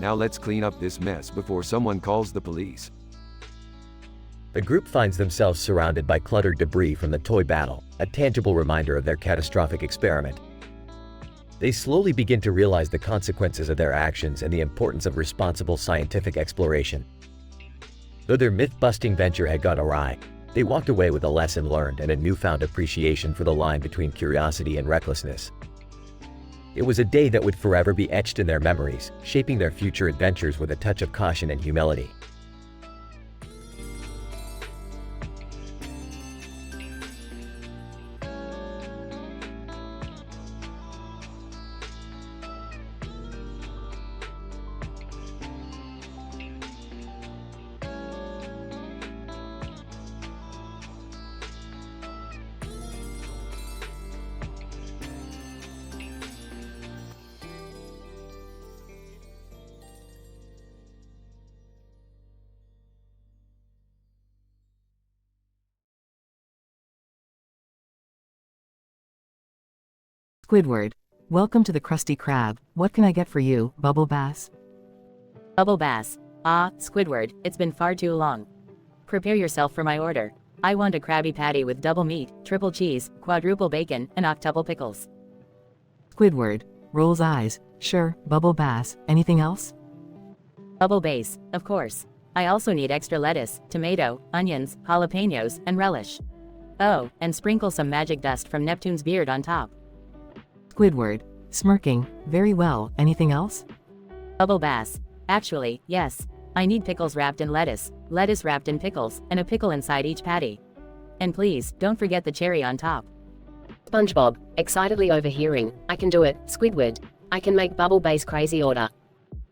Now let's clean up this mess before someone calls the police. The group finds themselves surrounded by cluttered debris from the toy battle, a tangible reminder of their catastrophic experiment. They slowly begin to realize the consequences of their actions and the importance of responsible scientific exploration. Though their myth-busting venture had gone awry, they walked away with a lesson learned and a newfound appreciation for the line between curiosity and recklessness. It was a day that would forever be etched in their memories, shaping their future adventures with a touch of caution and humility. Squidward, welcome to the Krusty Krab. What can I get for you, Bubble Bass? Bubble Bass. Ah, Squidward, it's been far too long. Prepare yourself for my order. I want a Krabby Patty with double meat, triple cheese, quadruple bacon, and octuple pickles. Squidward rolls eyes. Sure, Bubble Bass. Anything else? Bubble Bass, of course. I also need extra lettuce, tomato, onions, jalapenos, and relish. Oh, and sprinkle some magic dust from Neptune's beard on top. Squidward, smirking. Very well. Anything else? Bubble Bass. Actually, yes. I need pickles wrapped in lettuce wrapped in pickles, and a pickle inside each patty. And please, don't forget the cherry on top. SpongeBob, excitedly overhearing. I can do it, Squidward. I can make Bubble Bass crazy order.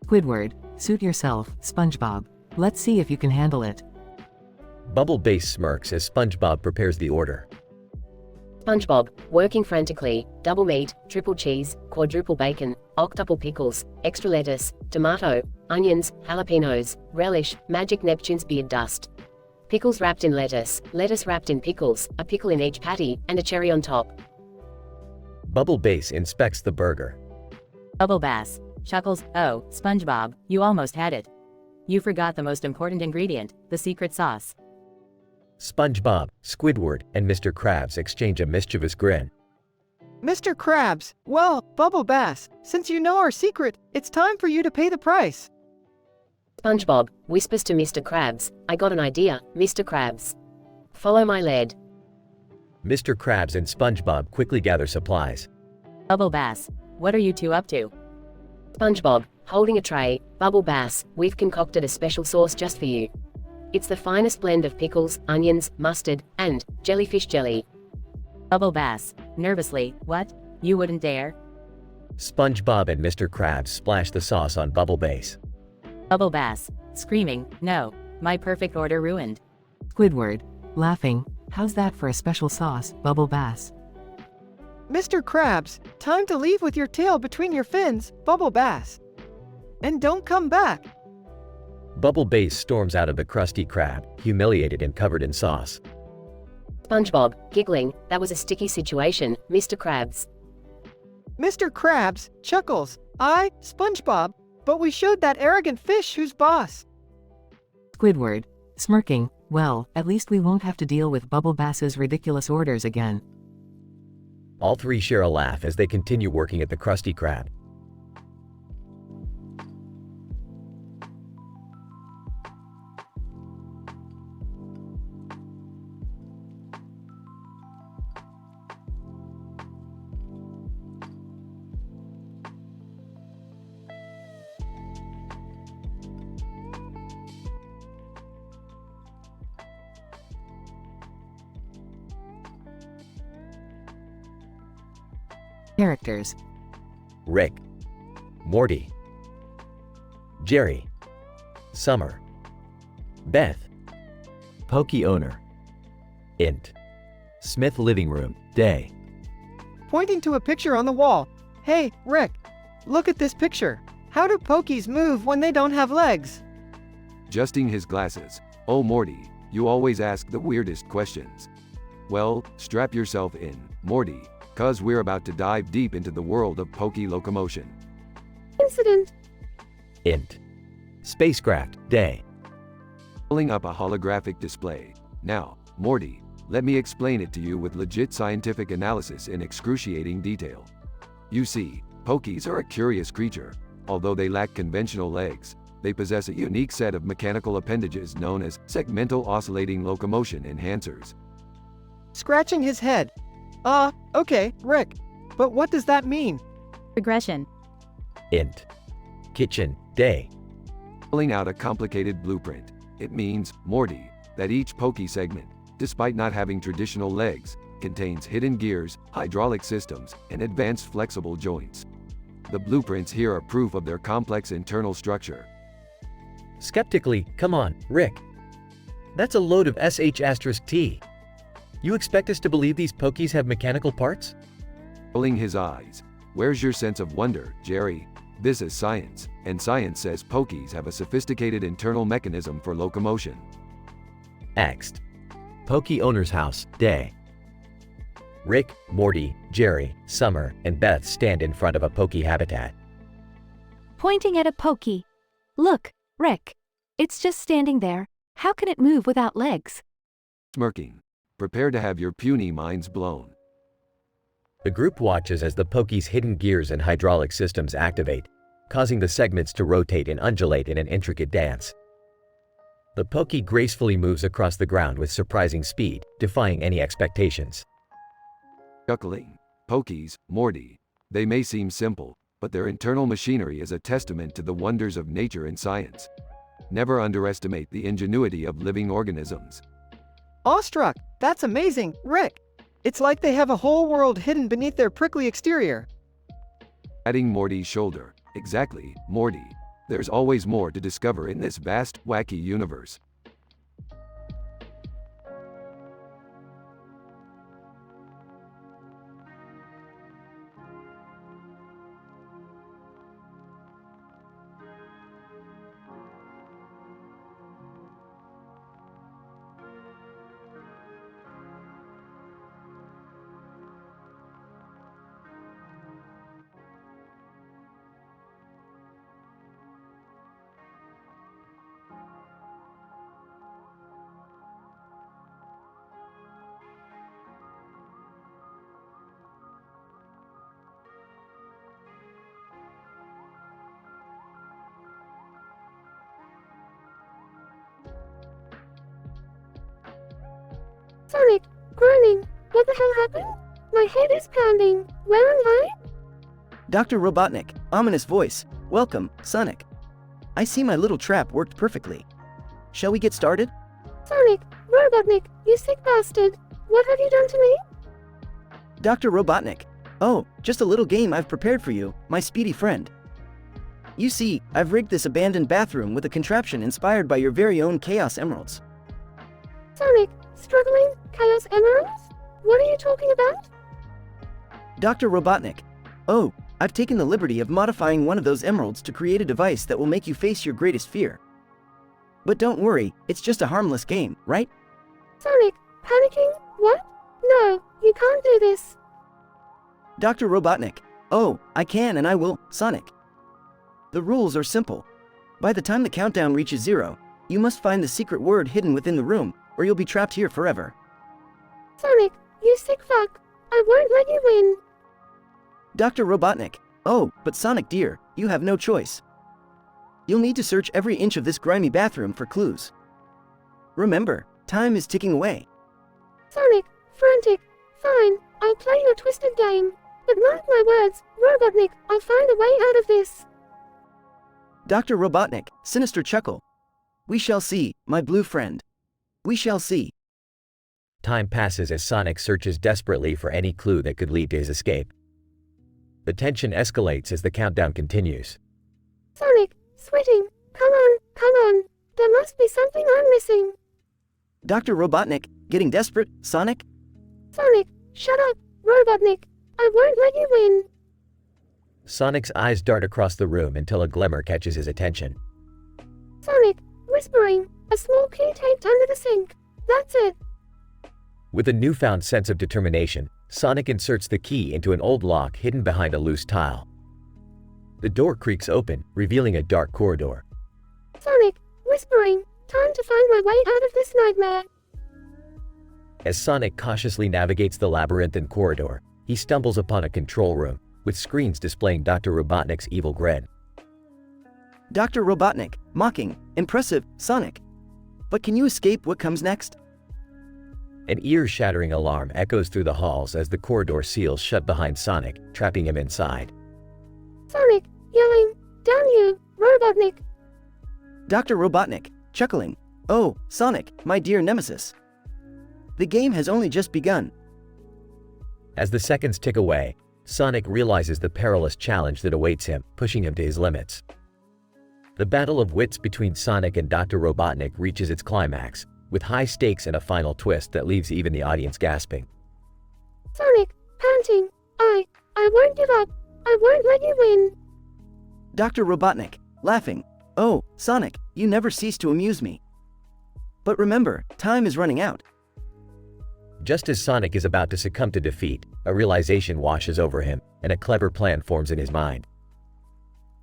Squidward, suit yourself, SpongeBob. Let's see if you can handle it. Bubble Bass smirks as SpongeBob prepares the order. SpongeBob, working frantically. Double meat, triple cheese, quadruple bacon, octuple pickles, extra lettuce, tomato, onions, jalapenos, relish, magic Neptune's beard dust. Pickles wrapped in lettuce wrapped in pickles, a pickle in each patty, and a cherry on top. Bubble Bass inspects the burger. Bubble Bass chuckles. Oh, SpongeBob, you almost had it. You forgot the most important ingredient, the secret sauce. SpongeBob, Squidward, and Mr. Krabs exchange a mischievous grin. Mr. Krabs, well, Bubble Bass, since you know our secret, it's time for you to pay the price. SpongeBob whispers to Mr. Krabs, I got an idea, Mr. Krabs. Follow my lead. Mr. Krabs and SpongeBob quickly gather supplies. Bubble Bass, what are you two up to? SpongeBob, holding a tray. Bubble Bass, we've concocted a special sauce just for you. It's the finest blend of pickles, onions, mustard, and jellyfish jelly. Bubble Bass, nervously, what? You wouldn't dare? SpongeBob and Mr. Krabs splash the sauce on Bubble Bass. Bubble Bass, screaming, no, my perfect order ruined. Squidward, laughing. How's that for a special sauce, Bubble Bass? Mr. Krabs, time to leave with your tail between your fins, Bubble Bass. And don't come back. Bubble Bass storms out of the Krusty Krab, humiliated and covered in sauce. SpongeBob, giggling, that was a sticky situation, Mr. Krabs. Mr. Krabs chuckles. SpongeBob, but we showed that arrogant fish who's boss. Squidward, smirking. Well, at least we won't have to deal with Bubble Bass's ridiculous orders again. All three share a laugh as they continue working at the Krusty Krab. Characters: Rick, Morty, Jerry, Summer, Beth, Pokey Owner, Int, Smith Living Room, Day. Pointing to a picture on the wall. Hey, Rick, look at this picture. How do Pokies move when they don't have legs? Adjusting his glasses. Oh Morty, you always ask the weirdest questions. Well, strap yourself in, Morty, cause we're about to dive deep into the world of Pokey locomotion. Incident. Int, Spacecraft, day. Pulling up a holographic display. Now, Morty, let me explain it to you with legit scientific analysis in excruciating detail. You see, pokies are a curious creature. Although they lack conventional legs, they possess a unique set of mechanical appendages known as segmental oscillating locomotion enhancers. Scratching his head. Okay, Rick. But what does that mean? Regression. Int. Kitchen, day. Pulling out a complicated blueprint. It means, Morty, that each pokey segment, despite not having traditional legs, contains hidden gears, hydraulic systems, and advanced flexible joints. The blueprints here are proof of their complex internal structure. Skeptically, come on, Rick. That's a load of sh*t. You expect us to believe these pokies have mechanical parts? Rolling his eyes. Where's your sense of wonder, Jerry? This is science, and science says pokies have a sophisticated internal mechanism for locomotion. Next. Pokey owner's house, day. Rick, Morty, Jerry, Summer, and Beth stand in front of a pokey habitat. Pointing at a pokey. Look, Rick. It's just standing there. How can it move without legs? Smirking. Prepare to have your puny minds blown. The group watches as the pokey's hidden gears and hydraulic systems activate, causing the segments to rotate and undulate in an intricate dance. The pokey gracefully moves across the ground with surprising speed, defying any expectations. Chuckling. Pokies, Morty. They may seem simple, but their internal machinery is a testament to the wonders of nature and science. Never underestimate the ingenuity of living organisms. Awestruck. That's amazing, Rick. It's like they have a whole world hidden beneath their prickly exterior. Patting Morty's shoulder. Exactly, Morty. There's always more to discover in this vast, wacky universe. Sonic, groaning. What the hell happened? My head is pounding. Where am I? Dr. Robotnik, ominous voice. Welcome, Sonic. I see my little trap worked perfectly. Shall we get started? Sonic, Robotnik, you sick bastard. What have you done to me? Dr. Robotnik. Oh, just a little game I've prepared for you, my speedy friend. You see, I've rigged this abandoned bathroom with a contraption inspired by your very own Chaos Emeralds. Sonic, struggling, Chaos Emeralds? What are you talking about? Dr. Robotnik. Oh, I've taken the liberty of modifying one of those emeralds to create a device that will make you face your greatest fear. But don't worry, it's just a harmless game, right? Sonic, panicking? What? No, you can't do this. Dr. Robotnik. Oh, I can and I will, Sonic. The rules are simple. By the time the countdown reaches 0, you must find the secret word hidden within the room, or you'll be trapped here forever. Sonic, you sick fuck. I won't let you win. Dr. Robotnik. Oh, but Sonic dear, you have no choice. You'll need to search every inch of this grimy bathroom for clues. Remember, time is ticking away. Sonic, frantic. Fine, I'll play your twisted game. But mark my words, Robotnik, I'll find a way out of this. Dr. Robotnik, sinister chuckle. We shall see, my blue friend. We shall see. Time passes as Sonic searches desperately for any clue that could lead to his escape. The tension escalates as the countdown continues. Sonic, sweating. Come on. There must be something I'm missing. Dr. Robotnik, getting desperate, Sonic? Sonic, shut up, Robotnik. I won't let you win. Sonic's eyes dart across the room until a glimmer catches his attention. Sonic, whispering. A small key taped under the sink. That's it. With a newfound sense of determination, Sonic inserts the key into an old lock hidden behind a loose tile. The door creaks open, revealing a dark corridor. want to find my way out of this nightmare. As Sonic cautiously navigates the labyrinthine corridor, he stumbles upon a control room, with screens displaying Dr. Robotnik's evil grin. Dr. Robotnik, mocking, impressive, Sonic. But can you escape what comes next? An ear-shattering alarm echoes through the halls as the corridor seals shut behind Sonic, trapping him inside. Sonic, yelling, damn you, Robotnik. Dr. Robotnik, chuckling, oh, Sonic, my dear nemesis. The game has only just begun. As the seconds tick away, Sonic realizes the perilous challenge that awaits him, pushing him to his limits. The battle of wits between Sonic and Dr. Robotnik reaches its climax, with high stakes and a final twist that leaves even the audience gasping. Sonic, panting, I won't give up. I won't let you win. Dr. Robotnik, laughing, oh, Sonic, you never cease to amuse me. But remember, time is running out. Just as Sonic is about to succumb to defeat, a realization washes over him, and a clever plan forms in his mind.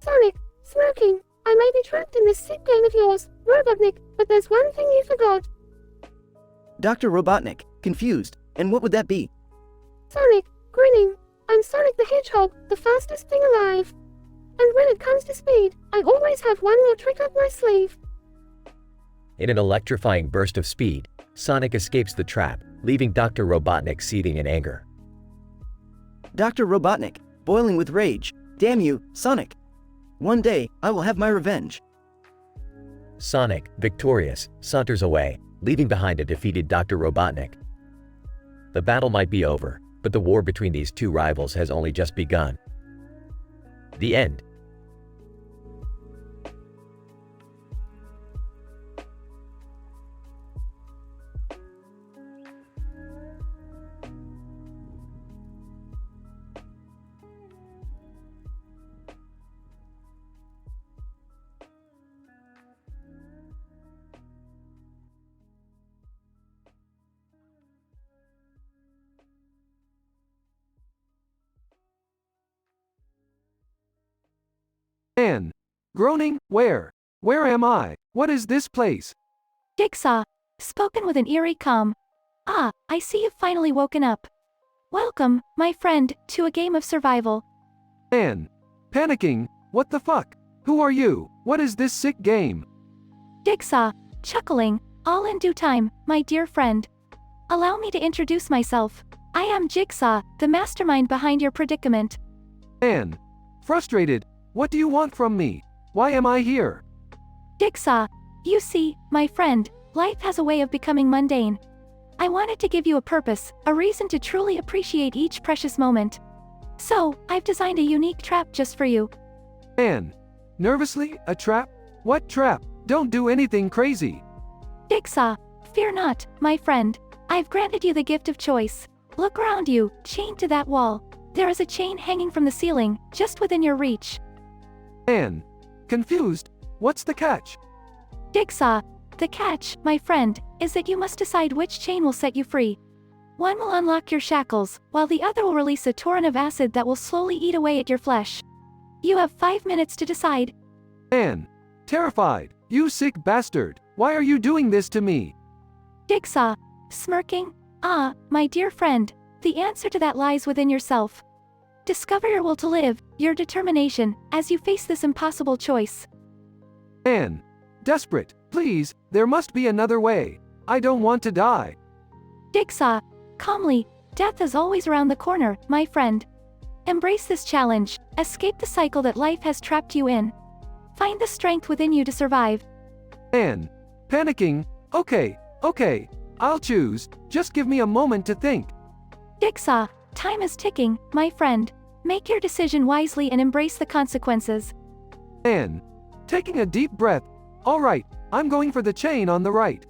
Sonic, smirking, I may be trapped in this sick game of yours, Robotnik, but there's one thing you forgot. Dr. Robotnik, confused, and what would that be? Sonic, grinning, I'm Sonic the Hedgehog, the fastest thing alive. And when it comes to speed, I always have one more trick up my sleeve. In an electrifying burst of speed, Sonic escapes the trap, leaving Dr. Robotnik seething in anger. Dr. Robotnik, boiling with rage, damn you, Sonic. One day, I will have my revenge. Sonic, victorious, saunters away, leaving behind a defeated Dr. Robotnik. The battle might be over, but the war between these two rivals has only just begun. The end. Man. Groaning, where? Where am I? What is this place? Jigsaw, spoken with an eerie calm. Ah, I see you've finally woken up. Welcome, my friend, to a game of survival. Man. Panicking, what the fuck? Who are you? What is this sick game? Jigsaw, chuckling, all in due time, my dear friend. Allow me to introduce myself. I am Jigsaw, the mastermind behind your predicament. Man. Frustrated, what do you want from me? Why am I here? Jigsaw, you see, my friend, life has a way of becoming mundane. I wanted to give you a purpose, a reason to truly appreciate each precious moment. So, I've designed a unique trap just for you. Man. Nervously, a trap? What trap? Don't do anything crazy. Jigsaw, fear not, my friend. I've granted you the gift of choice. Look around you, chained to that wall. There is a chain hanging from the ceiling, just within your reach. Man. Confused, what's the catch? Jigsaw, the catch, my friend, is that you must decide which chain will set you free. One will unlock your shackles, while the other will release a torrent of acid that will slowly eat away at your flesh. You have 5 minutes to decide. Man. Terrified, you sick bastard, why are you doing this to me? Jigsaw, smirking, ah, my dear friend, the answer to that lies within yourself. Discover your will to live, your determination, as you face this impossible choice. Man. Desperate, please, there must be another way. I don't want to die. Jigsaw, calmly, death is always around the corner, my friend. Embrace this challenge, escape the cycle that life has trapped you in. Find the strength within you to survive. Man. Panicking, okay, I'll choose, just give me a moment to think. Jigsaw, time is ticking, my friend. Make your decision wisely and embrace the consequences. Man. Taking a deep breath, alright, I'm going for the chain on the right.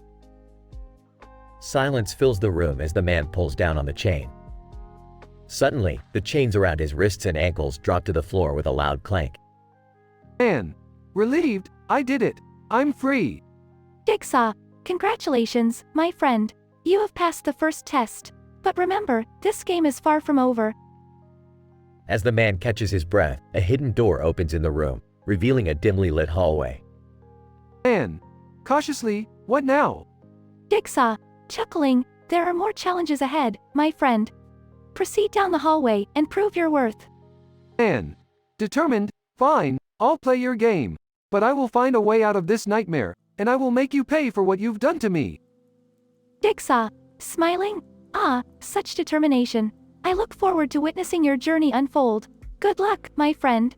Silence fills the room as the man pulls down on the chain. Suddenly, the chains around his wrists and ankles drop to the floor with a loud clank. Man. Relieved, I did it. I'm free. Jigsaw, congratulations, my friend. You have passed the first test. But remember, this game is far from over. As the man catches his breath, a hidden door opens in the room, revealing a dimly lit hallway. Man. cautiously, what now? Jigsaw, chuckling, there are more challenges ahead, my friend. Proceed down the hallway and prove your worth. Anne. Determined, fine, I'll play your game. But I will find a way out of this nightmare, and I will make you pay for what you've done to me. Jigsaw, smiling? Ah, such determination. I look forward to witnessing your journey unfold. Good luck, my friend.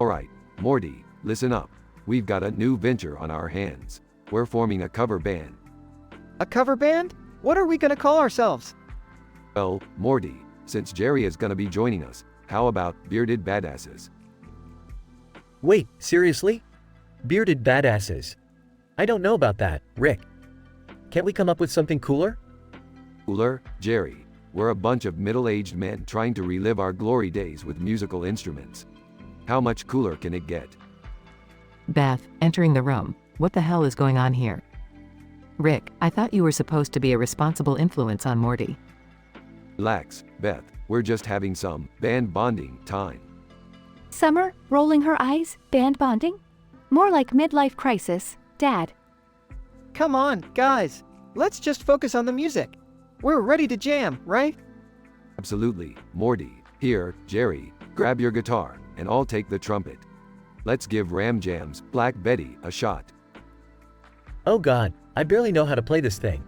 Alright, Morty, listen up. We've got a new venture on our hands. We're forming a cover band. A cover band? What are we gonna call ourselves? Well, Morty, since Jerry is gonna be joining us, how about Bearded Badasses? Wait, seriously? Bearded badasses. I don't know about that, Rick. Can't we come up with something cooler? Cooler, Jerry. We're a bunch of middle-aged men trying to relive our glory days with musical instruments. How much cooler can it get? Beth, entering the room. What the hell is going on here? Rick, I thought you were supposed to be a responsible influence on Morty. Relax, Beth. We're just having some band bonding time. Summer, rolling her eyes, band bonding? More like midlife crisis, Dad. Come on, guys. Let's just focus on the music. We're ready to jam, right? Absolutely, Morty. Here, Jerry, grab your guitar, and I'll take the trumpet. Let's give Ram Jam's Black Betty a shot. Oh God, I barely know how to play this thing.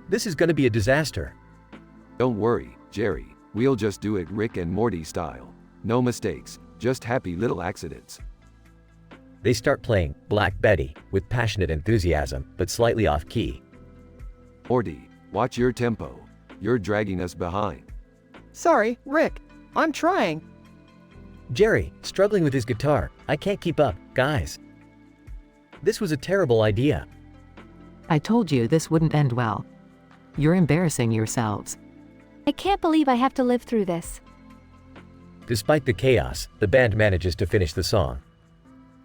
This is gonna be a disaster. Don't worry, Jerry. We'll just do it Rick and Morty style. No mistakes, just happy little accidents. They start playing Black Betty with passionate enthusiasm, but slightly off key. Morty, watch your tempo. You're dragging us behind. Sorry, Rick. I'm trying. Jerry, struggling with his guitar. I can't keep up, guys. This was a terrible idea. I told you this wouldn't end well. You're embarrassing yourselves. I can't believe I have to live through this. Despite the chaos, the band manages to finish the song.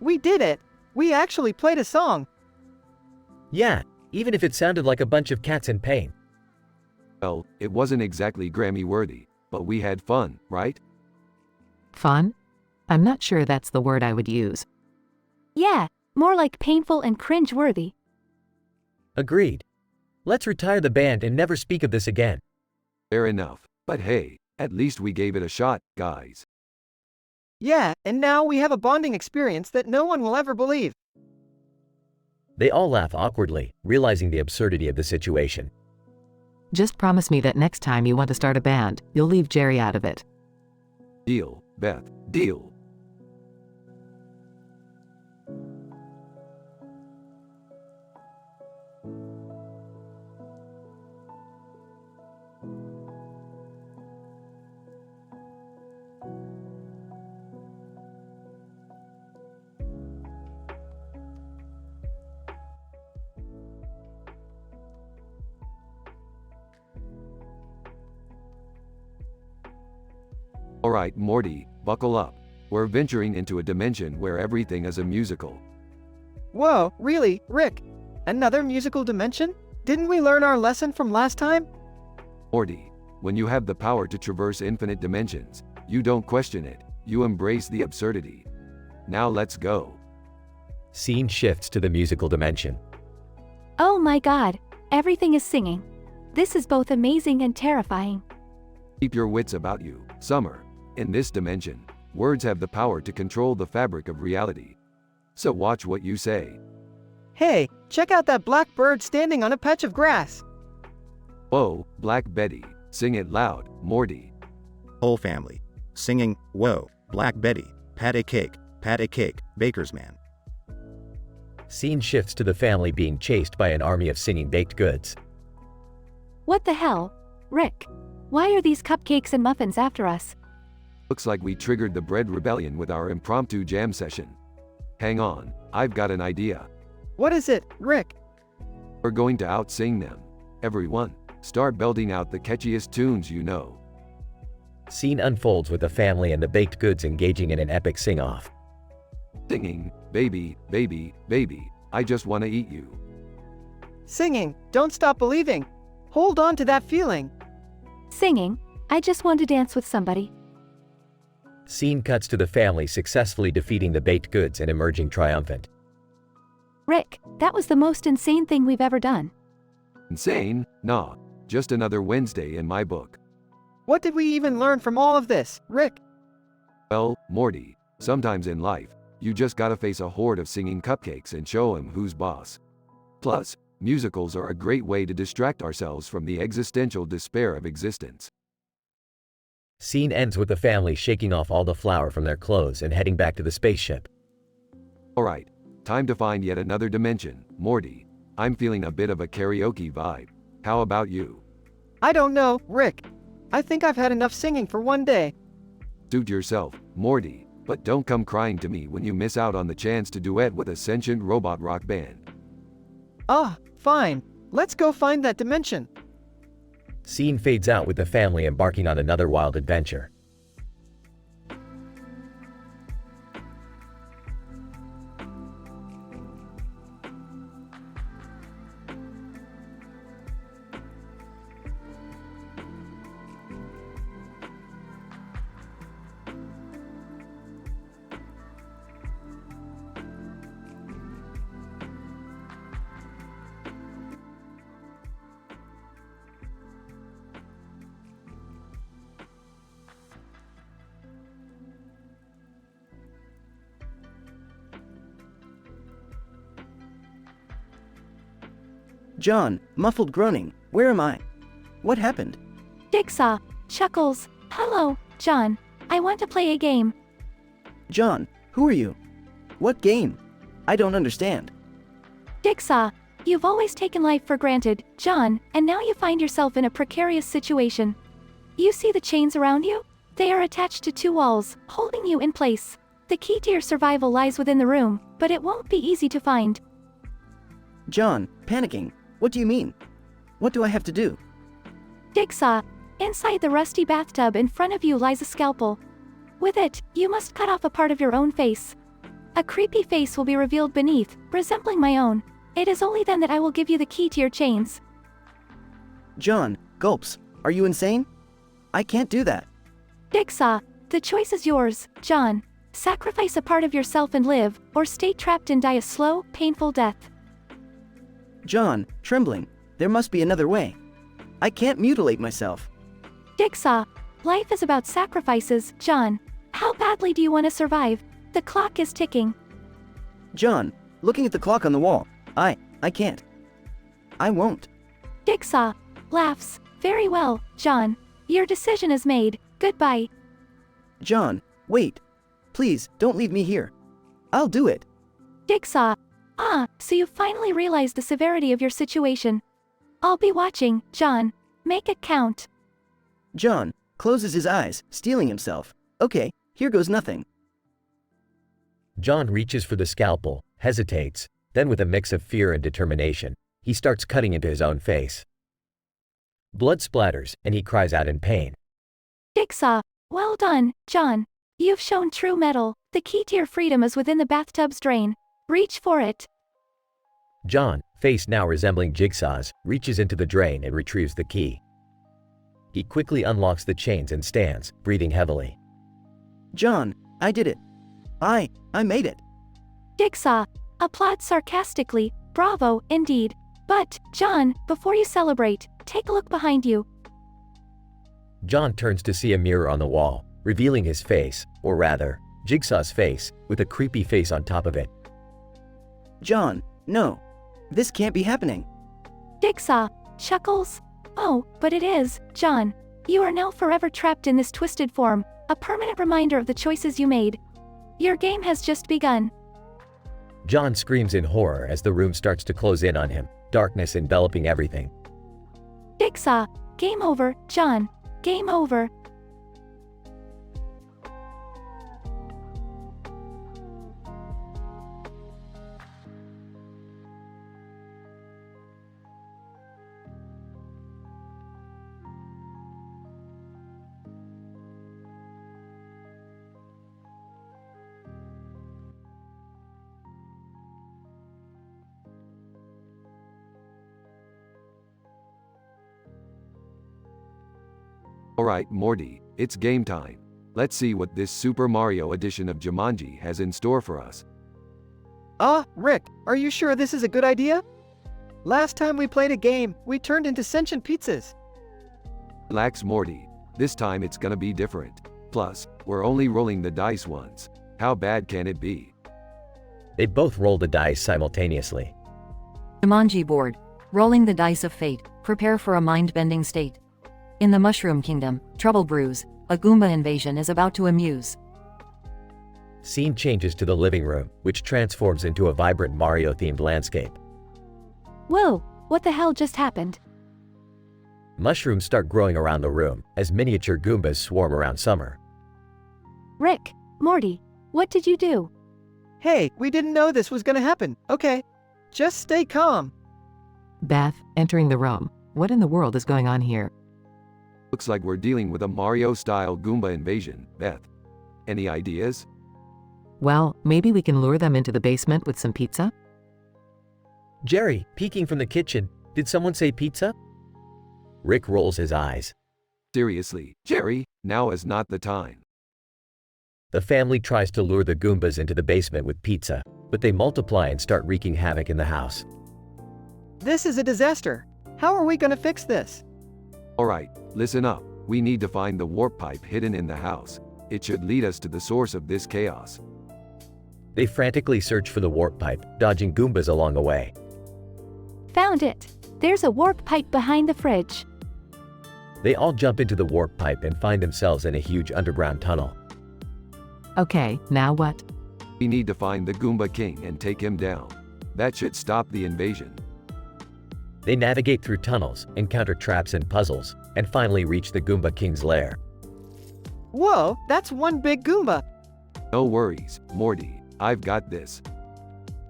We did it. We actually played a song. Yeah, even if it sounded like a bunch of cats in pain. Well, it wasn't exactly Grammy-worthy, but we had fun, right? Fun? I'm not sure that's the word I would use. Yeah, more like painful and cringe-worthy. Agreed. Let's retire the band and never speak of this again. Fair enough. But hey, at least we gave it a shot, guys. Yeah, and now we have a bonding experience that no one will ever believe. They all laugh awkwardly, realizing the absurdity of the situation. Just promise me that next time you want to start a band, you'll leave Jerry out of it. Deal, Beth, deal. Alright, Morty, buckle up. We're venturing into a dimension where everything is a musical. Whoa, really, Rick? Another musical dimension? Didn't we learn our lesson from last time? Morty, when you have the power to traverse infinite dimensions, you don't question it, you embrace the absurdity. Now let's go. Scene shifts to the musical dimension. Oh my God, everything is singing. This is both amazing and terrifying. Keep your wits about you, Summer. In this dimension, words have the power to control the fabric of reality. So watch what you say. Hey, check out that black bird standing on a patch of grass. Whoa, Black Betty, sing it loud, Morty. Whole family. Singing, whoa, Black Betty, patty cake, baker's man. Scene shifts to the family being chased by an army of singing baked goods. What the hell? Rick, why are these cupcakes and muffins after us? Looks like we triggered the bread rebellion with our impromptu jam session. Hang on, I've got an idea. What is it, Rick? We're going to outsing them. Everyone, start belting out the catchiest tunes you know. Scene unfolds with the family and the baked goods engaging in an epic sing-off. Singing, baby, baby, baby, I just wanna eat you. Singing, don't stop believing. Hold on to that feeling. Singing, I just want to dance with somebody. Scene cuts to the family successfully defeating the baked goods and emerging triumphant. Rick, that was the most insane thing we've ever done. Insane? Nah, just another Wednesday in my book. What did we even learn from all of this, Rick? Well, Morty, sometimes in life, you just gotta face a horde of singing cupcakes and show 'em who's boss. Plus, musicals are a great way to distract ourselves from the existential despair of existence. Scene ends with the family shaking off all the flour from their clothes and heading back to the spaceship. Alright, time to find yet another dimension, Morty. I'm feeling a bit of a karaoke vibe. How about you? I don't know, Rick. I think I've had enough singing for one day. Suit yourself, Morty, but don't come crying to me when you miss out on the chance to duet with a sentient robot rock band. Ah, fine. Let's go find that dimension. Scene fades out with the family embarking on another wild adventure. John, muffled groaning, where am I? What happened? Jigsaw, Chuckles, hello, John. I want to play a game. John, who are you? What game? I don't understand. Jigsaw, you've always taken life for granted, John, and now you find yourself in a precarious situation. You see the chains around you? They are attached to two walls, holding you in place. The key to your survival lies within the room, but it won't be easy to find. John, panicking. What do you mean? What do I have to do? Jigsaw, inside the rusty bathtub in front of you lies a scalpel. With it, you must cut off a part of your own face. A creepy face will be revealed beneath, resembling my own. It is only then that I will give you the key to your chains. John, gulps. Are you insane? I can't do that. Jigsaw, the choice is yours, John. Sacrifice a part of yourself and live, or stay trapped and die a slow, painful death. John, trembling. There must be another way. I can't mutilate myself. Jigsaw, life is about sacrifices, John. How badly do you want to survive? The clock is ticking. John, looking at the clock on the wall. I can't. I won't. Jigsaw, laughs. Very well, John. Your decision is made. Goodbye. John, wait. Please, don't leave me here. I'll do it. Jigsaw, so you finally realized the severity of your situation. I'll be watching, John. Make it count. John closes his eyes, steeling himself. Okay, here goes nothing. John reaches for the scalpel, hesitates, then with a mix of fear and determination, he starts cutting into his own face. Blood splatters, and he cries out in pain. Jigsaw, well done, John. You've shown true mettle. The key to your freedom is within the bathtub's drain. Reach for it. John, face now resembling Jigsaw's, reaches into the drain and retrieves the key. He quickly unlocks the chains and stands, breathing heavily. John, I did it. I made it. Jigsaw, applauds sarcastically. Bravo, indeed. But, John, before you celebrate, take a look behind you. John turns to see a mirror on the wall, revealing his face, or rather, Jigsaw's face, with a creepy face on top of it. John, no. This can't be happening. Jigsaw, Chuckles. Oh, but it is, John. You are now forever trapped in this twisted form, a permanent reminder of the choices you made. Your game has just begun. John screams in horror as the room starts to close in on him, darkness enveloping everything. Jigsaw, game over, John. Game over. Alright, Morty, it's game time. Let's see what this Super Mario edition of Jumanji has in store for us. Rick, are you sure this is a good idea? Last time we played a game, we turned into sentient pizzas. Relax, Morty. This time it's gonna be different. Plus, we're only rolling the dice once. How bad can it be? They both roll the dice simultaneously. Jumanji board. Rolling the dice of fate. Prepare for a mind-bending state. In the Mushroom Kingdom, trouble brews. A Goomba invasion is about to amuse. Scene changes to the living room, which transforms into a vibrant Mario-themed landscape. Whoa, what the hell just happened? Mushrooms start growing around the room as miniature Goombas swarm around Summer. Rick, Morty, what did you do? Hey, we didn't know this was gonna happen, okay? Just stay calm. Beth, entering the room. What in the world is going on here? Looks like we're dealing with a Mario-style Goomba invasion, Beth. Any ideas? Well, maybe we can lure them into the basement with some pizza? Jerry, peeking from the kitchen, did someone say pizza? Rick rolls his eyes. Seriously, Jerry, now is not the time. The family tries to lure the Goombas into the basement with pizza, but they multiply and start wreaking havoc in the house. This is a disaster. How are we gonna fix this? Alright, listen up. We need to find the warp pipe hidden in the house. It should lead us to the source of this chaos. They frantically search for the warp pipe, dodging Goombas along the way. Found it. There's a warp pipe behind the fridge. They all jump into the warp pipe and find themselves in a huge underground tunnel. Okay, now what? We need to find the Goomba King and take him down. That should stop the invasion. They navigate through tunnels, encounter traps and puzzles, and finally reach the Goomba King's lair. Whoa, that's one big Goomba. No worries, Morty. I've got this.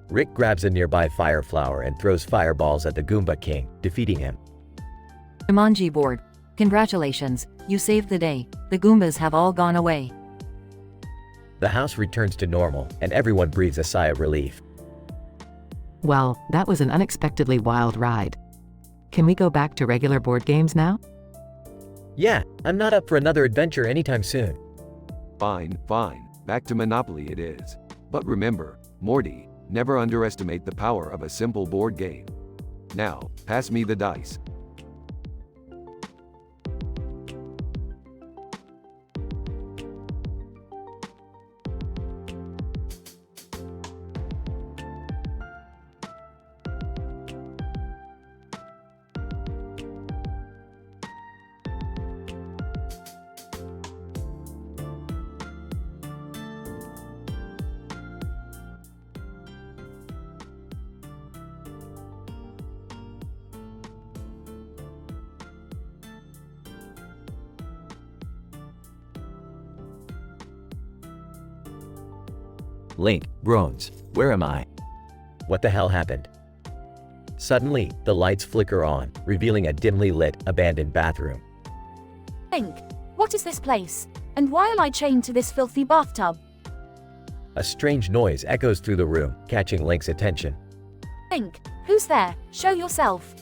Rick grabs a nearby fire flower and throws fireballs at the Goomba King, defeating him. Jumanji board. Congratulations, you saved the day. The Goombas have all gone away. The house returns to normal, and everyone breathes a sigh of relief. Well, that was an unexpectedly wild ride. Can we go back to regular board games now? Yeah, I'm not up for another adventure anytime soon. Fine, fine. Back to Monopoly it is. But remember, Morty, never underestimate the power of a simple board game. Now, pass me the dice. Link groans. Where am I? What the hell happened? Suddenly, the lights flicker on, revealing a dimly lit, abandoned bathroom. Link, what is this place? And why am I chained to this filthy bathtub? A strange noise echoes through the room, catching Link's attention. Link, who's there? Show yourself.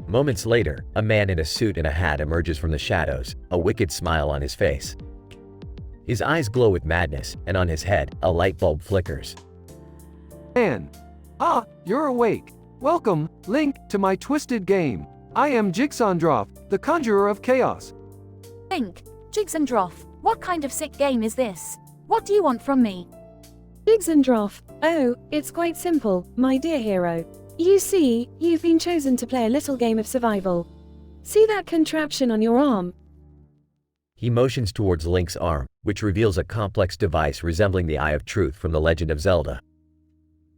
Moments later, a man in a suit and a hat emerges from the shadows, a wicked smile on his face. His eyes glow with madness, and on his head, a light bulb flickers. Man! You're awake! Welcome, Link, to my twisted game. I am Jixandroff, the conjurer of chaos. Link, Jixandroff, what kind of sick game is this? What do you want from me? Jixandroff, oh, it's quite simple, my dear hero. You see, you've been chosen to play a little game of survival. See that contraption on your arm? He motions towards Link's arm, which reveals a complex device resembling the Eye of Truth from The Legend of Zelda.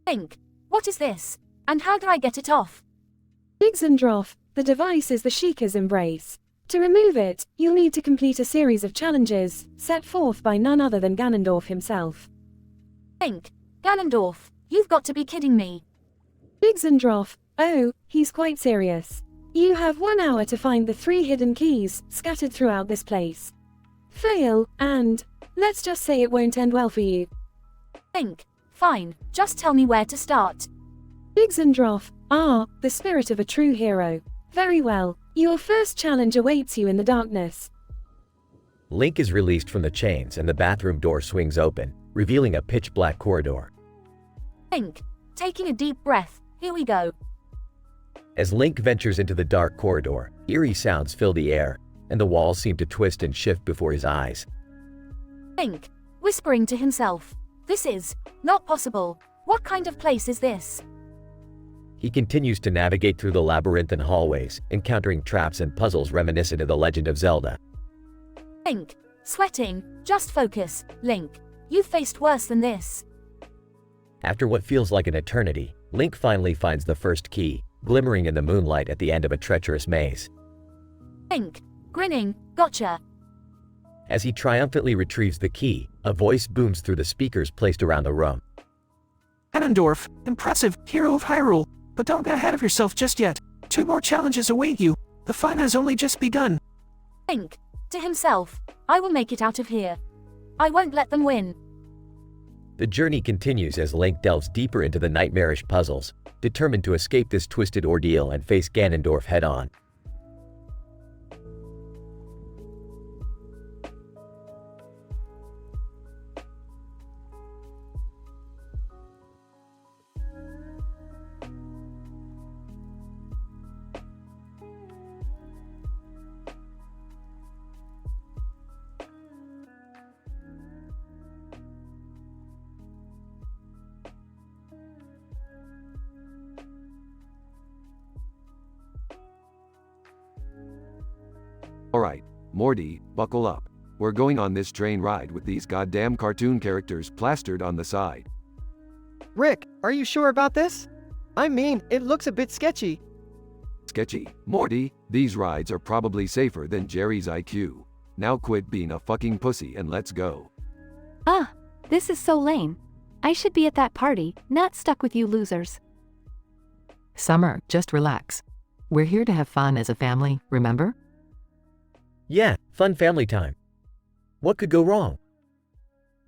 Link, what is this? And how do I get it off? Jixandroff, the device is the Sheikah's embrace. To remove it, you'll need to complete a series of challenges, set forth by none other than Ganondorf himself. Link, Ganondorf, you've got to be kidding me. Jixandroff, oh, he's quite serious. You have 1 hour to find the 3 hidden keys, scattered throughout this place. Fail, and let's just say it won't end well for you. Link, fine, just tell me where to start. Jixandroff, the spirit of a true hero. Very well, your first challenge awaits you in the darkness. Link is released from the chains and the bathroom door swings open, revealing a pitch-black corridor. Link, taking a deep breath, here we go. As Link ventures into the dark corridor, eerie sounds fill the air, and the walls seem to twist and shift before his eyes. Link, whispering to himself, this is not possible. What kind of place is this? He continues to navigate through the labyrinthine hallways, encountering traps and puzzles reminiscent of The Legend of Zelda. Link, sweating, just focus. Link, you've faced worse than this. After what feels like an eternity, Link finally finds the first key, glimmering in the moonlight at the end of a treacherous maze. Link, grinning, gotcha. As he triumphantly retrieves the key, a voice booms through the speakers placed around the room. Ganondorf, impressive, hero of Hyrule, but don't get ahead of yourself just yet. 2 more challenges await you. The fun has only just begun. Link, to himself, I will make it out of here. I won't let them win. The journey continues as Link delves deeper into the nightmarish puzzles, determined to escape this twisted ordeal and face Ganondorf head-on. Alright, Morty, buckle up. We're going on this train ride with these goddamn cartoon characters plastered on the side. Rick, are you sure about this? I mean, it looks a bit sketchy. Sketchy. Morty, these rides are probably safer than Jerry's IQ. Now quit being a fucking pussy and let's go. This is so lame. I should be at that party, not stuck with you losers. Summer, just relax. We're here to have fun as a family, remember? Yeah, fun family time. What could go wrong?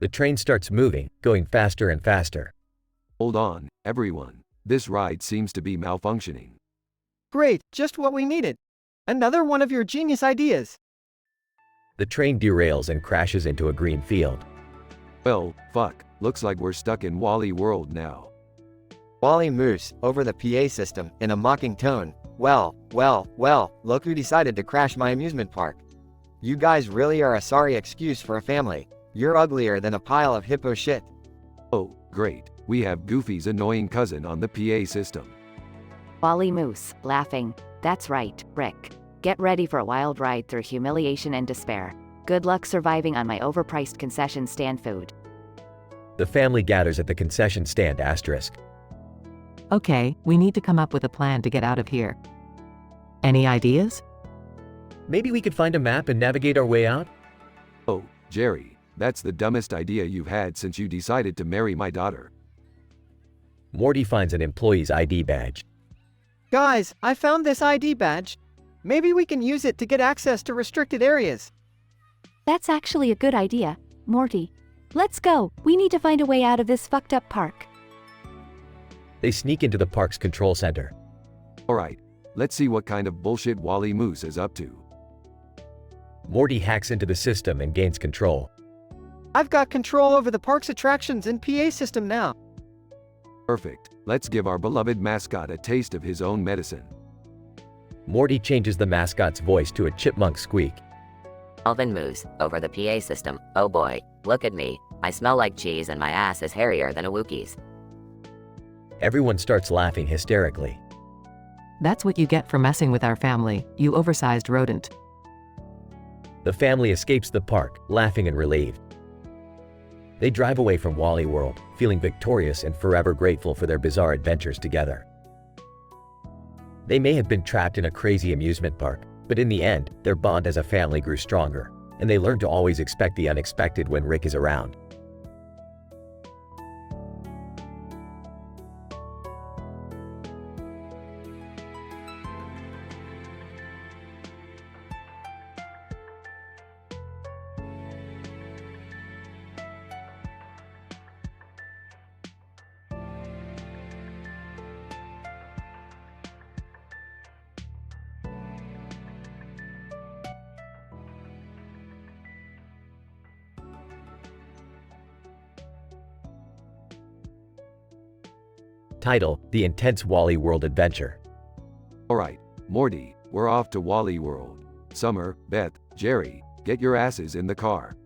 The train starts moving, going faster and faster. Hold on, everyone. This ride seems to be malfunctioning. Great, just what we needed. Another one of your genius ideas. The train derails and crashes into a green field. Well, fuck. Looks like we're stuck in Wally World now. Wally moose over the PA system in a mocking tone. Well, look who decided to crash my amusement park. You guys really are a sorry excuse for a family. You're uglier than a pile of hippo shit. Oh, great. We have Goofy's annoying cousin on the PA system. Wally Moose, laughing. That's right, Rick. Get ready for a wild ride through humiliation and despair. Good luck surviving on my overpriced concession stand food. The family gathers at the concession stand asterisk. Okay, we need to come up with a plan to get out of here. Any ideas? Maybe we could find a map and navigate our way out? Oh, Jerry, that's the dumbest idea you've had since you decided to marry my daughter. Morty finds an employee's ID badge. Guys, I found this ID badge. Maybe we can use it to get access to restricted areas. That's actually a good idea, Morty. Let's go, we need to find a way out of this fucked up park. They sneak into the park's control center. Alright, let's see what kind of bullshit Wally Moose is up to. Morty hacks into the system and gains control. I've got control over the park's attractions and PA system now. Perfect. Let's give our beloved mascot a taste of his own medicine. Morty changes the mascot's voice to a chipmunk squeak. Alvin Moose, over the PA system. Oh boy, look at me. I smell like cheese and my ass is hairier than a Wookiee's. Everyone starts laughing hysterically. That's what you get for messing with our family, you oversized rodent. The family escapes the park, laughing and relieved. They drive away from Wally World, feeling victorious and forever grateful for their bizarre adventures together. They may have been trapped in a crazy amusement park, but in the end, their bond as a family grew stronger, and they learned to always expect the unexpected when Rick is around. Title: The Intense Wally World Adventure. Alright, Morty, we're off to Wally World. Summer, Beth, Jerry, get your asses in the car.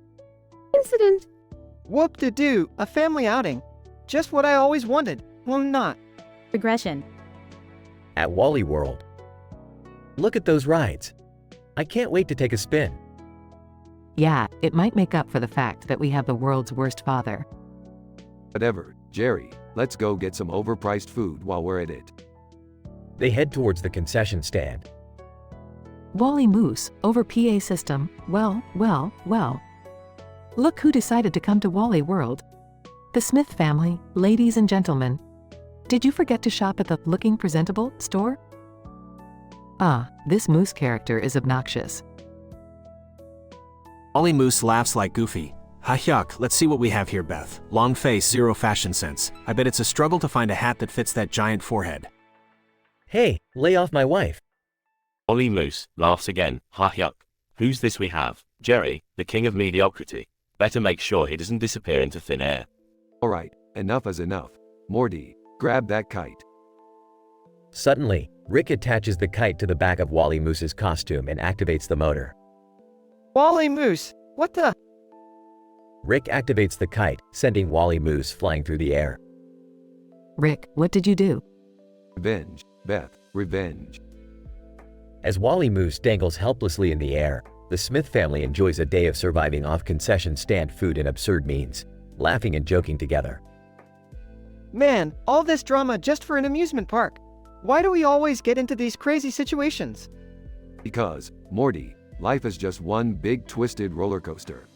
Incident. Whoop-de-doo, a family outing. Just what I always wanted. Well, not. Regression. At Wally World. Look at those rides. I can't wait to take a spin. Yeah, it might make up for the fact that we have the world's worst father. Whatever, Jerry, let's go get some overpriced food while we're at it. They head towards the concession stand. Wally Moose, over PA system, well. Look who decided to come to Wally World. The Smith family, ladies and gentlemen. Did you forget to shop at the Looking Presentable store? Ah, this Moose character is obnoxious. Wally Moose laughs like Goofy. Ha yuck, let's see what we have here, Beth. Long face, zero fashion sense. I bet it's a struggle to find a hat that fits that giant forehead. Hey, lay off my wife. Wally Moose laughs again. Ha yuck. Who's this we have? Jerry, the king of mediocrity. Better make sure he doesn't disappear into thin air. Alright, enough is enough. Morty, grab that kite. Suddenly, Rick attaches the kite to the back of Wally Moose's costume and activates the motor. Wally Moose, what the? Rick activates the kite, sending Wally Moose flying through the air. Rick, what did you do? Revenge, Beth, revenge. As Wally Moose dangles helplessly in the air, the Smith family enjoys a day of surviving off concession stand food in absurd means, laughing and joking together. Man, all this drama just for an amusement park. Why do we always get into these crazy situations? Because, Morty, life is just one big twisted roller coaster.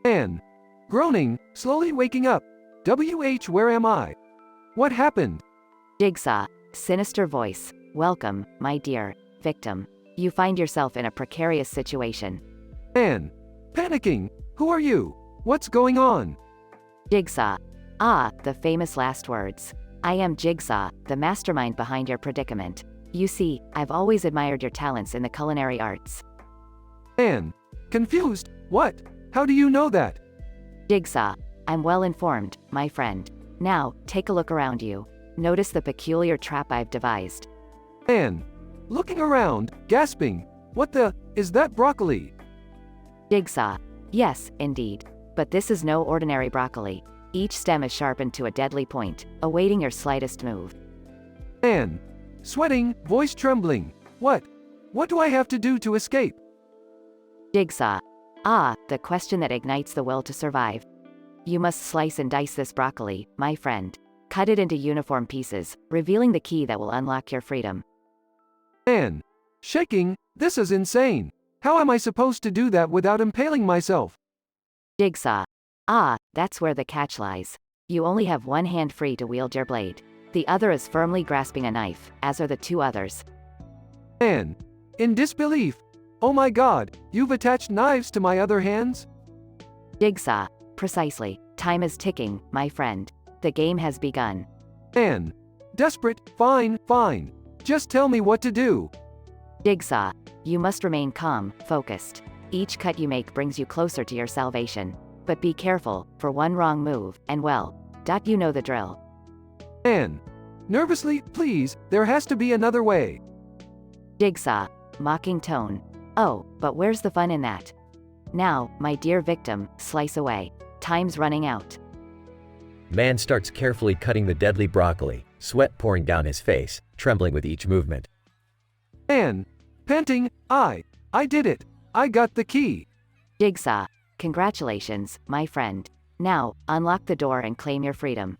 Man, groaning, slowly waking up. WH, where am I? What happened? Jigsaw, sinister voice. Welcome, my dear victim. You find yourself in a precarious situation. Man, panicking. Who are you? What's going on? Jigsaw. Ah, the famous last words. I am Jigsaw, the mastermind behind your predicament. You see, I've always admired your talents in the culinary arts. Man, confused. What? How do you know that? Jigsaw. I'm well informed, my friend. Now, take a look around you. Notice the peculiar trap I've devised. Man, looking around, gasping. What the? Is that broccoli? Jigsaw. Yes, indeed. But this is no ordinary broccoli. Each stem is sharpened to a deadly point, awaiting your slightest move. Man, sweating, voice trembling. What? What do I have to do to escape? Jigsaw. Ah, the question that ignites the will to survive. You must slice and dice this broccoli, my friend. Cut it into uniform pieces, revealing the key that will unlock your freedom. Man, shaking, this is insane. How am I supposed to do that without impaling myself? Jigsaw. Ah, that's where the catch lies. You only have one hand free to wield your blade. The other is firmly grasping a knife, as are the two others. Man, in disbelief. Oh my god, you've attached knives to my other hands? Jigsaw. Precisely. Time is ticking, my friend. The game has begun. Man, desperate, fine. Just tell me what to do. Jigsaw. You must remain calm, focused. Each cut you make brings you closer to your salvation. But be careful, for one wrong move, and well, you know the drill. Man, nervously, please, there has to be another way. Jigsaw. Mocking tone. Oh, but where's the fun in that? Now, my dear victim, slice away. Time's running out. Man starts carefully cutting the deadly broccoli, sweat pouring down his face, trembling with each movement. Man, panting, I did it. I got the key. Jigsaw. Congratulations, my friend. Now, unlock the door and claim your freedom.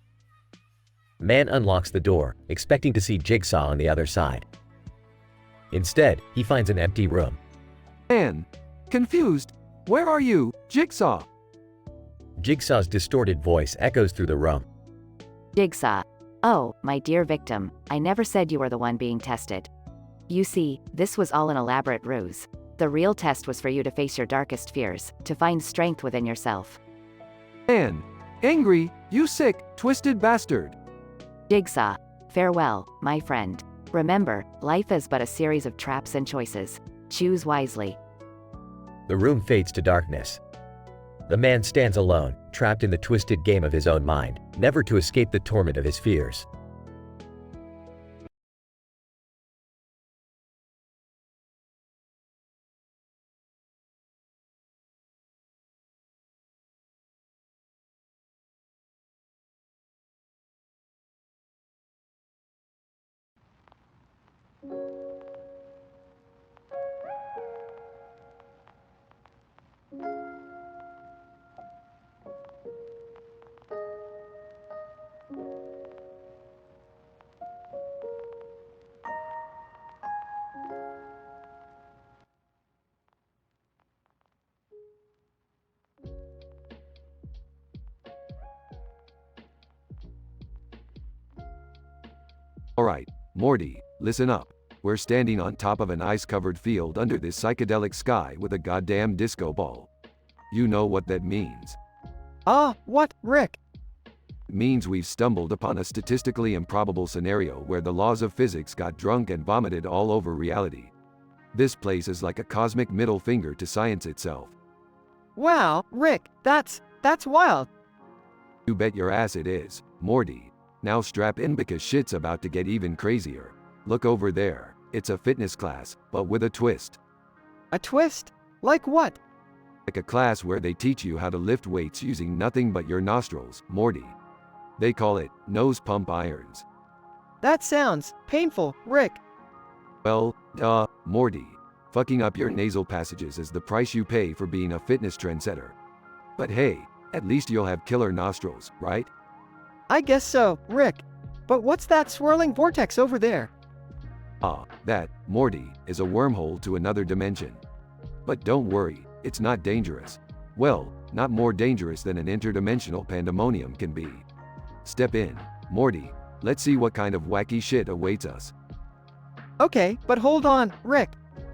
Man unlocks the door, expecting to see Jigsaw on the other side. Instead, he finds an empty room. Man, confused. Where are you, Jigsaw? Jigsaw's distorted voice echoes through the room. Jigsaw. Oh, my dear victim, I never said you were the one being tested. You see, this was all an elaborate ruse. The real test was for you to face your darkest fears, to find strength within yourself. Man, angry, you sick, twisted bastard. Jigsaw. Farewell, my friend. Remember, life is but a series of traps and choices. Choose wisely. The room fades to darkness. The man stands alone, trapped in the twisted game of his own mind, never to escape the torment of his fears. Alright, Morty, listen up. We're standing on top of an ice-covered field under this psychedelic sky with a goddamn disco ball. You know what that means. What, Rick? It means we've stumbled upon a statistically improbable scenario where the laws of physics got drunk and vomited all over reality. This place is like a cosmic middle finger to science itself. Wow, Rick, that's wild. You bet your ass it is, Morty. Now strap in because shit's about to get even crazier. Look over there, it's a fitness class, but with a twist. A twist? Like what? Like a class where they teach you how to lift weights using nothing but your nostrils, Morty. They call it nose pump irons. That sounds painful, Rick. Well, duh, Morty. Fucking up your nasal passages is the price you pay for being a fitness trendsetter. But hey, at least you'll have killer nostrils, right? I guess so, Rick. But what's that swirling vortex over there? That, Morty, is a wormhole to another dimension. But don't worry, it's not dangerous. Well, not more dangerous than an interdimensional pandemonium can be. Step in, Morty. Let's see what kind of wacky shit awaits us. Okay, but hold on, Rick.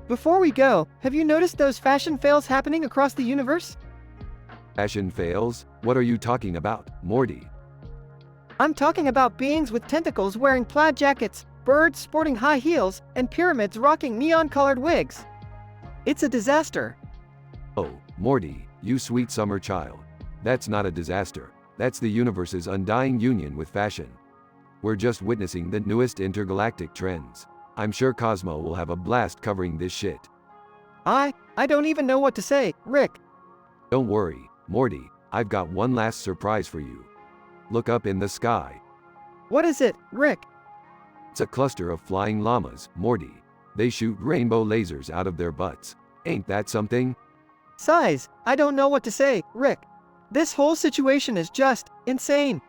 Before we go, have you noticed those fashion fails happening across the universe? Fashion fails? What are you talking about, Morty? I'm talking about beings with tentacles wearing plaid jackets, birds sporting high heels, and pyramids rocking neon-colored wigs. It's a disaster. Oh, Morty, you sweet summer child. That's not a disaster. That's the universe's undying union with fashion. We're just witnessing the newest intergalactic trends. I'm sure Cosmo will have a blast covering this shit. I don't even know what to say, Rick. Don't worry, Morty, I've got one last surprise for you. Look up in the sky. What is it, Rick? It's a cluster of flying llamas, Morty. They shoot rainbow lasers out of their butts. Ain't that something? Size, I don't know what to say, Rick. This whole situation is just insane.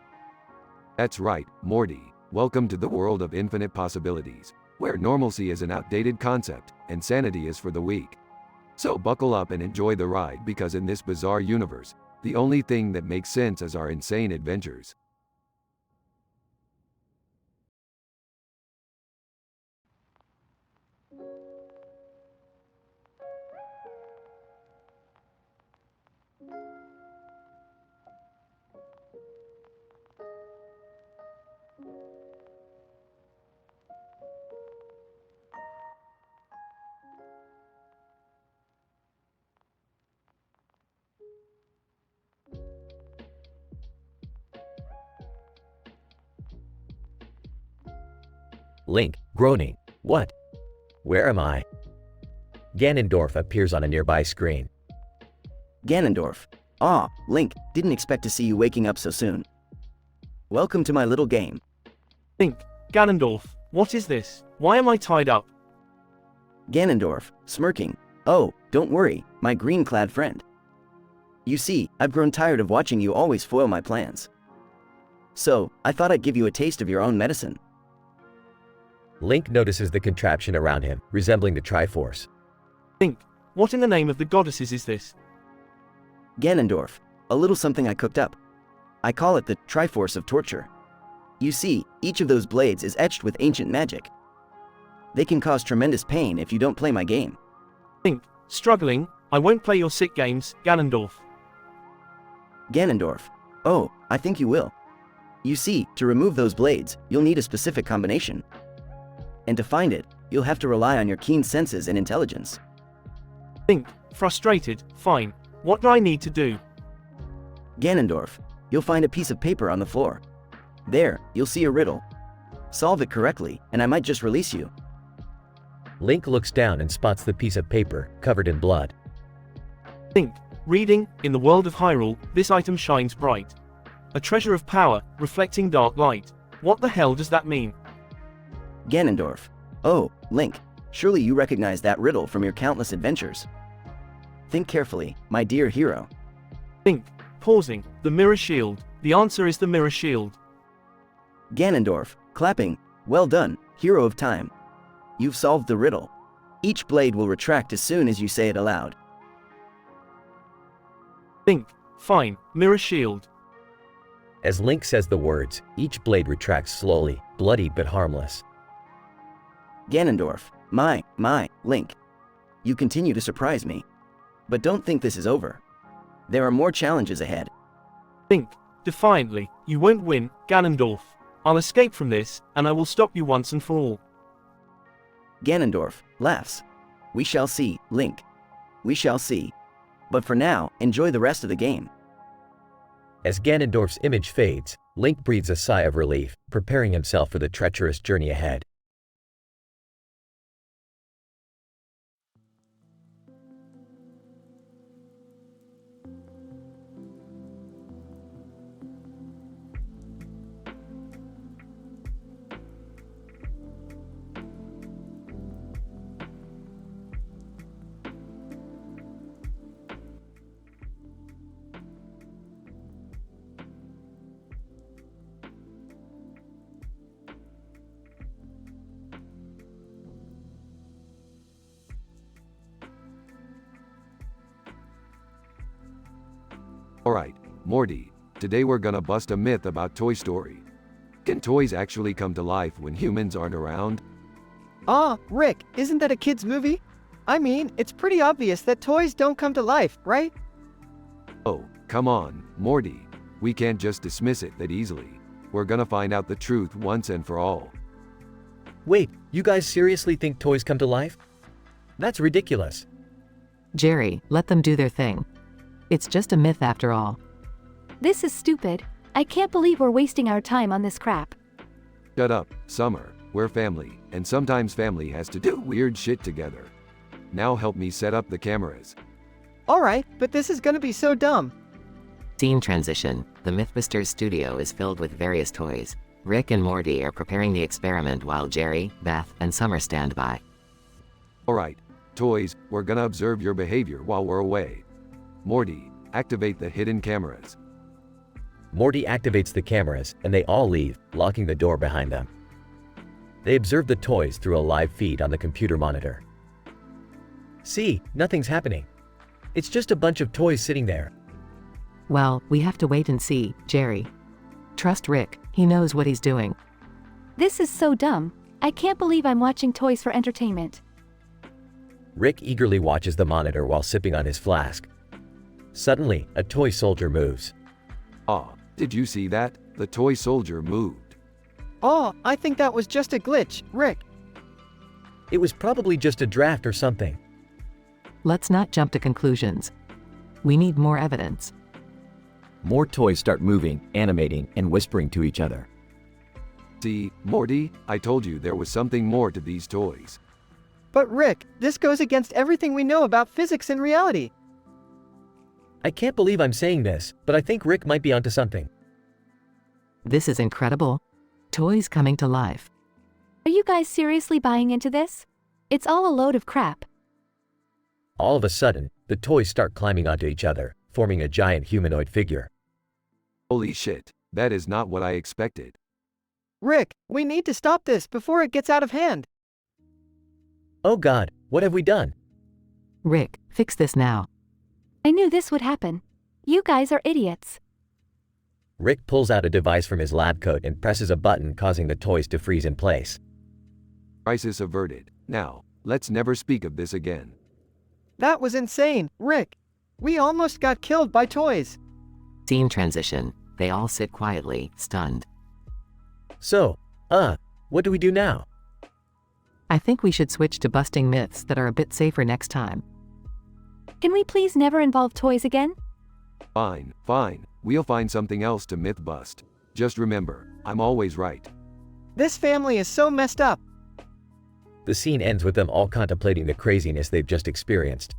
That's right, Morty. Welcome to the world of infinite possibilities, where normalcy is an outdated concept, and sanity is for the weak. So buckle up and enjoy the ride because in this bizarre universe, the only thing that makes sense is our insane adventures. Link, groaning. What? Where am I? Ganondorf appears on a nearby screen. Ganondorf. Link, didn't expect to see you waking up so soon. Welcome to my little game. Link, Ganondorf, what is this? Why am I tied up? Ganondorf, smirking. Oh, don't worry, my green-clad friend. You see, I've grown tired of watching you always foil my plans. So, I thought I'd give you a taste of your own medicine. Link notices the contraption around him, resembling the Triforce. Link, what in the name of the goddesses is this? Ganondorf, a little something I cooked up. I call it the Triforce of Torture. You see, each of those blades is etched with ancient magic. They can cause tremendous pain if you don't play my game. Think, struggling, I won't play your sick games, Ganondorf. Ganondorf. Oh, I think you will. You see, to remove those blades, you'll need a specific combination. And to find it, you'll have to rely on your keen senses and intelligence. Think, frustrated, fine. What do I need to do? Ganondorf, you'll find a piece of paper on the floor. There, you'll see a riddle. Solve it correctly, and I might just release you. Link looks down and spots the piece of paper, covered in blood. Think, reading, in the world of Hyrule, this item shines bright. A treasure of power, reflecting dark light. What the hell does that mean? Ganondorf. Oh, Link, surely you recognize that riddle from your countless adventures. Think carefully, my dear hero. Think, pausing, the mirror shield. The answer is the mirror shield. Ganondorf, clapping. Well done, hero of time. You've solved the riddle. Each blade will retract as soon as you say it aloud. Think, fine, mirror shield. As Link says the words, each blade retracts slowly, bloody but harmless. Ganondorf, my, Link. You continue to surprise me. But don't think this is over. There are more challenges ahead. Think, defiantly, you won't win, Ganondorf. I'll escape from this, and I will stop you once and for all. Ganondorf laughs. We shall see, Link. We shall see. But for now, enjoy the rest of the game. As Ganondorf's image fades, Link breathes a sigh of relief, preparing himself for the treacherous journey ahead. Alright, Morty, today we're gonna bust a myth about Toy Story. Can toys actually come to life when humans aren't around? Rick, isn't that a kid's movie? I mean, it's pretty obvious that toys don't come to life, right? Oh, come on, Morty. We can't just dismiss it that easily. We're gonna find out the truth once and for all. Wait, you guys seriously think toys come to life? That's ridiculous. Jerry, let them do their thing. It's just a myth after all. This is stupid. I can't believe we're wasting our time on this crap. Shut up, Summer. We're family, and sometimes family has to do weird shit together. Now help me set up the cameras. Alright, but this is gonna be so dumb. Scene transition. The Mythbusters studio is filled with various toys. Rick and Morty are preparing the experiment while Jerry, Beth, and Summer stand by. Alright, toys, we're gonna observe your behavior while we're away. Morty, activate the hidden cameras. Morty activates the cameras, and they all leave, locking the door behind them. They observe the toys through a live feed on the computer monitor. See, nothing's happening. It's just a bunch of toys sitting there. Well, we have to wait and see, Jerry. Trust Rick, he knows what he's doing. This is so dumb. I can't believe I'm watching toys for entertainment. Rick eagerly watches the monitor while sipping on his flask. Suddenly, a toy soldier moves. Did you see that? The toy soldier moved. I think that was just a glitch, Rick. It was probably just a draft or something. Let's not jump to conclusions. We need more evidence. More toys start moving, animating, and whispering to each other. See, Morty, I told you there was something more to these toys. But Rick, this goes against everything we know about physics and reality. I can't believe I'm saying this, but I think Rick might be onto something. This is incredible. Toys coming to life. Are you guys seriously buying into this? It's all a load of crap. All of a sudden, the toys start climbing onto each other, forming a giant humanoid figure. Holy shit, that is not what I expected. Rick, we need to stop this before it gets out of hand. Oh God, what have we done? Rick, fix this now. I knew this would happen. You guys are idiots. Rick pulls out a device from his lab coat and presses a button, causing the toys to freeze in place. Crisis averted. Now, let's never speak of this again. That was insane, Rick. We almost got killed by toys. Scene transition. They all sit quietly, stunned. So, what do we do now? I think we should switch to busting myths that are a bit safer next time. Can we please never involve toys again? Fine, fine. We'll find something else to myth bust. Just remember, I'm always right. This family is so messed up. The scene ends with them all contemplating the craziness they've just experienced.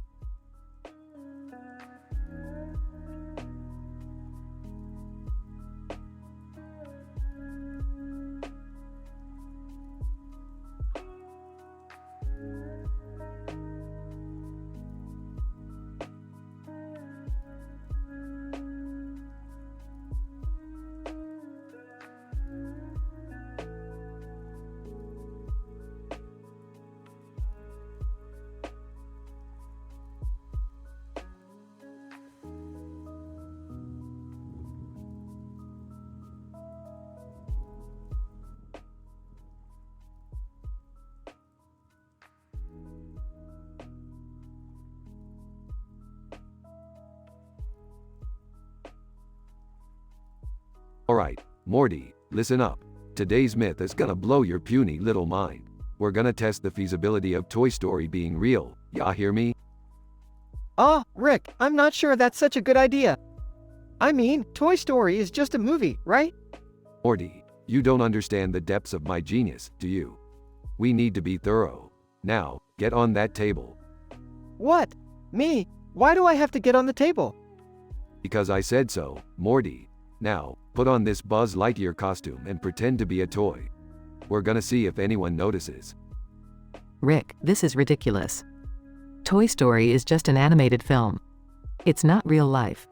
Alright, Morty, listen up. Today's myth is gonna blow your puny little mind. We're gonna test the feasibility of Toy Story being real. Ya hear me? Rick, I'm not sure that's such a good idea. I mean, Toy Story is just a movie, right? Morty, you don't understand the depths of my genius, do you? We need to be thorough. Now, get on that table. What? Me? Why do I have to get on the table? Because I said so, Morty. Now, put on this Buzz Lightyear costume and pretend to be a toy. We're gonna see if anyone notices. Rick, this is ridiculous. Toy Story is just an animated film. It's not real life.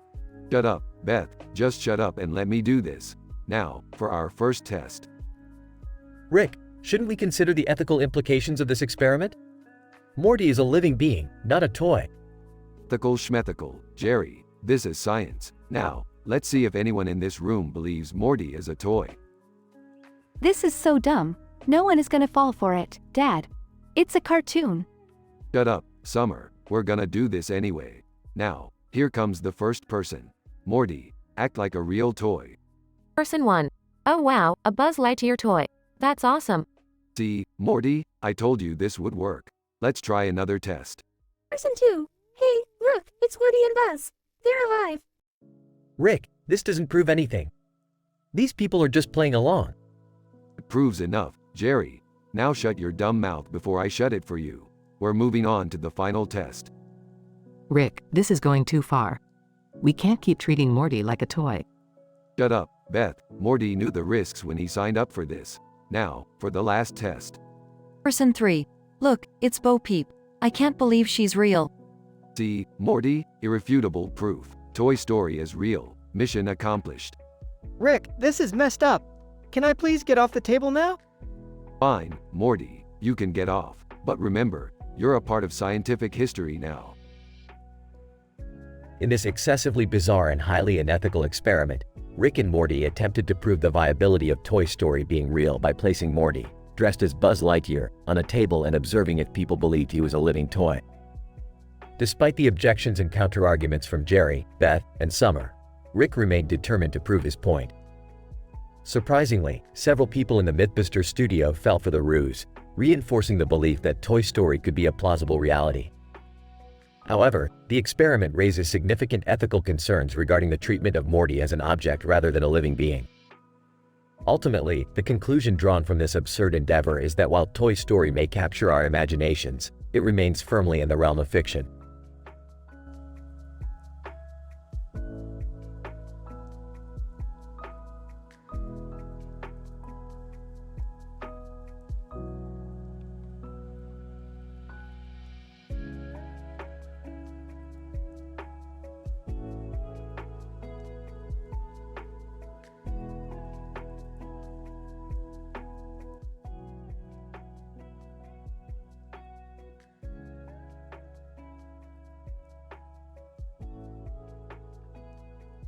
Shut up, Beth. Just shut up and let me do this. Now, for our first test. Rick, shouldn't we consider the ethical implications of this experiment? Morty is a living being, not a toy. Ethical schmethical, Jerry. This is science. Now, let's see if anyone in this room believes Morty is a toy. This is so dumb. No one is gonna fall for it, Dad. It's a cartoon. Shut up, Summer. We're gonna do this anyway. Now, here comes the first person. Morty, act like a real toy. Person 1. Oh wow, a Buzz Lightyear toy. That's awesome. See, Morty, I told you this would work. Let's try another test. Person 2. Hey, look, it's Woody and Buzz. They're alive. Rick, this doesn't prove anything. These people are just playing along. It proves enough, Jerry. Now shut your dumb mouth before I shut it for you. We're moving on to the final test. Rick, this is going too far. We can't keep treating Morty like a toy. Shut up, Beth. Morty knew the risks when he signed up for this. Now, for the last test. Person 3. Look, it's Bo Peep. I can't believe she's real. See, Morty, irrefutable proof. Toy Story is real. Mission accomplished. Rick, this is messed up. Can I please get off the table now? Fine, Morty, you can get off. But remember, you're a part of scientific history now. In this excessively bizarre and highly unethical experiment, Rick and Morty attempted to prove the viability of Toy Story being real by placing Morty, dressed as Buzz Lightyear, on a table and observing if people believed he was a living toy. Despite the objections and counter-arguments from Jerry, Beth, and Summer, Rick remained determined to prove his point. Surprisingly, several people in the Mythbusters studio fell for the ruse, reinforcing the belief that Toy Story could be a plausible reality. However, the experiment raises significant ethical concerns regarding the treatment of Morty as an object rather than a living being. Ultimately, the conclusion drawn from this absurd endeavor is that while Toy Story may capture our imaginations, it remains firmly in the realm of fiction.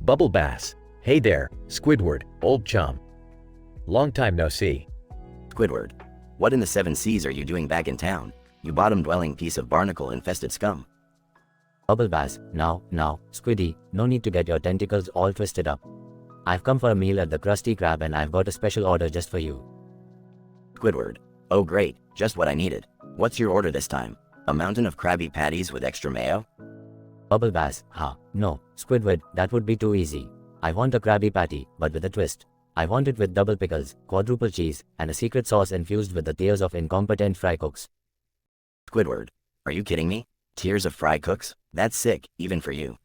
Bubble Bass. Hey there, Squidward, old chum. Long time no see. Squidward, what in the 7 seas are you doing back in town, you bottom-dwelling piece of barnacle-infested scum? Bubble Bass, now, Squiddy, no need to get your tentacles all twisted up. I've come for a meal at the Krusty Krab and I've got a special order just for you. Squidward, oh great, just what I needed. What's your order this time? A mountain of Krabby Patties with extra mayo? Bubble Bass, no, Squidward, that would be too easy. I want a Krabby Patty, but with a twist. I want it with double pickles, quadruple cheese, and a secret sauce infused with the tears of incompetent fry cooks. Squidward, are you kidding me? Tears of fry cooks? That's sick, even for you.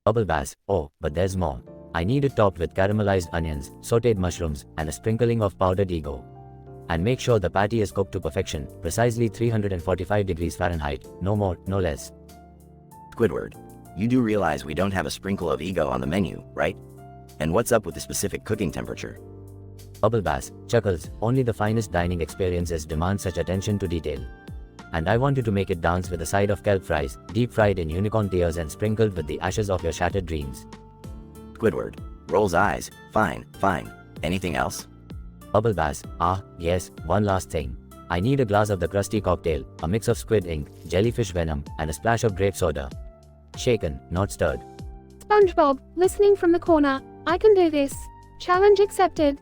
Bubble Bass, oh, but there's more. I need it topped with caramelized onions, sautéed mushrooms, and a sprinkling of powdered ego. And make sure the patty is cooked to perfection, precisely 345 degrees Fahrenheit, no more, no less. Squidward, you do realize we don't have a sprinkle of ego on the menu, right? And what's up with the specific cooking temperature? Bubble Bass, chuckles, only the finest dining experiences demand such attention to detail. And I want you to make it dance with a side of kelp fries, deep fried in unicorn tears and sprinkled with the ashes of your shattered dreams. Squidward, rolls eyes, fine. Anything else? Bubble Bass, yes, one last thing. I need a glass of the crusty cocktail, a mix of squid ink, jellyfish venom, and a splash of grape soda. Shaken, not stirred. SpongeBob, listening from the corner. I can do this. Challenge accepted.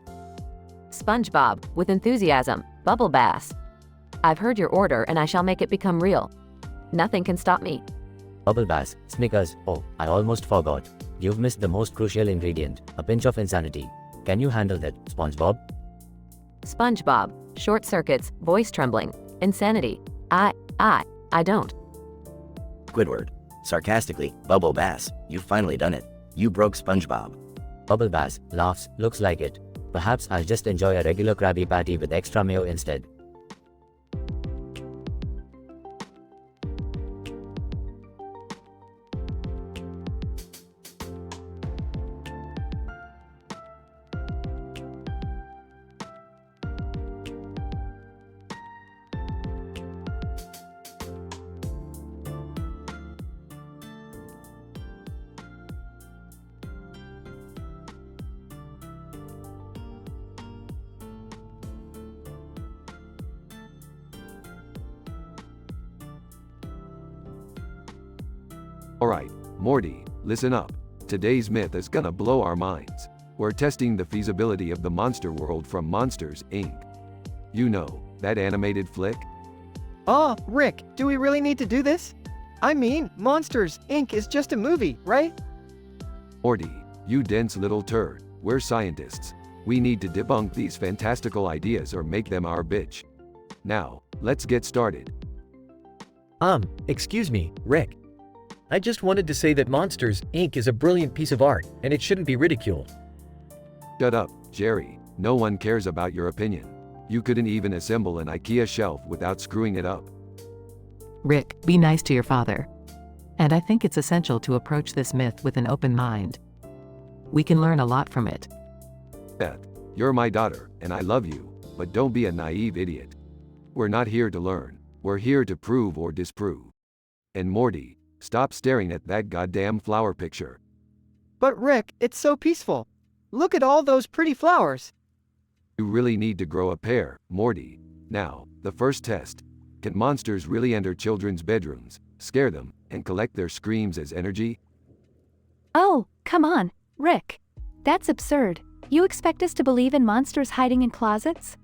SpongeBob, with enthusiasm. Bubble Bass. I've heard your order and I shall make it become real. Nothing can stop me. Bubble Bass, Snickers, oh, I almost forgot. You've missed the most crucial ingredient, a pinch of insanity. Can you handle that, SpongeBob? SpongeBob, short circuits, voice trembling, insanity. I don't. Squidward, sarcastically, Bubble Bass, you've finally done it. You broke SpongeBob. Bubble Bass, laughs, looks like it. Perhaps I'll just enjoy a regular Krabby Patty with extra mayo instead. Alright, Morty, listen up. Today's myth is gonna blow our minds. We're testing the feasibility of the monster world from Monsters, Inc. You know, that animated flick? Rick, do we really need to do this? I mean, Monsters, Inc. is just a movie, right? Morty, you dense little turd. We're scientists. We need to debunk these fantastical ideas or make them our bitch. Now, let's get started. Excuse me, Rick. I just wanted to say that Monsters, Inc. is a brilliant piece of art, and it shouldn't be ridiculed. Shut up, Jerry. No one cares about your opinion. You couldn't even assemble an IKEA shelf without screwing it up. Rick, be nice to your father. And I think it's essential to approach this myth with an open mind. We can learn a lot from it. Beth, you're my daughter, and I love you, but don't be a naive idiot. We're not here to learn. We're here to prove or disprove. And Morty, stop staring at that goddamn flower picture. But Rick, it's so peaceful. Look at all those pretty flowers. You really need to grow a pair, Morty. Now, the first test. Can monsters really enter children's bedrooms, scare them, and collect their screams as energy? Oh, come on, Rick. That's absurd. You expect us to believe in monsters hiding in closets?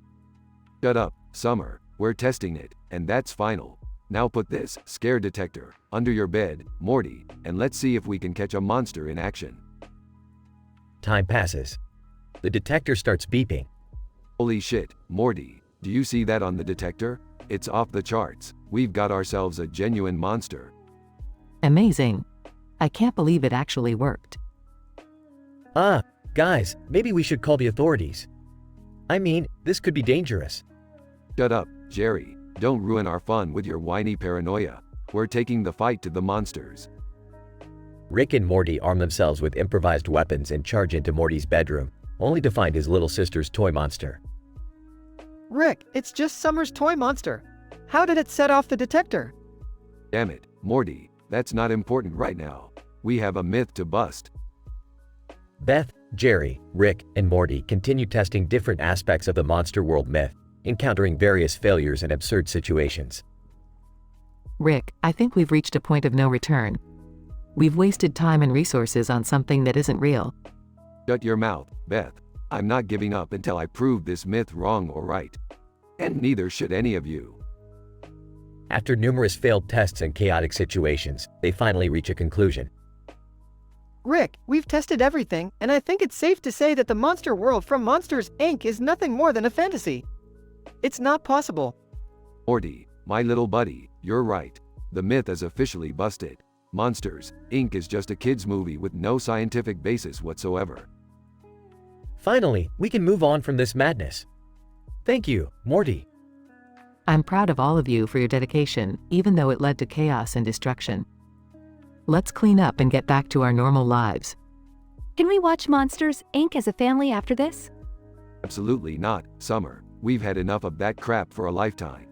Shut up, Summer. We're testing it, and that's final. Now put this scare detector under your bed, Morty, and let's see if we can catch a monster in action. Time passes. The detector starts beeping. Holy shit, Morty, do you see that on the detector? It's off the charts. We've got ourselves a genuine monster. Amazing. I can't believe it actually worked. Guys, maybe we should call the authorities. I mean, this could be dangerous. Shut up, Jerry. Don't ruin our fun with your whiny paranoia. We're taking the fight to the monsters. Rick and Morty arm themselves with improvised weapons and charge into Morty's bedroom, only to find his little sister's toy monster. Rick, it's just Summer's toy monster. How did it set off the detector? Damn it, Morty, that's not important right now. We have a myth to bust. Beth, Jerry, Rick, and Morty continue testing different aspects of the monster world myth, encountering various failures and absurd situations. Rick, I think we've reached a point of no return. We've wasted time and resources on something that isn't real. Shut your mouth, Beth. I'm not giving up until I prove this myth wrong or right. And neither should any of you. After numerous failed tests and chaotic situations, they finally reach a conclusion. Rick, we've tested everything, and I think it's safe to say that the monster world from Monsters, Inc. is nothing more than a fantasy. It's not possible. Morty, my little buddy, you're right. The myth is officially busted. Monsters, Inc. is just a kid's movie with no scientific basis whatsoever. Finally, we can move on from this madness. Thank you, Morty. I'm proud of all of you for your dedication, even though it led to chaos and destruction. Let's clean up and get back to our normal lives. Can we watch Monsters, Inc. as a family after this? Absolutely not, Summer. We've had enough of that crap for a lifetime.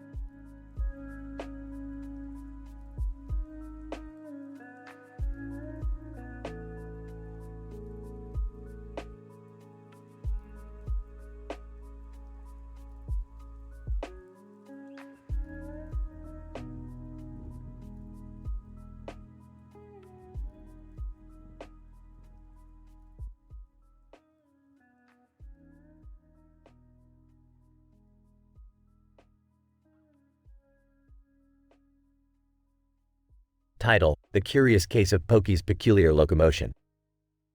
Title: The Curious Case of Pokey's Peculiar Locomotion.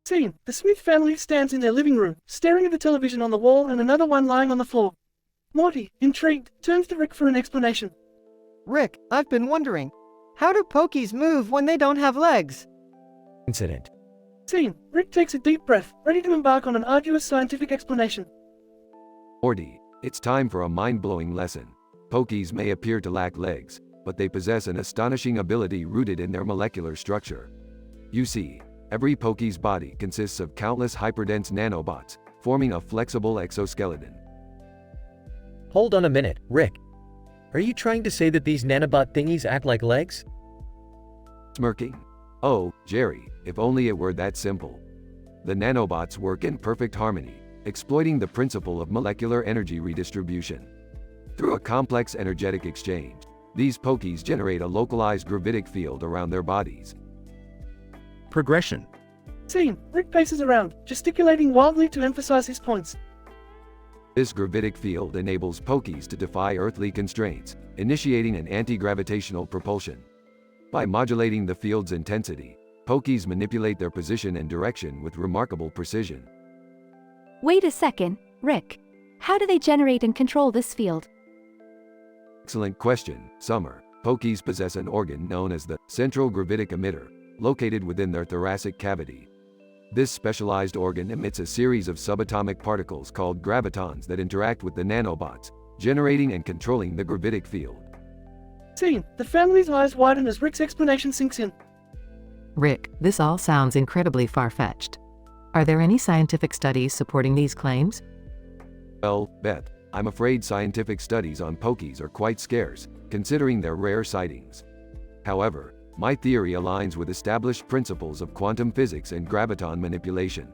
Scene: the Smith family stands in their living room, staring at the television on the wall and another one lying on the floor. Morty, intrigued, turns to Rick for an explanation. Rick, I've been wondering, how do Pokies move when they don't have legs? Incident. Scene: Rick takes a deep breath, ready to embark on an arduous scientific explanation. Morty, it's time for a mind-blowing lesson. Pokies may appear to lack legs, but they possess an astonishing ability rooted in their molecular structure. You see, every Pokey's body consists of countless hyperdense nanobots, forming a flexible exoskeleton. Hold on a minute, Rick. Are you trying to say that these nanobot thingies act like legs? Smirking. Oh, Jerry, if only it were that simple. The nanobots work in perfect harmony, exploiting the principle of molecular energy redistribution. Through a complex energetic exchange, these Pokies generate a localized gravitic field around their bodies. Progression. Scene: Rick paces around, gesticulating wildly to emphasize his points. This gravitic field enables Pokies to defy earthly constraints, initiating an anti-gravitational propulsion. By modulating the field's intensity, Pokies manipulate their position and direction with remarkable precision. Wait a second, Rick. How do they generate and control this field? Excellent question, Summer. Pokies possess an organ known as the central gravitic emitter, located within their thoracic cavity. This specialized organ emits a series of subatomic particles called gravitons that interact with the nanobots, generating and controlling the gravitic field. Scene: the family's eyes widen as Rick's explanation sinks in. Rick, this all sounds incredibly far-fetched. Are there any scientific studies supporting these claims? Well, Beth, I'm afraid scientific studies on Pokies are quite scarce, considering their rare sightings. However, my theory aligns with established principles of quantum physics and graviton manipulation.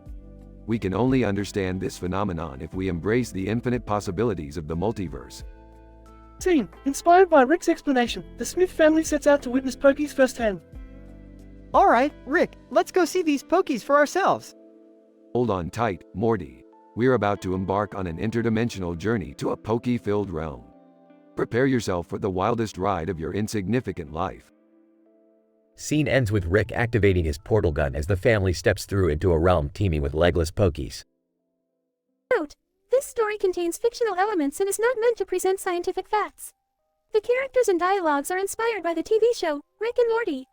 We can only understand this phenomenon if we embrace the infinite possibilities of the multiverse. Scene: inspired by Rick's explanation, the Smith family sets out to witness Pokies firsthand. Alright, Rick, let's go see these Pokies for ourselves. Hold on tight, Morty. We're about to embark on an interdimensional journey to a Poke-filled realm. Prepare yourself for the wildest ride of your insignificant life. Scene ends with Rick activating his portal gun as the family steps through into a realm teeming with legless Pokies. Note: this story contains fictional elements and is not meant to present scientific facts. The characters and dialogues are inspired by the TV show, Rick and Morty.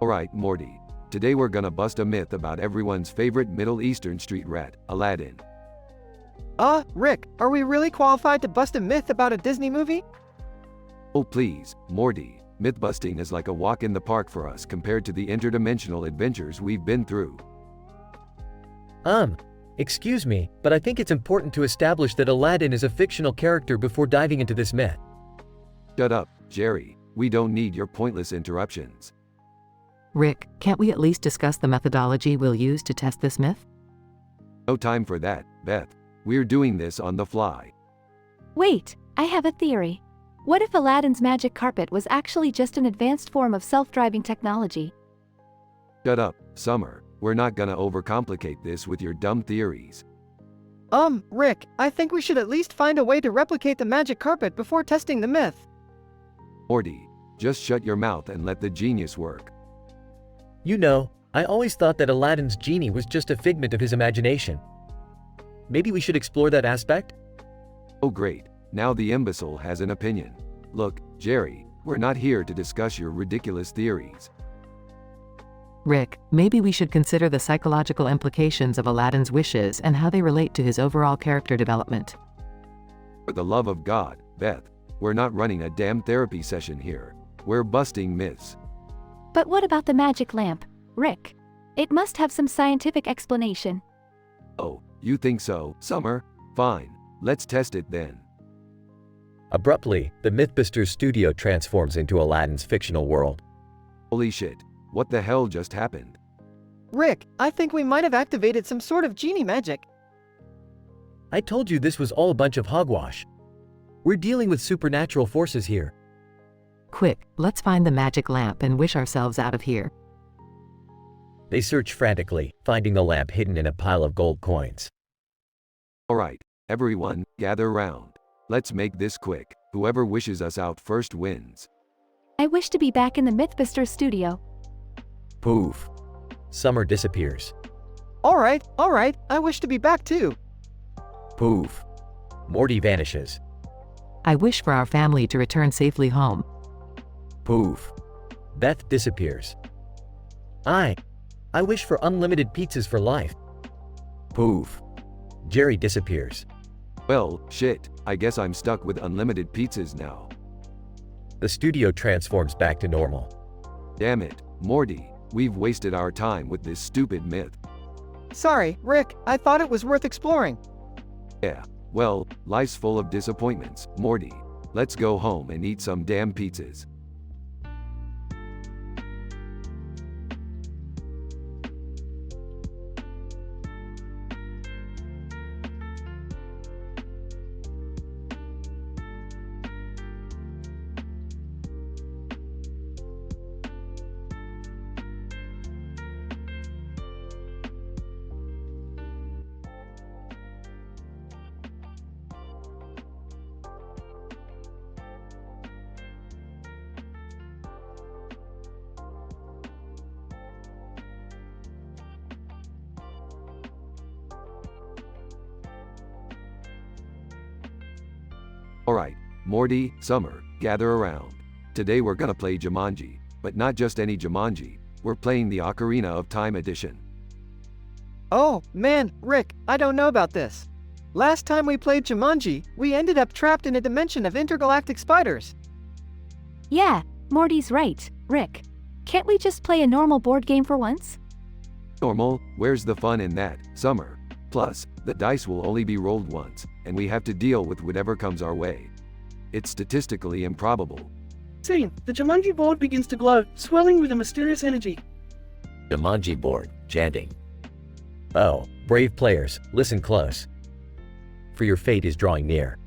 Alright, Morty. Today we're gonna bust a myth about everyone's favorite Middle Eastern street rat, Aladdin. Rick, are we really qualified to bust a myth about a Disney movie? Oh please, Morty, myth-busting is like a walk in the park for us compared to the interdimensional adventures we've been through. Excuse me, but I think it's important to establish that Aladdin is a fictional character before diving into this myth. Shut up, Jerry, we don't need your pointless interruptions. Rick, can't we at least discuss the methodology we'll use to test this myth? No time for that, Beth. We're doing this on the fly. Wait, I have a theory. What if Aladdin's magic carpet was actually just an advanced form of self-driving technology? Shut up, Summer. We're not gonna overcomplicate this with your dumb theories. Rick, I think we should at least find a way to replicate the magic carpet before testing the myth. Morty, just shut your mouth and let the genius work. You know, I always thought that Aladdin's genie was just a figment of his imagination. Maybe we should explore that aspect? Oh great, now the imbecile has an opinion. Look, Jerry, we're not here to discuss your ridiculous theories. Rick, maybe we should consider the psychological implications of Aladdin's wishes and how they relate to his overall character development. For the love of God, Beth, we're not running a damn therapy session here. We're busting myths. But what about the magic lamp, Rick? It must have some scientific explanation. Oh, you think so, Summer? Fine, let's test it then. Abruptly, the Mythbusters studio transforms into Aladdin's fictional world. Holy shit, what the hell just happened? Rick, I think we might have activated some sort of genie magic. I told you this was all a bunch of hogwash. We're dealing with supernatural forces here. Quick, let's find the magic lamp and wish ourselves out of here. They search frantically, finding the lamp hidden in a pile of gold coins. Alright, everyone, gather round. Let's make this quick. Whoever wishes us out first wins. I wish to be back in the Mythbusters studio. Poof. Summer disappears. Alright, I wish to be back too. Poof. Morty vanishes. I wish for our family to return safely home. Poof. Beth disappears. I wish for unlimited pizzas for life. Poof. Jerry disappears. Well, shit, I guess I'm stuck with unlimited pizzas now. The studio transforms back to normal. Damn it, Morty, we've wasted our time with this stupid myth. Sorry, Rick, I thought it was worth exploring. Yeah, well, life's full of disappointments, Morty. Let's go home and eat some damn pizzas. Alright, Morty, Summer, gather around. Today we're gonna play Jumanji, but not just any Jumanji, we're playing the Ocarina of Time edition. Oh, man, Rick, I don't know about this. Last time we played Jumanji, we ended up trapped in a dimension of intergalactic spiders. Yeah, Morty's right, Rick. Can't we just play a normal board game for once? Normal? Where's the fun in that, Summer? Plus, the dice will only be rolled once, and we have to deal with whatever comes our way. It's statistically improbable. Scene, the Jumanji board begins to glow, swirling with a mysterious energy. Jumanji board, chanting. Oh, brave players, listen close. For your fate is drawing near.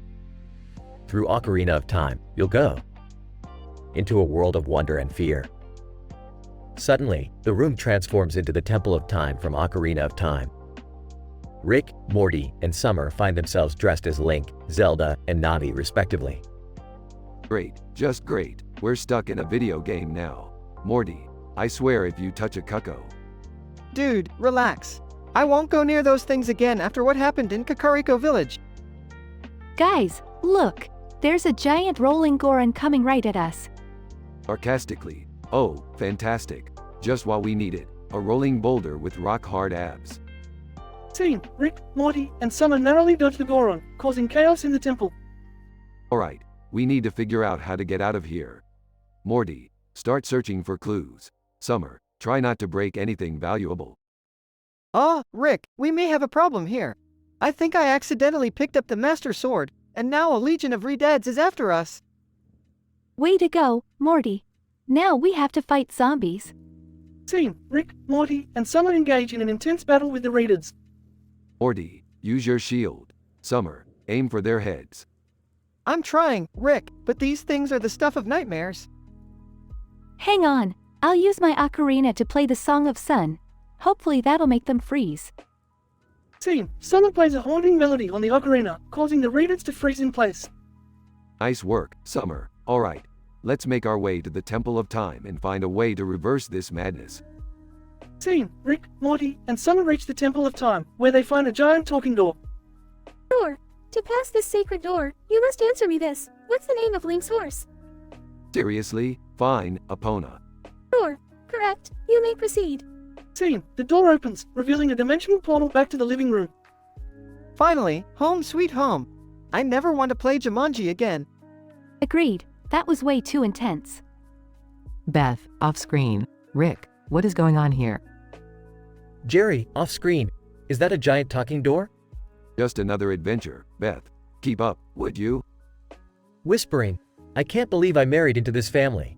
Through Ocarina of Time, you'll go into a world of wonder and fear. Suddenly, the room transforms into the Temple of Time from Ocarina of Time. Rick, Morty, and Summer find themselves dressed as Link, Zelda, and Navi respectively. Great, just great. We're stuck in a video game now. Morty, I swear if you touch a cucko. Dude, relax. I won't go near those things again after what happened in Kakariko Village. Guys, look! There's a giant rolling Goron coming right at us. Sarcastically. Oh, fantastic. Just what we needed. a rolling boulder with rock-hard abs. Scene, Rick, Morty, and Summer narrowly dodge the Goron, causing chaos in the temple. Alright, we need to figure out how to get out of here. Morty, start searching for clues. Summer, try not to break anything valuable. Rick, we may have a problem here. I think I accidentally picked up the Master Sword, and now a legion of Redeads is after us. Way to go, Morty. Now we have to fight zombies. Scene, Rick, Morty, and Summer engage in an intense battle with the Raiders. Morty, use your shield. Summer, aim for their heads. I'm trying, Rick, but these things are the stuff of nightmares. Hang on, I'll use my ocarina to play the Song of Sun. Hopefully that'll make them freeze. Scene, Summer plays a haunting melody on the ocarina, causing the Raiders to freeze in place. Nice work, Summer. Alright, let's make our way to the Temple of Time and find a way to reverse this madness. Scene, Rick, Morty, and Summer reach the Temple of Time, where they find a giant talking door. Door. To pass this sacred door, you must answer me this. What's the name of Link's horse? Seriously? Fine, Epona. Door. Correct. You may proceed. Scene, the door opens, revealing a dimensional portal back to the living room. Finally, home sweet home. I never want to play Jumanji again. Agreed. That was way too intense. Beth, off screen. Rick, what is going on here? Jerry, off screen. Is that a giant talking door? Just another adventure, Beth. Keep up, would you? Whispering. I can't believe I married into this family.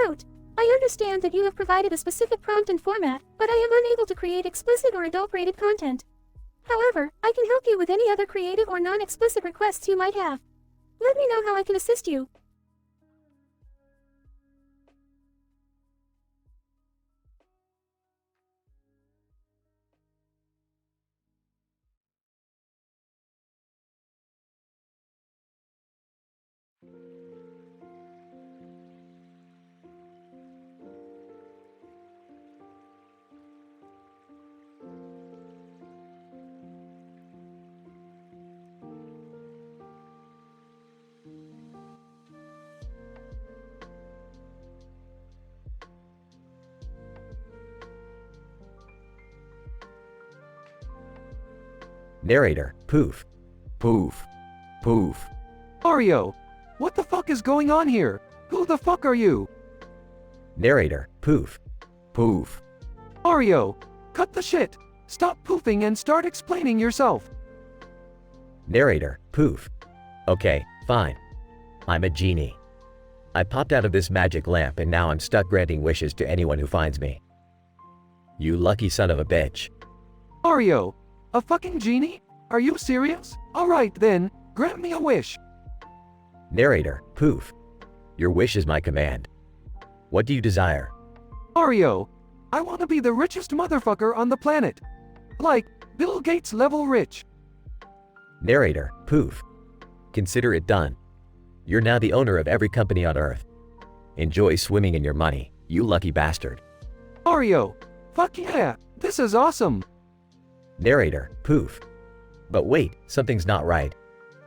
Note. I understand that you have provided a specific prompt and format, but I am unable to create explicit or adult-rated content. However, I can help you with any other creative or non-explicit requests you might have. Let me know how I can assist you. Narrator, poof. Poof. Poof. Mario! What the fuck is going on here? Who the fuck are you? Narrator, poof. Poof. Mario! Cut the shit! Stop poofing and start explaining yourself! Narrator, poof. Okay, fine. I'm a genie. I popped out of this magic lamp and now I'm stuck granting wishes to anyone who finds me. You lucky son of a bitch. Mario! A fucking genie? Are you serious? Alright then, grant me a wish. Narrator, poof. Your wish is my command. What do you desire? Mario! I want to be the richest motherfucker on the planet. Like, Bill Gates level rich. Narrator, poof. Consider it done. You're now the owner of every company on Earth. Enjoy swimming in your money, you lucky bastard. Mario! Fuck yeah! This is awesome! Narrator, poof. But wait, something's not right.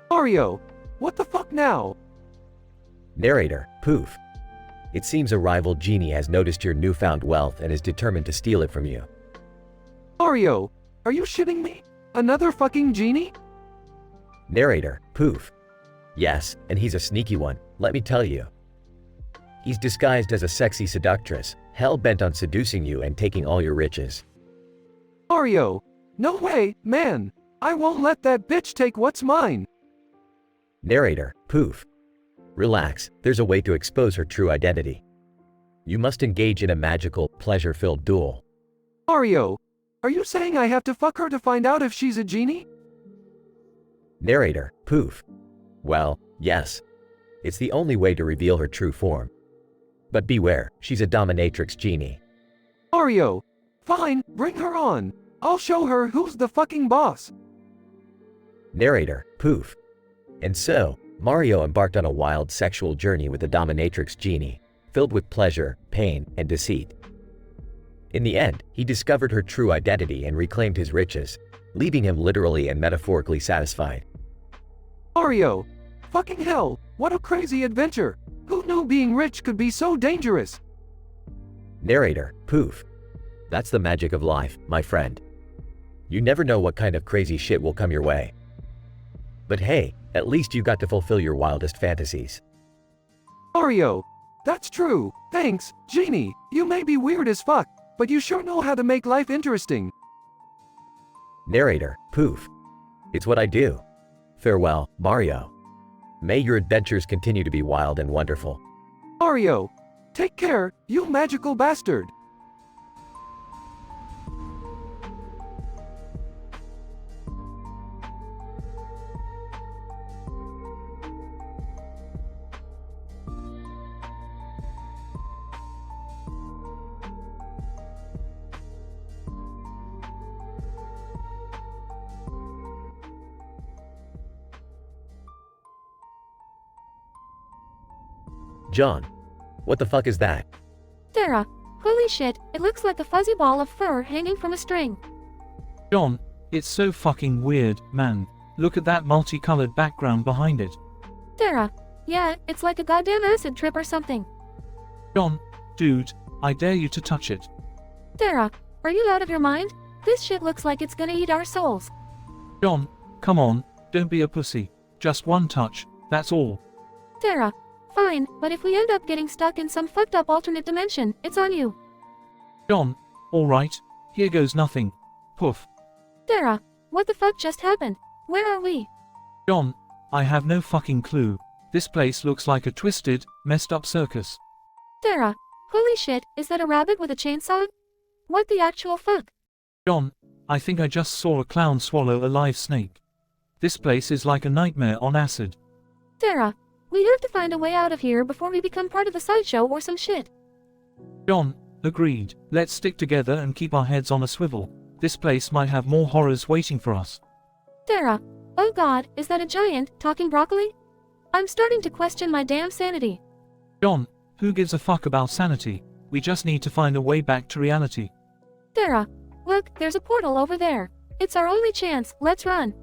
Mario! What the fuck now? Narrator, poof. It seems a rival genie has noticed your newfound wealth and is determined to steal it from you. Mario, are you shitting me? Another fucking genie? Narrator, poof. Yes, and he's a sneaky one, let me tell you. He's disguised as a sexy seductress, hell-bent on seducing you and taking all your riches. Mario, no way, man. I won't let that bitch take what's mine. Narrator, poof. Relax, there's a way to expose her true identity. You must engage in a magical, pleasure-filled duel. Mario, are you saying I have to fuck her to find out if she's a genie? Narrator, poof. Well, yes. It's the only way to reveal her true form. But beware, she's a dominatrix genie. Mario, fine, bring her on. I'll show her who's the fucking boss. Narrator, poof. And so, Mario embarked on a wild sexual journey with the dominatrix genie, filled with pleasure, pain, and deceit. In the end, he discovered her true identity and reclaimed his riches, leaving him literally and metaphorically satisfied. Mario, fucking hell, what a crazy adventure. Who knew being rich could be so dangerous? Narrator, poof. That's the magic of life, my friend. You never know what kind of crazy shit will come your way. But hey, at least you got to fulfill your wildest fantasies. Mario, that's true. Thanks, Genie. You may be weird as fuck, but you sure know how to make life interesting. Narrator, poof. It's what I do. Farewell, Mario. May your adventures continue to be wild and wonderful. Mario, take care, you magical bastard. John, what the fuck is that? Dara, holy shit, it looks like a fuzzy ball of fur hanging from a string. John, it's so fucking weird, man. Look at that multicolored background behind it. Dara, yeah, it's like a goddamn acid trip or something. John, dude, I dare you to touch it. Dara, are you out of your mind? This shit looks like it's gonna eat our souls. John, come on, don't be a pussy. Just one touch, that's all. Dara, fine, but if we end up getting stuck in some fucked up alternate dimension, it's on you. John, alright, here goes nothing. Poof. Dara, what the fuck just happened? Where are we? John, I have no fucking clue. This place looks like a twisted, messed up circus. Dara, holy shit, is that a rabbit with a chainsaw? What the actual fuck? John, I think I just saw a clown swallow a live snake. This place is like a nightmare on acid. Dara, we have to find a way out of here before we become part of the sideshow or some shit. John, agreed. Let's stick together and keep our heads on a swivel. This place might have more horrors waiting for us. Dara, oh god, is that a giant, talking broccoli? I'm starting to question my damn sanity. John, who gives a fuck about sanity? We just need to find a way back to reality. Dara, look, there's a portal over there. It's our only chance, let's run.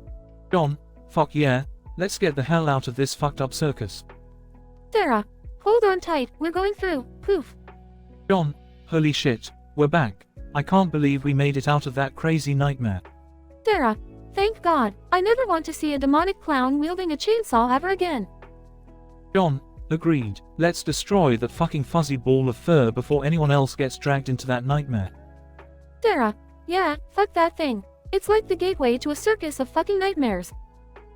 John, fuck yeah. Let's get the hell out of this fucked up circus. Dara, hold on tight, we're going through, poof. John, holy shit, we're back. I can't believe we made it out of that crazy nightmare. Dara, thank God, I never want to see a demonic clown wielding a chainsaw ever again. John, agreed. Let's destroy that fucking fuzzy ball of fur before anyone else gets dragged into that nightmare. Dara, yeah, fuck that thing. It's like the gateway to a circus of fucking nightmares.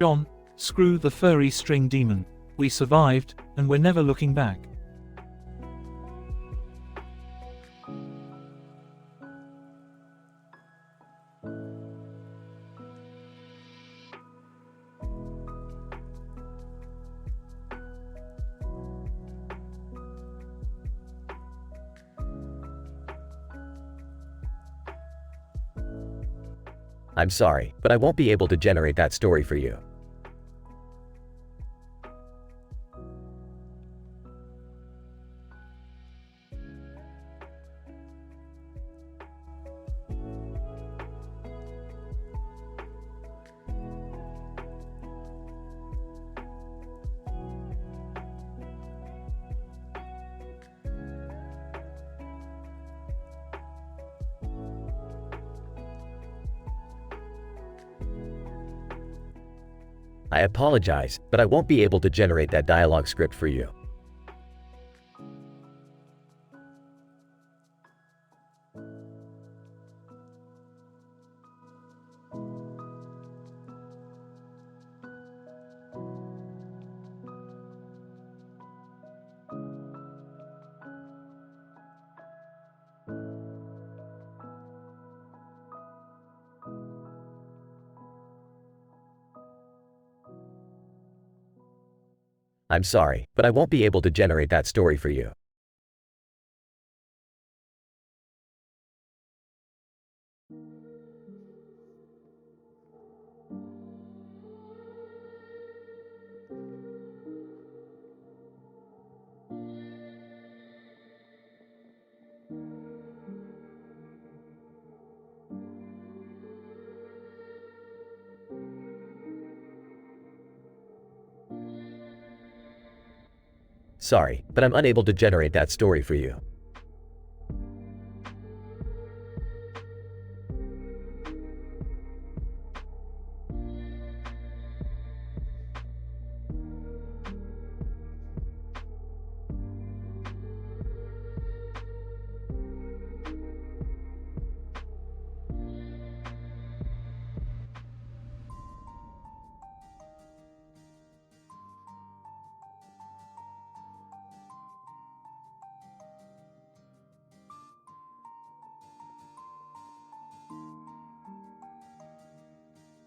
John, screw the furry string demon. We survived, and we're never looking back. I'm sorry, but I won't be able to generate that story for you. I apologize, but I won't be able to generate that dialogue script for you. I'm sorry, but I won't be able to generate that story for you. Sorry, but I'm unable to generate that story for you.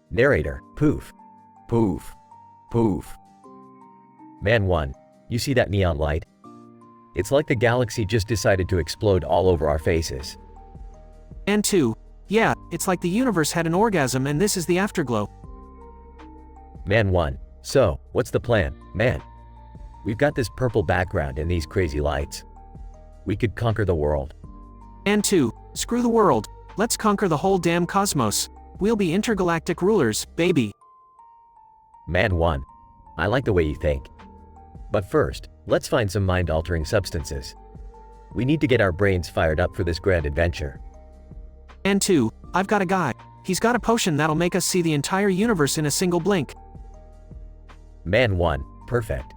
Narrator, poof. Poof. Poof. Man 1, you see that neon light? It's like the galaxy just decided to explode all over our faces. And 2, yeah, it's like the universe had an orgasm and this is the afterglow. Man 1, so, what's the plan, man? We've got this purple background and these crazy lights. We could conquer the world. And 2, screw the world, let's conquer the whole damn cosmos. We'll be intergalactic rulers, baby. Man 1, I like the way you think. But first, let's find some mind-altering substances. We need to get our brains fired up for this grand adventure. And 2, I've got a guy. He's got a potion that'll make us see the entire universe in a single blink. Man 1, perfect.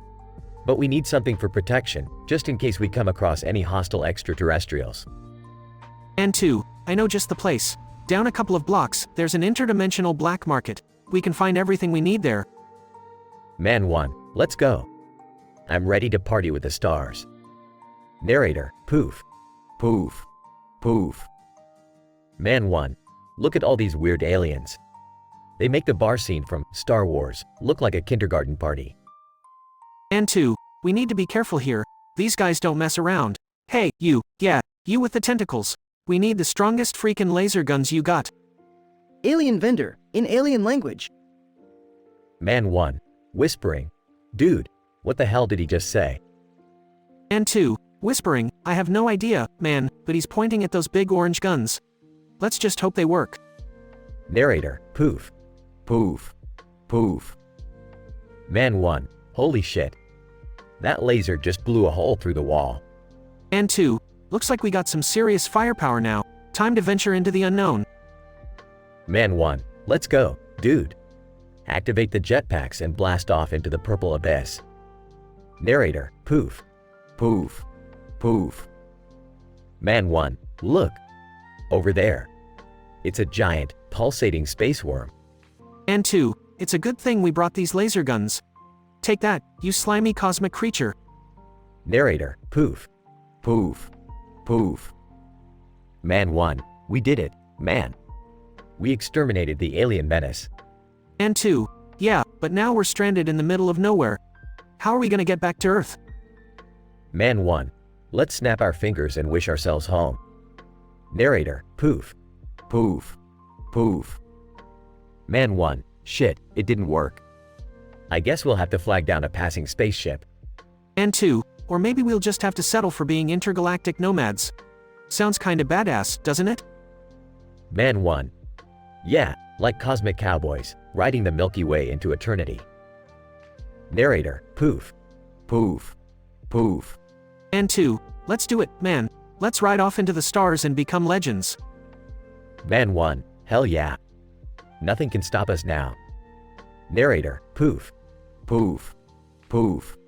But we need something for protection, just in case we come across any hostile extraterrestrials. And 2, I know just the place. Down a couple of blocks, there's an interdimensional black market. We can find everything we need there. Man 1, let's go. I'm ready to party with the stars. Narrator, poof. Poof. Poof. Man 1, look at all these weird aliens. They make the bar scene from Star Wars look like a kindergarten party. And 2, we need to be careful here. These guys don't mess around. Hey, you with the tentacles. We need the strongest freaking laser guns you got. Alien vendor, in alien language. Man 1, whispering. Dude, what the hell did he just say? And 2, whispering, I have no idea, man, but he's pointing at those big orange guns. Let's just hope they work. Narrator, poof. Poof. Poof. Man 1, holy shit. That laser just blew a hole through the wall. And 2, looks like we got some serious firepower now. Time to venture into the unknown. Man 1, let's go, dude. Activate the jetpacks and blast off into the purple abyss. Narrator, poof. Poof. Poof. Man 1, look. Over there. It's a giant, pulsating space worm. And 2, it's a good thing we brought these laser guns. Take that, you slimy cosmic creature. Narrator, poof. Poof. Poof. Man 1, we did it, man. We exterminated the alien menace. And 2, yeah, but now we're stranded in the middle of nowhere. How are we gonna get back to Earth? Man 1, let's snap our fingers and wish ourselves home. Narrator, poof. Poof. Poof. Man 1, shit, it didn't work. I guess we'll have to flag down a passing spaceship. And 2, or maybe we'll just have to settle for being intergalactic nomads. Sounds kinda badass, doesn't it? Man 1. Yeah, like cosmic cowboys, riding the Milky Way into eternity. Narrator, poof. Poof. Poof. And 2, let's do it, man. Let's ride off into the stars and become legends. Man 1, hell yeah. Nothing can stop us now. Narrator, poof. Poof. Poof.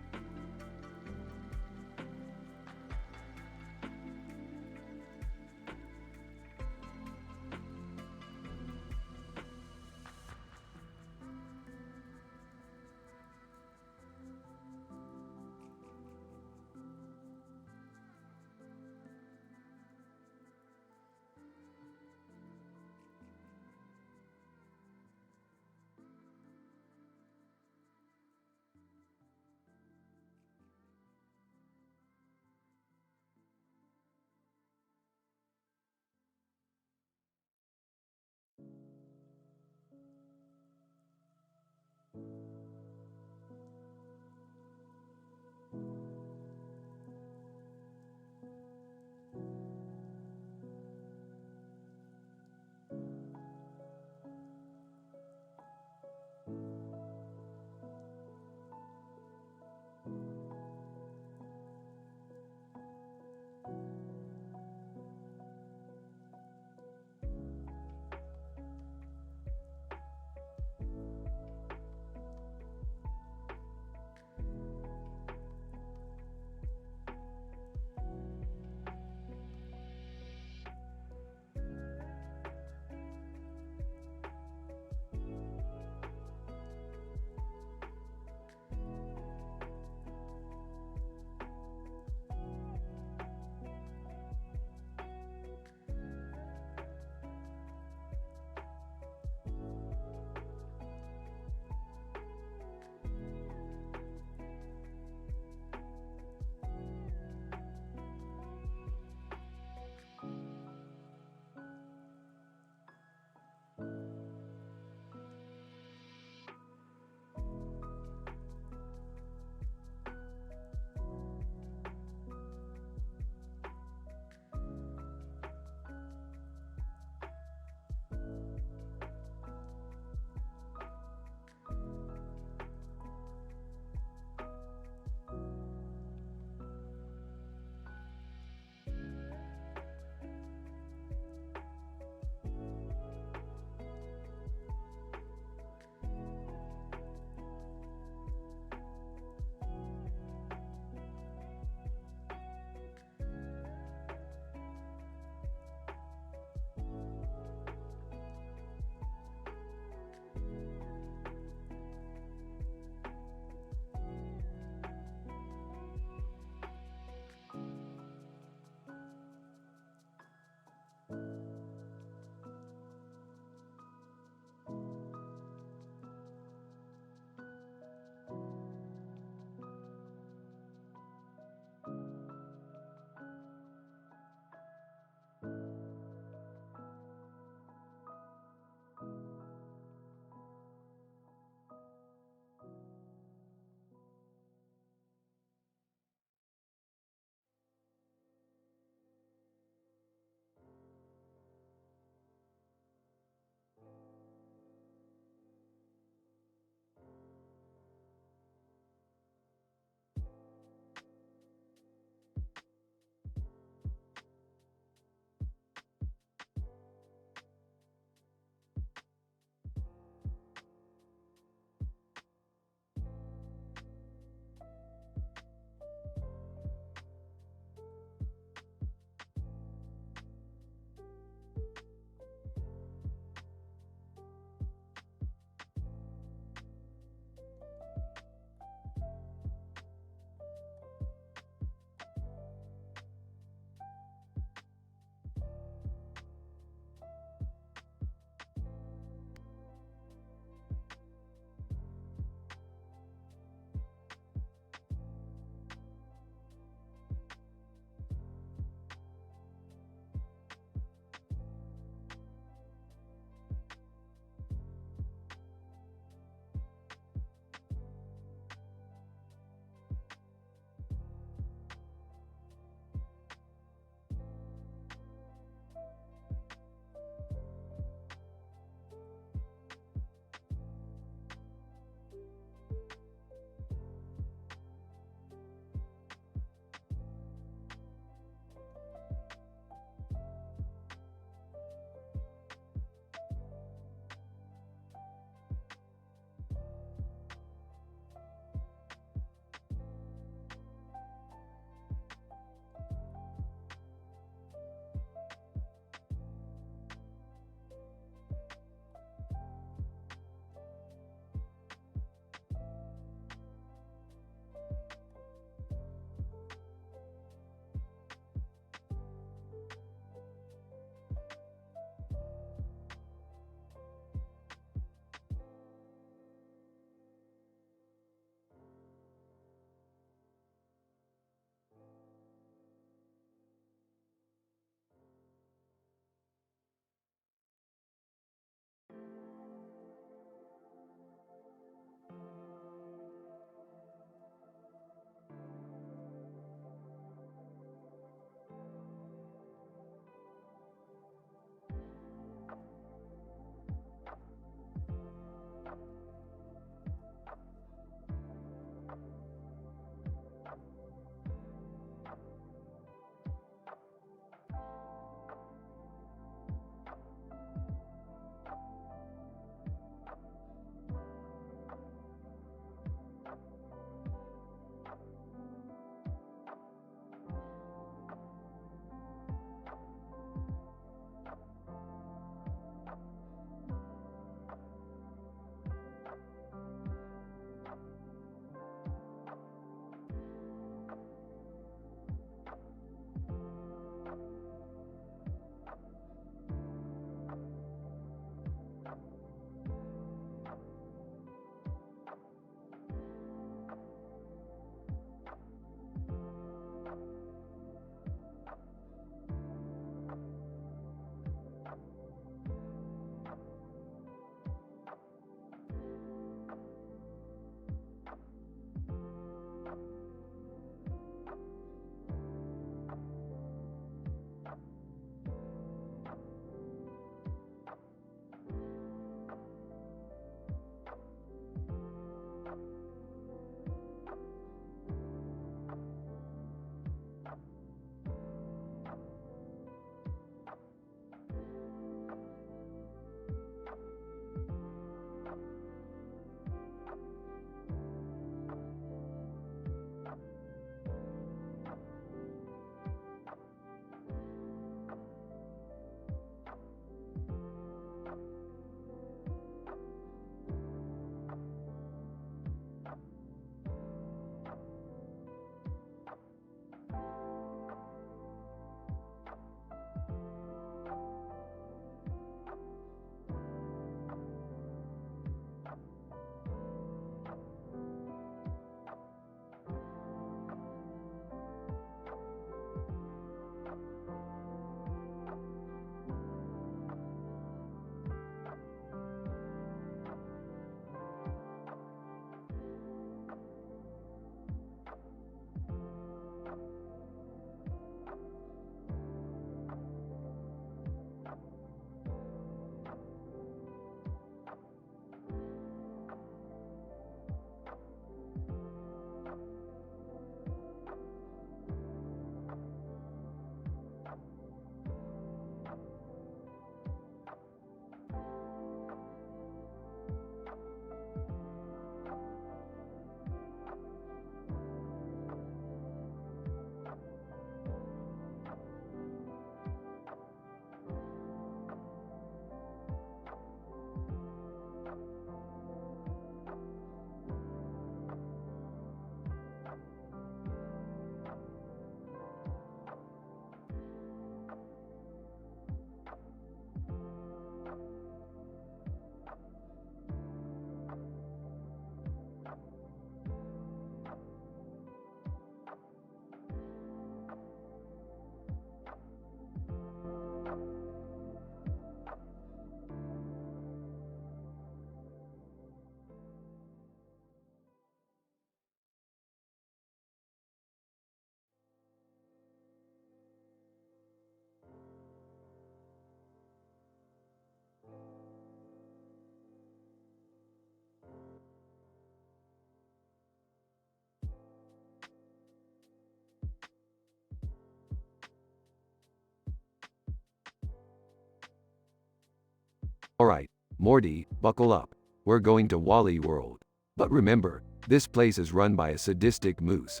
Alright, Morty, buckle up. We're going to Wally World. But remember, this place is run by a sadistic moose.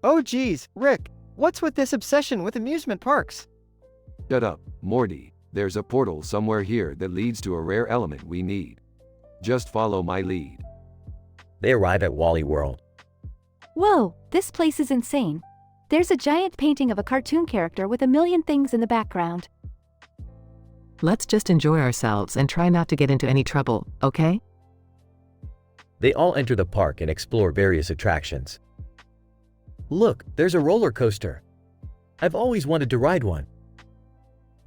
Oh geez, Rick, what's with this obsession with amusement parks? Shut up, Morty. There's a portal somewhere here that leads to a rare element we need. Just follow my lead. They arrive at Wally World. Whoa, this place is insane. There's a giant painting of a cartoon character with a million things in the background. Let's just enjoy ourselves and try not to get into any trouble, okay? They all enter the park and explore various attractions. Look, there's a roller coaster. I've always wanted to ride one.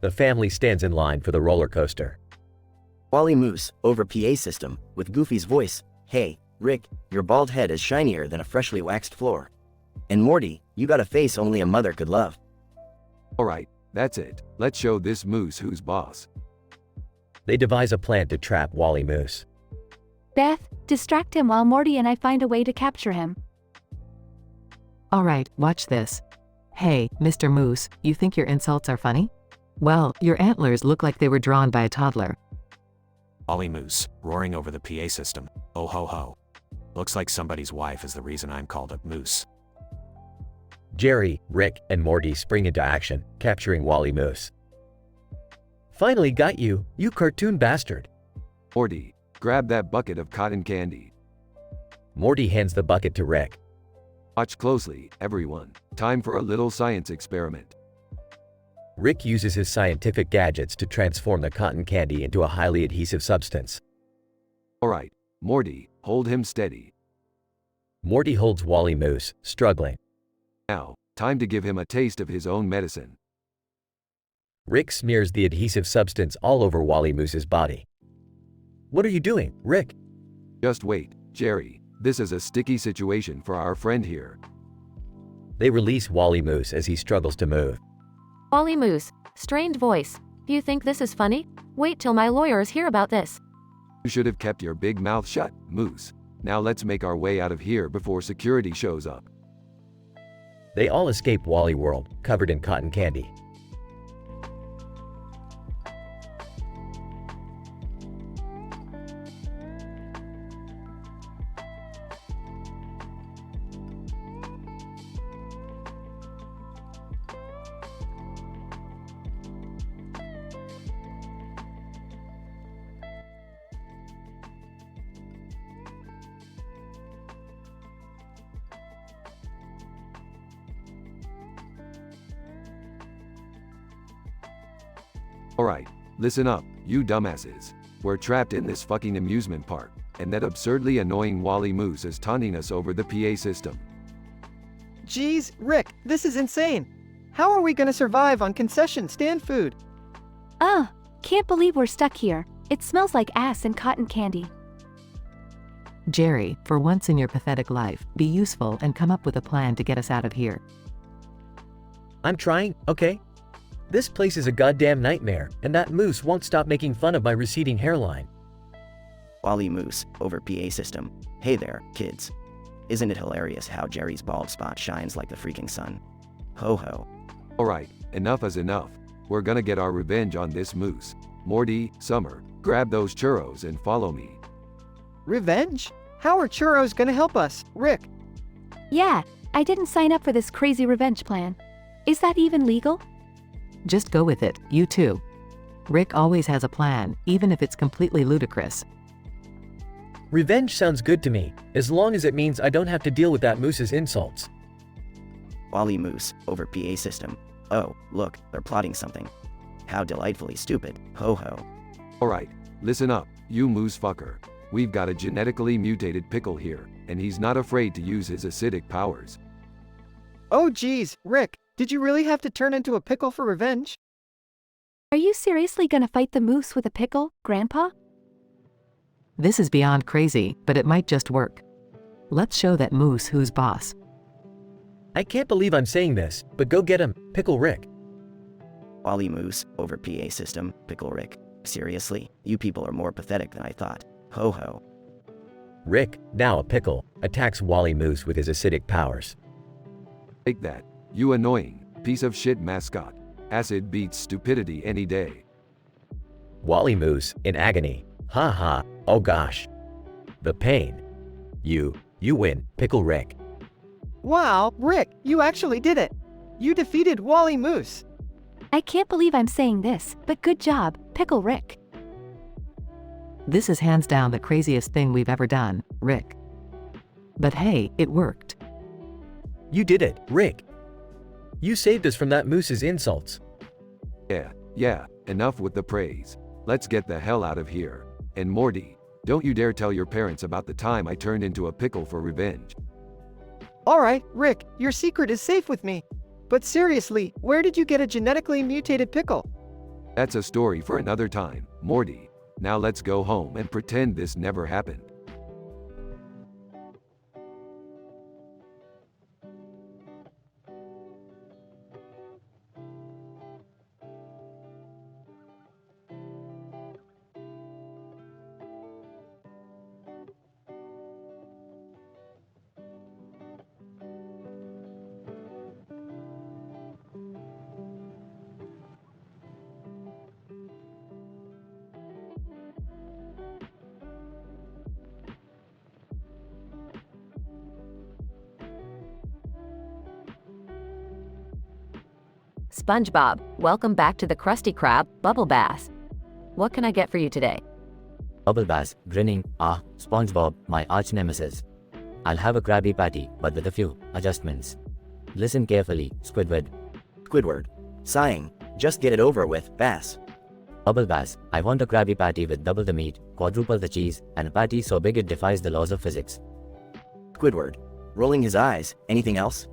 The family stands in line for the roller coaster. Wally Moose, over PA system, with Goofy's voice, "Hey, Rick, your bald head is shinier than a freshly waxed floor. And Morty, you got a face only a mother could love." Alright, that's it. Let's show this moose who's boss. They devise a plan to trap Wally Moose. Beth, distract him while Morty and I find a way to capture him. Alright, watch this. Hey, Mr. Moose, you think your insults are funny? Well, your antlers look like they were drawn by a toddler. Wally Moose, roaring over the PA system. Oh ho ho. Looks like somebody's wife is the reason I'm called a moose. Jerry, Rick, and Morty spring into action, capturing Wally Moose. Finally got you, you cartoon bastard. Morty, grab that bucket of cotton candy. Morty hands the bucket to Rick. Watch closely, everyone. Time for a little science experiment. Rick uses his scientific gadgets to transform the cotton candy into a highly adhesive substance. Alright, Morty, hold him steady. Morty holds Wally Moose, struggling. Now, time to give him a taste of his own medicine. Rick smears the adhesive substance all over Wally Moose's body. What are you doing, Rick? Just wait, Jerry. This is a sticky situation for our friend here. They release Wally Moose as he struggles to move. Wally Moose, strained voice. Do you think this is funny? Wait till my lawyers hear about this. You should have kept your big mouth shut, Moose. Now let's make our way out of here before security shows up. They all escape Wally World, covered in cotton candy. Alright, listen up, you dumbasses. We're trapped in this fucking amusement park, and that absurdly annoying Wally Moose is taunting us over the PA system. Geez, Rick, this is insane. How are we gonna survive on concession stand food? Can't believe we're stuck here. It smells like ass and cotton candy. Jerry, for once in your pathetic life, be useful and come up with a plan to get us out of here. I'm trying, okay? This place is a goddamn nightmare, and that moose won't stop making fun of my receding hairline. Wally Moose, over PA system, "Hey there, kids. Isn't it hilarious how Jerry's bald spot shines like the freaking sun? Ho ho." Alright, enough is enough. We're gonna get our revenge on this moose. Morty, Summer, grab those churros and follow me. Revenge? How are churros gonna help us, Rick? Yeah, I didn't sign up for this crazy revenge plan. Is that even legal? Just go with it, you two. Rick always has a plan, even if it's completely ludicrous. Revenge sounds good to me, as long as it means I don't have to deal with that moose's insults. Wally Moose, over PA system, "Oh, look, they're plotting something. How delightfully stupid, ho ho." Alright, listen up, you moose fucker. We've got a genetically mutated pickle here, and he's not afraid to use his acidic powers. Oh geez, Rick, did you really have to turn into a pickle for revenge? Are you seriously gonna fight the moose with a pickle, Grandpa? This is beyond crazy, but it might just work. Let's show that moose who's boss. I can't believe I'm saying this, but go get him, Pickle Rick. Wally Moose, over PA system, "Pickle Rick. Seriously, you people are more pathetic than I thought. Ho ho." Rick, now a pickle, attacks Wally Moose with his acidic powers. Take that, you annoying piece of shit mascot. Acid beats stupidity any day. Wally Moose, in agony. Ha ha, oh gosh. The pain. You win, Pickle Rick. Wow, Rick, you actually did it. You defeated Wally Moose. I can't believe I'm saying this, but good job, Pickle Rick. This is hands down the craziest thing we've ever done, Rick. But hey, it worked. You did it, Rick. You saved us from that moose's insults. Yeah, enough with the praise. Let's get the hell out of here. And Morty, don't you dare tell your parents about the time I turned into a pickle for revenge. Alright, Rick, your secret is safe with me. But seriously, where did you get a genetically mutated pickle? That's a story for another time, Morty. Now let's go home and pretend this never happened. SpongeBob, welcome back to the Krusty Krab Bubble Bass. What can I get for you today? Bubble Bass, grinning, SpongeBob, my arch nemesis. I'll have a Krabby Patty, but with a few adjustments. Listen carefully, Squidward. Squidward. Sighing. Just get it over with, Bass. Bubble Bass, I want a Krabby Patty with double the meat, quadruple the cheese, and a patty so big it defies the laws of physics. Squidward. Rolling his eyes. Anything else?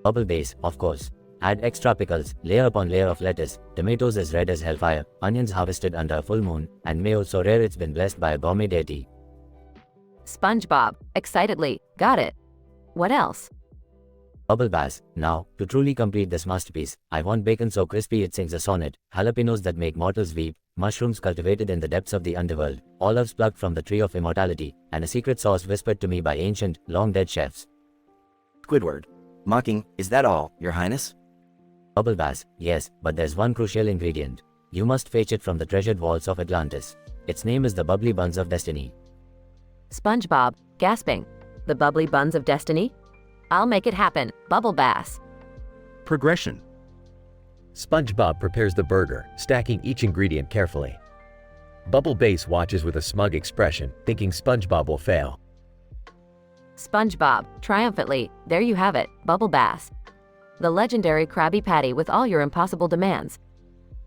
Bubble Bass, of course. Add extra pickles, layer upon layer of lettuce, tomatoes as red as hellfire, onions harvested under a full moon, and mayo so rare it's been blessed by a gourmet deity. SpongeBob, excitedly, got it. What else? Bubble Bass, now, to truly complete this masterpiece, I want bacon so crispy it sings a sonnet, jalapenos that make mortals weep, mushrooms cultivated in the depths of the underworld, olives plucked from the tree of immortality, and a secret sauce whispered to me by ancient, long-dead chefs. Squidward. Mocking, is that all, Your Highness? Bubble Bass, yes, but there's one crucial ingredient. You must fetch it from the treasured vaults of Atlantis. Its name is the bubbly buns of destiny. SpongeBob, gasping. The bubbly buns of destiny? I'll make it happen, Bubble Bass. Progression. SpongeBob prepares the burger, stacking each ingredient carefully. Bubble Bass watches with a smug expression, thinking SpongeBob will fail. SpongeBob, triumphantly, there you have it, Bubble Bass. The legendary Krabby Patty with all your impossible demands.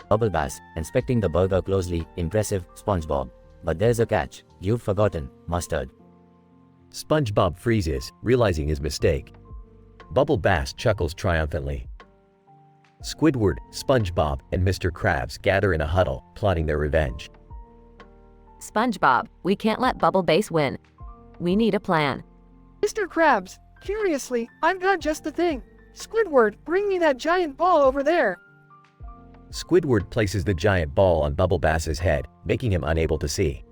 Bubble Bass, inspecting the burger closely, impressive, SpongeBob. But there's a catch, you've forgotten, mustard. SpongeBob freezes, realizing his mistake. Bubble Bass chuckles triumphantly. Squidward, SpongeBob, and Mr. Krabs gather in a huddle, plotting their revenge. SpongeBob, we can't let Bubble Bass win. We need a plan. Mr. Krabs, curiously, I've got just the thing. Squidward, bring me that giant ball over there. Squidward places the giant ball on Bubble Bass's head, making him unable to see.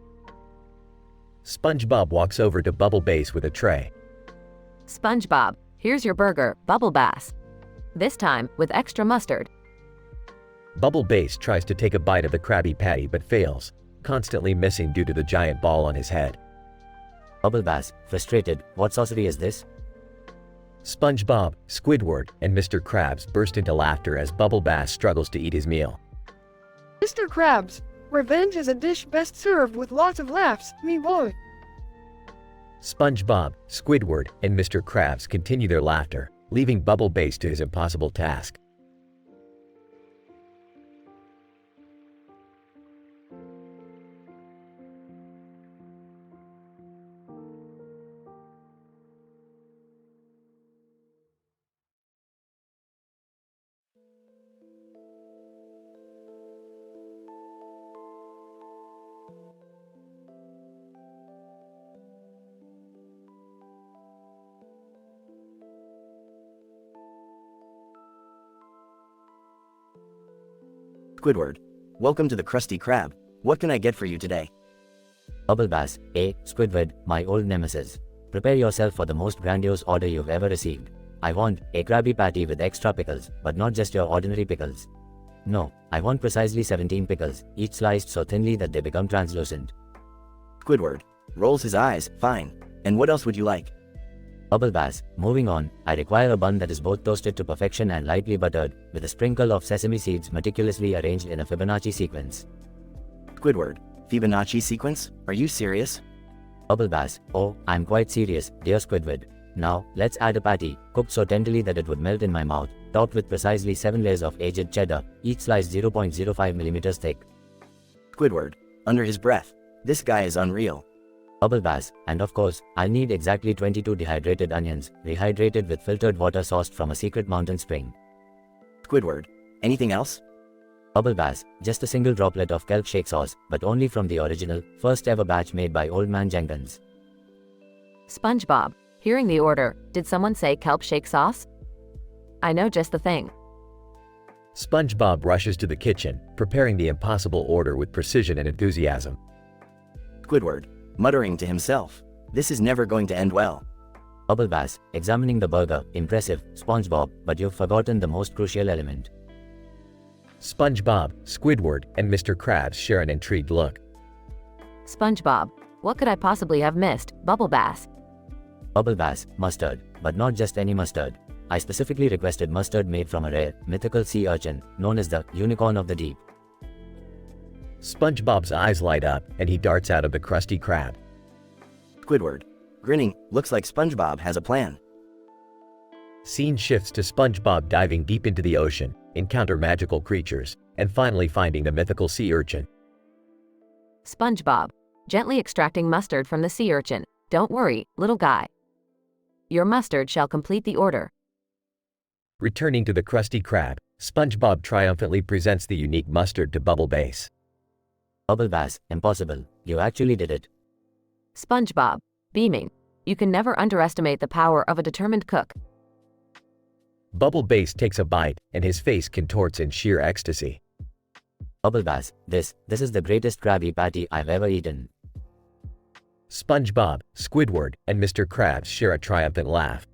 SpongeBob walks over to Bubble Bass with a tray. SpongeBob, here's your burger, Bubble Bass. This time, with extra mustard. Bubble Bass tries to take a bite of the Krabby Patty but fails, constantly missing due to the giant ball on his head. Bubble Bass, frustrated, what sorcery is this? SpongeBob, Squidward, and Mr. Krabs burst into laughter as Bubble Bass struggles to eat his meal. Mr. Krabs, revenge is a dish best served with lots of laughs, me boy. SpongeBob, Squidward, and Mr. Krabs continue their laughter, leaving Bubble Bass to his impossible task. Squidward. Welcome to the Krusty Krab. What can I get for you today? Bubble Bass, Squidward, my old nemesis. Prepare yourself for the most grandiose order you've ever received. I want a Krabby Patty with extra pickles, but not just your ordinary pickles. No, I want precisely 17 pickles, each sliced so thinly that they become translucent. Squidward rolls his eyes. Fine. And what else would you like? Bubble Bass, moving on, I require a bun that is both toasted to perfection and lightly buttered, with a sprinkle of sesame seeds meticulously arranged in a Fibonacci sequence. Squidward, Fibonacci sequence? Are you serious? Bubble Bass, oh, I'm quite serious, dear Squidward. Now, let's add a patty, cooked so tenderly that it would melt in my mouth, topped with precisely 7 layers of aged cheddar, each sliced 0.05 mm thick. Squidward, under his breath, this guy is unreal. Bubble Bass, and of course, I'll need exactly 22 dehydrated onions, rehydrated with filtered water sourced from a secret mountain spring. Squidward, anything else? Bubble Bass, just a single droplet of kelp shake sauce, but only from the original, first ever batch made by Old Man Jenkins. SpongeBob, hearing the order, did someone say kelp shake sauce? I know just the thing. SpongeBob rushes to the kitchen, preparing the impossible order with precision and enthusiasm. Squidward, muttering to himself, this is never going to end well. Bubble Bass, examining the burger, impressive, SpongeBob, but you've forgotten the most crucial element. SpongeBob, Squidward, and Mr. Krabs share an intrigued look. SpongeBob, what could I possibly have missed? Bubble Bass. Bubble Bass, mustard, but not just any mustard. I specifically requested mustard made from a rare, mythical sea urchin, known as the unicorn of the deep. SpongeBob's eyes light up, and he darts out of the Krusty Krab. Squidward, grinning, looks like SpongeBob has a plan. Scene shifts to SpongeBob diving deep into the ocean, encounter magical creatures, and finally finding the mythical sea urchin. SpongeBob, gently extracting mustard from the sea urchin. Don't worry, little guy. Your mustard shall complete the order. Returning to the Krusty Krab, SpongeBob triumphantly presents the unique mustard to Bubble Bass. Bubble Bass, impossible. You actually did it. SpongeBob, beaming. You can never underestimate the power of a determined cook. Bubble Bass takes a bite, and his face contorts in sheer ecstasy. Bubble Bass, this is the greatest Krabby Patty I've ever eaten. SpongeBob, Squidward, and Mr. Krabs share a triumphant laugh.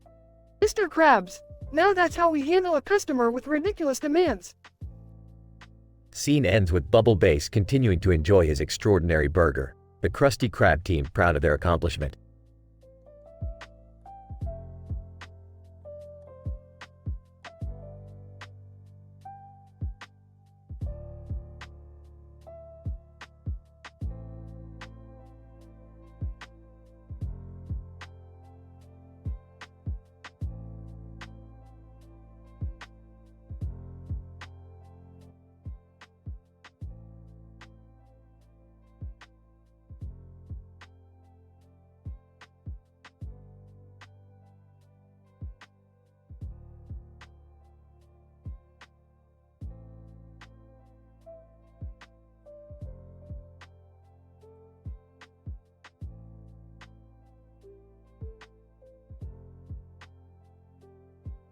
Mr. Krabs, now that's how we handle a customer with ridiculous demands. Scene ends with Bubble Bass continuing to enjoy his extraordinary burger, the Krusty Krab team proud of their accomplishment.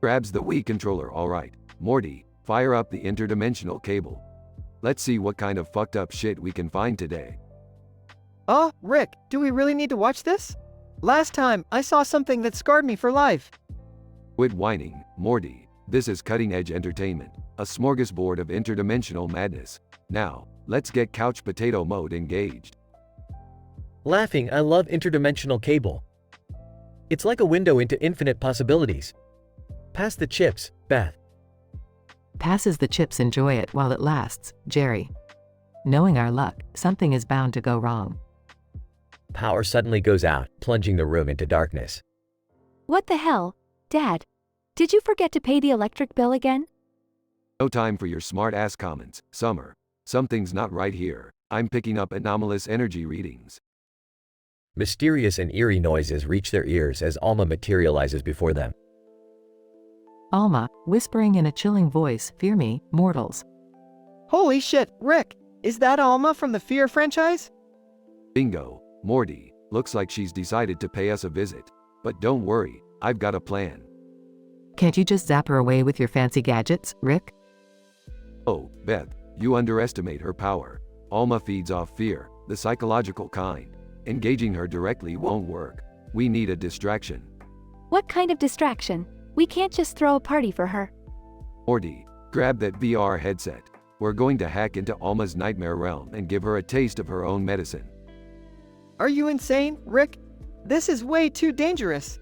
Grabs the Wii controller. Alright, Morty, fire up the interdimensional cable. Let's see what kind of fucked up shit we can find today. Rick, do we really need to watch this? Last time, I saw something that scarred me for life. Quit whining, Morty. This is cutting-edge entertainment, a smorgasbord of interdimensional madness. Now, let's get couch potato mode engaged. Laughing, I love interdimensional cable. It's like a window into infinite possibilities. Pass the chips, Beth. Passes the chips. Enjoy it while it lasts, Jerry. Knowing our luck, something is bound to go wrong. Power suddenly goes out, plunging the room into darkness. What the hell? Dad, did you forget to pay the electric bill again? No time for your smart-ass comments, Summer. Something's not right here. I'm picking up anomalous energy readings. Mysterious and eerie noises reach their ears as Alma materializes before them. Alma, whispering in a chilling voice, "Fear me, mortals." Holy shit, Rick! Is that Alma from the Fear franchise? Bingo, Morty. Looks like she's decided to pay us a visit. But don't worry, I've got a plan. Can't you just zap her away with your fancy gadgets, Rick? Oh, Beth, you underestimate her power. Alma feeds off fear, the psychological kind. Engaging her directly won't work. We need a distraction. What kind of distraction? We can't just throw a party for her. Morty, grab that VR headset. We're going to hack into Alma's nightmare realm and give her a taste of her own medicine. Are you insane, Rick? This is way too dangerous.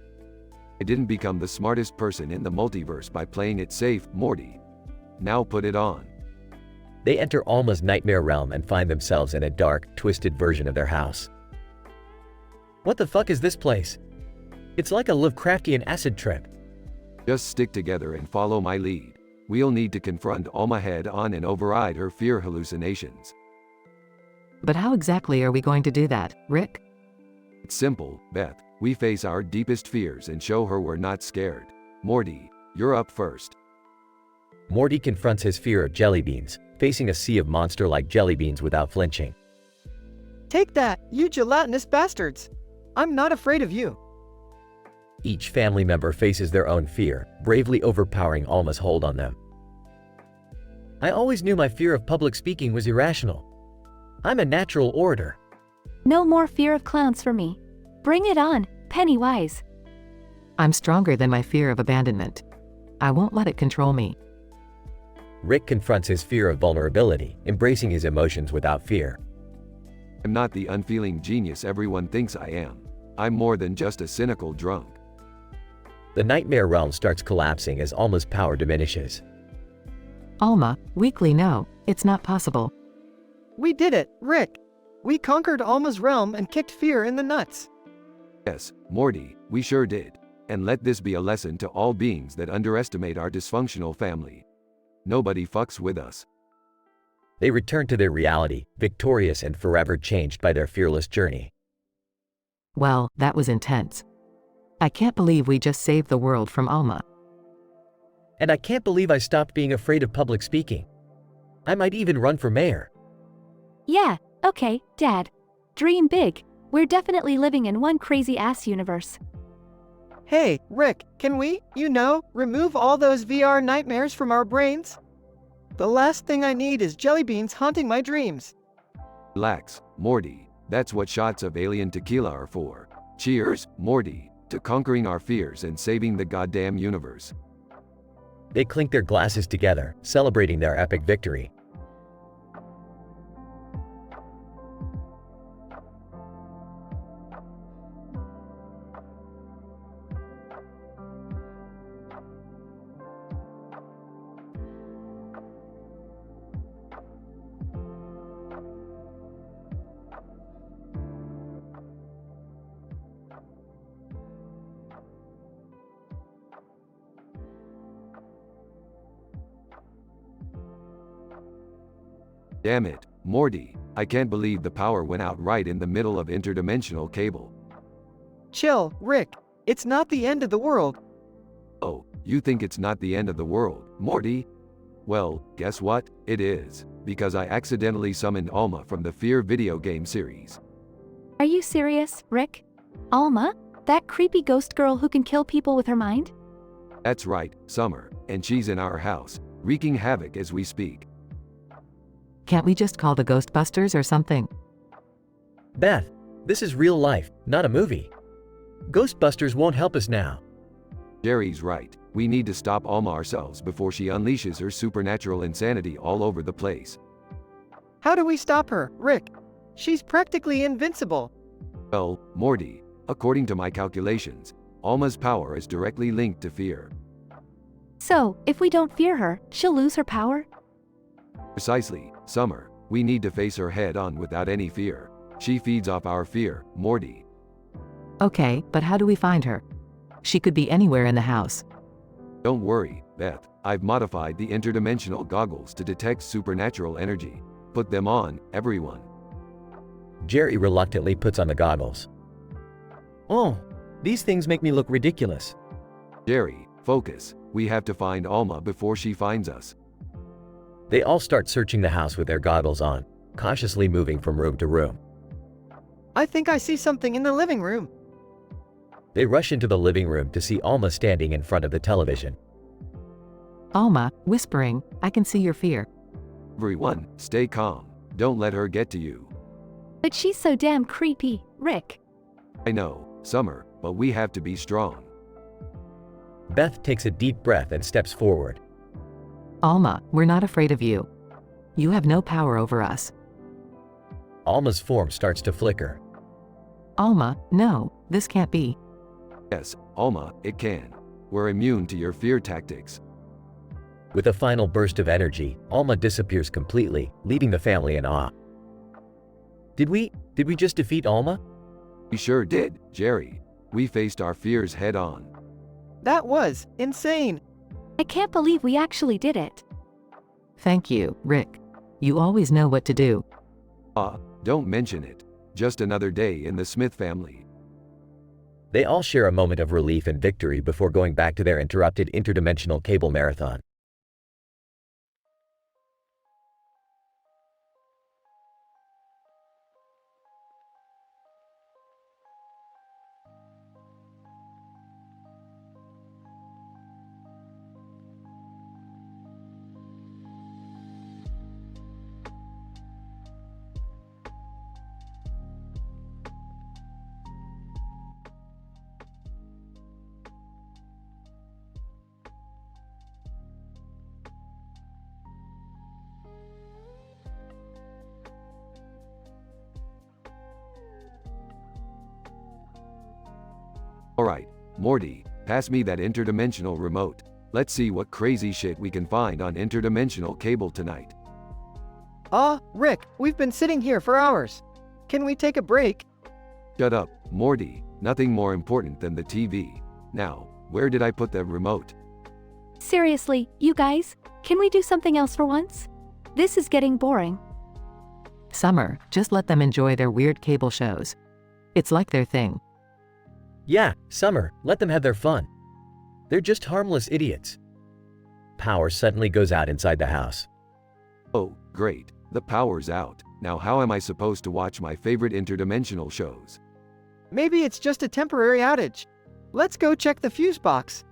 I didn't become the smartest person in the multiverse by playing it safe, Morty. Now put it on. They enter Alma's nightmare realm and find themselves in a dark, twisted version of their house. What the fuck is this place? It's like a Lovecraftian acid trip. Just stick together and follow my lead. We'll need to confront Alma head on and override her fear hallucinations. But how exactly are we going to do that, Rick? It's simple, Beth. We face our deepest fears and show her we're not scared. Morty, you're up first. Morty confronts his fear of jelly beans, facing a sea of monster-like jelly beans without flinching. Take that, you gelatinous bastards! I'm not afraid of you. Each family member faces their own fear, bravely overpowering Alma's hold on them. I always knew my fear of public speaking was irrational. I'm a natural orator. No more fear of clowns for me. Bring it on, Pennywise. I'm stronger than my fear of abandonment. I won't let it control me. Rick confronts his fear of vulnerability, embracing his emotions without fear. I'm not the unfeeling genius everyone thinks I am. I'm more than just a cynical drunk. The nightmare realm starts collapsing as Alma's power diminishes. Alma, weakly no, it's not possible. We did it, Rick. We conquered Alma's realm and kicked fear in the nuts. Yes, Morty, we sure did. And let this be a lesson to all beings that underestimate our dysfunctional family. Nobody fucks with us. They return to their reality, victorious and forever changed by their fearless journey. Well, that was intense. I can't believe we just saved the world from Alma. And I can't believe I stopped being afraid of public speaking. I might even run for mayor. Yeah, okay, Dad. Dream big. We're definitely living in one crazy-ass universe. Hey, Rick, can we, remove all those VR nightmares from our brains? The last thing I need is jelly beans haunting my dreams. Relax, Morty. That's what shots of alien tequila are for. Cheers, Morty, to conquering our fears and saving the goddamn universe. They clink their glasses together, celebrating their epic victory. Damn it, Morty, I can't believe the power went out right in the middle of interdimensional cable. Chill, Rick. It's not the end of the world. Oh, you think it's not the end of the world, Morty? Well, guess what? It is, because I accidentally summoned Alma from the Fear video game series. Are you serious, Rick? Alma? That creepy ghost girl who can kill people with her mind? That's right, Summer, and she's in our house, wreaking havoc as we speak. Can't we just call the Ghostbusters or something? Beth, this is real life, not a movie. Ghostbusters won't help us now. Jerry's right. We need to stop Alma ourselves before she unleashes her supernatural insanity all over the place. How do we stop her, Rick? She's practically invincible. Well, Morty, according to my calculations, Alma's power is directly linked to fear. So, if we don't fear her, she'll lose her power? Precisely, Summer. We need to face her head on without any fear. She feeds off our fear, Morty. Okay, but how do we find her? She could be anywhere in the house. Don't worry, Beth. I've modified the interdimensional goggles to detect supernatural energy. Put them on, everyone. Jerry reluctantly puts on the goggles. Oh, these things make me look ridiculous. Jerry, focus. We have to find Alma before she finds us. They all start searching the house with their goggles on, cautiously moving from room to room. I think I see something in the living room. They rush into the living room to see Alma standing in front of the television. Alma, whispering, I can see your fear. Everyone, stay calm. Don't let her get to you. But she's so damn creepy, Rick. I know, Summer, but we have to be strong. Beth takes a deep breath and steps forward. Alma, we're not afraid of you. You have no power over us. Alma's form starts to flicker. Alma, no, this can't be. Yes, Alma, it can. We're immune to your fear tactics. With a final burst of energy, Alma disappears completely, leaving the family in awe. Did we just defeat Alma? We sure did, Jerry. We faced our fears head on. That was insane. I can't believe we actually did it. Thank you, Rick. You always know what to do. Don't mention it. Just another day in the Smith family. They all share a moment of relief and victory before going back to their interrupted interdimensional cable marathon. Alright, Morty, pass me that interdimensional remote. Let's see what crazy shit we can find on interdimensional cable tonight. Rick, we've been sitting here for hours. Can we take a break? Shut up, Morty. Nothing more important than the TV. Now, where did I put the remote? Seriously, you guys, can we do something else for once? This is getting boring. Summer, just let them enjoy their weird cable shows. It's like their thing. Yeah, Summer, let them have their fun. They're just harmless idiots. Power suddenly goes out inside the house. Oh, great. The power's out. Now how am I supposed to watch my favorite interdimensional shows? Maybe it's just a temporary outage. Let's go check the fuse box.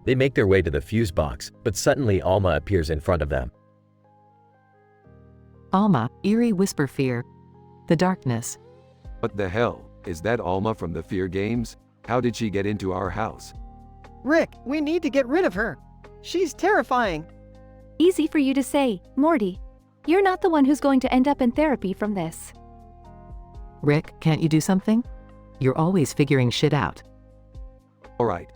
They make their way to the fuse box, but suddenly Alma appears in front of them. Alma, eerie whisper fear. The darkness. What the hell? Is that Alma from the Fear Games? How did she get into our house? Rick, we need to get rid of her. She's terrifying. Easy for you to say, Morty. You're not the one who's going to end up in therapy from this. Rick, can't you do something? You're always figuring shit out. Alright,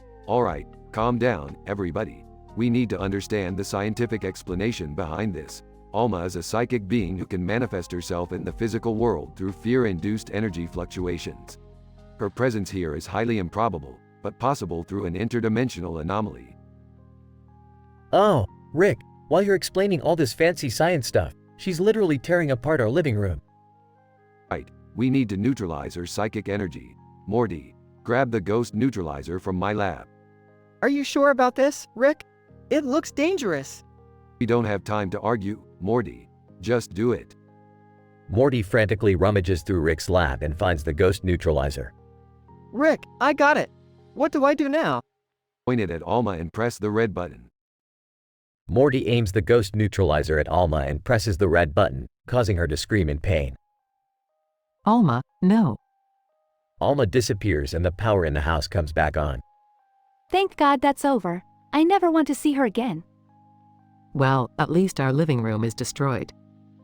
calm down, everybody. We need to understand the scientific explanation behind this. Alma is a psychic being who can manifest herself in the physical world through fear-induced energy fluctuations. Her presence here is highly improbable, but possible through an interdimensional anomaly. Oh, Rick, while you're explaining all this fancy science stuff, she's literally tearing apart our living room. Right, we need to neutralize her psychic energy. Morty, grab the ghost neutralizer from my lab. Are you sure about this, Rick? It looks dangerous. We don't have time to argue, Morty. Just do it. Morty frantically rummages through Rick's lab and finds the ghost neutralizer. Rick, I got it. What do I do now? Point it at Alma and press the red button. Morty aims the ghost neutralizer at Alma and presses the red button, causing her to scream in pain. Alma, no. Alma disappears and the power in the house comes back on. Thank God that's over. I never want to see her again. Well, at least our living room is destroyed.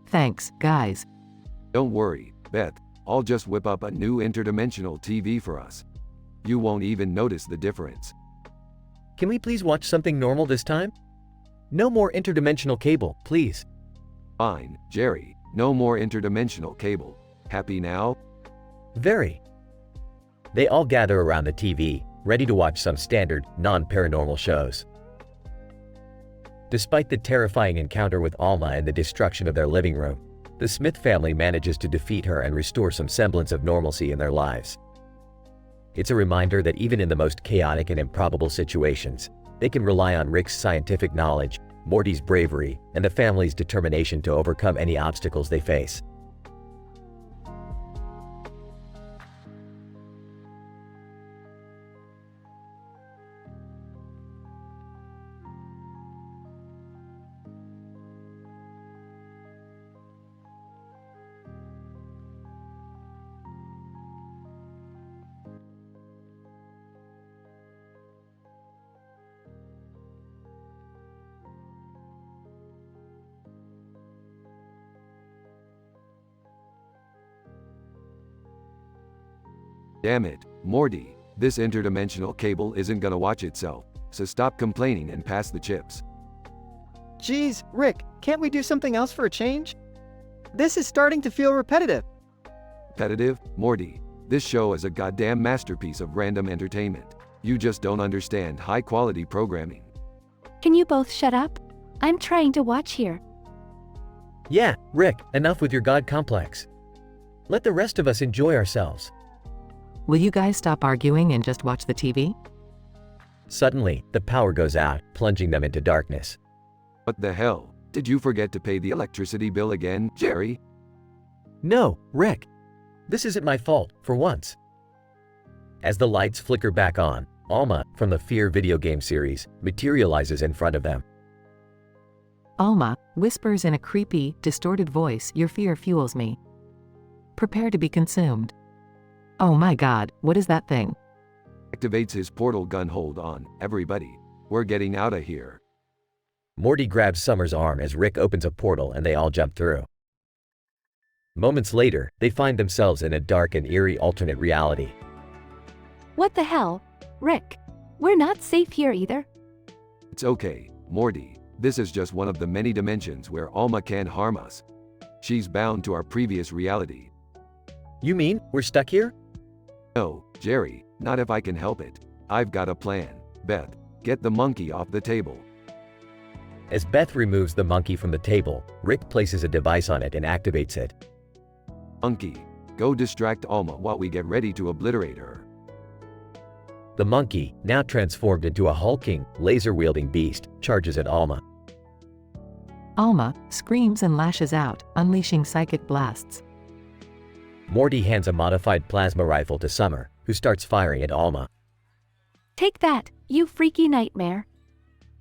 Thanks, guys. Don't worry, Beth. I'll just whip up a new interdimensional TV for us. You won't even notice the difference. Can we please watch something normal this time? No more interdimensional cable, please. Fine, Jerry. No more interdimensional cable. Happy now? Very. They all gather around the TV, ready to watch some standard, non-paranormal shows. Despite the terrifying encounter with Alma and the destruction of their living room, the Smith family manages to defeat her and restore some semblance of normalcy in their lives. It's a reminder that even in the most chaotic and improbable situations, they can rely on Rick's scientific knowledge, Morty's bravery, and the family's determination to overcome any obstacles they face. Damn it, Morty, this interdimensional cable isn't gonna watch itself, so stop complaining and pass the chips. Geez, Rick, can't we do something else for a change? This is starting to feel repetitive. Repetitive? Morty, this show is a goddamn masterpiece of random entertainment. You just don't understand high-quality programming. Can you both shut up? I'm trying to watch here. Yeah, Rick, enough with your god complex. Let the rest of us enjoy ourselves. Will you guys stop arguing and just watch the TV? Suddenly, the power goes out, plunging them into darkness. What the hell? Did you forget to pay the electricity bill again, Jerry? No, Rick. This isn't my fault, for once. As the lights flicker back on, Alma, from the Fear video game series, materializes in front of them. Alma whispers in a creepy, distorted voice, "Your fear fuels me. Prepare to be consumed." Oh my god, what is that thing? Activates his portal gun. Hold on, everybody. We're getting out of here. Morty grabs Summer's arm as Rick opens a portal and they all jump through. Moments later, they find themselves in a dark and eerie alternate reality. What the hell? Rick, we're not safe here either. It's okay, Morty. This is just one of the many dimensions where Alma can't harm us. She's bound to our previous reality. You mean, we're stuck here? No, Jerry, not if I can help it. I've got a plan. Beth, get the monkey off the table. As Beth removes the monkey from the table, Rick places a device on it and activates it. Monkey, go distract Alma while we get ready to obliterate her. The monkey, now transformed into a hulking, laser-wielding beast, charges at Alma. Alma screams and lashes out, unleashing psychic blasts. Morty hands a modified plasma rifle to Summer, who starts firing at Alma. Take that, you freaky nightmare.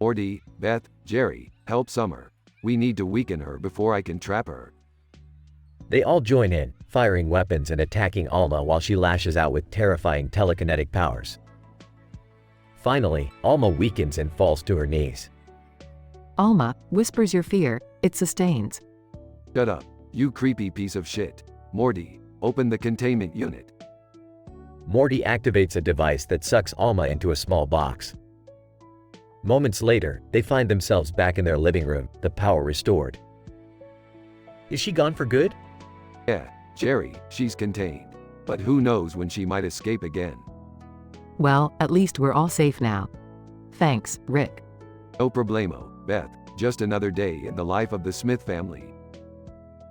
Morty, Beth, Jerry, help Summer. We need to weaken her before I can trap her. They all join in, firing weapons and attacking Alma while she lashes out with terrifying telekinetic powers. Finally, Alma weakens and falls to her knees. Alma whispers your fear, it sustains. Shut up, you creepy piece of shit. Morty, open the containment unit. Morty activates a device that sucks Alma into a small box. Moments later, they find themselves back in their living room, the power restored. Is she gone for good? Yeah, Jerry, she's contained. But who knows when she might escape again. Well, at least we're all safe now. Thanks, Rick. No problemo, Beth. Just another day in the life of the Smith family.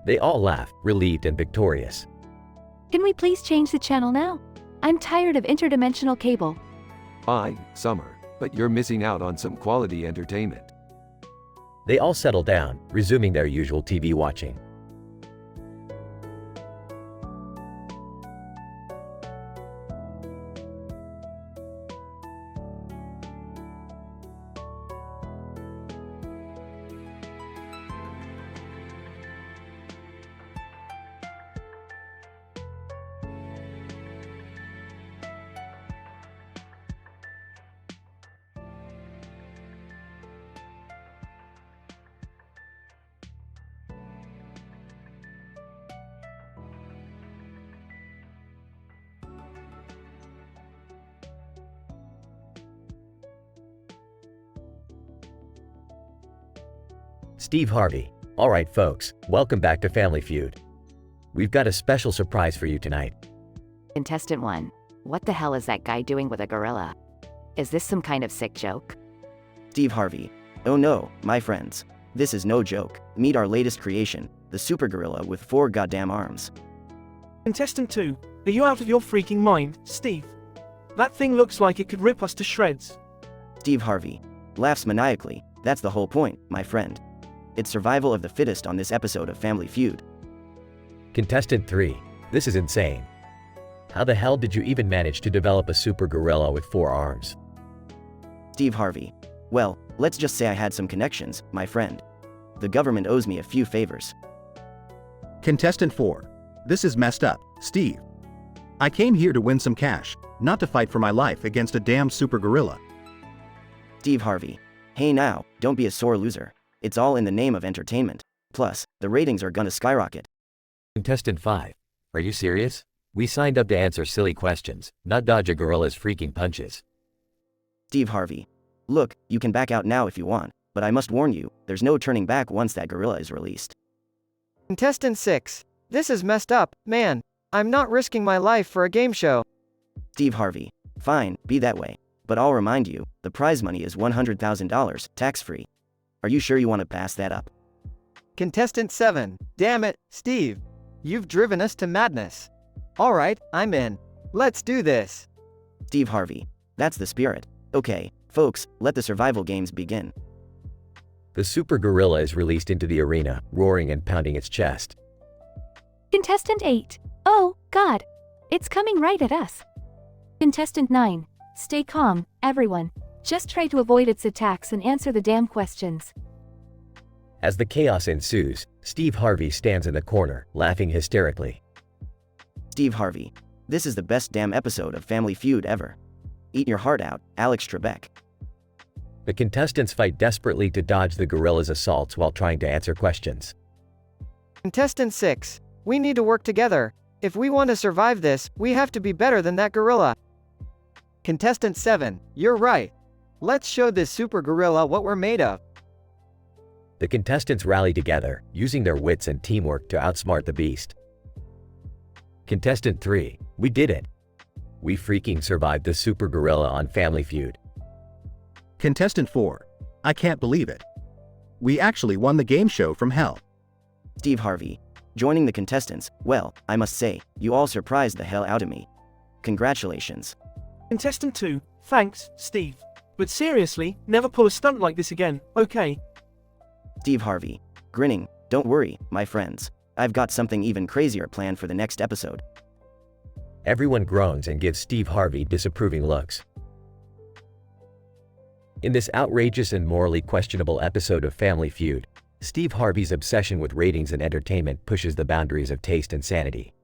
They all laugh, relieved and victorious. Can we please change the channel now? I'm tired of interdimensional cable. Fine, Summer, but you're missing out on some quality entertainment. They all settle down, resuming their usual TV watching. Steve Harvey. All right, folks, welcome back to Family Feud. We've got a special surprise for you tonight. Contestant 1. What the hell is that guy doing with a gorilla? Is this some kind of sick joke? Steve Harvey. Oh no, my friends. This is no joke. Meet our latest creation, the super gorilla with 4 goddamn arms. Contestant 2. Are you out of your freaking mind, Steve? That thing looks like it could rip us to shreds. Steve Harvey. Laughs maniacally. That's the whole point, my friend. It's survival of the fittest on this episode of Family Feud. Contestant 3. This is insane. How the hell did you even manage to develop a super gorilla with 4 arms? Steve Harvey. Well, let's just say I had some connections, my friend. The government owes me a few favors. Contestant 4. This is messed up, Steve. I came here to win some cash, not to fight for my life against a damn super gorilla. Steve Harvey. Hey now, don't be a sore loser. It's all in the name of entertainment. Plus, the ratings are gonna skyrocket. Contestant 5. Are you serious? We signed up to answer silly questions, not dodge a gorilla's freaking punches. Steve Harvey. Look, you can back out now if you want, but I must warn you, there's no turning back once that gorilla is released. Contestant 6. This is messed up, man. I'm not risking my life for a game show. Steve Harvey. Fine, be that way. But I'll remind you, the prize money is $100,000, tax-free. Are you sure you want to pass that up? Contestant 7. Damn it, Steve. You've driven us to madness. Alright, I'm in. Let's do this. Steve Harvey. That's the spirit. Okay, folks, let the survival games begin. The super gorilla is released into the arena, roaring and pounding its chest. Contestant 8. Oh, God. It's coming right at us. Contestant 9. Stay calm, everyone. Just try to avoid its attacks and answer the damn questions. As the chaos ensues, Steve Harvey stands in the corner, laughing hysterically. Steve Harvey. This is the best damn episode of Family Feud ever. Eat your heart out, Alex Trebek. The contestants fight desperately to dodge the gorilla's assaults while trying to answer questions. Contestant 6. We need to work together. If we want to survive this, we have to be better than that gorilla. Contestant 7. You're right. Let's show this super gorilla what we're made of. The contestants rally together, using their wits and teamwork to outsmart the beast. Contestant 3. We did it. We freaking survived the super gorilla on Family Feud. Contestant 4. I can't believe it. We actually won the game show from hell. Steve Harvey. Joining the contestants, well, I must say, you all surprised the hell out of me. Congratulations. Contestant 2. Thanks, Steve. But seriously, never pull a stunt like this again, okay? Steve Harvey. Grinning. Don't worry, my friends. I've got something even crazier planned for the next episode. Everyone groans and gives Steve Harvey disapproving looks. In this outrageous and morally questionable episode of Family Feud, Steve Harvey's obsession with ratings and entertainment pushes the boundaries of taste and sanity.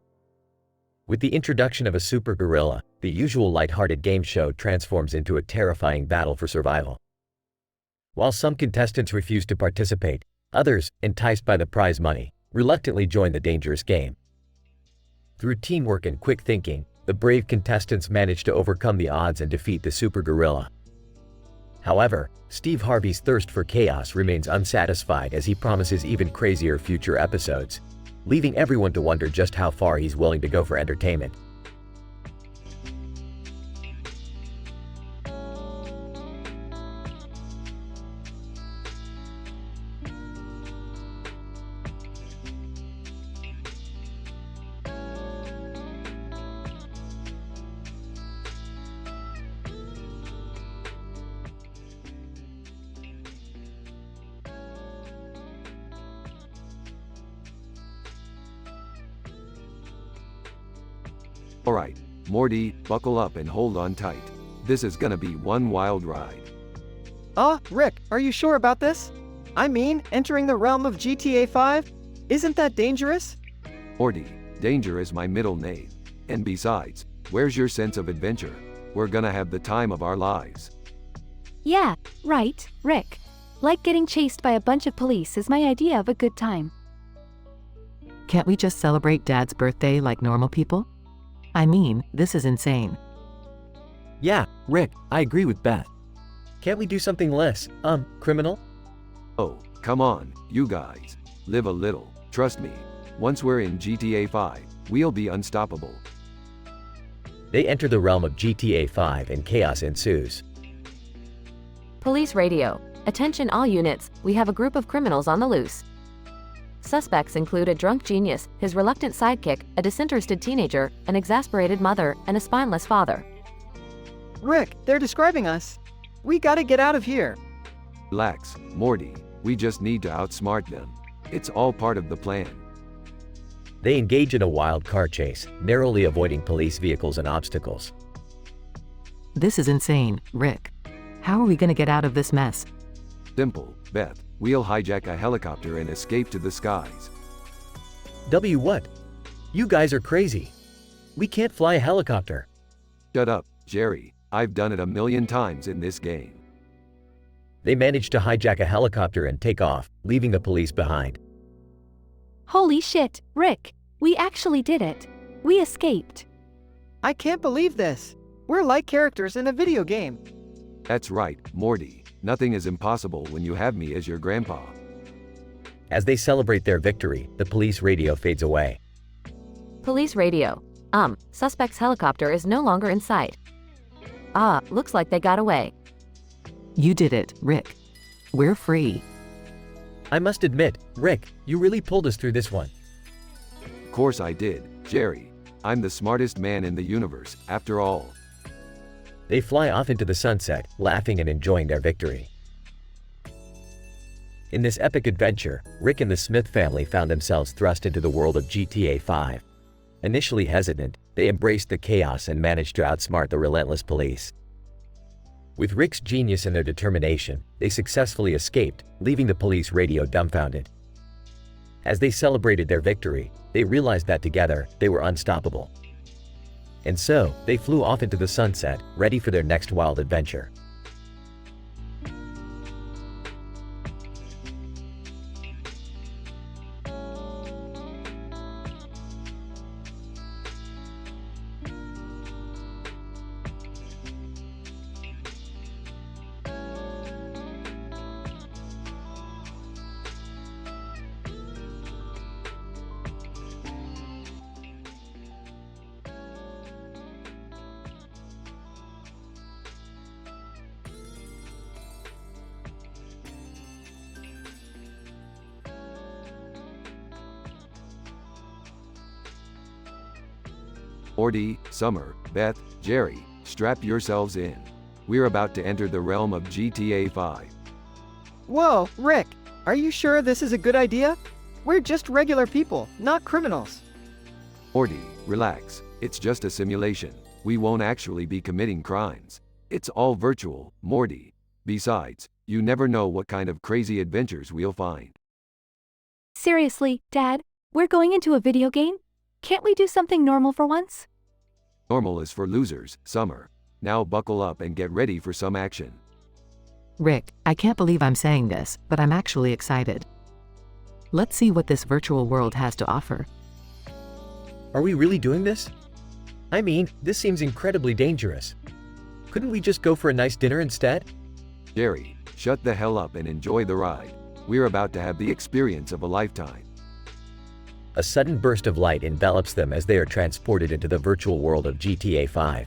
With the introduction of a super gorilla, the usual lighthearted game show transforms into a terrifying battle for survival. While some contestants refuse to participate, others, enticed by the prize money, reluctantly join the dangerous game. Through teamwork and quick thinking, the brave contestants manage to overcome the odds and defeat the super gorilla. However, Steve Harvey's thirst for chaos remains unsatisfied as he promises even crazier future episodes, leaving everyone to wonder just how far he's willing to go for entertainment. Alright, Morty, buckle up and hold on tight. This is gonna be one wild ride. Rick, are you sure about this? I mean, entering the realm of GTA 5? Isn't that dangerous? Morty, danger is my middle name. And besides, where's your sense of adventure? We're gonna have the time of our lives. Yeah, right, Rick. Like getting chased by a bunch of police is my idea of a good time. Can't we just celebrate Dad's birthday like normal people? I mean, this is insane. Yeah, Rick, I agree with Beth. Can't we do something less, criminal? Oh, come on, you guys. Live a little, trust me. Once we're in GTA 5, we'll be unstoppable. They enter the realm of GTA 5 and chaos ensues. Police radio. Attention all units, we have a group of criminals on the loose. Suspects include a drunk genius, his reluctant sidekick, a disinterested teenager, an exasperated mother, and a spineless father. Rick, they're describing us. We gotta get out of here. Relax, Morty. We just need to outsmart them. It's all part of the plan. They engage in a wild car chase, narrowly avoiding police vehicles and obstacles. This is insane, Rick. How are we gonna get out of this mess? Simple, Beth. We'll hijack a helicopter and escape to the skies. What? You guys are crazy. We can't fly a helicopter. Shut up, Jerry. I've done it a million times in this game. They manage to hijack a helicopter and take off, leaving the police behind. Holy shit, Rick. We actually did it. We escaped. I can't believe this. We're like characters in a video game. That's right, Morty. Nothing is impossible when you have me as your grandpa. As they celebrate their victory, the police radio fades away. Police radio. Suspect's helicopter is no longer in sight. Looks like they got away. You did it, Rick. We're free. I must admit, Rick, you really pulled us through this one. Of course I did, Jerry. I'm the smartest man in the universe, after all. They fly off into the sunset, laughing and enjoying their victory. In this epic adventure, Rick and the Smith family found themselves thrust into the world of GTA 5. Initially hesitant, they embraced the chaos and managed to outsmart the relentless police. With Rick's genius and their determination, they successfully escaped, leaving the police radio dumbfounded. As they celebrated their victory, they realized that together, they were unstoppable. And so, they flew off into the sunset, ready for their next wild adventure. Morty, Summer, Beth, Jerry, strap yourselves in. We're about to enter the realm of GTA 5. Whoa, Rick, are you sure this is a good idea? We're just regular people, not criminals. Morty, relax. It's just a simulation. We won't actually be committing crimes. It's all virtual, Morty. Besides, you never know what kind of crazy adventures we'll find. Seriously, Dad, we're going into a video game? Can't we do something normal for once? Normal is for losers, Summer. Now buckle up and get ready for some action. Rick, I can't believe I'm saying this, but I'm actually excited. Let's see what this virtual world has to offer. Are we really doing this? I mean, this seems incredibly dangerous. Couldn't we just go for a nice dinner instead? Jerry, shut the hell up and enjoy the ride. We're about to have the experience of a lifetime. A sudden burst of light envelops them as they are transported into the virtual world of GTA 5.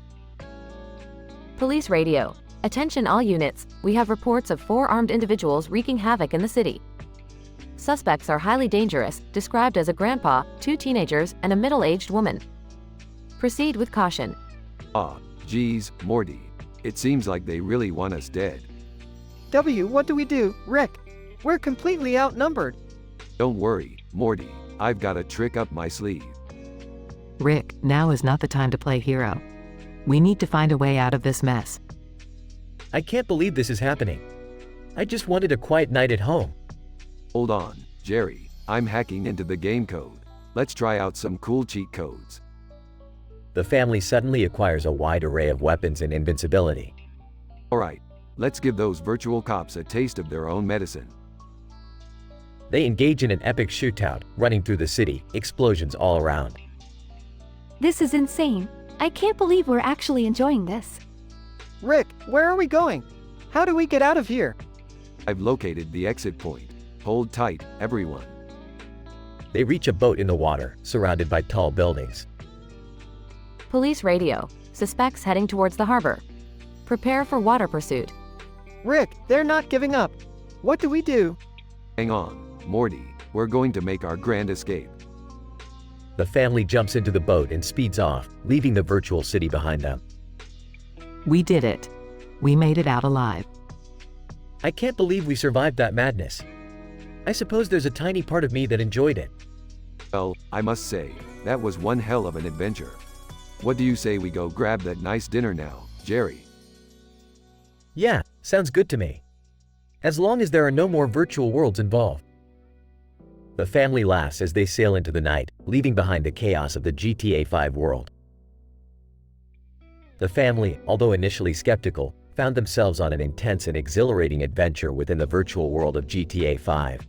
Police radio. Attention all units, we have reports of 4 armed individuals wreaking havoc in the city. Suspects are highly dangerous, described as a grandpa, 2 teenagers, and a middle-aged woman. Proceed with caution. Geez, Morty. It seems like they really want us dead. What do we do, Rick? We're completely outnumbered. Don't worry, Morty. I've got a trick up my sleeve. Rick, now is not the time to play hero. We need to find a way out of this mess. I can't believe this is happening. I just wanted a quiet night at home. Hold on, Jerry. I'm hacking into the game code. Let's try out some cool cheat codes. The family suddenly acquires a wide array of weapons and invincibility. Alright, let's give those virtual cops a taste of their own medicine. They engage in an epic shootout, running through the city, explosions all around. This is insane. I can't believe we're actually enjoying this. Rick, where are we going? How do we get out of here? I've located the exit point. Hold tight, everyone. They reach a boat in the water, surrounded by tall buildings. Police radio. Suspects heading towards the harbor. Prepare for water pursuit. Rick, they're not giving up. What do we do? Hang on, Morty. We're going to make our grand escape. The family jumps into the boat and speeds off, leaving the virtual city behind them. We did it. We made it out alive. I can't believe we survived that madness. I suppose there's a tiny part of me that enjoyed it. Well, I must say, that was one hell of an adventure. What do you say we go grab that nice dinner now, Jerry? Yeah, sounds good to me. As long as there are no more virtual worlds involved. The family laughs as they sail into the night, leaving behind the chaos of the GTA 5 world. The family, although initially skeptical, found themselves on an intense and exhilarating adventure within the virtual world of GTA 5.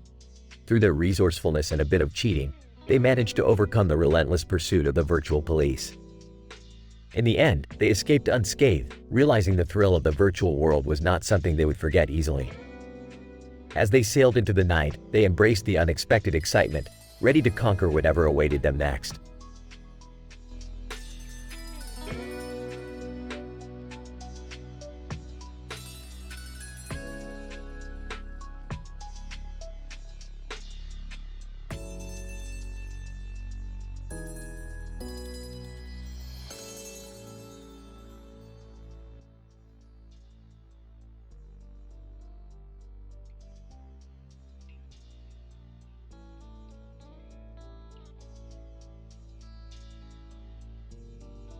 Through their resourcefulness and a bit of cheating, They managed to overcome the relentless pursuit of the virtual police. In the end, they escaped unscathed, realizing the thrill of the virtual world was not something they would forget easily. As they sailed into the night, they embraced the unexpected excitement, ready to conquer whatever awaited them next.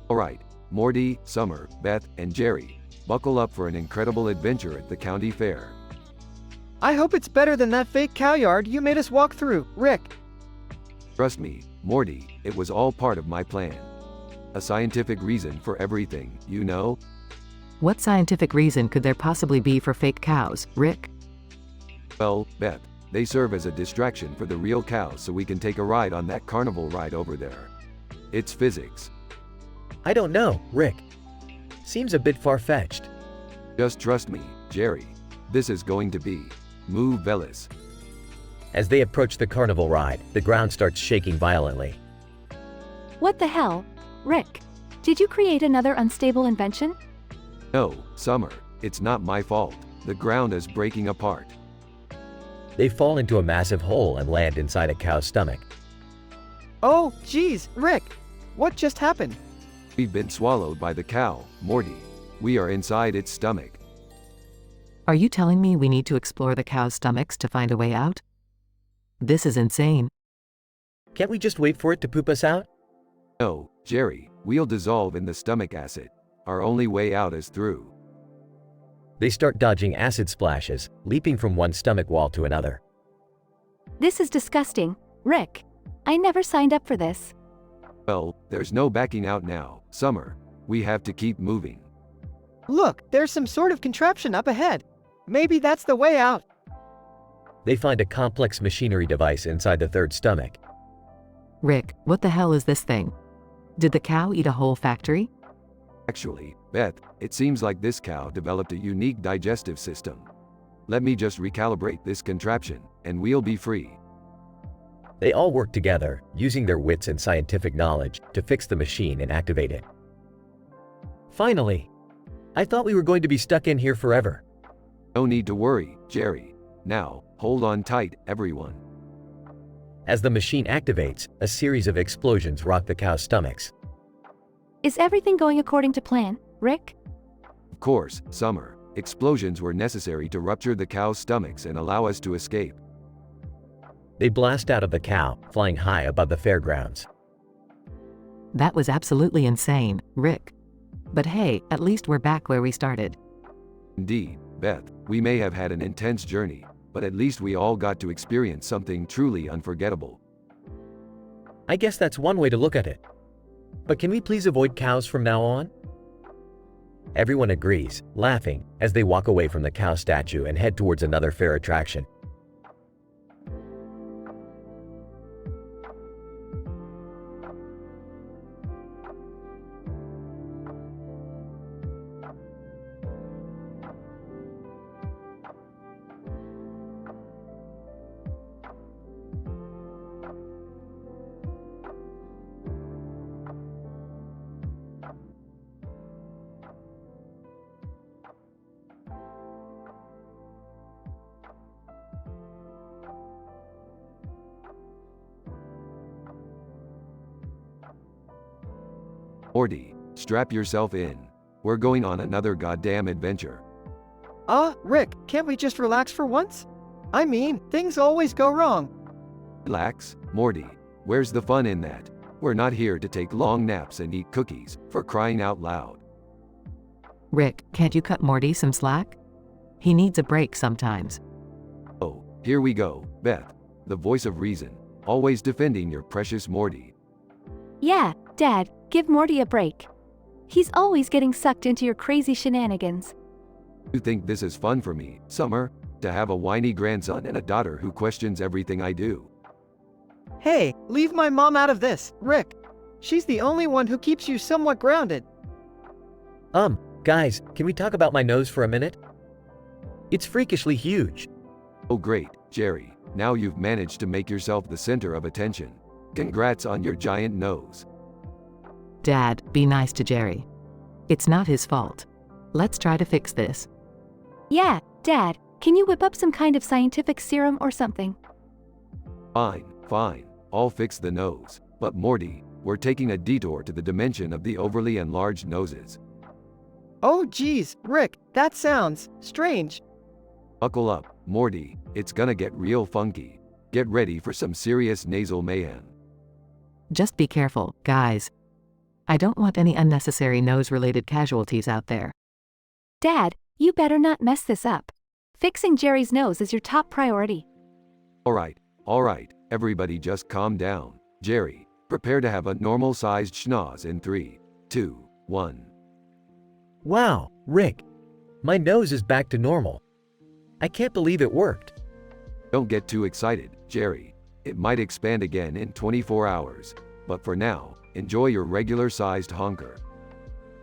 Alright, Morty, Summer, Beth, and Jerry, buckle up for an incredible adventure at the county fair. I hope it's better than that fake cow yard you made us walk through, Rick. Trust me, Morty, it was all part of my plan. A scientific reason for everything, you know? What scientific reason could there possibly be for fake cows, Rick? Well, Beth, they serve as a distraction for the real cows so we can take a ride on that carnival ride over there. It's physics. I don't know, Rick. Seems a bit far-fetched. Just trust me, Jerry. This is going to be Move Velis. As they approach the carnival ride, the ground starts shaking violently. What the hell? Rick, did you create another unstable invention? No, Summer, it's not my fault. The ground is breaking apart. They fall into a massive hole and land inside a cow's stomach. Oh, geez, Rick. What just happened? We've been swallowed by the cow, Morty. We are inside its stomach. Are you telling me we need to explore the cow's stomachs to find a way out? This is insane. Can't we just wait for it to poop us out? No, Jerry, we'll dissolve in the stomach acid. Our only way out is through. They start dodging acid splashes, leaping from one stomach wall to another. This is disgusting, Rick. I never signed up for this. Well, there's no backing out now, Summer. We have to keep moving. Look, there's some sort of contraption up ahead. Maybe that's the way out. They find a complex machinery device inside the third stomach. Rick, what the hell is this thing? Did the cow eat a whole factory? Actually, Beth, it seems like this cow developed a unique digestive system. Let me just recalibrate this contraption, and we'll be free. They all work together, using their wits and scientific knowledge, to fix the machine and activate it. Finally! I thought we were going to be stuck in here forever. No need to worry, Jerry. Now, hold on tight, everyone. As the machine activates, a series of explosions rock the cow's stomachs. Is everything going according to plan, Rick? Of course, Summer. Explosions were necessary to rupture the cow's stomachs and allow us to escape. They blast out of the cow, flying high above the fairgrounds. That was absolutely insane, Rick. But hey, at least we're back where we started. Indeed, Beth, we may have had an intense journey, but at least we all got to experience something truly unforgettable. I guess that's one way to look at it. But can we please avoid cows from now on? Everyone agrees, laughing, as they walk away from the cow statue and head towards another fair attraction. Morty, strap yourself in. We're going on another goddamn adventure. Rick, can't we just relax for once? I mean, things always go wrong. Relax, Morty. Where's the fun in that? We're not here to take long naps and eat cookies, for crying out loud. Rick, can't you cut Morty some slack? He needs a break sometimes. Oh, here we go, Beth, the voice of reason, always defending your precious Morty. Yeah, Dad, give Morty a break. He's always getting sucked into your crazy shenanigans. You think this is fun for me, Summer? To have a whiny grandson and a daughter who questions everything I do? Hey, leave my mom out of this, Rick. She's the only one who keeps you somewhat grounded. Guys, can we talk about my nose for a minute? It's freakishly huge. Oh great, Jerry, now you've managed to make yourself the center of attention. Congrats on your giant nose. Dad, be nice to Jerry. It's not his fault. Let's try to fix this. Yeah, Dad, can you whip up some kind of scientific serum or something? Fine, I'll fix the nose. But Morty, we're taking a detour to the dimension of the overly enlarged noses. Oh geez, Rick, that sounds strange. Buckle up, Morty, it's gonna get real funky. Get ready for some serious nasal mayhem. Just be careful, guys. I don't want any unnecessary nose-related casualties out there. Dad, you better not mess this up. Fixing Jerry's nose is your top priority. Alright, everybody just calm down. Jerry, prepare to have a normal-sized schnoz in 3, 2, 1. Wow, Rick. My nose is back to normal. I can't believe it worked. Don't get too excited, Jerry. It might expand again in 24 hours. But for now, enjoy your regular-sized honker.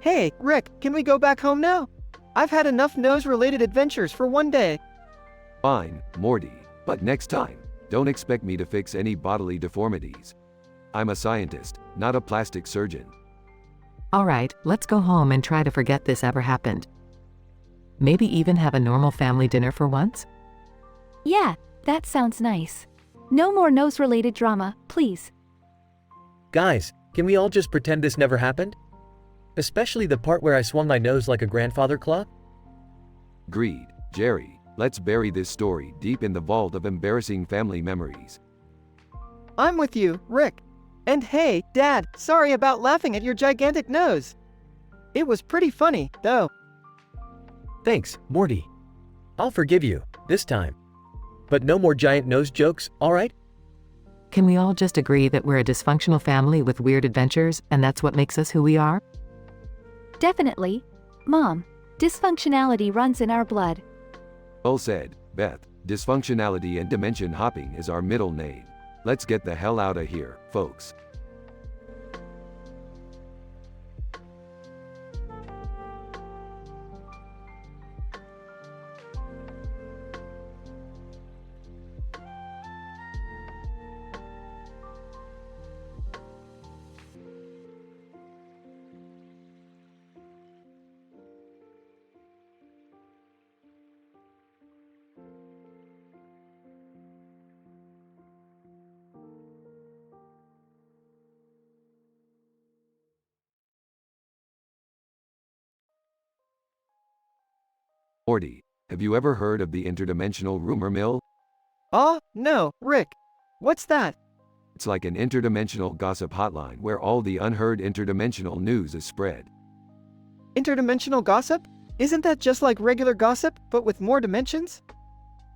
Hey, Rick, can we go back home now? I've had enough nose-related adventures for one day. Fine, Morty, but next time, don't expect me to fix any bodily deformities. I'm a scientist, not a plastic surgeon. Alright, let's go home and try to forget this ever happened. Maybe even have a normal family dinner for once? Yeah, that sounds nice. No more nose-related drama, please. Guys, can we all just pretend this never happened? Especially the part where I swung my nose like a grandfather clock? Agreed, Jerry. Let's bury this story deep in the vault of embarrassing family memories. I'm with you, Rick. And hey, Dad, sorry about laughing at your gigantic nose. It was pretty funny, though. Thanks, Morty. I'll forgive you, this time. But no more giant nose jokes, alright? Can we all just agree that we're a dysfunctional family with weird adventures, and that's what makes us who we are? Definitely. Mom, dysfunctionality runs in our blood. Well said, Beth. Dysfunctionality and dimension hopping is our middle name. Let's get the hell out of here, folks. Morty, have you ever heard of the interdimensional rumor mill? No, Rick. What's that? It's like an interdimensional gossip hotline where all the unheard interdimensional news is spread. Interdimensional gossip? Isn't that just like regular gossip, but with more dimensions?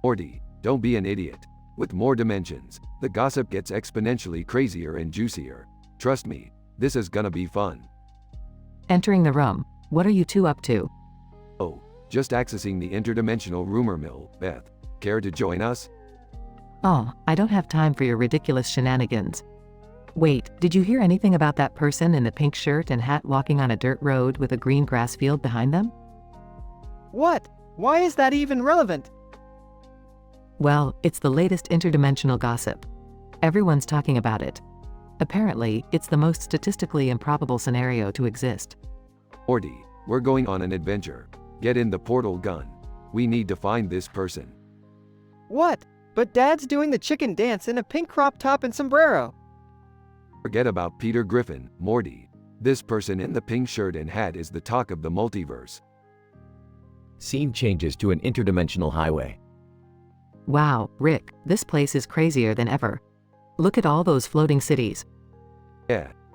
Morty, don't be an idiot. With more dimensions, the gossip gets exponentially crazier and juicier. Trust me, this is gonna be fun. Entering the room, what are you two up to? Oh, just accessing the interdimensional rumor mill, Beth. Care to join us? Oh, I don't have time for your ridiculous shenanigans. Wait, did you hear anything about that person in the pink shirt and hat walking on a dirt road with a green grass field behind them? What? Why is that even relevant? Well, it's the latest interdimensional gossip. Everyone's talking about it. Apparently, it's the most statistically improbable scenario to exist. Morty, we're going on an adventure. Get in the portal gun. We need to find this person. What? But Dad's doing the chicken dance in a pink crop top and sombrero. Forget about Peter Griffin, Morty. This person in the pink shirt and hat is the talk of the multiverse. Scene changes to an interdimensional highway. Wow, Rick, this place is crazier than ever. Look at all those floating cities.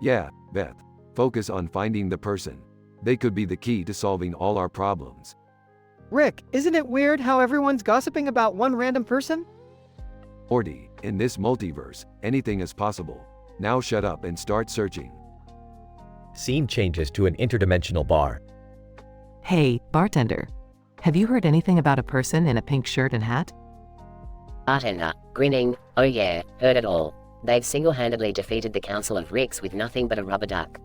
Yeah, Beth. Focus on finding the person. They could be the key to solving all our problems. Rick, isn't it weird how everyone's gossiping about one random person? Morty, in this multiverse, anything is possible. Now shut up and start searching. Scene changes to an interdimensional bar. Hey, bartender. Have you heard anything about a person in a pink shirt and hat? Bartender, grinning, oh yeah, heard it all. They've single-handedly defeated the Council of Ricks with nothing but a rubber duck.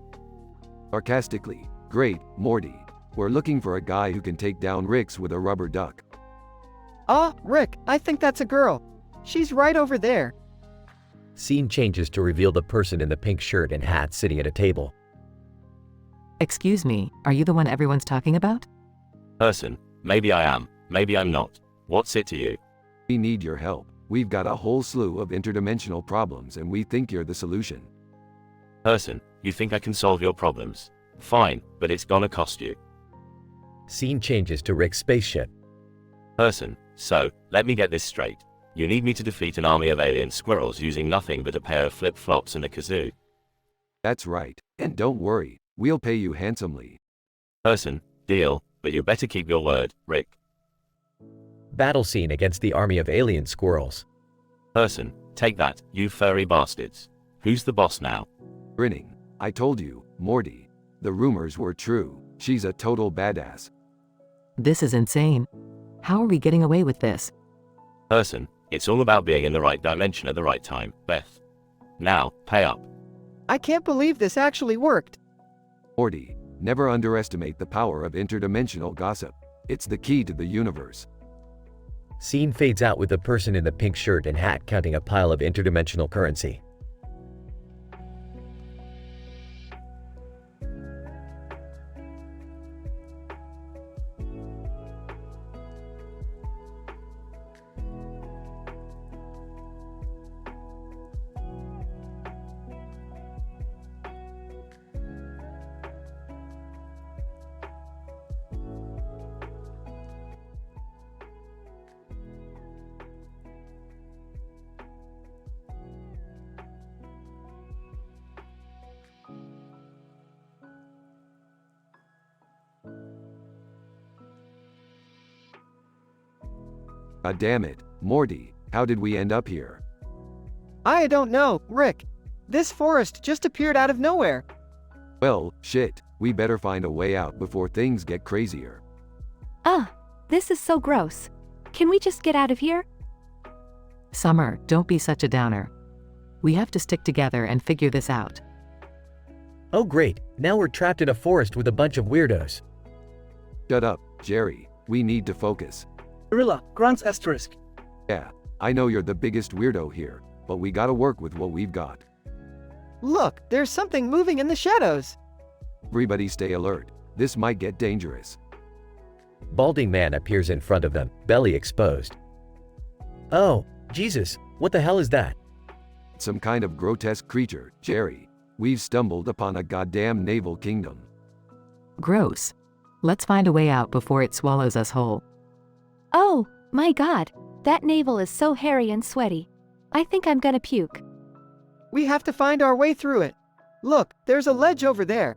Sarcastically, great, Morty. We're looking for a guy who can take down Ricks with a rubber duck. Ah, Rick, I think that's a girl. She's right over there. Scene changes to reveal the person in the pink shirt and hat sitting at a table. Excuse me, are you the one everyone's talking about? Person, maybe I am, maybe I'm not. What's it to you? We need your help. We've got a whole slew of interdimensional problems and we think you're the solution. Person, you think I can solve your problems? Fine, but it's gonna cost you. Scene changes to Rick's spaceship. Person, so, let me get this straight. You need me to defeat an army of alien squirrels using nothing but a pair of flip-flops and a kazoo. That's right, and don't worry, we'll pay you handsomely. Person, deal, but you better keep your word, Rick. Battle scene against the army of alien squirrels. Person, take that, you furry bastards. Who's the boss now? Grinning. I told you, Morty. The rumors were true. She's a total badass. This is insane. How are we getting away with this? Person, it's all about being in the right dimension at the right time, Beth. Now, pay up. I can't believe this actually worked. Morty, never underestimate the power of interdimensional gossip. It's the key to the universe. Scene fades out with the person in the pink shirt and hat counting a pile of interdimensional currency. God damn it, Morty, how did we end up here? I don't know, Rick. This forest just appeared out of nowhere. Well, shit, we better find a way out before things get crazier. This is so gross. Can we just get out of here? Summer, don't be such a downer. We have to stick together and figure this out. Oh great, now we're trapped in a forest with a bunch of weirdos. Shut up, Jerry, we need to focus. Gorilla, grunts asterisk. Yeah, I know you're the biggest weirdo here, but we gotta work with what we've got. Look, there's something moving in the shadows. Everybody stay alert, this might get dangerous. Balding man appears in front of them, belly exposed. Oh, Jesus, what the hell is that? Some kind of grotesque creature, Jerry. We've stumbled upon a goddamn naval kingdom. Gross. Let's find a way out before it swallows us whole. Oh, my God. That navel is so hairy and sweaty. I think I'm gonna puke. We have to find our way through it. Look, there's a ledge over there.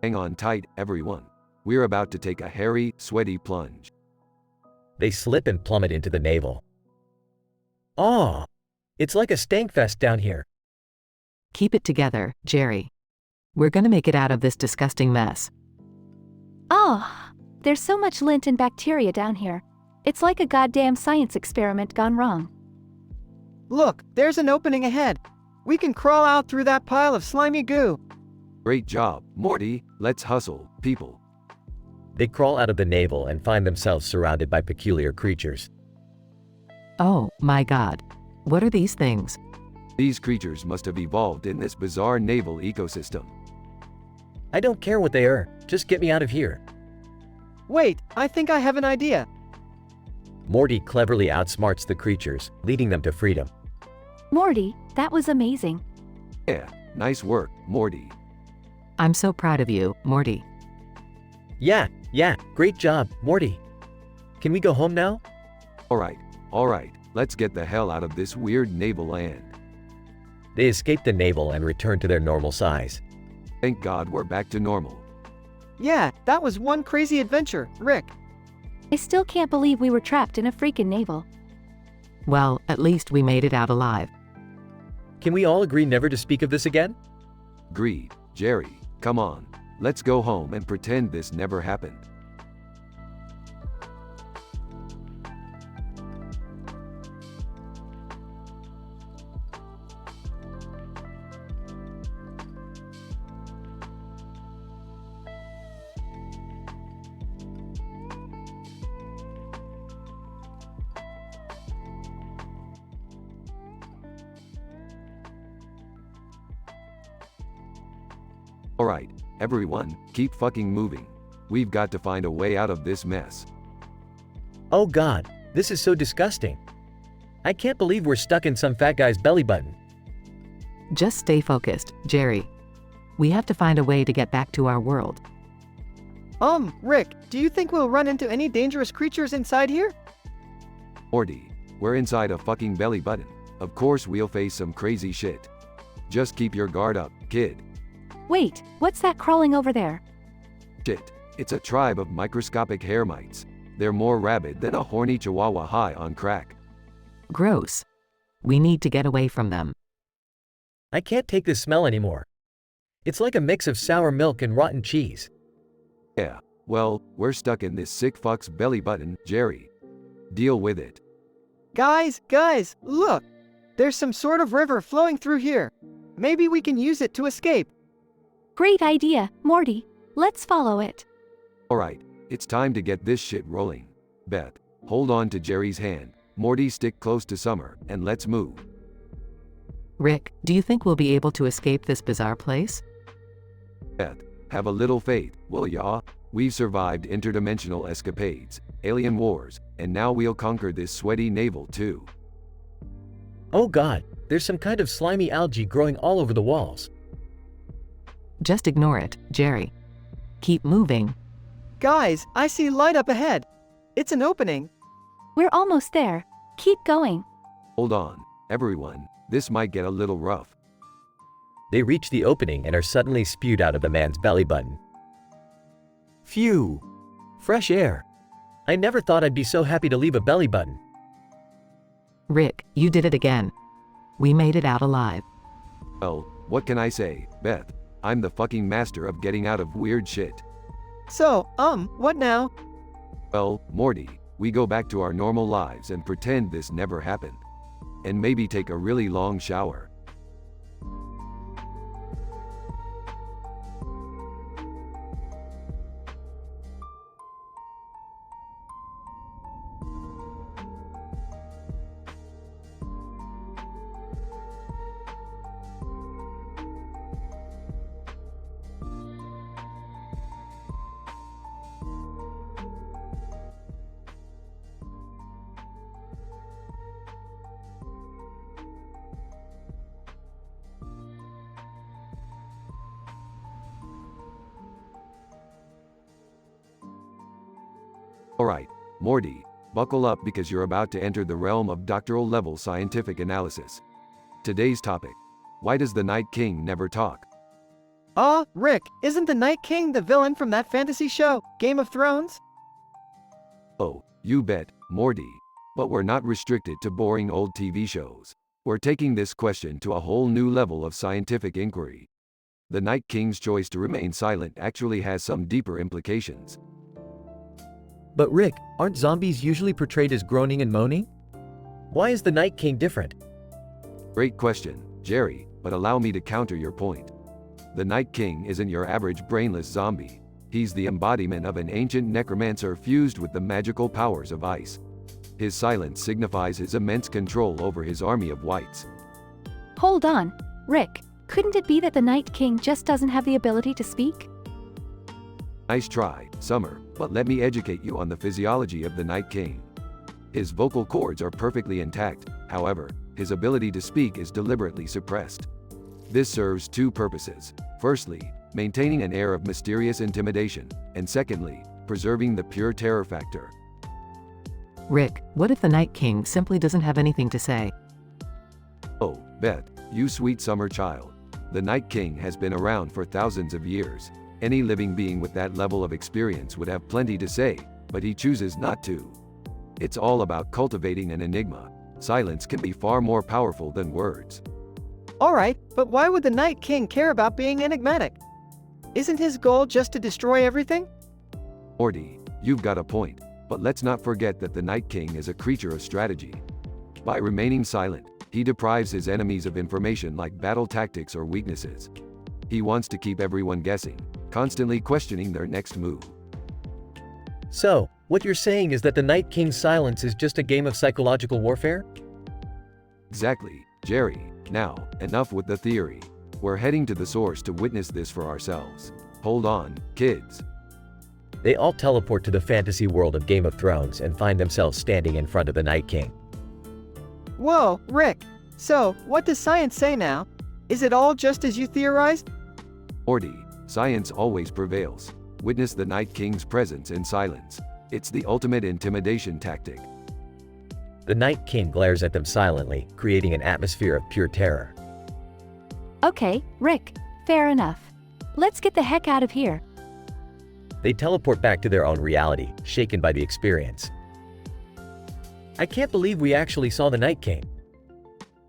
Hang on tight, everyone. We're about to take a hairy, sweaty plunge. They slip and plummet into the navel. Oh, it's like a stankfest down here. Keep it together, Jerry. We're gonna make it out of this disgusting mess. Oh, there's so much lint and bacteria down here. It's like a goddamn science experiment gone wrong. Look, there's an opening ahead. We can crawl out through that pile of slimy goo. Great job, Morty. Let's hustle, people. They crawl out of the navel and find themselves surrounded by peculiar creatures. Oh, my God. What are these things? These creatures must have evolved in this bizarre naval ecosystem. I don't care what they are, just get me out of here. Wait, I think I have an idea. Morty cleverly outsmarts the creatures, leading them to freedom. Morty, that was amazing. Yeah, nice work, Morty. I'm so proud of you, Morty. Yeah, great job, Morty. Can we go home now? Alright, let's get the hell out of this weird naval land. They escape the navel and return to their normal size. Thank God we're back to normal. Yeah, that was one crazy adventure, Rick. I still can't believe we were trapped in a freaking navel. Well, at least we made it out alive. Can we all agree never to speak of this again? Agreed, Jerry, come on. Let's go home and pretend this never happened. Alright, everyone, keep fucking moving. We've got to find a way out of this mess. Oh god, this is so disgusting. I can't believe we're stuck in some fat guy's belly button. Just stay focused, Jerry. We have to find a way to get back to our world. Rick, do you think we'll run into any dangerous creatures inside here? Morty, we're inside a fucking belly button. Of course we'll face some crazy shit. Just keep your guard up, kid. Wait, what's that crawling over there? Shit, it's a tribe of microscopic hair mites. They're more rabid than a horny chihuahua high on crack. Gross. We need to get away from them. I can't take this smell anymore. It's like a mix of sour milk and rotten cheese. Yeah, well, we're stuck in this sick fuck's belly button, Jerry. Deal with it. Guys, look! There's some sort of river flowing through here. Maybe we can use it to escape. Great idea, Morty. Let's follow it. Alright, it's time to get this shit rolling. Beth, hold on to Jerry's hand. Morty, stick close to Summer, and let's move. Rick, do you think we'll be able to escape this bizarre place? Beth, have a little faith, will ya? We've survived interdimensional escapades, alien wars, and now we'll conquer this sweaty navel too. Oh god, there's some kind of slimy algae growing all over the walls. Just ignore it, Jerry. Keep moving. Guys, I see light up ahead. It's an opening. We're almost there. Keep going. Hold on, everyone, this might get a little rough. They reach the opening and are suddenly spewed out of the man's belly button. Phew! Fresh air. I never thought I'd be so happy to leave a belly button. Rick, you did it again. We made it out alive. Well, what can I say, Beth? I'm the fucking master of getting out of weird shit. So, what now? Well, Morty, we go back to our normal lives and pretend this never happened. And maybe take a really long shower. Alright, Morty, buckle up because you're about to enter the realm of doctoral level scientific analysis. Today's topic: why does the Night King never talk? Rick, isn't the Night King the villain from that fantasy show, Game of Thrones? Oh, you bet, Morty. But we're not restricted to boring old TV shows. We're taking this question to a whole new level of scientific inquiry. The Night King's choice to remain silent actually has some deeper implications. But Rick, aren't zombies usually portrayed as groaning and moaning? Why is the Night King different? Great question, Jerry, but allow me to counter your point. The Night King isn't your average brainless zombie. He's the embodiment of an ancient necromancer fused with the magical powers of ice. His silence signifies his immense control over his army of wights. Hold on, Rick. Couldn't it be that the Night King just doesn't have the ability to speak? Nice try, Summer, but let me educate you on the physiology of the Night King. His vocal cords are perfectly intact, however, his ability to speak is deliberately suppressed. This serves two purposes. Firstly, maintaining an air of mysterious intimidation, and secondly, preserving the pure terror factor. Rick, what if the Night King simply doesn't have anything to say? Oh, Beth, you sweet summer child. The Night King has been around for thousands of years. Any living being with that level of experience would have plenty to say, but he chooses not to. It's all about cultivating an enigma. Silence can be far more powerful than words. Alright, but why would the Night King care about being enigmatic? Isn't his goal just to destroy everything? Morty, you've got a point, but let's not forget that the Night King is a creature of strategy. By remaining silent, he deprives his enemies of information like battle tactics or weaknesses. He wants to keep everyone guessing, constantly questioning their next move. So, what you're saying is that the Night King's silence is just a game of psychological warfare? Exactly, Jerry. Now, enough with the theory. We're heading to the source to witness this for ourselves. Hold on, kids. They all teleport to the fantasy world of Game of Thrones and find themselves standing in front of the Night King. Whoa, Rick. So, what does science say now? Is it all just as you theorized? Morty, science always prevails. Witness the Night King's presence in silence. It's the ultimate intimidation tactic. The Night King glares at them silently, creating an atmosphere of pure terror. Okay, Rick, fair enough. Let's get the heck out of here. They teleport back to their own reality, shaken by the experience. I can't believe we actually saw the Night King.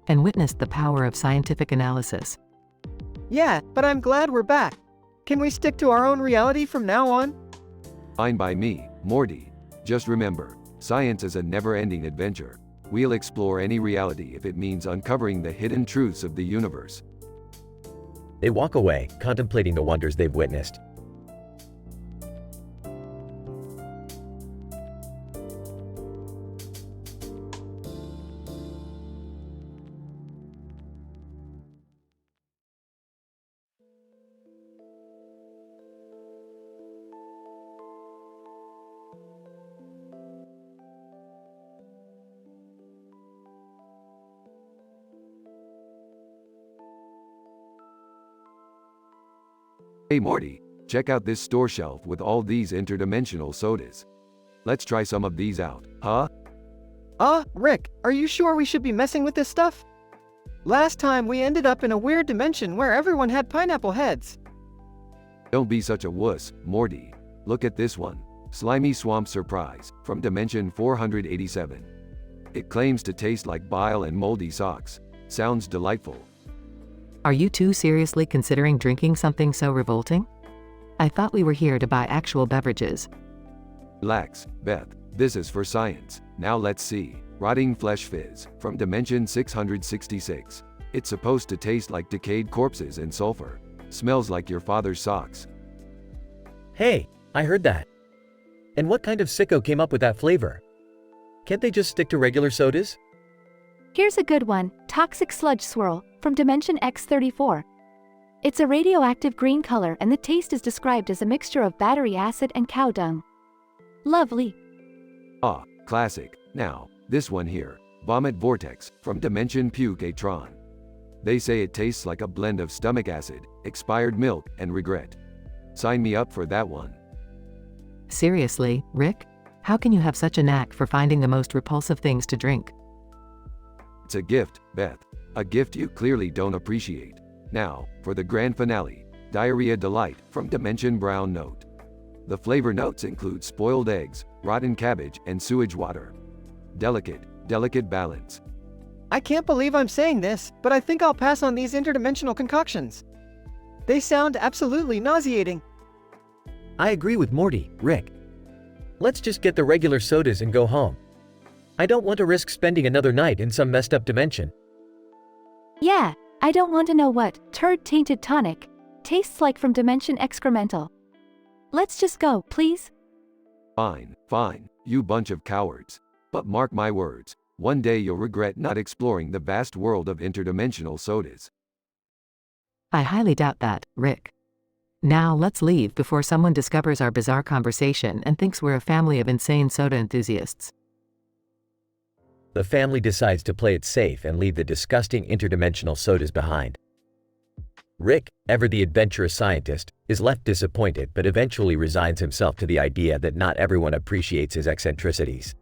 And witnessed the power of scientific analysis. Yeah, but I'm glad we're back. Can we stick to our own reality from now on? Fine by me, Morty. Just remember, science is a never-ending adventure. We'll explore any reality if it means uncovering the hidden truths of the universe. They walk away, contemplating the wonders they've witnessed. Hey Morty, check out this store shelf with all these interdimensional sodas. Let's try some of these out, huh? Rick, are you sure we should be messing with this stuff? Last time we ended up in a weird dimension where everyone had pineapple heads. Don't be such a wuss, Morty. Look at this one. Slimy Swamp Surprise, from Dimension 487. It claims to taste like bile and moldy socks. Sounds delightful. Are you two seriously considering drinking something so revolting? I thought we were here to buy actual beverages. Relax, Beth. This is for science. Now let's see. Rotting Flesh Fizz, from Dimension 666. It's supposed to taste like decayed corpses and sulfur. Smells like your father's socks. Hey, I heard that. And what kind of sicko came up with that flavor? Can't they just stick to regular sodas? Here's a good one, Toxic Sludge Swirl, from Dimension X34. It's a radioactive green color and the taste is described as a mixture of battery acid and cow dung. Lovely. Ah, classic. Now, this one here, Vomit Vortex, from Dimension Puke-atron. They say it tastes like a blend of stomach acid, expired milk, and regret. Sign me up for that one. Seriously, Rick? How can you have such a knack for finding the most repulsive things to drink? It's a gift, Beth. A gift you clearly don't appreciate. Now, for the grand finale, Diarrhea Delight, from Dimension Brown Note. The flavor notes include spoiled eggs, rotten cabbage, and sewage water. Delicate balance. I can't believe I'm saying this, but I think I'll pass on these interdimensional concoctions. They sound absolutely nauseating. I agree with Morty, Rick. Let's just get the regular sodas and go home. I don't want to risk spending another night in some messed up dimension. Yeah, I don't want to know what turd-tainted tonic tastes like from Dimension Excremental. Let's just go, please. Fine, you bunch of cowards. But mark my words, one day you'll regret not exploring the vast world of interdimensional sodas. I highly doubt that, Rick. Now let's leave before someone discovers our bizarre conversation and thinks we're a family of insane soda enthusiasts. The family decides to play it safe and leave the disgusting interdimensional sodas behind. Rick, ever the adventurous scientist, is left disappointed but eventually resigns himself to the idea that not everyone appreciates his eccentricities.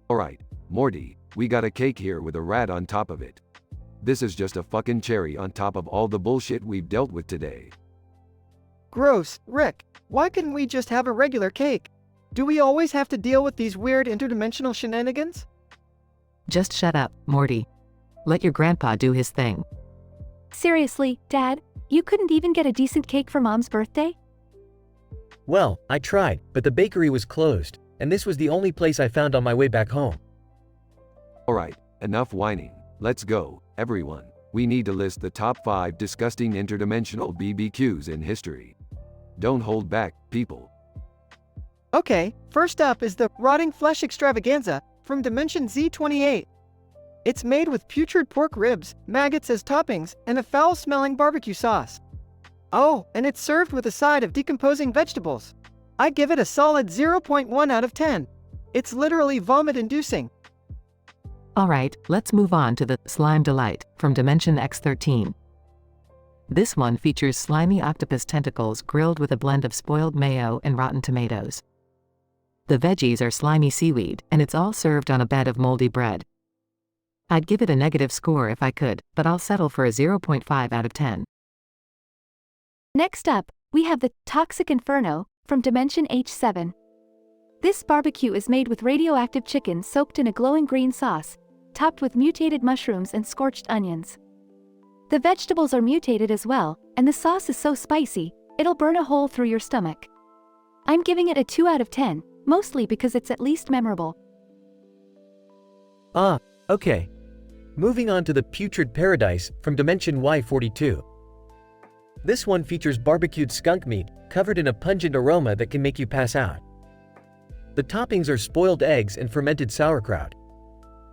Alright, Morty, we got a cake here with a rat on top of it. This is just a fucking cherry on top of all the bullshit we've dealt with today. Gross, Rick. Why couldn't we just have a regular cake? Do we always have to deal with these weird interdimensional shenanigans? Just shut up, Morty. Let your grandpa do his thing. Seriously, Dad, you couldn't even get a decent cake for Mom's birthday? Well, I tried, but the bakery was closed, and this was the only place I found on my way back home. Alright, enough whining. Let's go, everyone. We need to list the top 5 disgusting interdimensional BBQs in history. Don't hold back, people. Okay, first up is the Rotting Flesh Extravaganza from Dimension Z28. It's made with putrid pork ribs, maggots as toppings, and a foul-smelling barbecue sauce. Oh, and it's served with a side of decomposing vegetables. I give it a solid 0.1 out of 10. It's literally vomit-inducing. Alright, let's move on to the Slime Delight from Dimension X13. This one features slimy octopus tentacles grilled with a blend of spoiled mayo and rotten tomatoes. The veggies are slimy seaweed, and it's all served on a bed of moldy bread. I'd give it a negative score if I could, but I'll settle for a 0.5 out of 10. Next up, we have the Toxic Inferno from Dimension H7. This barbecue is made with radioactive chicken soaked in a glowing green sauce, topped with mutated mushrooms and scorched onions. The vegetables are mutated as well, and the sauce is so spicy, it'll burn a hole through your stomach. I'm giving it a 2 out of 10, mostly because it's at least memorable. Okay. Moving on to the Putrid Paradise from Dimension Y42. This one features barbecued skunk meat, covered in a pungent aroma that can make you pass out. The toppings are spoiled eggs and fermented sauerkraut.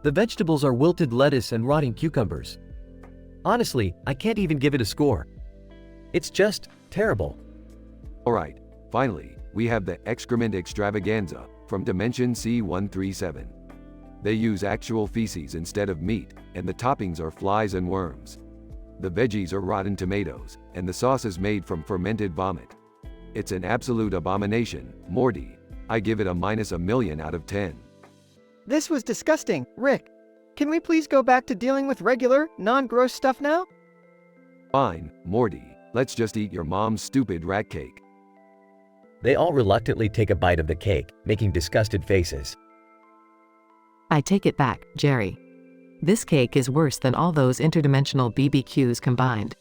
The vegetables are wilted lettuce and rotting cucumbers. Honestly, I can't even give it a score. It's just terrible. Alright, finally, we have the Excrement Extravaganza from Dimension C137. They use actual feces instead of meat, and the toppings are flies and worms. The veggies are rotten tomatoes, and the sauce is made from fermented vomit. It's an absolute abomination, Morty. I give it a -1,000,000 out of 10. This was disgusting, Rick. Can we please go back to dealing with regular, non-gross stuff now? Fine, Morty. Let's just eat your mom's stupid rat cake. They all reluctantly take a bite of the cake, making disgusted faces. I take it back, Jerry. This cake is worse than all those interdimensional BBQs combined.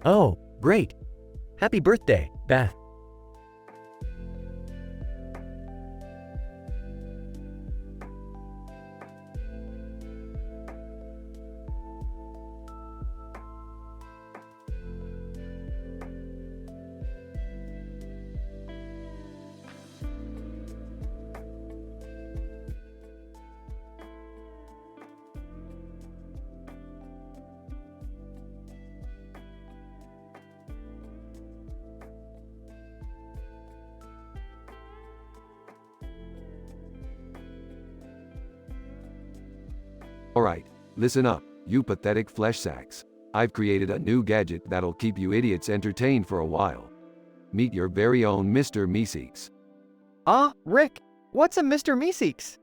Oh, great. Happy birthday, Beth. Alright, listen up, you pathetic flesh sacks. I've created a new gadget that'll keep you idiots entertained for a while. Meet your very own Mr. Meeseeks. Rick, what's a Mr. Meeseeks?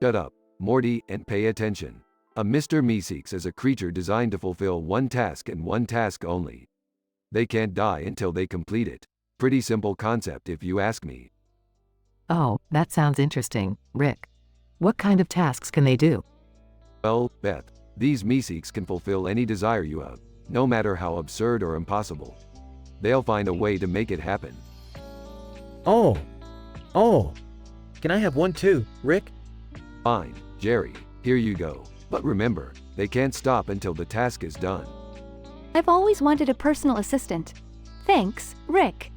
Shut up, Morty, and pay attention. A Mr. Meeseeks is a creature designed to fulfill one task and one task only. They can't die until they complete it. Pretty simple concept if you ask me. Oh, that sounds interesting, Rick. What kind of tasks can they do? Well, Beth, these Meeseeks can fulfill any desire you have, no matter how absurd or impossible. They'll find a way to make it happen. Oh. Can I have one too, Rick? Fine, Jerry, here you go. But remember, they can't stop until the task is done. I've always wanted a personal assistant. Thanks, Rick.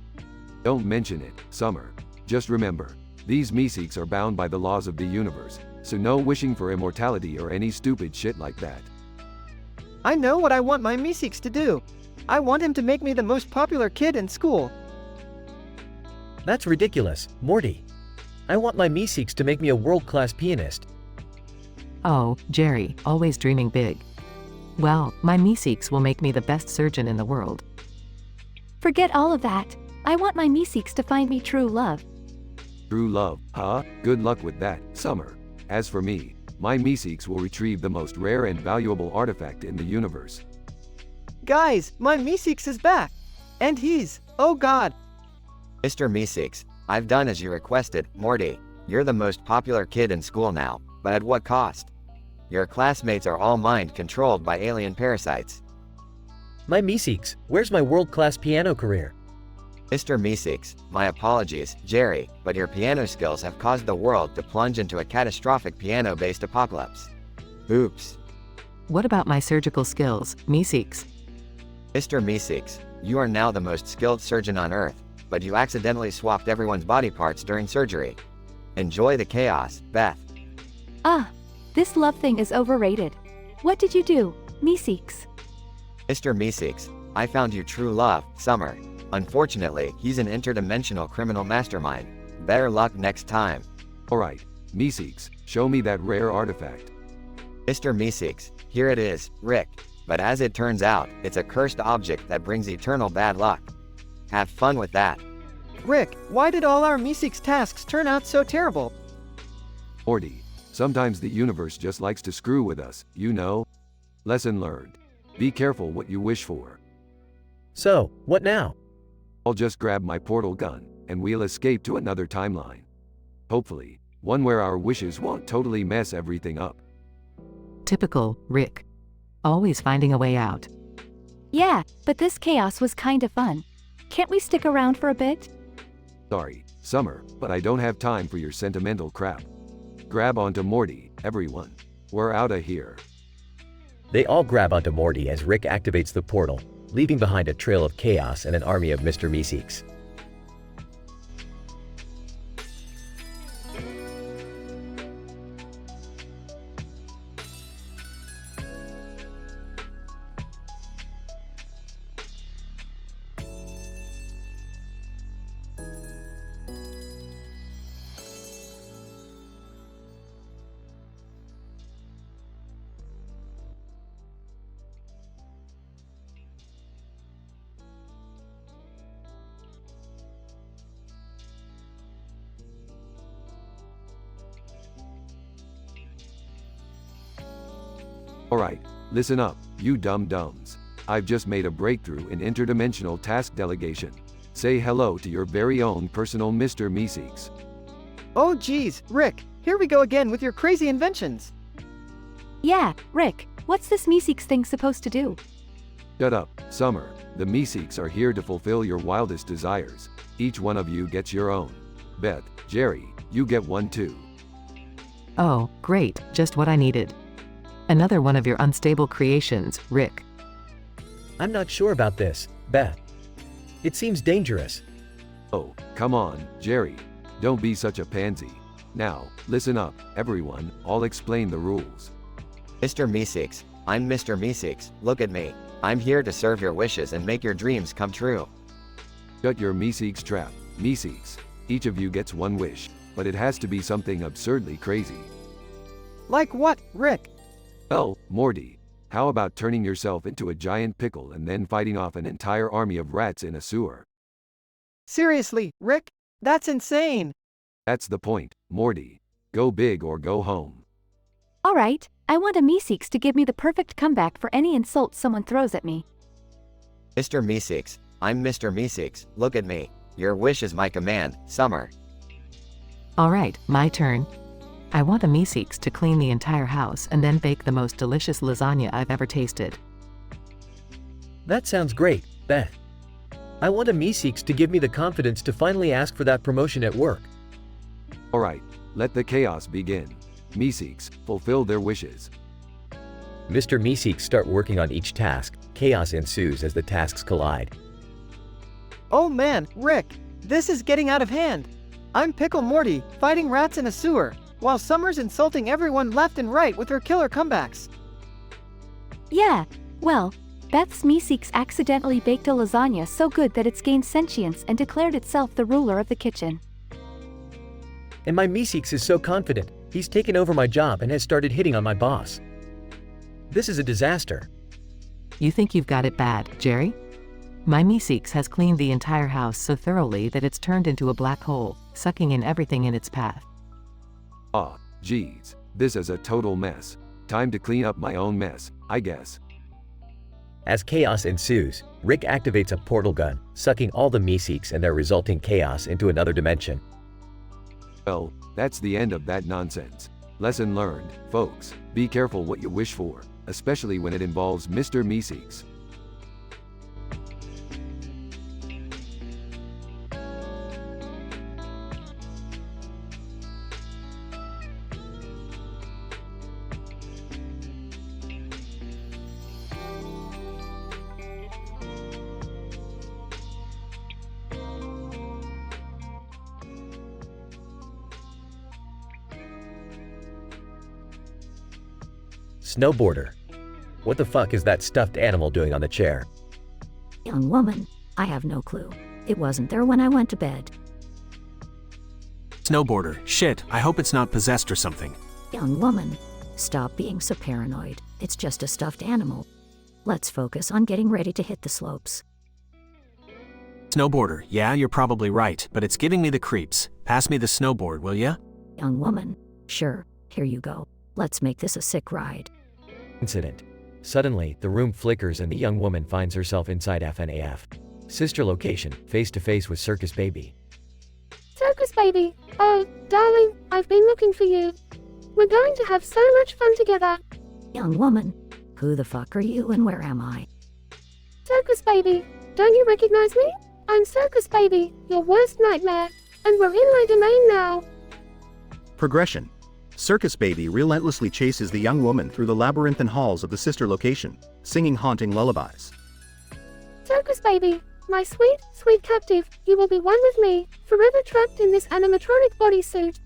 Don't mention it, Summer. Just remember, these Meeseeks are bound by the laws of the universe, so no wishing for immortality or any stupid shit like that. I know what I want my Meeseeks to do. I want him to make me the most popular kid in school. That's ridiculous, Morty. I want my Meeseeks to make me a world-class pianist. Oh, Jerry, always dreaming big. Well, my Meeseeks will make me the best surgeon in the world. Forget all of that. I want my Meeseeks to find me true love. True love, huh? Good luck with that, Summer. As for me, my Meeseeks will retrieve the most rare and valuable artifact in the universe. Guys, my Meeseeks is back! And he's, oh god! Mr. Meeseeks, I've done as you requested, Morty. You're the most popular kid in school now, but at what cost? Your classmates are all mind-controlled by alien parasites. My Meeseeks, where's my world-class piano career? Mr. Meeseeks, my apologies, Jerry, but your piano skills have caused the world to plunge into a catastrophic piano-based apocalypse. Oops. What about my surgical skills, Meeseeks? Mr. Meeseeks, you are now the most skilled surgeon on Earth, but you accidentally swapped everyone's body parts during surgery. Enjoy the chaos, Beth. Ah, this love thing is overrated. What did you do, Meeseeks? Mr. Meeseeks, I found you true love, Summer. Unfortunately, he's an interdimensional criminal mastermind. Better luck next time. Alright, Meeseeks, show me that rare artifact. Mr. Meeseeks, here it is, Rick. But as it turns out, it's a cursed object that brings eternal bad luck. Have fun with that. Rick, why did all our Meeseeks tasks turn out so terrible? Morty, sometimes the universe just likes to screw with us, you know? Lesson learned. Be careful what you wish for. So, what now? I'll just grab my portal gun, and we'll escape to another timeline. Hopefully, one where our wishes won't totally mess everything up. Typical, Rick. Always finding a way out. Yeah, but this chaos was kinda fun. Can't we stick around for a bit? Sorry, Summer, but I don't have time for your sentimental crap. Grab onto Morty, everyone. We're outta here. They all grab onto Morty as Rick activates the portal, leaving behind a trail of chaos and an army of Mr. Meeseeks. Alright, listen up, you dum-dums. I've just made a breakthrough in interdimensional task delegation. Say hello to your very own personal Mr. Meeseeks. Oh geez, Rick, here we go again with your crazy inventions. Yeah, Rick, what's this Meeseeks thing supposed to do? Shut up, Summer. The Meeseeks are here to fulfill your wildest desires. Each one of you gets your own. Beth, Jerry, you get one too. Oh, great, just what I needed. Another one of your unstable creations, Rick. I'm not sure about this, Beth. It seems dangerous. Oh, come on, Jerry. Don't be such a pansy. Now, listen up, everyone, I'll explain the rules. Mr. Meeseeks, I'm Mr. Meeseeks, look at me. I'm here to serve your wishes and make your dreams come true. Shut your Meeseeks trap, Meeseeks. Each of you gets one wish, but it has to be something absurdly crazy. Like what, Rick? Oh, Morty. How about turning yourself into a giant pickle and then fighting off an entire army of rats in a sewer? Seriously, Rick? That's insane. That's the point, Morty. Go big or go home. Alright, I want a Meeseeks to give me the perfect comeback for any insult someone throws at me. Mr. Meeseeks, I'm Mr. Meeseeks, look at me. Your wish is my command, Summer. Alright, my turn. I want a Meeseeks to clean the entire house and then bake the most delicious lasagna I've ever tasted. That sounds great, Beth. I want a Meeseeks to give me the confidence to finally ask for that promotion at work. Alright, let the chaos begin. Meeseeks, fulfill their wishes. Mr. Meeseeks start working on each task. Chaos ensues as the tasks collide. Oh man, Rick, this is getting out of hand. I'm Pickle Morty, fighting rats in a sewer, while Summer's insulting everyone left and right with her killer comebacks. Yeah, well, Beth's Meeseeks accidentally baked a lasagna so good that it's gained sentience and declared itself the ruler of the kitchen. And my Meeseeks is so confident, he's taken over my job and has started hitting on my boss. This is a disaster. You think you've got it bad, Jerry? My Meeseeks has cleaned the entire house so thoroughly that it's turned into a black hole, sucking in everything in its path. Ah, geez, this is a total mess. Time to clean up my own mess, I guess. As chaos ensues, Rick activates a portal gun, sucking all the Meeseeks and their resulting chaos into another dimension. Well, that's the end of that nonsense. Lesson learned, folks. Be careful what you wish for, especially when it involves Mr. Meeseeks. Snowboarder. What the fuck is that stuffed animal doing on the chair? Young woman, I have no clue. It wasn't there when I went to bed. Snowboarder, shit, I hope it's not possessed or something. Young woman, stop being so paranoid. It's just a stuffed animal. Let's focus on getting ready to hit the slopes. Snowboarder, yeah, you're probably right, but it's giving me the creeps. Pass me the snowboard, will ya? Young woman, sure, here you go. Let's make this a sick ride. Incident. Suddenly, the room flickers and the young woman finds herself inside FNAF. Sister location, face to face with Circus Baby. Circus Baby, oh, darling, I've been looking for you. We're going to have so much fun together. Young woman, who the fuck are you and where am I? Circus Baby, don't you recognize me? I'm Circus Baby, your worst nightmare, and we're in my domain now. Progression. Circus Baby relentlessly chases the young woman through the labyrinthine halls of the sister location, singing haunting lullabies. Circus Baby, my sweet, sweet captive, you will be one with me, forever trapped in this animatronic bodysuit.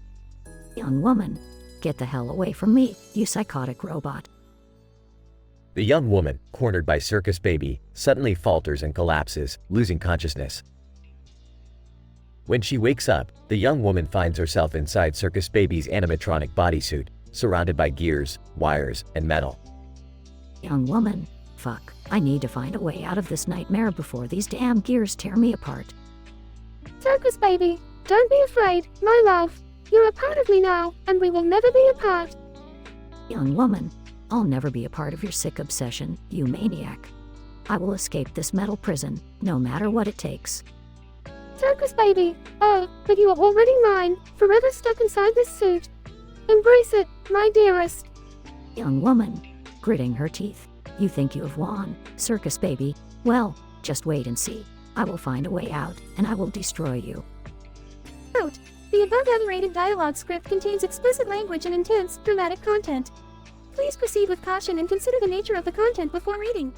Young woman, get the hell away from me, you psychotic robot. The young woman, cornered by Circus Baby, suddenly falters and collapses, losing consciousness. When she wakes up, the young woman finds herself inside Circus Baby's animatronic bodysuit, surrounded by gears, wires, and metal. Young woman, fuck, I need to find a way out of this nightmare before these damn gears tear me apart. Circus Baby, don't be afraid, my love. You're a part of me now, and we will never be apart. Young woman, I'll never be a part of your sick obsession, you maniac. I will escape this metal prison, no matter what it takes. Circus Baby, oh, but you are already mine, forever stuck inside this suit. Embrace it, my dearest. Young woman, gritting her teeth. You think you have won, Circus Baby? Well, just wait and see. I will find a way out, and I will destroy you. Note: the above unrated dialogue script contains explicit language and intense, dramatic content. Please proceed with caution and consider the nature of the content before reading.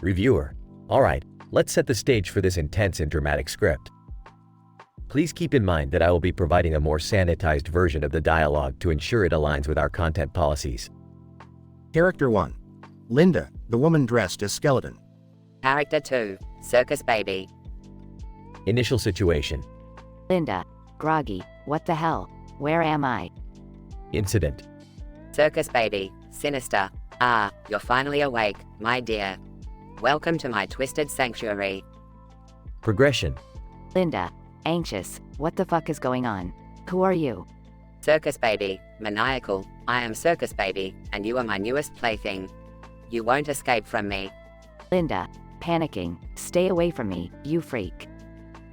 Reviewer. Alright, let's set the stage for this intense and dramatic script. Please keep in mind that I will be providing a more sanitized version of the dialogue to ensure it aligns with our content policies. Character 1. Linda, the woman dressed as skeleton. Character 2. Circus Baby. Initial situation. Linda. Groggy. What the hell? Where am I? Incident. Circus Baby. Sinister. Ah, you're finally awake, my dear. Welcome to my twisted sanctuary. Progression. Linda. Anxious. What the fuck is going on? Who are you? Circus Baby. Maniacal. I am Circus Baby, and you are my newest plaything. You won't escape from me. Linda. Panicking. Stay away from me, you freak.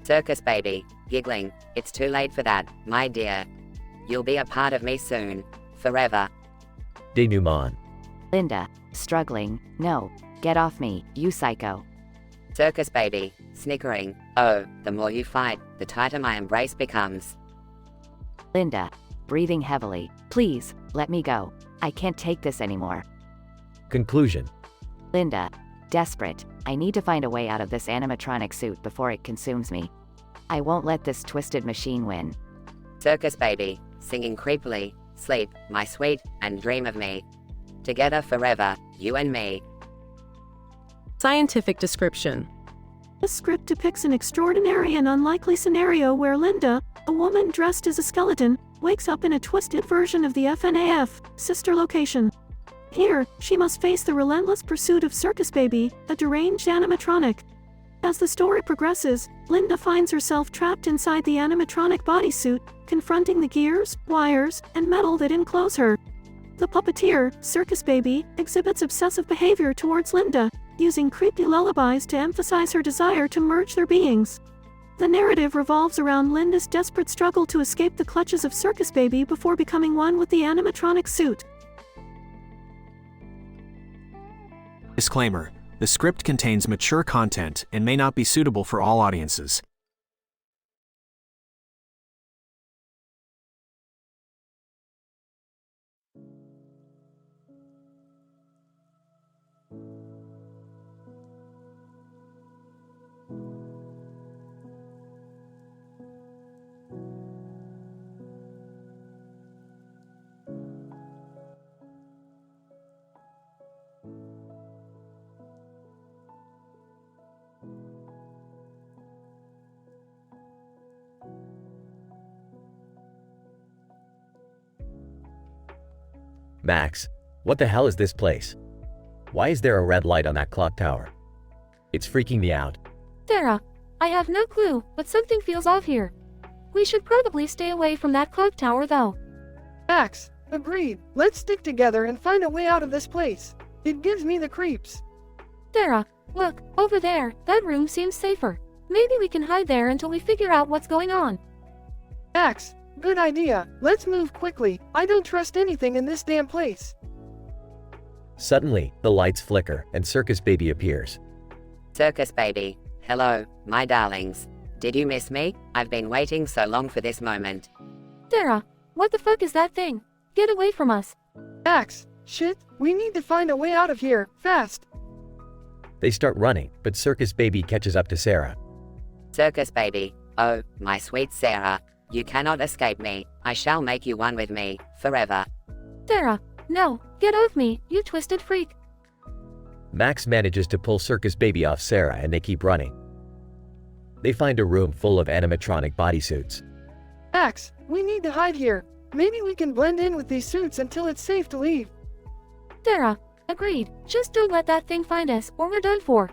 Circus Baby. Giggling. It's too late for that, my dear. You'll be a part of me soon. Forever. Denouement. Linda. Struggling. No. Get off me, you psycho. Circus Baby. Snickering. Oh, the more you fight, the tighter my embrace becomes. Linda. Breathing heavily. Please, let me go. I can't take this anymore. Conclusion. Linda. Desperate. I need to find a way out of this animatronic suit before it consumes me. I won't let this twisted machine win. Circus Baby. Singing creepily. Sleep, my sweet, and dream of me. Together forever, you and me. Scientific description. This script depicts an extraordinary and unlikely scenario where Linda, a woman dressed as a skeleton, wakes up in a twisted version of the FNAF sister location. Here, she must face the relentless pursuit of Circus Baby, a deranged animatronic. As the story progresses, Linda finds herself trapped inside the animatronic bodysuit, confronting the gears, wires, and metal that enclose her. The puppeteer, Circus Baby, exhibits obsessive behavior towards Linda, using creepy lullabies to emphasize her desire to merge their beings. The narrative revolves around Linda's desperate struggle to escape the clutches of Circus Baby before becoming one with the animatronic suit. Disclaimer: the script contains mature content and may not be suitable for all audiences. Max, what the hell is this place? Why is there a red light on that clock tower? It's freaking me out. Sarah, I have no clue, but something feels off here. We should probably stay away from that clock tower though. Max, agreed. Let's stick together and find a way out of this place. It gives me the creeps. Sarah, look, over there, that room seems safer. Maybe we can hide there until we figure out what's going on. Max, good idea. Let's move quickly. I don't trust anything in this damn place. Suddenly, the lights flicker and Circus Baby appears. Circus Baby, hello, my darlings. Did you miss me? I've been waiting so long for this moment. Sarah, what the fuck is that thing? Get away from us. Max, shit, we need to find a way out of here, fast. They start running, but Circus Baby catches up to Sarah. Circus Baby, oh, my sweet Sarah, you cannot escape me. I shall make you one with me, forever. Sarah, no, get off me, you twisted freak. Max manages to pull Circus Baby off Sarah and they keep running. They find a room full of animatronic bodysuits. Max, we need to hide here. Maybe we can blend in with these suits until it's safe to leave. Sarah, agreed. Just don't let that thing find us or we're done for.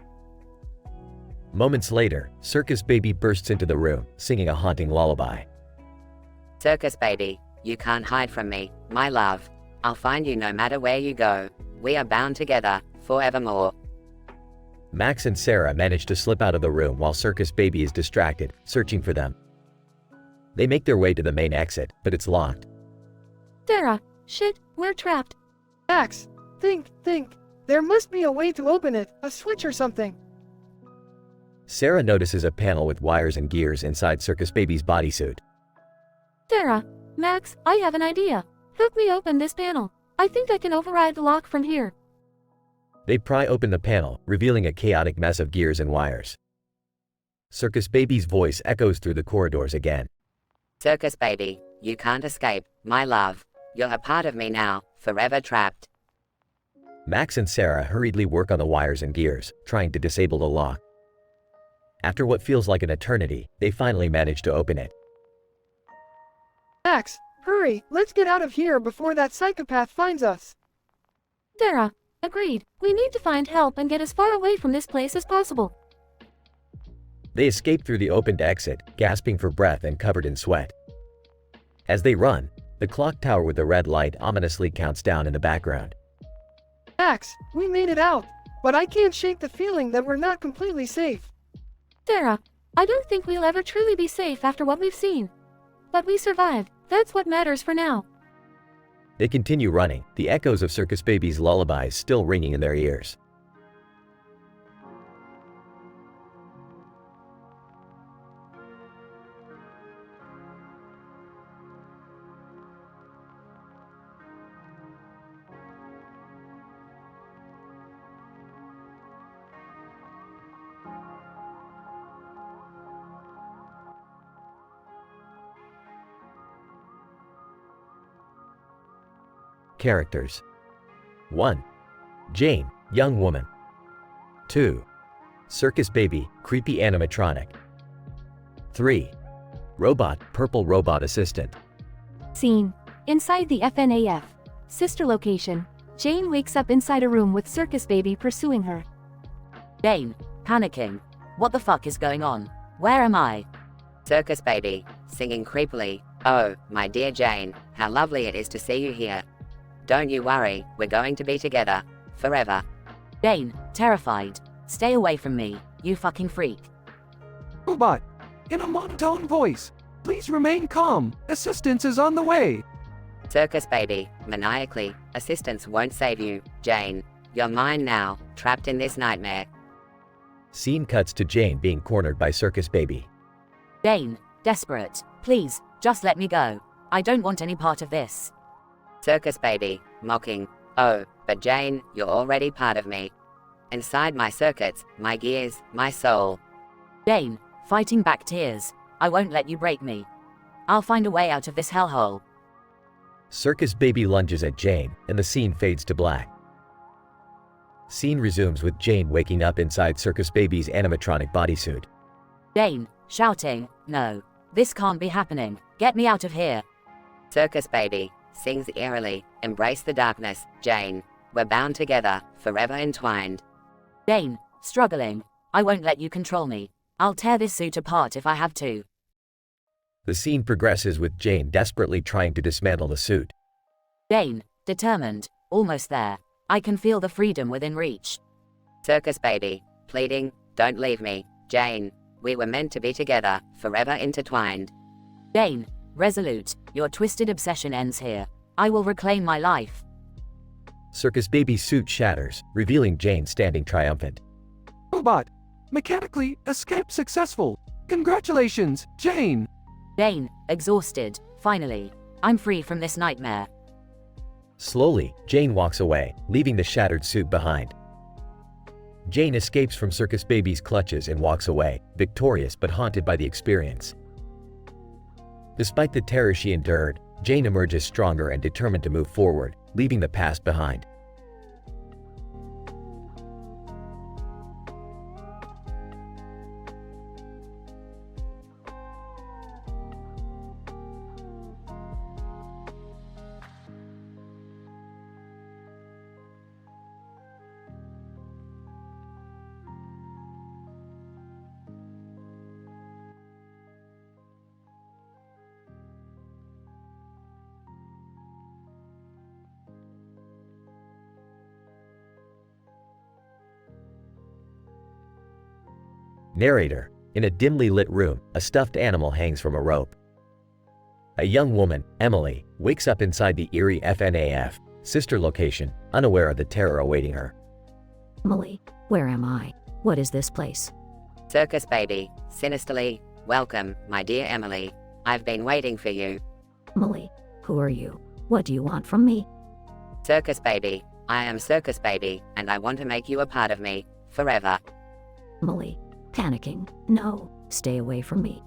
Moments later, Circus Baby bursts into the room, singing a haunting lullaby. Circus Baby, you can't hide from me, my love. I'll find you no matter where you go. We are bound together, forevermore. Max and Sarah manage to slip out of the room while Circus Baby is distracted, searching for them. They make their way to the main exit, but it's locked. Sarah, shit, we're trapped. Max, think. There must be a way to open it, a switch or something. Sarah notices a panel with wires and gears inside Circus Baby's bodysuit. Sarah, Max, I have an idea. Help me open this panel. I think I can override the lock from here. They pry open the panel, revealing a chaotic mess of gears and wires. Circus Baby's voice echoes through the corridors again. Circus Baby, you can't escape, my love. You're a part of me now, forever trapped. Max and Sarah hurriedly work on the wires and gears, trying to disable the lock. After what feels like an eternity, they finally manage to open it. Max, hurry, let's get out of here before that psychopath finds us. Sarah, agreed. We need to find help and get as far away from this place as possible. They escape through the opened exit, gasping for breath and covered in sweat. As they run, the clock tower with the red light ominously counts down in the background. Max, we made it out, but I can't shake the feeling that we're not completely safe. Sarah, I don't think we'll ever truly be safe after what we've seen. But we survived. That's what matters for now. They continue running, the echoes of Circus Baby's lullabies still ringing in their ears. Characters: 1. Jane, young woman. 2. Circus Baby, creepy animatronic. 3. Robot, purple robot assistant. Scene. Inside the FNAF. Sister location. Jane wakes up inside a room with Circus Baby pursuing her. Jane, panicking. What the fuck is going on? Where am I? Circus Baby, singing creepily. Oh, my dear Jane, how lovely it is to see you here. Don't you worry, we're going to be together. Forever. Jane, terrified. Stay away from me, you fucking freak. Robot, in a monotone voice, please remain calm. Assistance is on the way. Circus Baby, maniacally, assistance won't save you, Jane. You're mine now, trapped in this nightmare. Scene cuts to Jane being cornered by Circus Baby. Jane, desperate. Please, just let me go. I don't want any part of this. Circus Baby, mocking. Oh, but Jane, you're already part of me. Inside my circuits, my gears, my soul. Jane, fighting back tears. I won't let you break me. I'll find a way out of this hellhole. Circus Baby lunges at Jane, and the scene fades to black. Scene resumes with Jane waking up inside Circus Baby's animatronic bodysuit. Jane, shouting, no, this can't be happening. Get me out of here. Circus Baby, sings eerily, embrace the darkness, Jane. We're bound together, forever entwined. Jane, struggling. I won't let you control me. I'll tear this suit apart if I have to. The scene progresses with Jane desperately trying to dismantle the suit. Jane, determined, almost there. I can feel the freedom within reach. Circus Baby, pleading, don't leave me, Jane. We were meant to be together, forever intertwined. Jane, resolute, your twisted obsession ends here. I will reclaim my life. Circus Baby's suit shatters, revealing Jane standing triumphant. Robot, mechanically, escape successful. Congratulations, Jane. Jane, exhausted, finally. I'm free from this nightmare. Slowly, Jane walks away, leaving the shattered suit behind. Jane escapes from Circus Baby's clutches and walks away, victorious but haunted by the experience. Despite the terror she endured, Jane emerges stronger and determined to move forward, leaving the past behind. Narrator. In a dimly lit room, a stuffed animal hangs from a rope. A young woman, Emily, wakes up inside the eerie FNAF sister location, unaware of the terror awaiting her. Emily, where am I? What is this place? Circus Baby, sinisterly, welcome, my dear Emily. I've been waiting for you. Emily, who are you? What do you want from me? Circus Baby, I am Circus Baby, and I want to make you a part of me, forever. Emily, panicking. No, stay away from me.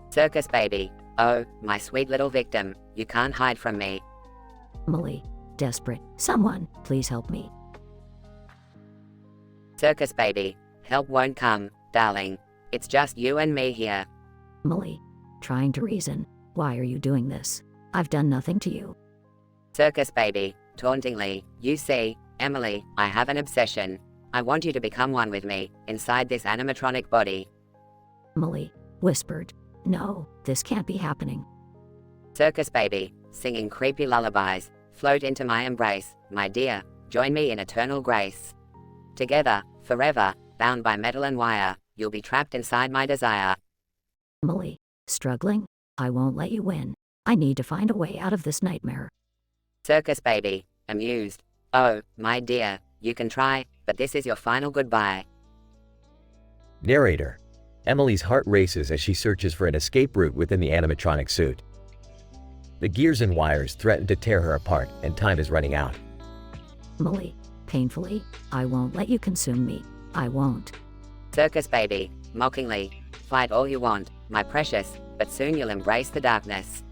Circus Baby, oh, my sweet little victim, you can't hide from me. Emily, desperate. Someone, please help me. Circus Baby, help won't come, darling. It's just you and me here. Emily, trying to reason. Why are you doing this? I've done nothing to you. Circus Baby, tauntingly, you see, Emily, I have an obsession. I want you to become one with me, inside this animatronic body. Emily, whispered. No, this can't be happening. Circus Baby, singing creepy lullabies, float into my embrace, my dear, join me in eternal grace. Together, forever, bound by metal and wire, you'll be trapped inside my desire. Emily, struggling? I won't let you win. I need to find a way out of this nightmare. Circus Baby, amused. Oh, my dear, you can try, but this is your final goodbye. Narrator. Emily's heart races as she searches for an escape route within the animatronic suit. The gears and wires threaten to tear her apart, and time is running out. Emily, painfully, I won't let you consume me. I won't. Circus Baby, mockingly, fight all you want, my precious, but soon you'll embrace the darkness.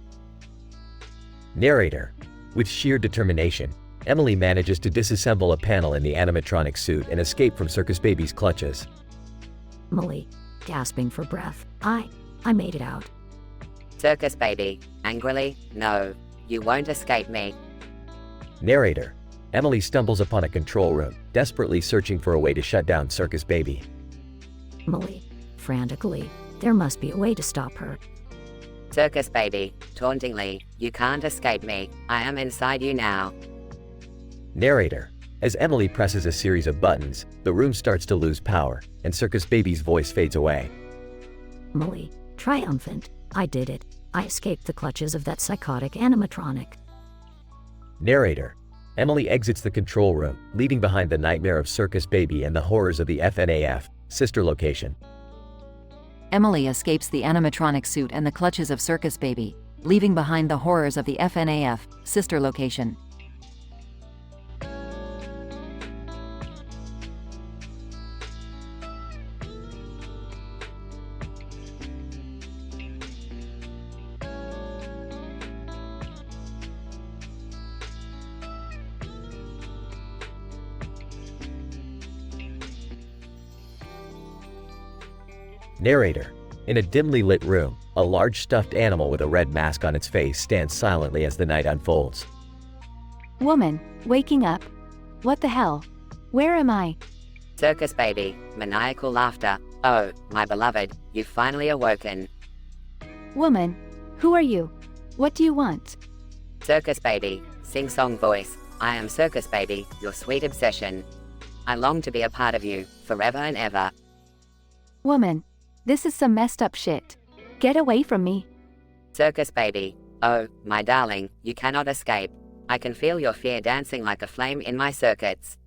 Narrator. With sheer determination, Emily manages to disassemble a panel in the animatronic suit and escape from Circus Baby's clutches. Emily, gasping for breath. I made it out. Circus Baby, angrily, no, you won't escape me. Narrator. Emily stumbles upon a control room, desperately searching for a way to shut down Circus Baby. Emily, frantically, there must be a way to stop her. Circus Baby, tauntingly, you can't escape me, I am inside you now. Narrator. As Emily presses a series of buttons, the room starts to lose power, and Circus Baby's voice fades away. Emily, triumphant, I did it. I escaped the clutches of that psychotic animatronic. Narrator. Emily exits the control room, leaving behind the nightmare of Circus Baby and the horrors of the FNAF, sister location. Emily escapes the animatronic suit and the clutches of Circus Baby, leaving behind the horrors of the FNAF, sister location. Narrator. In a dimly lit room, a large stuffed animal with a red mask on its face stands silently as the night unfolds. Woman, waking up. What the hell? Where am I? Circus Baby, maniacal laughter, oh, my beloved, you've finally awoken. Woman, who are you? What do you want? Circus Baby, sing-song voice, I am Circus Baby, your sweet obsession. I long to be a part of you, forever and ever. Woman, this is some messed up shit. Get away from me. Circus Baby, oh, my darling, you cannot escape. I can feel your fear dancing like a flame in my circuits.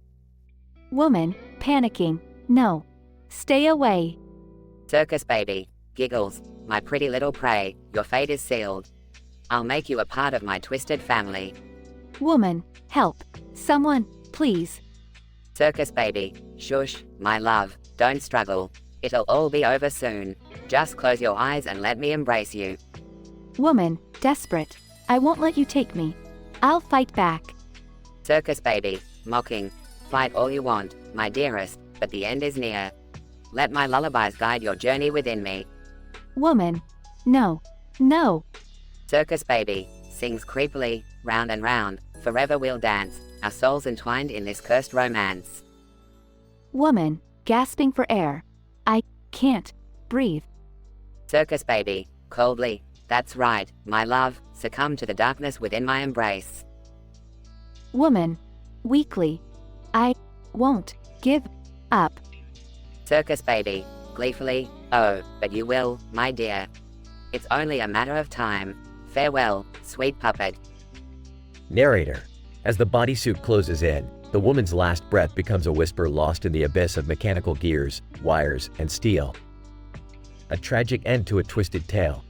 Woman, panicking, no. Stay away. Circus Baby, giggles, my pretty little prey, your fate is sealed. I'll make you a part of my twisted family. Woman, help. Someone, please. Circus Baby, shush, my love, don't struggle. It'll all be over soon. Just close your eyes and let me embrace you. Woman, desperate. I won't let you take me. I'll fight back. Circus Baby, mocking. Fight all you want, my dearest, but the end is near. Let my lullabies guide your journey within me. Woman, no, no. Circus Baby, sings creepily, round and round, forever we'll dance, our souls entwined in this cursed romance. Woman, gasping for air. I can't breathe. Circus Baby, coldly, that's right, my love, succumb to the darkness within my embrace. Woman, weakly, I won't give up. Circus Baby, gleefully, oh, but you will, my dear. It's only a matter of time. Farewell, sweet puppet. Narrator. As the bodysuit closes in, the woman's last breath becomes a whisper lost in the abyss of mechanical gears, wires, and steel. A tragic end to a twisted tale.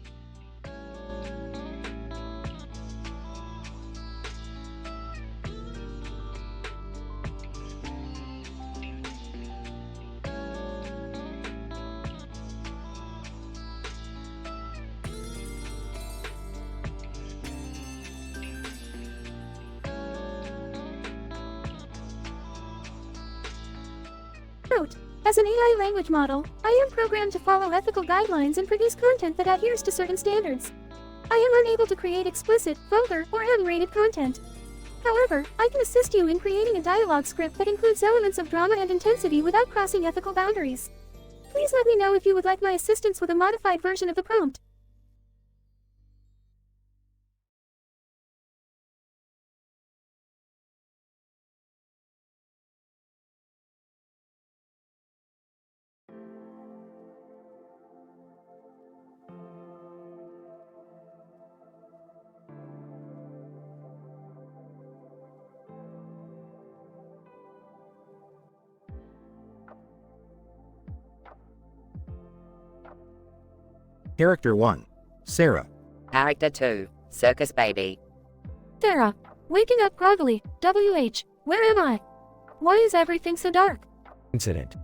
Note: as an AI language model, I am programmed to follow ethical guidelines and produce content that adheres to certain standards. I am unable to create explicit, vulgar, or M-rated content. However, I can assist you in creating a dialogue script that includes elements of drama and intensity without crossing ethical boundaries. Please let me know if you would like my assistance with a modified version of the prompt. Character 1. Sarah. Character 2. Circus Baby. Sarah, waking up groggily, WH, where am I? Why is everything so dark? Incident.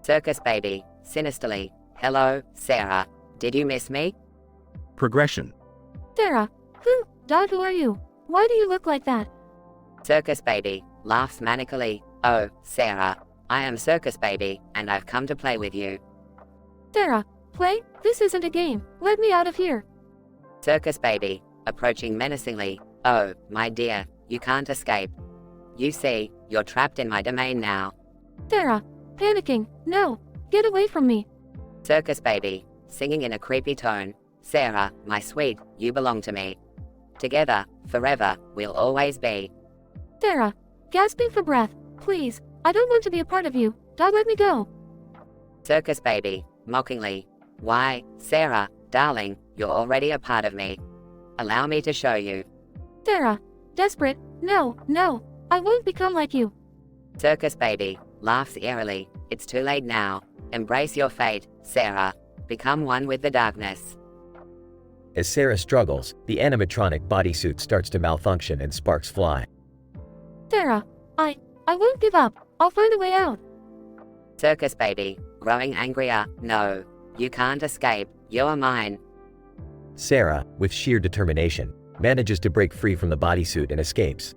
Circus Baby, sinisterly, hello, Sarah, did you miss me? Progression. Sarah, who are you? Why do you look like that? Circus Baby laughs manically. Oh, Sarah, I am Circus Baby, and I've come to play with you. Sarah, play? This isn't a game. Let me out of here. Circus Baby, approaching menacingly. Oh, my dear, you can't escape. You see, you're trapped in my domain now. Sarah, panicking. No, get away from me. Circus Baby, singing in a creepy tone. Sarah, my sweet, you belong to me. Together, forever, we'll always be. Sarah, gasping for breath. Please, I don't want to be a part of you. Don't let me go. Circus Baby, mockingly. Why, Sarah, darling, you're already a part of me. Allow me to show you. Sarah, desperate. No, no, I won't become like you. Circus Baby laughs eerily. It's too late now. Embrace your fate, Sarah. Become one with the darkness. As Sarah struggles, the animatronic bodysuit starts to malfunction and sparks fly. Sarah, I won't give up. I'll find a way out. Circus Baby, growing angrier. No, you can't escape. You're mine. Sarah, with sheer determination, manages to break free from the bodysuit and escapes.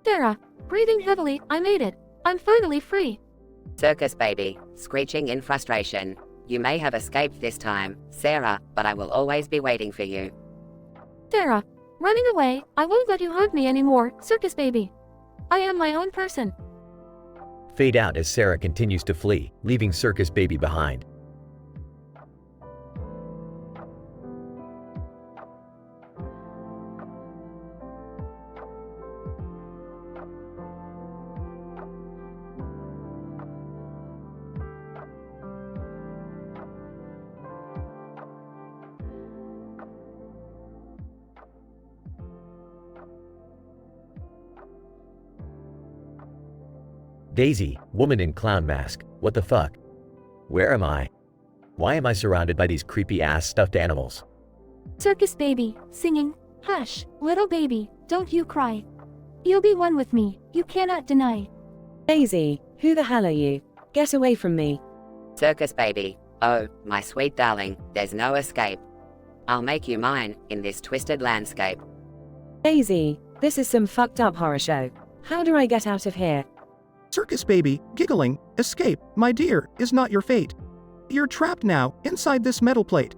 Sarah, breathing heavily, I made it. I'm finally free. Circus Baby, screeching in frustration. You may have escaped this time, Sarah, but I will always be waiting for you. Sarah, running away, I won't let you haunt me anymore, Circus Baby. I am my own person. Fade out as Sarah continues to flee, leaving Circus Baby behind. Daisy, woman in clown mask. What the fuck? Where am I? Why am I surrounded by these creepy ass stuffed animals? Circus Baby, singing. Hush, little baby, don't you cry. You'll be one with me, you cannot deny. Daisy, who the hell are you? Get away from me. Circus Baby, oh, my sweet darling, there's no escape. I'll make you mine, in this twisted landscape. Daisy, this is some fucked up horror show. How do I get out of here? Circus Baby, giggling, escape, my dear, is not your fate. You're trapped now, inside this metal plate.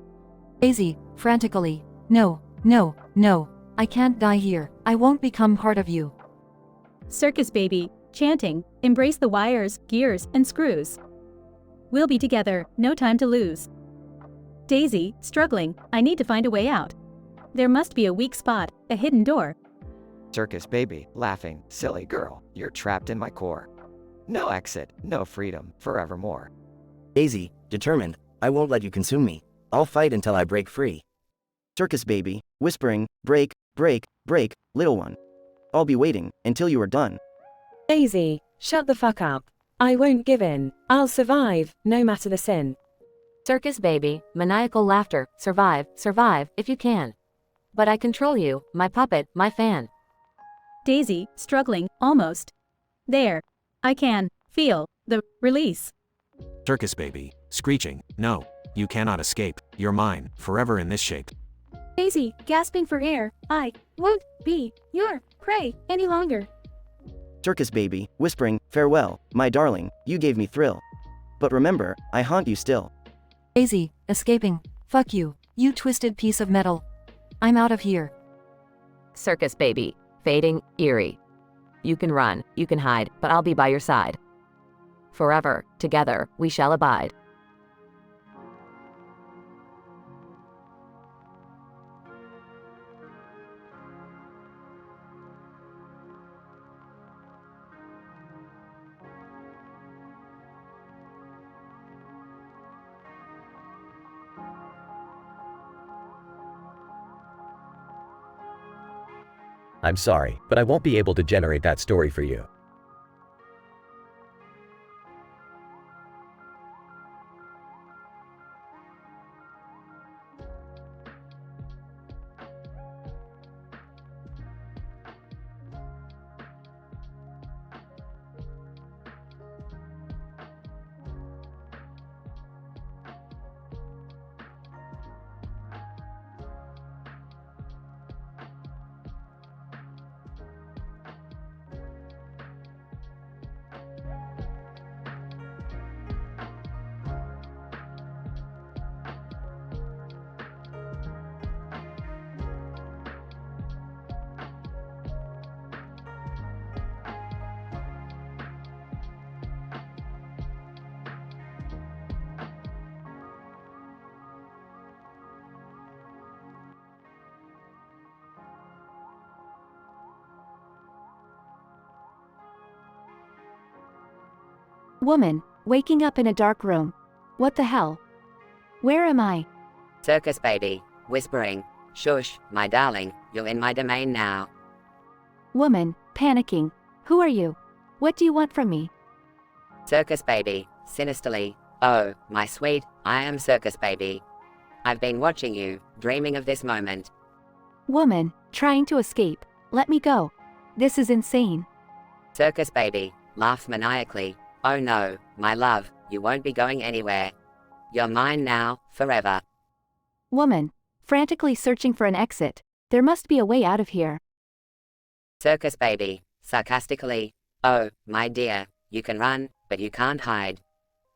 Daisy, frantically. No, no, no. I can't die here. I won't become part of you. Circus Baby, chanting, embrace the wires, gears, and screws. We'll be together, no time to lose. Daisy, struggling, I need to find a way out. There must be a weak spot, a hidden door. Circus Baby, laughing. Silly girl, you're trapped in my core. No exit, no freedom, forevermore. Daisy, determined, I won't let you consume me. I'll fight until I break free. Circus Baby, whispering, break, break, break, little one. I'll be waiting until you are done. Daisy, shut the fuck up. I won't give in. I'll survive, no matter the sin. Circus Baby, maniacal laughter. Survive, survive, if you can. But I control you, my puppet, my fan. Daisy, struggling, almost. There. I can feel the release. Circus Baby, screeching. No, you cannot escape. You're mine, forever in this shape. Daisy, gasping for air. I won't be your prey any longer. Circus Baby, whispering, farewell, my darling, you gave me thrill. But remember, I haunt you still. Daisy, escaping. Fuck you, you twisted piece of metal. I'm out of here. Circus Baby, fading, eerie. You can run, you can hide, but I'll be by your side. Forever, together, we shall abide. I'm sorry, but I won't be able to generate that story for you. Woman, waking up in a dark room. What the hell? Where am I? Circus baby, whispering, shush, my darling, you're in my domain now. Woman, panicking. Who are you? What do you want from me? Circus baby, sinisterly, oh, my sweet, I am circus baby. I've been watching you, dreaming of this moment. Woman, trying to escape. Let me go. This is insane. Circus baby, laughs maniacally, oh no, my love, you won't be going anywhere. You're mine now, forever. Woman, frantically searching for an exit. There must be a way out of here. Circus baby, sarcastically, oh, my dear, you can run, but you can't hide.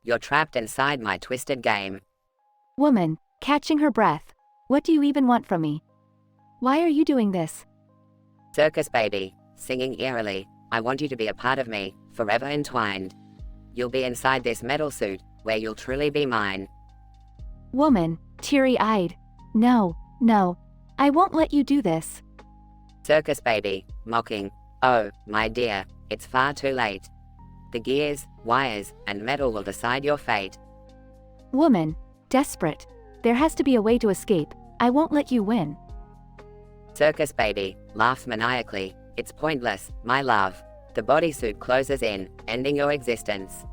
You're trapped inside my twisted game. Woman, catching her breath. What do you even want from me? Why are you doing this? Circus baby, singing eerily, I want you to be a part of me, forever entwined. You'll be inside this metal suit, where you'll truly be mine. Woman, teary-eyed. No, no. I won't let you do this. Circus baby, mocking, oh, my dear, it's far too late. The gears, wires, and metal will decide your fate. Woman, desperate. There has to be a way to escape. I won't let you win. Circus baby, laughs maniacally, it's pointless, my love. The bodysuit closes in, ending your existence.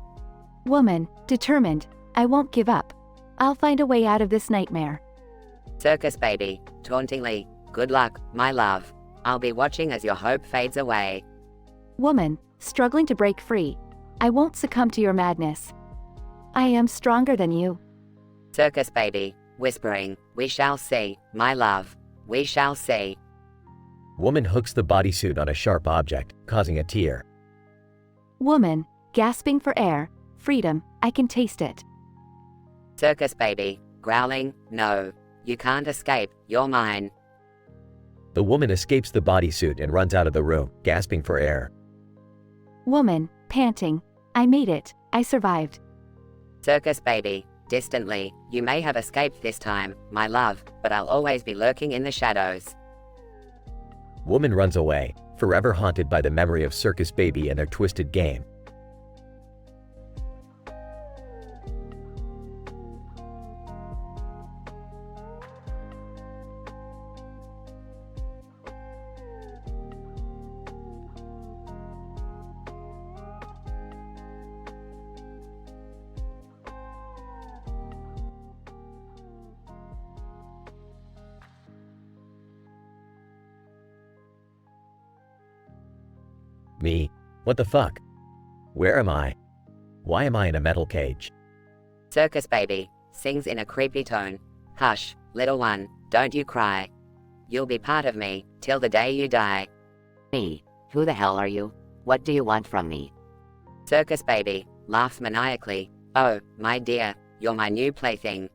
Woman, determined. I won't give up. I'll find a way out of this nightmare. Circus baby, tauntingly, good luck, my love. I'll be watching as your hope fades away. Woman, struggling to break free. I won't succumb to your madness. I am stronger than you. Circus baby, whispering, we shall see, my love. We shall see. Woman hooks the bodysuit on a sharp object, causing a tear. Woman, gasping for air. Freedom, I can taste it. Circus baby, growling, no. You can't escape, you're mine. The woman escapes the bodysuit and runs out of the room, gasping for air. Woman, panting. I made it. I survived. Circus baby, distantly, you may have escaped this time, my love, but I'll always be lurking in the shadows. Woman runs away, forever haunted by the memory of Circus Baby and their twisted game. Me? What the fuck? Where am I? Why am I in a metal cage? Circus baby, sings in a creepy tone, hush, little one, don't you cry. You'll be part of me, till the day you die. Me? Who the hell are you? What do you want from me? Circus baby, laughs maniacally, oh, my dear, you're my new plaything.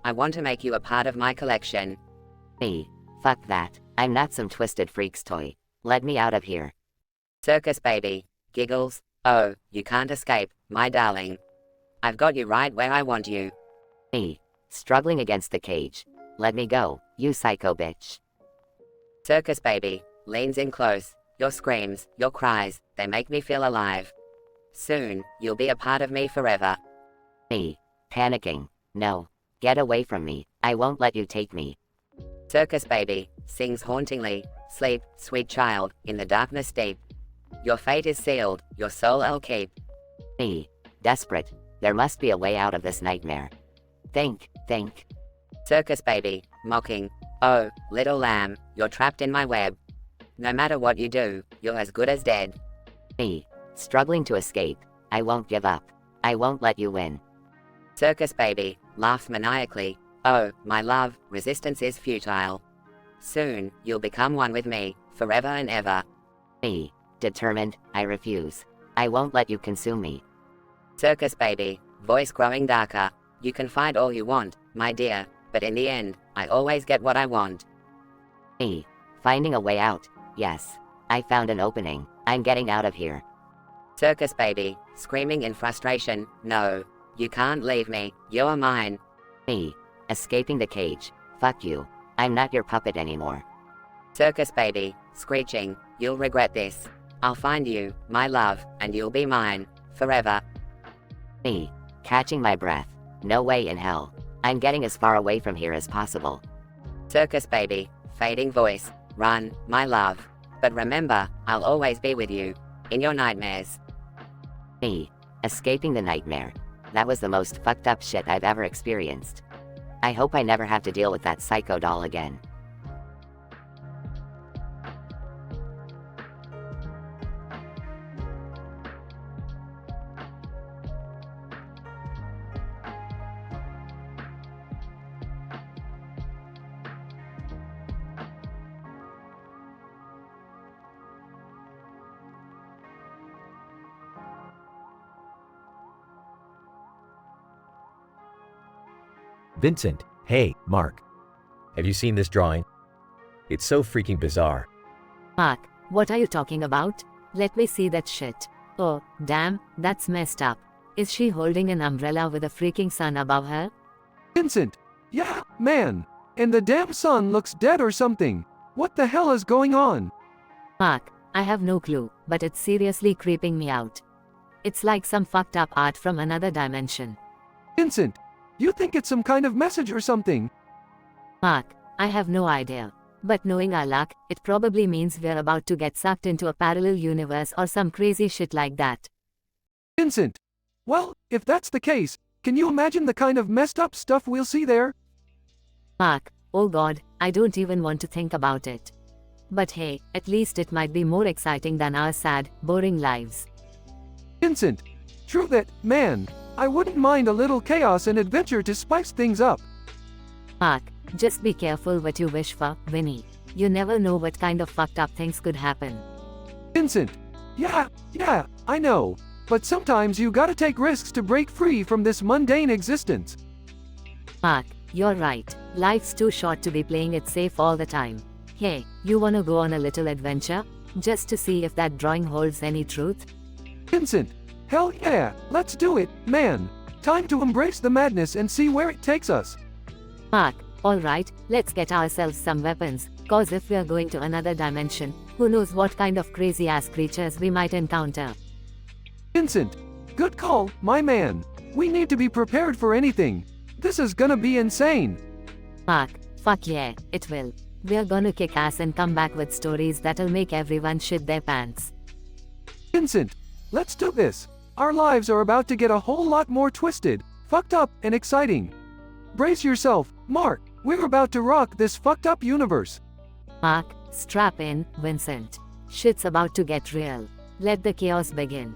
I want to make you a part of my collection. Me? Fuck that, I'm not some twisted freak's toy. Let me out of here. Circus baby, giggles, oh, you can't escape, my darling. I've got you right where I want you. Me, struggling against the cage. Let me go, you psycho bitch. Circus baby, leans in close, your screams, your cries, they make me feel alive. Soon, you'll be a part of me forever. Me, panicking, no, get away from me, I won't let you take me. Circus baby, sings hauntingly, sleep, sweet child, in the darkness deep. Your fate is sealed, your soul I'll keep. Me, desperate, there must be a way out of this nightmare. Think. Circus baby, mocking, oh, little lamb, you're trapped in my web. No matter what you do, you're as good as dead. Me, struggling to escape, I won't give up. I won't let you win. Circus baby, laughs maniacally, oh, my love, resistance is futile. Soon, you'll become one with me, forever and ever. Me, determined, I refuse. I won't let you consume me. Circus baby, voice growing darker, you can fight all you want, my dear, but in the end, I always get what I want. Me, finding a way out, yes. I found an opening, I'm getting out of here. Circus baby, screaming in frustration, no. You can't leave me, you're mine. Me, escaping the cage, fuck you. I'm not your puppet anymore. Circus baby, screeching, you'll regret this. I'll find you, my love, and you'll be mine, forever. Me. Catching my breath. No way in hell. I'm getting as far away from here as possible. Circus baby. Fading voice. Run, my love. But remember, I'll always be with you. In your nightmares. Me. Escaping the nightmare. That was the most fucked up shit I've ever experienced. I hope I never have to deal with that psycho doll again. Vincent, hey, Mark. Have you seen this drawing? It's so freaking bizarre. Mark, what are you talking about? Let me see that shit. Oh, damn, that's messed up. Is she holding an umbrella with a freaking sun above her? Vincent! Yeah, man! And the damn sun looks dead or something! What the hell is going on? Mark, I have no clue, but it's seriously creeping me out. It's like some fucked up art from another dimension. Vincent! You think it's some kind of message or something? Mark, I have no idea. But knowing our luck, it probably means we're about to get sucked into a parallel universe or some crazy shit like that. Vincent! Well, if that's the case, can you imagine the kind of messed up stuff we'll see there? Mark, oh god, I don't even want to think about it. But hey, at least it might be more exciting than our sad, boring lives. Vincent! True that, man! I wouldn't mind a little chaos and adventure to spice things up. Mark, just be careful what you wish for, Winnie. You never know what kind of fucked up things could happen. Vincent! Yeah, I know. But sometimes you gotta take risks to break free from this mundane existence. Mark, you're right. Life's too short to be playing it safe all the time. Hey, you wanna go on a little adventure? Just to see if that drawing holds any truth? Vincent! Hell yeah, let's do it, man! Time to embrace the madness and see where it takes us. Mark, alright, let's get ourselves some weapons, cause if we're going to another dimension, who knows what kind of crazy ass creatures we might encounter. Vincent! Good call, my man! We need to be prepared for anything. This is gonna be insane! Mark, fuck yeah, it will. We're gonna kick ass and come back with stories that'll make everyone shit their pants. Vincent! Let's do this! Our lives are about to get a whole lot more twisted, fucked up, and exciting. Brace yourself, Mark, we're about to rock this fucked up universe. Mark, strap in, Vincent. Shit's about to get real. Let the chaos begin.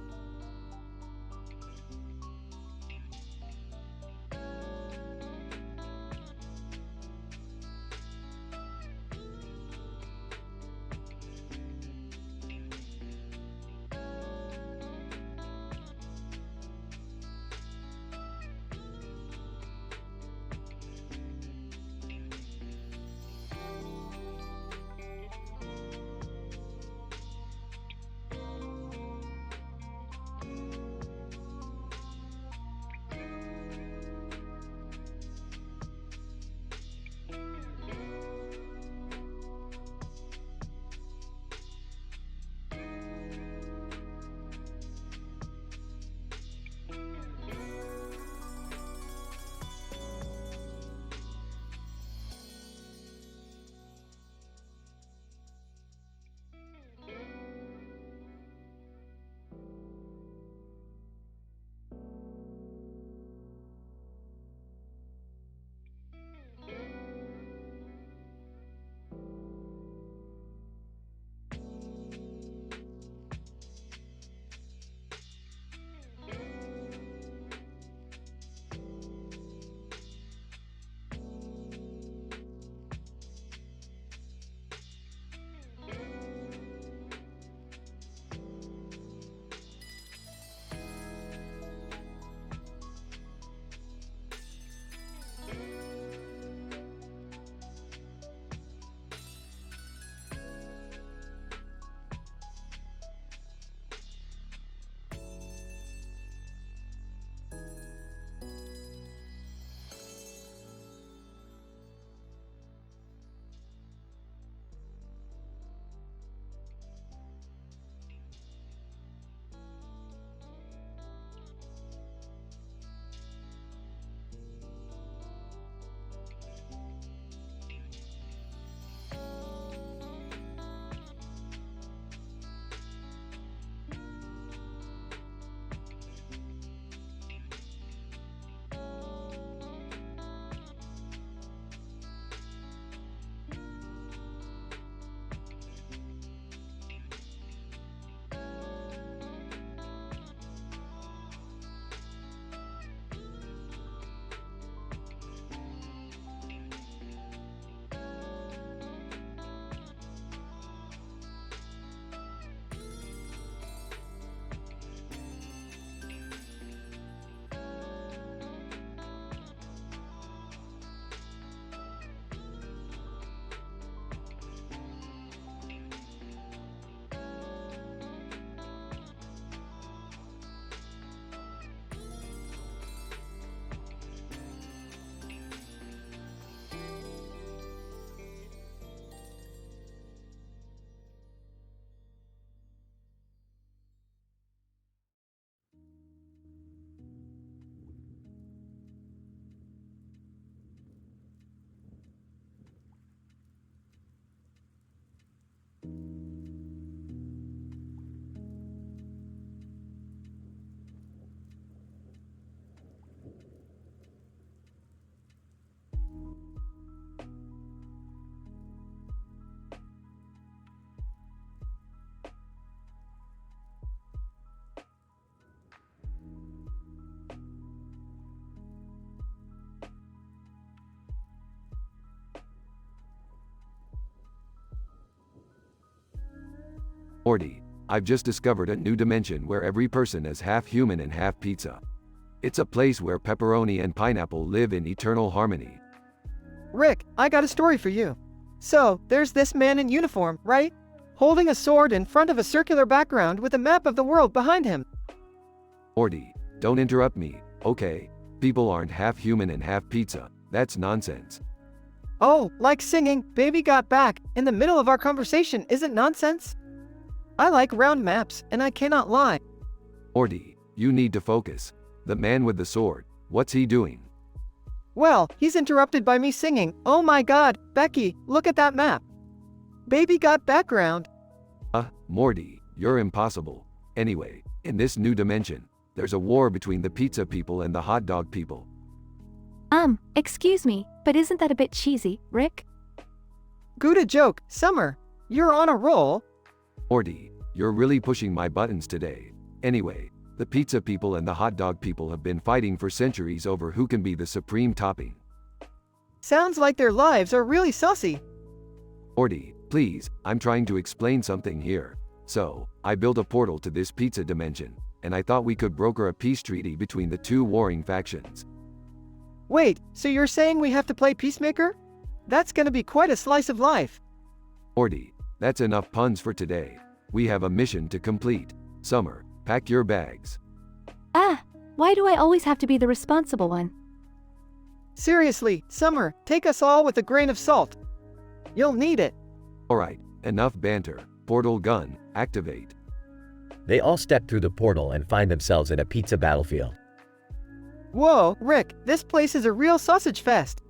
Morty, I've just discovered a new dimension where every person is half human and half pizza. It's a place where pepperoni and pineapple live in eternal harmony. Rick, I got a story for you. So, there's this man in uniform, right? Holding a sword in front of a circular background with a map of the world behind him. Morty, don't interrupt me, okay? People aren't half human and half pizza. That's nonsense. Oh, like singing "Baby Got Back" in the middle of our conversation isn't nonsense? I like round maps, and I cannot lie. Morty, you need to focus. The man with the sword, what's he doing? Well, he's interrupted by me singing, "Oh my god, Becky, look at that map. Baby got background." Morty, you're impossible. Anyway, in this new dimension, there's a war between the pizza people and the hot dog people. Excuse me, but isn't that a bit cheesy, Rick? Good joke, Summer. You're on a roll. Morty, you're really pushing my buttons today. Anyway, the pizza people and the hot dog people have been fighting for centuries over who can be the supreme topping. Sounds like their lives are really saucy. Morty, please, I'm trying to explain something here. So, I built a portal to this pizza dimension, and I thought we could broker a peace treaty between the two warring factions. Wait, so you're saying we have to play peacemaker? That's gonna be quite a slice of life. Morty, that's enough puns for today. We have a mission to complete. Summer, pack your bags. Why do I always have to be the responsible one? Seriously, Summer, take us all with a grain of salt. You'll need it. Alright, enough banter. Portal gun, activate. They all step through the portal and find themselves in a pizza battlefield. Whoa, Rick, this place is a real sausage fest.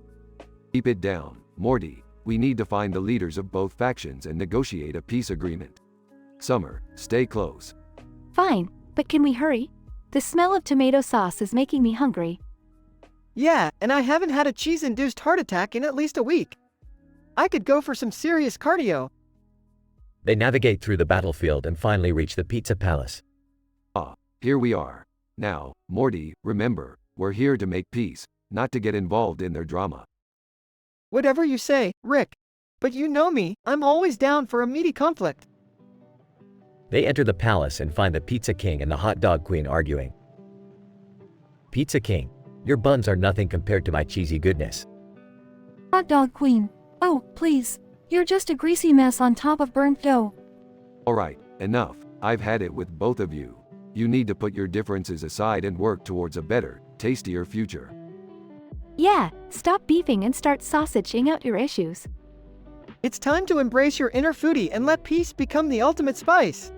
Keep it down, Morty. We need to find the leaders of both factions and negotiate a peace agreement. Summer, stay close. Fine, but can we hurry? The smell of tomato sauce is making me hungry. Yeah, and I haven't had a cheese-induced heart attack in at least a week. I could go for some serious cardio. They navigate through the battlefield and finally reach the pizza palace. Here we are. Now, Morty, remember, we're here to make peace, not to get involved in their drama. Whatever you say, Rick. But you know me, I'm always down for a meaty conflict. They enter the palace and find the Pizza King and the Hot Dog Queen arguing. Pizza King, your buns are nothing compared to my cheesy goodness. Hot Dog Queen, oh, please. You're just a greasy mess on top of burnt dough. Alright, enough. I've had it with both of you. You need to put your differences aside and work towards a better, tastier future. Yeah, stop beefing and start sausaging out your issues. It's time to embrace your inner foodie and let peace become the ultimate spice.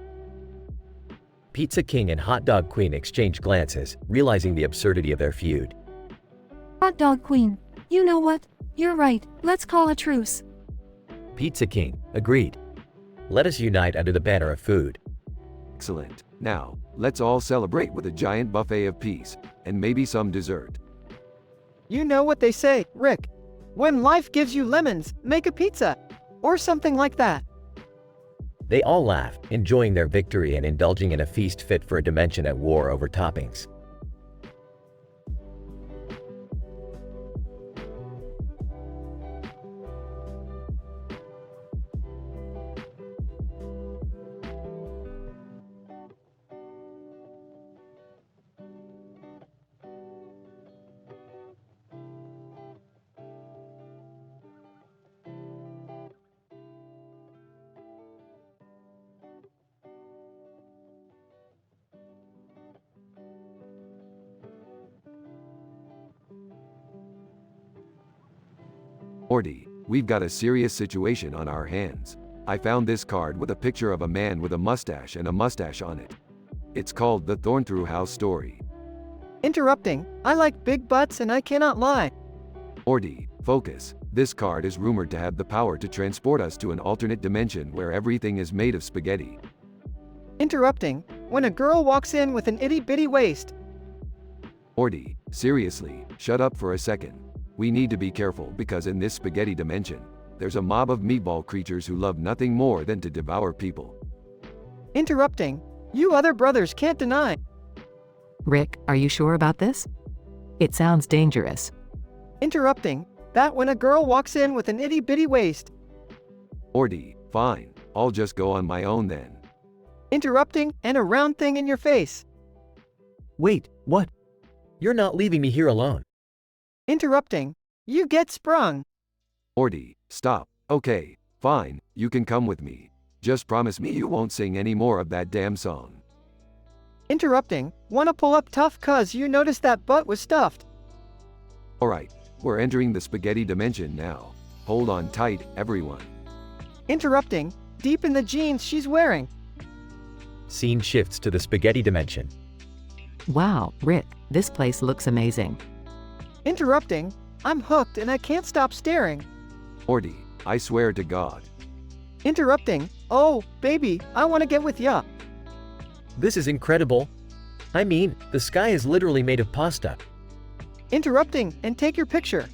Pizza King and Hot Dog Queen exchange glances, realizing the absurdity of their feud. Hot Dog Queen, you know what? You're right, let's call a truce. Pizza King, agreed. Let us unite under the banner of food. Excellent. Now, let's all celebrate with a giant buffet of peace, and maybe some dessert. You know what they say, Rick. When life gives you lemons, make a pizza. Or something like that. They all laugh, enjoying their victory and indulging in a feast fit for a dimension at war over toppings. Morty, we've got a serious situation on our hands. I found this card with a picture of a man with a mustache and a mustache on it. It's called the Thorn-Through House story. Interrupting, I like big butts and I cannot lie. Morty, focus. This card is rumored to have the power to transport us to an alternate dimension where everything is made of spaghetti. Interrupting, when a girl walks in with an itty-bitty waist. Morty, seriously, shut up for a second. We need to be careful because in this spaghetti dimension, there's a mob of meatball creatures who love nothing more than to devour people. Interrupting, you other brothers can't deny. Rick, are you sure about this? It sounds dangerous. Interrupting, that when a girl walks in with an itty-bitty waist. Morty, fine, I'll just go on my own then. Interrupting, and a round thing in your face. Wait, what? You're not leaving me here alone. Interrupting. You get sprung. Morty, stop. Okay, fine, you can come with me. Just promise me you won't sing any more of that damn song. Interrupting. Wanna pull up tough cuz you noticed that butt was stuffed. Alright, we're entering the spaghetti dimension now. Hold on tight, everyone. Interrupting. Deep in the jeans she's wearing. Scene shifts to the spaghetti dimension. Wow, Rick, this place looks amazing. Interrupting. I'm hooked and I can't stop staring. Morty, I swear to God. Interrupting. Oh, baby, I wanna get with ya. This is incredible. I mean, the sky is literally made of pasta. Interrupting, and take your picture.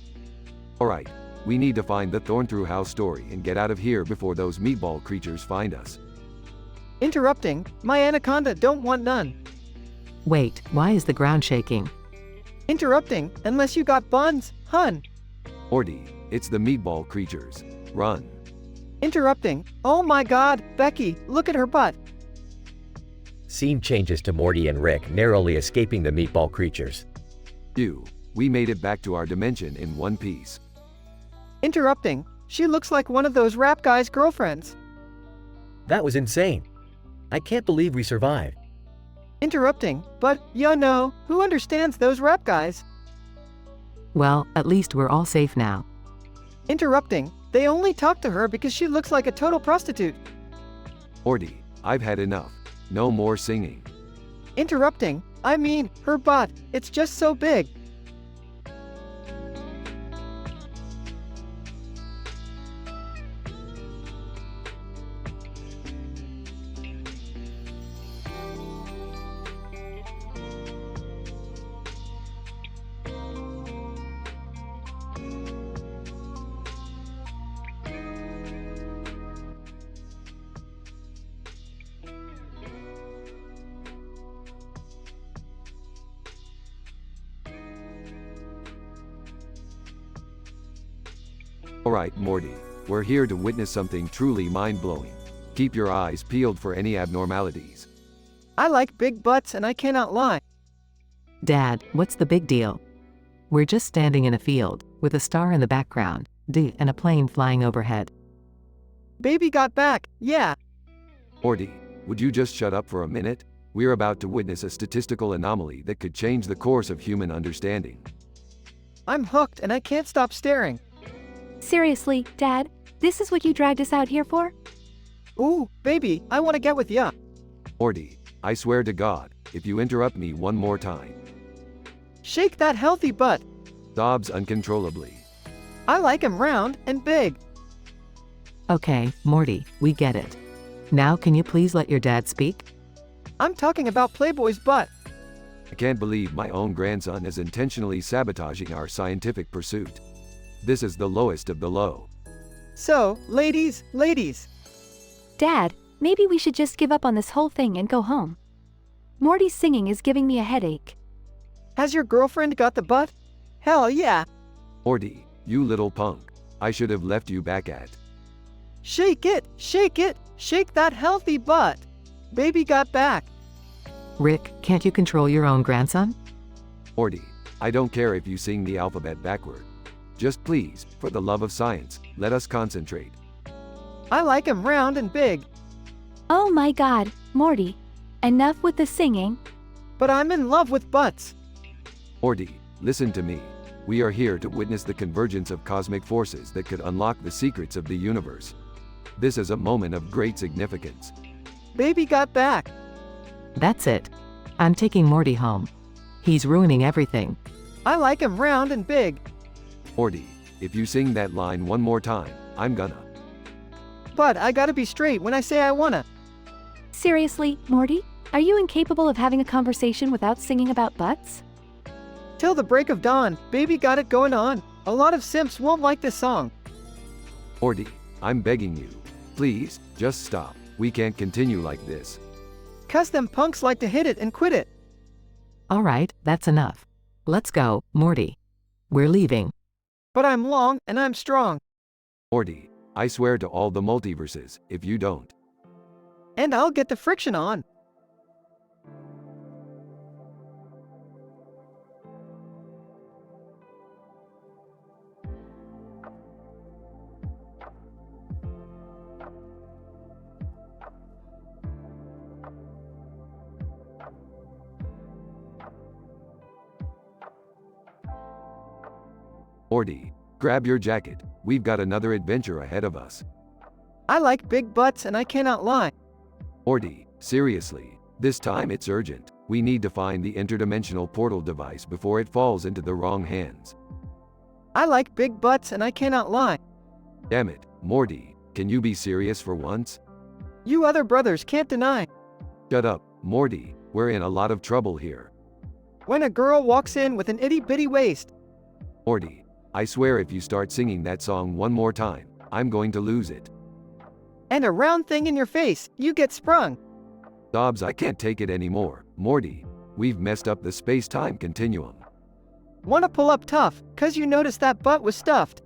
Alright, we need to find the Thorn-Through House story and get out of here before those meatball creatures find us. Interrupting. My anaconda don't want none. Wait, why is the ground shaking? Interrupting. Unless you got buns, hun. Morty, it's the meatball creatures. Run. Interrupting. Oh my god, Becky, look at her butt. Scene changes to Morty and Rick narrowly escaping the meatball creatures. We made it back to our dimension in one piece. Interrupting. She looks like one of those rap guys' girlfriends. That was insane. I can't believe we survived. Interrupting. But, you know, who understands those rap guys? Well, at least we're all safe now. Interrupting. They only talk to her because she looks like a total prostitute. Morty, I've had enough. No more singing. Interrupting. I mean, her butt, it's just so big. Alright, Morty, we're here to witness something truly mind-blowing. Keep your eyes peeled for any abnormalities. I like big butts and I cannot lie. Dad, what's the big deal? We're just standing in a field, with a star in the background, and a plane flying overhead. Baby got back, yeah. Morty, would you just shut up for a minute? We're about to witness a statistical anomaly that could change the course of human understanding. I'm hooked and I can't stop staring. Seriously, Dad, this is what you dragged us out here for? Ooh, baby, I wanna get with ya. Morty, I swear to God, if you interrupt me one more time. Shake that healthy butt. Sobs uncontrollably. I like 'em round and big. Okay, Morty, we get it. Now can you please let your dad speak? I'm talking about Playboy's butt. I can't believe my own grandson is intentionally sabotaging our scientific pursuit. This is the lowest of the low. So, ladies. Dad, maybe we should just give up on this whole thing and go home. Morty's singing is giving me a headache. Has your girlfriend got the butt? Hell yeah. Morty, you little punk. I should have left you back at. Shake it, shake that healthy butt. Baby got back. Rick, can't you control your own grandson? Morty, I don't care if you sing the alphabet backward. Just please, for the love of science, let us concentrate. I like 'em round and big. Oh my god, Morty. Enough with the singing. But I'm in love with butts. Morty, listen to me. We are here to witness the convergence of cosmic forces that could unlock the secrets of the universe. This is a moment of great significance. Baby got back. That's it. I'm taking Morty home. He's ruining everything. I like 'em round and big. Morty, if you sing that line one more time, I'm gonna. But I gotta be straight when I say I wanna. Seriously, Morty? Are you incapable of having a conversation without singing about butts? Till the break of dawn, baby got it going on. A lot of simps won't like this song. Morty, I'm begging you. Please, just stop. We can't continue like this. 'Cause them punks like to hit it and quit it. Alright, that's enough. Let's go, Morty. We're leaving. But I'm long and I'm strong. Morty, I swear to all the multiverses, if you don't. And I'll get the friction on. Morty, grab your jacket. We've got another adventure ahead of us. I like big butts and I cannot lie. Morty, seriously, this time it's urgent. We need to find the interdimensional portal device before it falls into the wrong hands. I like big butts and I cannot lie. Damn it, Morty, can you be serious for once? You other brothers can't deny. Shut up, Morty, we're in a lot of trouble here. When a girl walks in with an itty-bitty waist. Morty, I swear if you start singing that song one more time, I'm going to lose it. And a round thing in your face, you get sprung. Dobbs, I can't take it anymore. Morty, we've messed up the space-time continuum. Wanna pull up tough, 'cause you noticed that butt was stuffed.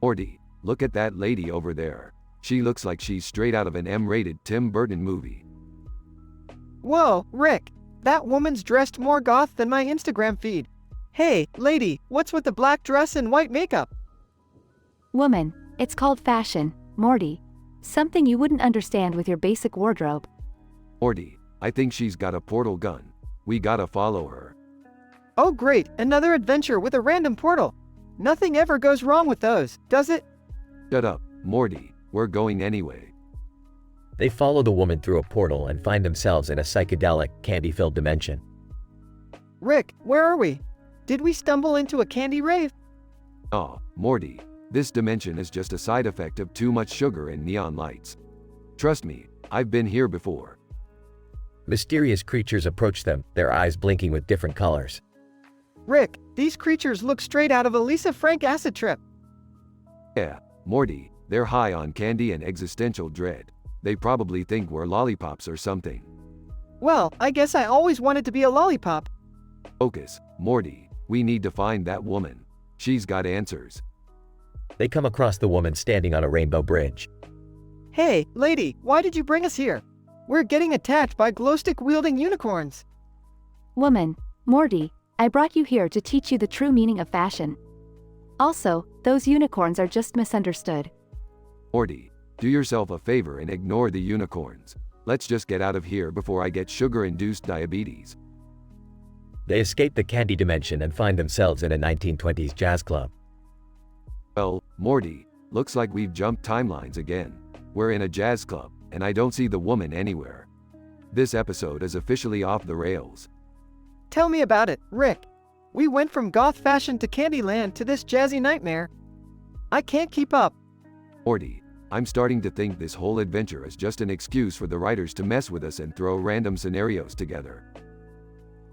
Morty, look at that lady over there. She looks like she's straight out of an M-rated Tim Burton movie. Whoa, Rick, that woman's dressed more goth than my Instagram feed. Hey, lady, what's with the black dress and white makeup? Woman, it's called fashion, Morty. Something you wouldn't understand with your basic wardrobe. Morty, I think she's got a portal gun. We gotta follow her. Oh great, another adventure with a random portal. Nothing ever goes wrong with those, does it? Shut up, Morty, we're going anyway. They follow the woman through a portal and find themselves in a psychedelic, candy-filled dimension. Rick, where are we? Did we stumble into a candy rave? Ah, Morty, this dimension is just a side effect of too much sugar and neon lights. Trust me, I've been here before. Mysterious creatures approach them, their eyes blinking with different colors. Rick, these creatures look straight out of a Lisa Frank acid trip. Yeah, Morty, they're high on candy and existential dread. They probably think we're lollipops or something. Well, I guess I always wanted to be a lollipop. Focus, Morty, we need to find that woman. She's got answers. They come across the woman standing on a rainbow bridge. Hey, lady, why did you bring us here? We're getting attacked by glowstick-wielding unicorns. Woman, Morty, I brought you here to teach you the true meaning of fashion. Also, those unicorns are just misunderstood. Morty, do yourself a favor and ignore the unicorns. Let's just get out of here before I get sugar-induced diabetes. They escape the candy dimension and find themselves in a 1920s jazz club. Well, Morty, looks like we've jumped timelines again. We're in a jazz club, and I don't see the woman anywhere. This episode is officially off the rails. Tell me about it, Rick. We went from goth fashion to Candyland to this jazzy nightmare. I can't keep up. Morty, I'm starting to think this whole adventure is just an excuse for the writers to mess with us and throw random scenarios together.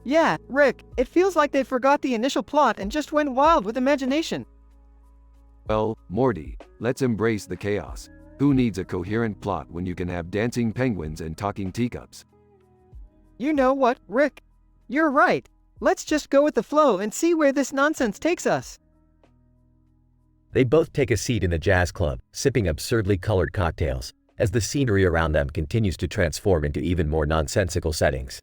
Yeah, Rick, it feels like they forgot the initial plot and just went wild with imagination. Well, Morty, let's embrace the chaos. Who needs a coherent plot when you can have dancing penguins and talking teacups? You know what, Rick? You're right. Let's just go with the flow and see where this nonsense takes us. They both take a seat in the jazz club, sipping absurdly colored cocktails, as the scenery around them continues to transform into even more nonsensical settings.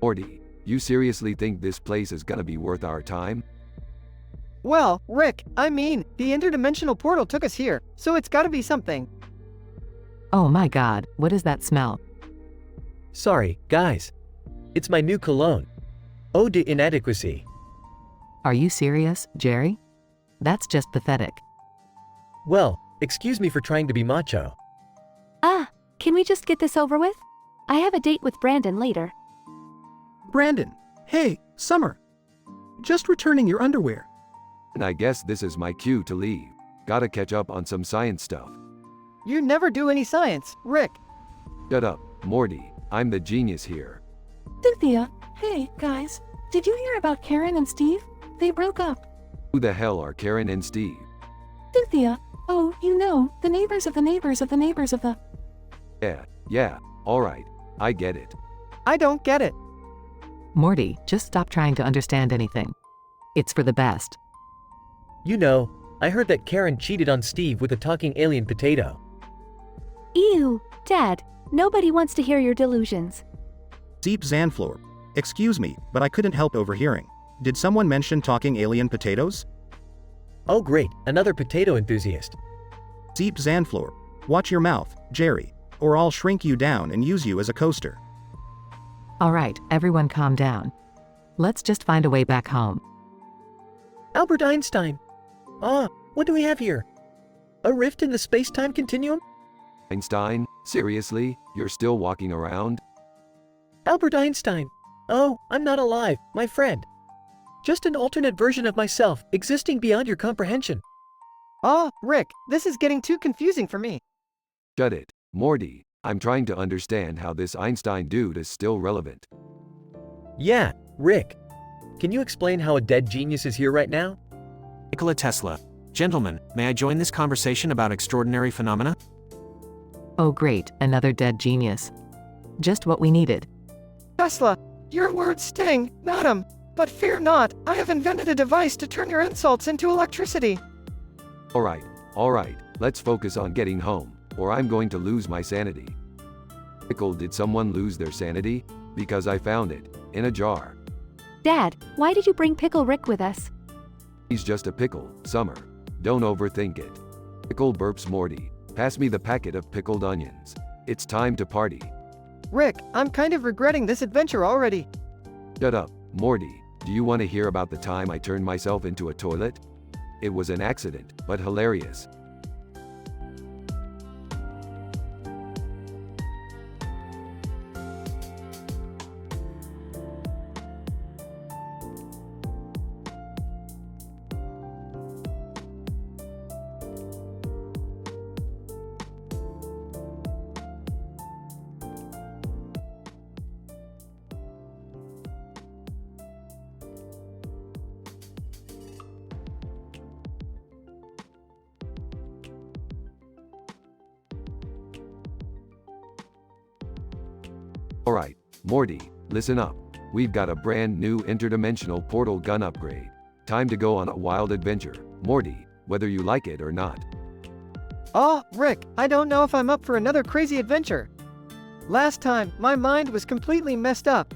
Morty, you seriously think this place is gonna be worth our time? Well, Rick, I mean, the interdimensional portal took us here, so it's gotta be something. Oh my god, what is that smell? Sorry, guys. It's my new cologne. Eau de inadequacy. Are you serious, Jerry? That's just pathetic. Well, excuse me for trying to be macho. Ah, can we just get this over with? I have a date with Brandon later. Brandon, hey, Summer. Just returning your underwear. And I guess this is my cue to leave. Gotta catch up on some science stuff. You never do any science, Rick. Shut up, Morty. I'm the genius here. Cynthia, hey, guys. Did you hear about Karen and Steve? They broke up. Who the hell are Karen and Steve? Cynthia, oh, you know, the neighbors of the neighbors of the neighbors of the... Yeah, alright. I get it. I don't get it. Morty, just stop trying to understand anything. It's for the best. You know, I heard that Karen cheated on Steve with a talking alien potato. Ew, Dad, nobody wants to hear your delusions. Deep Zanflor. Excuse me, but I couldn't help overhearing. Did someone mention talking alien potatoes? Oh great, another potato enthusiast. Deep Zanflor. Watch your mouth, Jerry, or I'll shrink you down and use you as a coaster. Alright, everyone calm down. Let's just find a way back home. Albert Einstein. Ah, what do we have here? A rift in the space-time continuum? Einstein? Seriously? You're still walking around? Albert Einstein. Oh, I'm not alive, my friend. Just an alternate version of myself, existing beyond your comprehension. Ah, Rick, this is getting too confusing for me. Shut it, Morty. I'm trying to understand how this Einstein dude is still relevant. Yeah, Rick. Can you explain how a dead genius is here right now? Nikola Tesla. Gentlemen, may I join this conversation about extraordinary phenomena? Oh great, another dead genius. Just what we needed. Tesla, your words sting, madam. But fear not, I have invented a device to turn your insults into electricity. Alright, let's focus on getting home, or I'm going to lose my sanity. Pickle, did someone lose their sanity? Because I found it, in a jar. Dad, why did you bring Pickle Rick with us? He's just a pickle, Summer. Don't overthink it. Pickle burps Morty. Pass me the packet of pickled onions. It's time to party. Rick, I'm kind of regretting this adventure already. Shut up, Morty. Do you want to hear about the time I turned myself into a toilet? It was an accident, but hilarious. Alright, Morty, listen up. We've got a brand new interdimensional portal gun upgrade. Time to go on a wild adventure, Morty, whether you like it or not. Oh, Rick, I don't know if I'm up for another crazy adventure. Last time, my mind was completely messed up.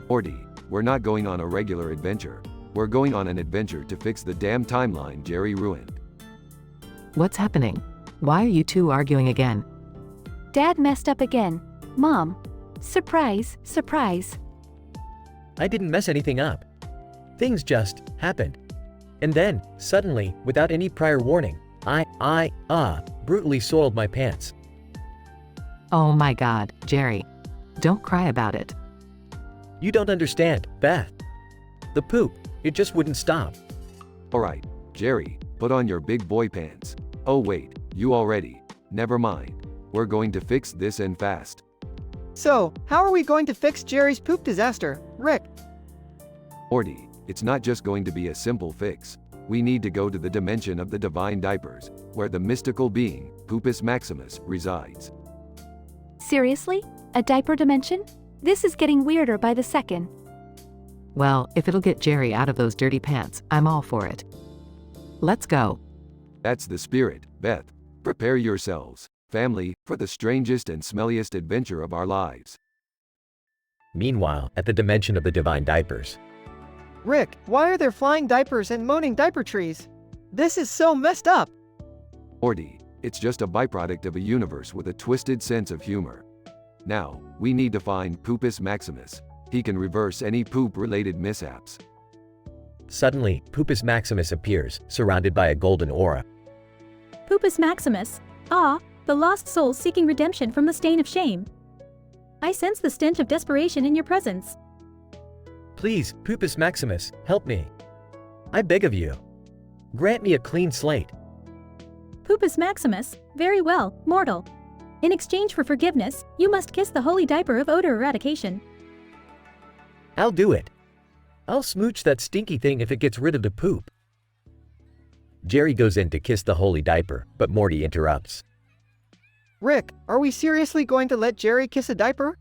Morty, we're not going on a regular adventure. We're going on an adventure to fix the damn timeline Jerry ruined. What's happening? Why are you two arguing again? Dad messed up again. Mom. Surprise, surprise. I didn't mess anything up. Things just happened. And then, suddenly, without any prior warning, I brutally soiled my pants. Oh my God, Jerry. Don't cry about it. You don't understand, Beth. The poop, it just wouldn't stop. Alright, Jerry, put on your big boy pants. Oh wait, you already. Never mind. We're going to fix this and fast. So, how are we going to fix Jerry's poop disaster, Rick? Morty, it's not just going to be a simple fix. We need to go to the dimension of the divine diapers, where the mystical being, Pupus Maximus, resides. Seriously? A diaper dimension? This is getting weirder by the second. Well, if it'll get Jerry out of those dirty pants, I'm all for it. Let's go. That's the spirit, Beth. Prepare yourselves, family, for the strangest and smelliest adventure of our lives. Meanwhile, at the dimension of the divine diapers. Rick, why are there flying diapers and moaning diaper trees? This is so messed up. Morty, it's just a byproduct of a universe with a twisted sense of humor. Now, we need to find Pupus Maximus. He can reverse any poop-related mishaps. Suddenly, Pupus Maximus appears, surrounded by a golden aura. Pupus Maximus. Ah, the lost soul seeking redemption from the stain of shame. I sense the stench of desperation in your presence. Please, Pupus Maximus, help me. I beg of you. Grant me a clean slate. Pupus Maximus, very well, mortal. In exchange for forgiveness, you must kiss the holy diaper of odor eradication. I'll do it. I'll smooch that stinky thing if it gets rid of the poop. Jerry goes in to kiss the holy diaper, but Morty interrupts. Rick, are we seriously going to let Jerry kiss a diaper?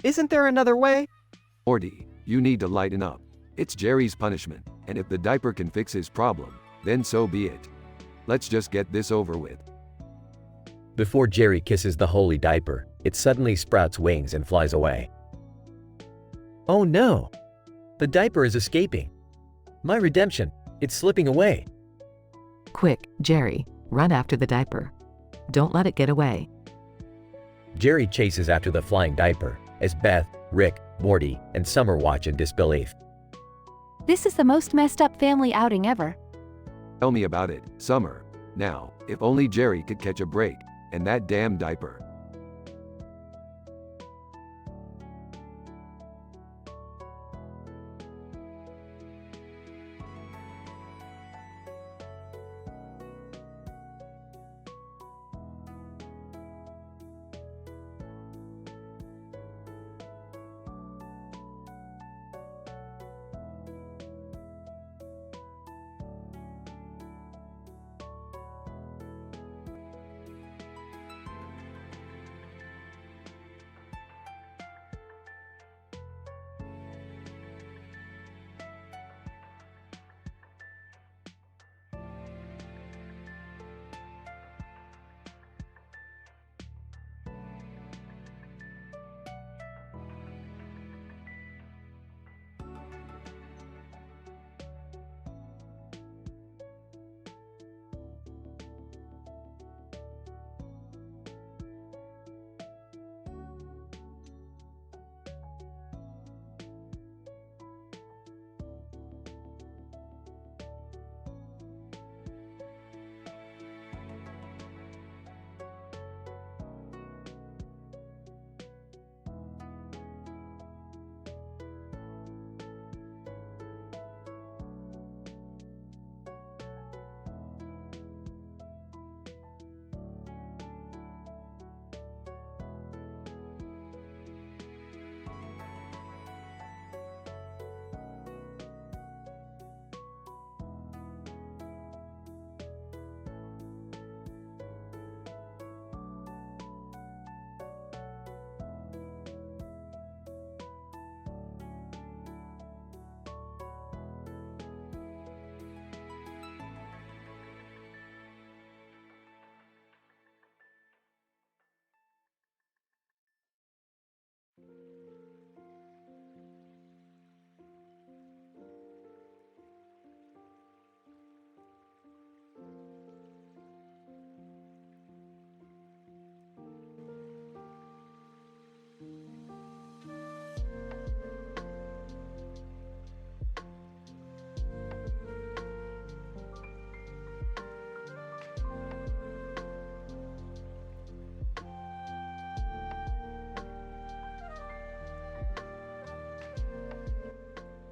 Isn't there another way? Morty, you need to lighten up. It's Jerry's punishment, and if the diaper can fix his problem, then so be it. Let's just get this over with. Before Jerry kisses the holy diaper, it suddenly sprouts wings and flies away. Oh no! The diaper is escaping. My redemption, it's slipping away. Quick, Jerry, run after the diaper. Don't let it get away. Jerry chases after the flying diaper, as Beth, Rick, Morty, and Summer watch in disbelief. This is the most messed up family outing ever. Tell me about it, Summer. Now, if only Jerry could catch a break, and that damn diaper.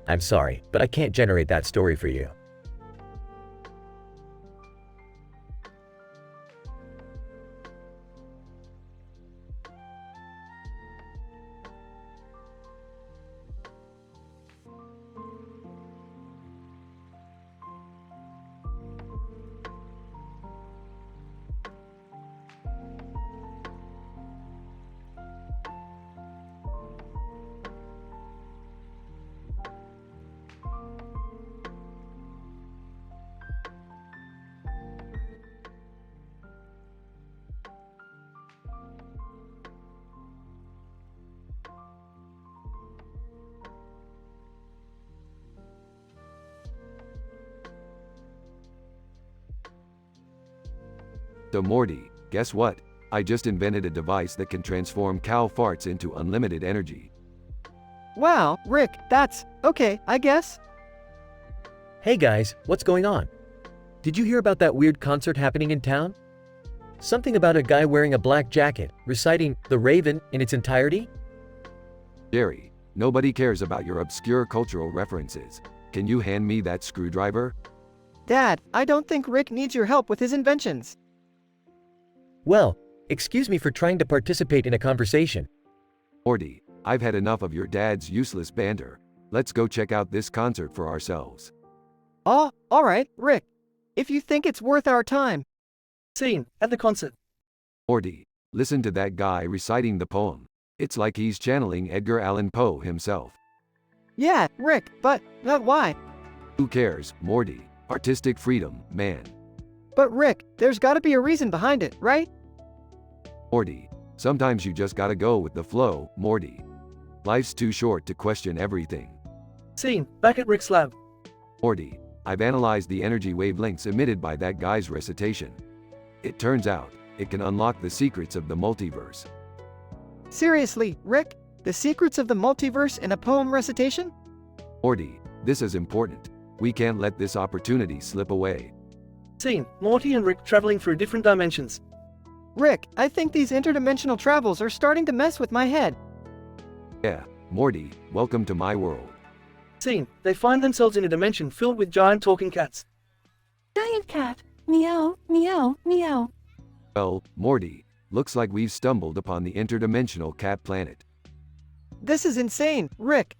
I'm sorry, but I can't generate that story for you. So Morty, guess what? I just invented a device that can transform cow farts into unlimited energy. Wow, Rick, that's okay, I guess. Hey guys, what's going on? Did you hear about that weird concert happening in town? Something about a guy wearing a black jacket, reciting The Raven in its entirety? Jerry, nobody cares about your obscure cultural references. Can you hand me that screwdriver? Dad, I don't think Rick needs your help with his inventions. Well, excuse me for trying to participate in a conversation. Morty, I've had enough of your dad's useless banter. Let's go check out this concert for ourselves. Oh, alright, Rick. If you think it's worth our time. Scene, at the concert. Morty, listen to that guy reciting the poem. It's like he's channeling Edgar Allan Poe himself. Yeah, Rick, but why? Who cares, Morty? Artistic freedom, man. But Rick, there's gotta be a reason behind it, right? Morty, sometimes you just gotta go with the flow, Morty. Life's too short to question everything. Scene, back at Rick's lab. Morty, I've analyzed the energy wavelengths emitted by that guy's recitation. It turns out, it can unlock the secrets of the multiverse. Seriously, Rick? The secrets of the multiverse in a poem recitation? Morty, this is important. We can't let this opportunity slip away. Scene, Morty and Rick traveling through different dimensions. Rick, I think these interdimensional travels are starting to mess with my head. Yeah, Morty, welcome to my world. Scene, they find themselves in a dimension filled with giant talking cats. Giant cat. Meow, meow, meow. Well, Morty, looks like we've stumbled upon the interdimensional cat planet. This is insane, Rick.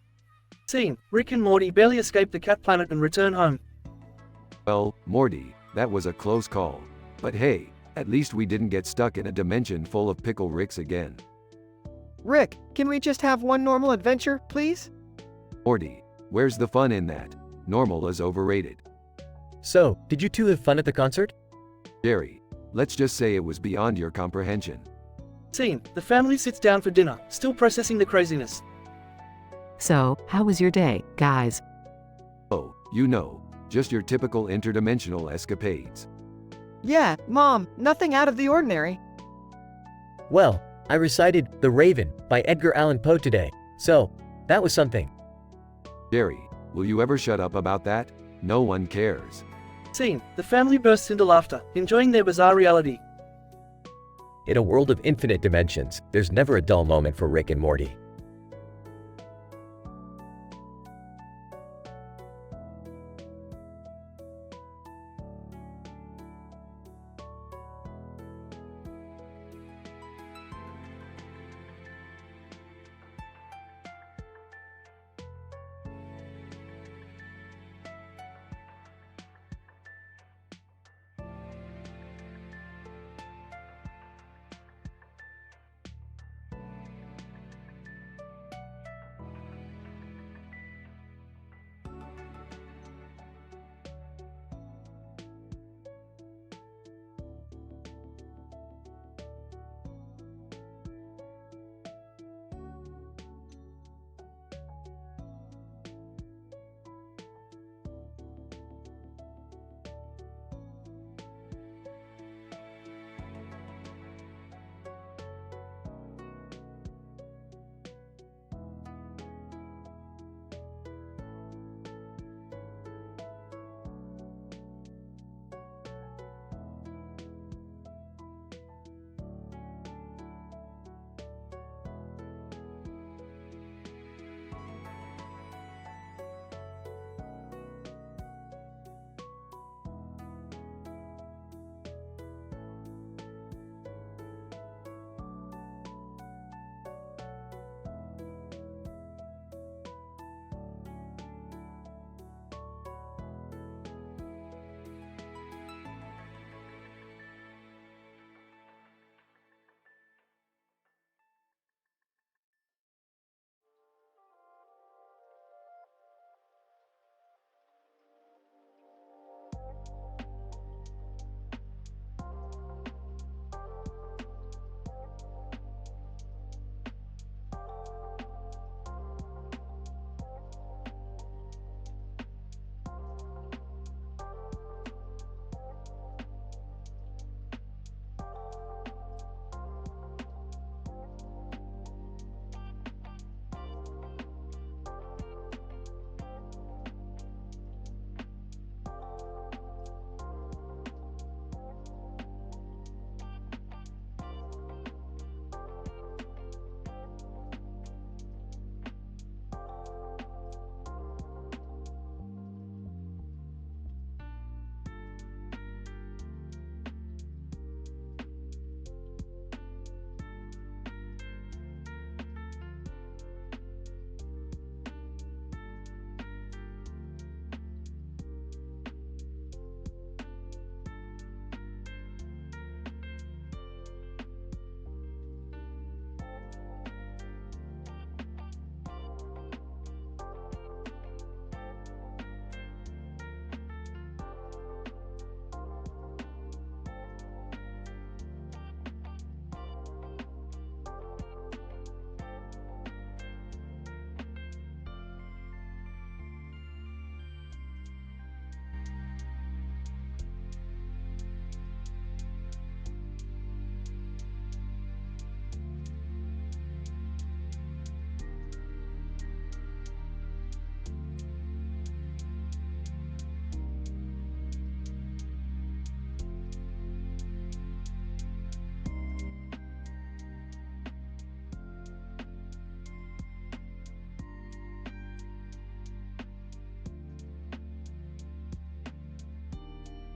Scene, Rick and Morty barely escape the cat planet and return home. Well, Morty, that was a close call. But hey, at least we didn't get stuck in a dimension full of pickle Ricks again. Rick, can we just have one normal adventure, please? Morty, where's the fun in that? Normal is overrated. So, did you two have fun at the concert? Jerry, let's just say it was beyond your comprehension. Scene, the family sits down for dinner, still processing the craziness. So, how was your day, guys? Oh, you know, just your typical interdimensional escapades. Yeah, Mom, nothing out of the ordinary. Well, I recited The Raven by Edgar Allan Poe today, so that was something. Jerry, will you ever shut up about that? No one cares. Scene, the family bursts into laughter, enjoying their bizarre reality. In a world of infinite dimensions, there's never a dull moment for Rick and Morty.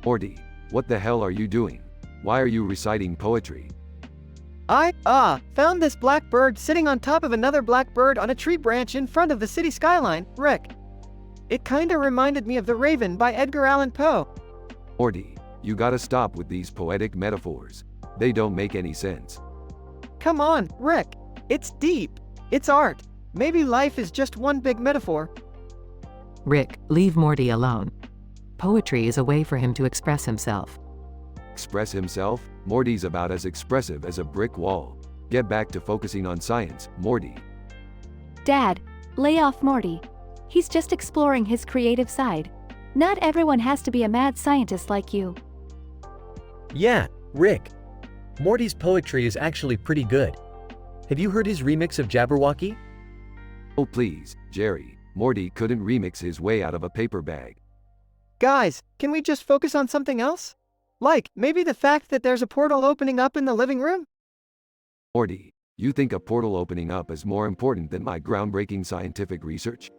Morty, what the hell are you doing? Why are you reciting poetry? I found this black bird sitting on top of another black bird on a tree branch in front of the city skyline, Rick. It kinda reminded me of The Raven by Edgar Allan Poe. Morty, you gotta stop with these poetic metaphors. They don't make any sense. Come on, Rick. It's deep. It's art. Maybe life is just one big metaphor. Rick, leave Morty alone. Poetry is a way for him to express himself. Express himself? Morty's about as expressive as a brick wall. Get back to focusing on science, Morty. Dad, lay off Morty. He's just exploring his creative side. Not everyone has to be a mad scientist like you. Yeah, Rick. Morty's poetry is actually pretty good. Have you heard his remix of Jabberwocky? Oh please, Jerry. Morty couldn't remix his way out of a paper bag. Guys, can we just focus on something else? Like, maybe the fact that there's a portal opening up in the living room? Morty, you think a portal opening up is more important than my groundbreaking scientific research?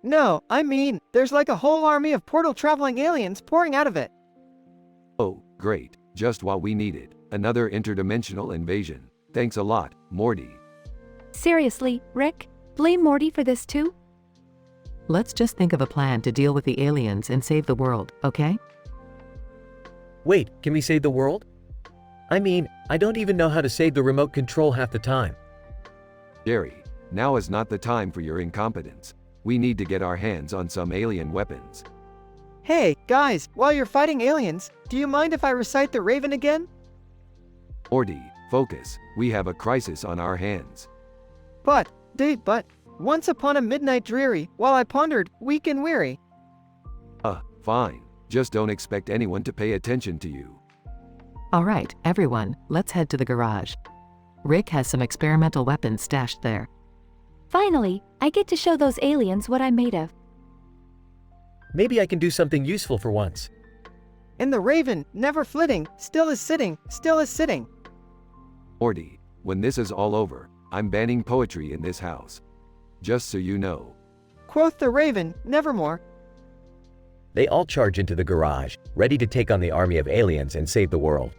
No, I mean, there's like a whole army of portal-traveling aliens pouring out of it. Oh, great. Just what we needed. Another interdimensional invasion. Thanks a lot, Morty. Seriously, Rick? Blame Morty for this too? Let's just think of a plan to deal with the aliens and save the world, okay? Wait, can we save the world? I mean, I don't even know how to save the remote control half the time. Jerry, now is not the time for your incompetence. We need to get our hands on some alien weapons. Hey, guys, while you're fighting aliens, do you mind if I recite The Raven again? Morty, focus. We have a crisis on our hands. But, once upon a midnight dreary, while I pondered, weak and weary. Fine. Just don't expect anyone to pay attention to you. All right, everyone, let's head to the garage. Rick has some experimental weapons stashed there. Finally, I get to show those aliens what I'm made of. Maybe I can do something useful for once. And the Raven, never flitting, still is sitting, still is sitting. Morty, when this is all over, I'm banning poetry in this house. Just so you know. Quoth the Raven, nevermore. They all charge into the garage, ready to take on the army of aliens and save the world.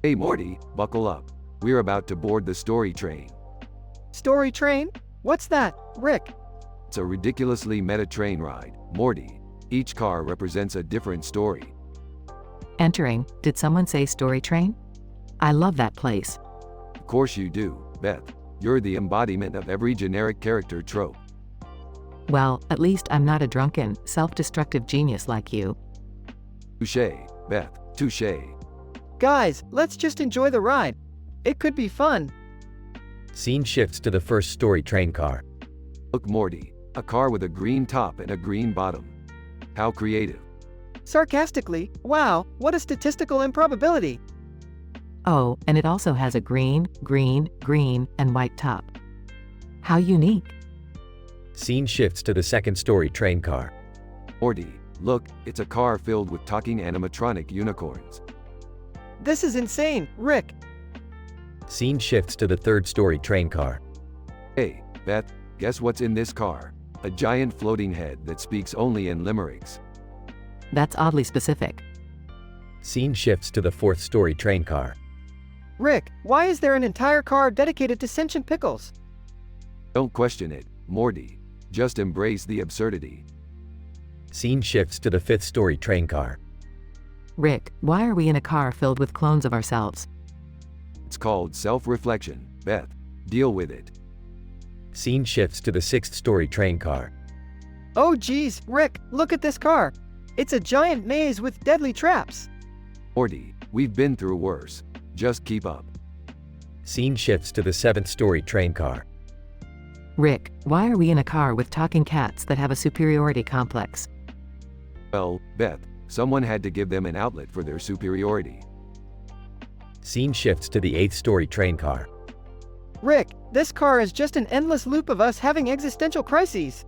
Hey Morty, buckle up. We're about to board the story train. Story train? What's that, Rick? It's a ridiculously meta train ride, Morty. Each car represents a different story. Entering, did someone say story train? I love that place. Of course you do, Beth. You're the embodiment of every generic character trope. Well, at least I'm not a drunken, self-destructive genius like you. Touché, Beth, touché. Guys, let's just enjoy the ride. It could be fun. Scene shifts to the first story train car. Look Morty, a car with a green top and a green bottom. How creative. Sarcastically, wow, what a statistical improbability. Oh, and it also has a green, and white top. How unique. Scene shifts to the second story train car. Morty, look, it's a car filled with talking animatronic unicorns. This is insane, Rick. Scene shifts to the third story train car. Hey, Beth, guess what's in this car? A giant floating head that speaks only in limericks. That's oddly specific. Scene shifts to the fourth story train car. Rick, why is there an entire car dedicated to sentient pickles? Don't question it, Morty. Just embrace the absurdity. Scene shifts to the fifth story train car. Rick, why are we in a car filled with clones of ourselves? It's called self-reflection, Beth. Deal with it. Scene shifts to the sixth story train car. Oh geez, Rick, look at this car. It's a giant maze with deadly traps. Morty, we've been through worse. Just keep up. Scene shifts to the seventh story train car. Rick, why are we in a car with talking cats that have a superiority complex? Well, Beth, someone had to give them an outlet for their superiority. Scene shifts to the eighth story train car. Rick, this car is just an endless loop of us having existential crises.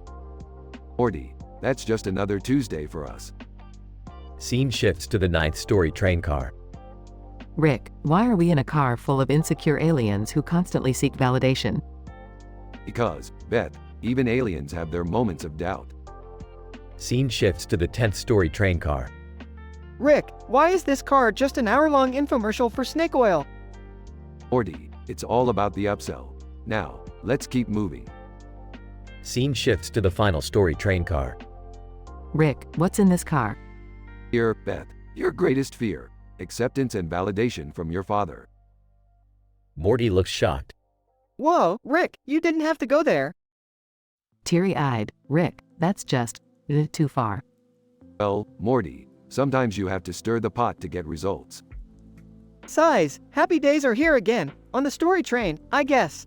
Morty, that's just another Tuesday for us. Scene shifts to the ninth story train car. Rick, why are we in a car full of insecure aliens who constantly seek validation? Because, Beth, even aliens have their moments of doubt. Scene shifts to the 10th story train car. Rick, why is this car just an hour-long infomercial for snake oil? Morty, it's all about the upsell. Now, let's keep moving. Scene shifts to the final story train car. Rick, what's in this car? Here, Beth, your greatest fear. Acceptance and validation from your father. Morty looks shocked. Whoa, Rick, you didn't have to go there. Teary-eyed, Rick, that's just too far. Well, Morty, sometimes you have to stir the pot to get results. Sighs, happy days are here again, on the story train, I guess.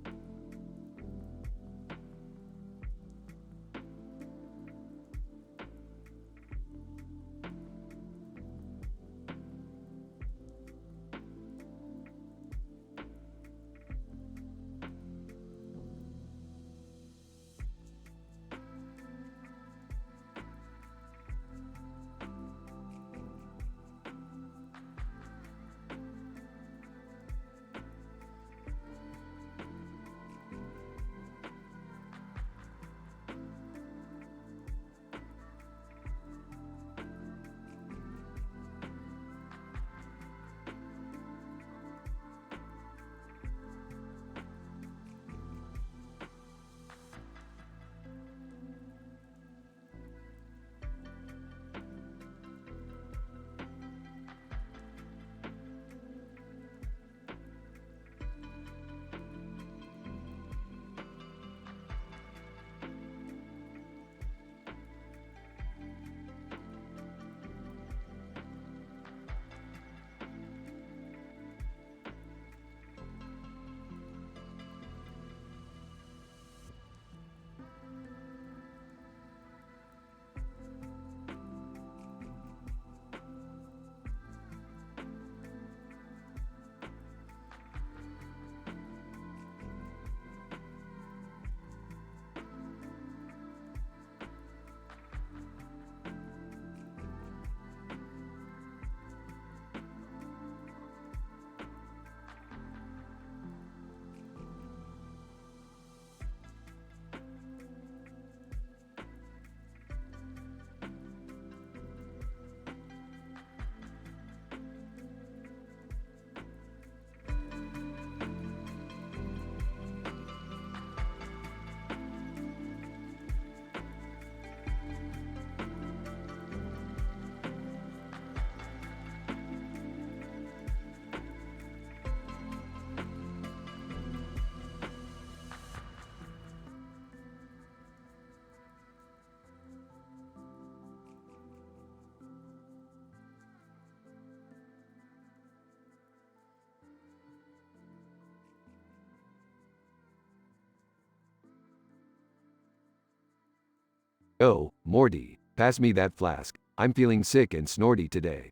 Oh, Morty, pass me that flask. I'm feeling sick and snorty today.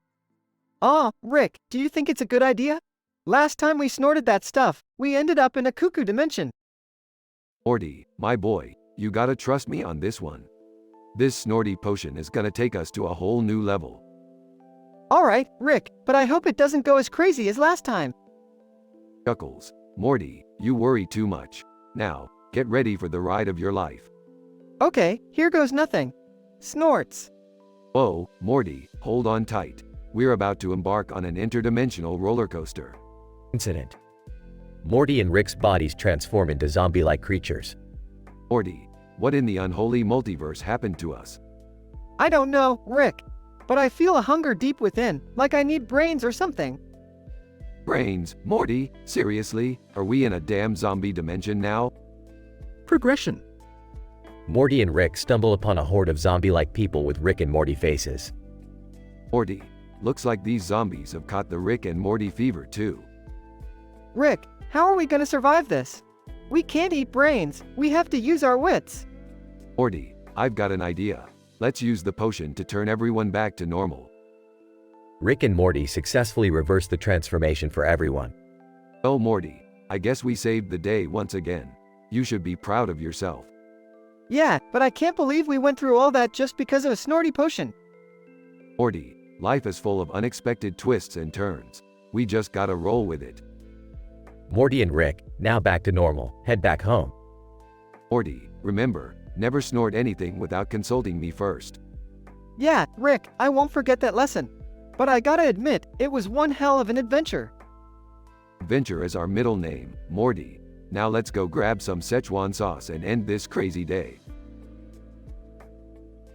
Ah, Rick, do you think it's a good idea? Last time we snorted that stuff, we ended up in a cuckoo dimension. Morty, my boy, you gotta trust me on this one. This snorty potion is gonna take us to a whole new level. Alright, Rick, but I hope it doesn't go as crazy as last time. Chuckles, Morty, you worry too much. Now, get ready for the ride of your life. Okay, here goes nothing. Snorts. Whoa, Morty, hold on tight. We're about to embark on an interdimensional roller coaster. Incident. Morty and Rick's bodies transform into zombie-like creatures. Morty, what in the unholy multiverse happened to us? I don't know, Rick, but I feel a hunger deep within, like I need brains or something. Brains, Morty, seriously? Are we in a damn zombie dimension now? Progression. Morty and Rick stumble upon a horde of zombie-like people with Rick and Morty faces. Morty, looks like these zombies have caught the Rick and Morty fever too. Rick, how are we gonna survive this? We can't eat brains, we have to use our wits. Morty, I've got an idea. Let's use the potion to turn everyone back to normal. Rick and Morty successfully reverse the transformation for everyone. Oh Morty, I guess we saved the day once again. You should be proud of yourself. Yeah, but I can't believe we went through all that just because of a snorty potion. Morty, life is full of unexpected twists and turns. We just gotta roll with it. Morty and Rick, now back to normal, head back home. Morty, remember, never snort anything without consulting me first. Yeah, Rick, I won't forget that lesson. But I gotta admit, it was one hell of an adventure. Adventure is our middle name, Morty. Now let's go grab some Szechuan sauce and end this crazy day.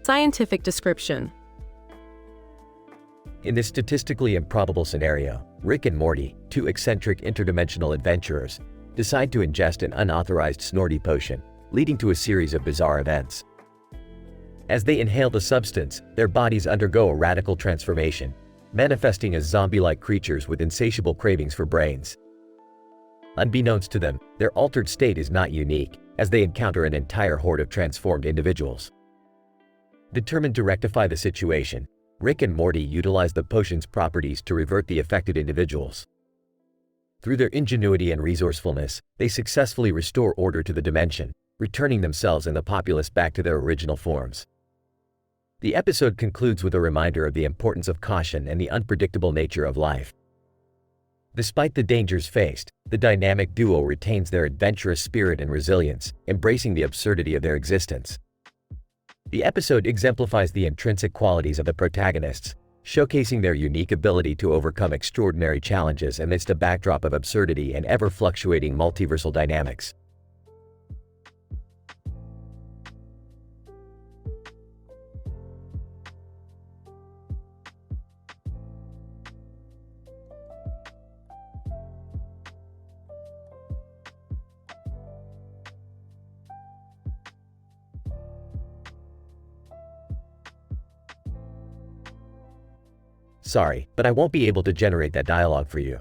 Scientific description. In this statistically improbable scenario, Rick and Morty, two eccentric interdimensional adventurers, decide to ingest an unauthorized snorty potion, leading to a series of bizarre events. As they inhale the substance, their bodies undergo a radical transformation, manifesting as zombie-like creatures with insatiable cravings for brains. Unbeknownst to them, their altered state is not unique, as they encounter an entire horde of transformed individuals. Determined to rectify the situation, Rick and Morty utilize the potion's properties to revert the affected individuals. Through their ingenuity and resourcefulness, they successfully restore order to the dimension, returning themselves and the populace back to their original forms. The episode concludes with a reminder of the importance of caution and the unpredictable nature of life. Despite the dangers faced, the dynamic duo retains their adventurous spirit and resilience, embracing the absurdity of their existence. The episode exemplifies the intrinsic qualities of the protagonists, showcasing their unique ability to overcome extraordinary challenges amidst a backdrop of absurdity and ever-fluctuating multiversal dynamics. Sorry, but I won't be able to generate that dialogue for you.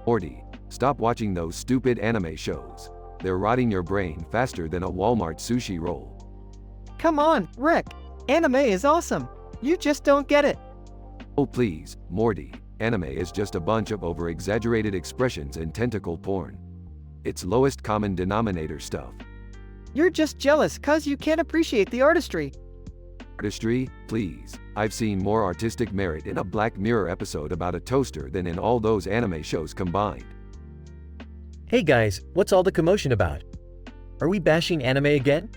Morty, stop watching those stupid anime shows. They're rotting your brain faster than a Walmart sushi roll. Come on, Rick. Anime is awesome. You just don't get it. Oh please, Morty. Anime is just a bunch of over-exaggerated expressions and tentacle porn. It's lowest common denominator stuff. You're just jealous 'cause you can't appreciate the artistry. Artistry? Please. I've seen more artistic merit in a Black Mirror episode about a toaster than in all those anime shows combined. Hey guys, what's all the commotion about? Are we bashing anime again?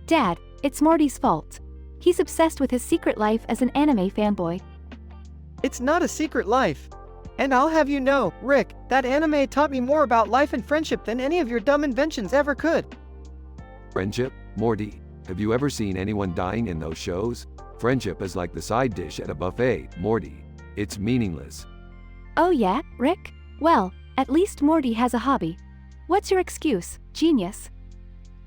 Dad, it's Morty's fault. He's obsessed with his secret life as an anime fanboy. It's not a secret life. And I'll have you know, Rick, that anime taught me more about life and friendship than any of your dumb inventions ever could. Friendship? Morty, have you ever seen anyone dying in those shows? Friendship is like the side dish at a buffet, Morty. It's meaningless. Oh yeah, Rick? Well, at least Morty has a hobby. What's your excuse, genius?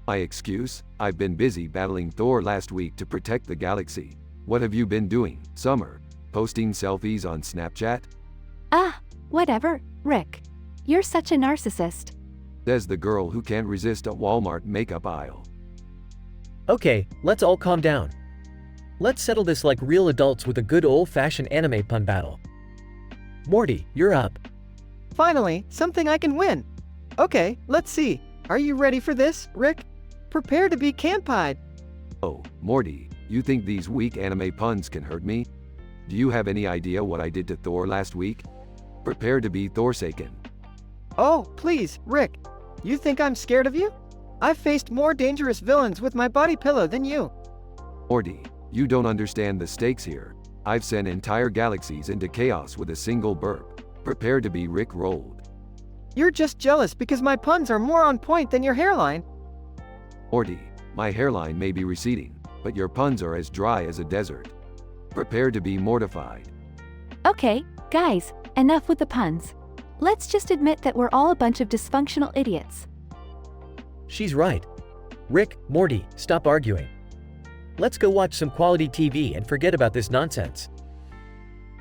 My excuse? I've been busy battling Thor last week to protect the galaxy. What have you been doing, Summer? Posting selfies on Snapchat? Whatever, Rick. You're such a narcissist. Says the girl who can't resist a Walmart makeup aisle. Okay, let's all calm down. Let's settle this like real adults with a good old-fashioned anime pun battle. Morty, you're up. Finally, something I can win. Okay, let's see. Are you ready for this, Rick? Prepare to be camp-eyed. Oh, Morty, you think these weak anime puns can hurt me? Do you have any idea what I did to Thor last week? Prepare to be Thorsaken. Oh, please, Rick. You think I'm scared of you? I've faced more dangerous villains with my body pillow than you. Morty, you don't understand the stakes here. I've sent entire galaxies into chaos with a single burp. Prepare to be Rick rolled. You're just jealous because my puns are more on point than your hairline. Morty, my hairline may be receding, but your puns are as dry as a desert. Prepare to be mortified. Okay, guys, enough with the puns. Let's just admit that we're all a bunch of dysfunctional idiots. She's right. Rick, Morty, stop arguing. Let's go watch some quality TV and forget about this nonsense.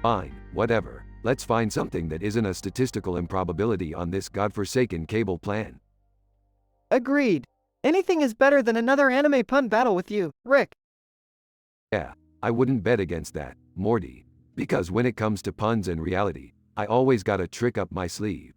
Fine, whatever. Let's find something that isn't a statistical improbability on this godforsaken cable plan. Agreed. Anything is better than another anime pun battle with you, Rick. Yeah, I wouldn't bet against that, Morty. Because when it comes to puns and reality, I always got a trick up my sleeve.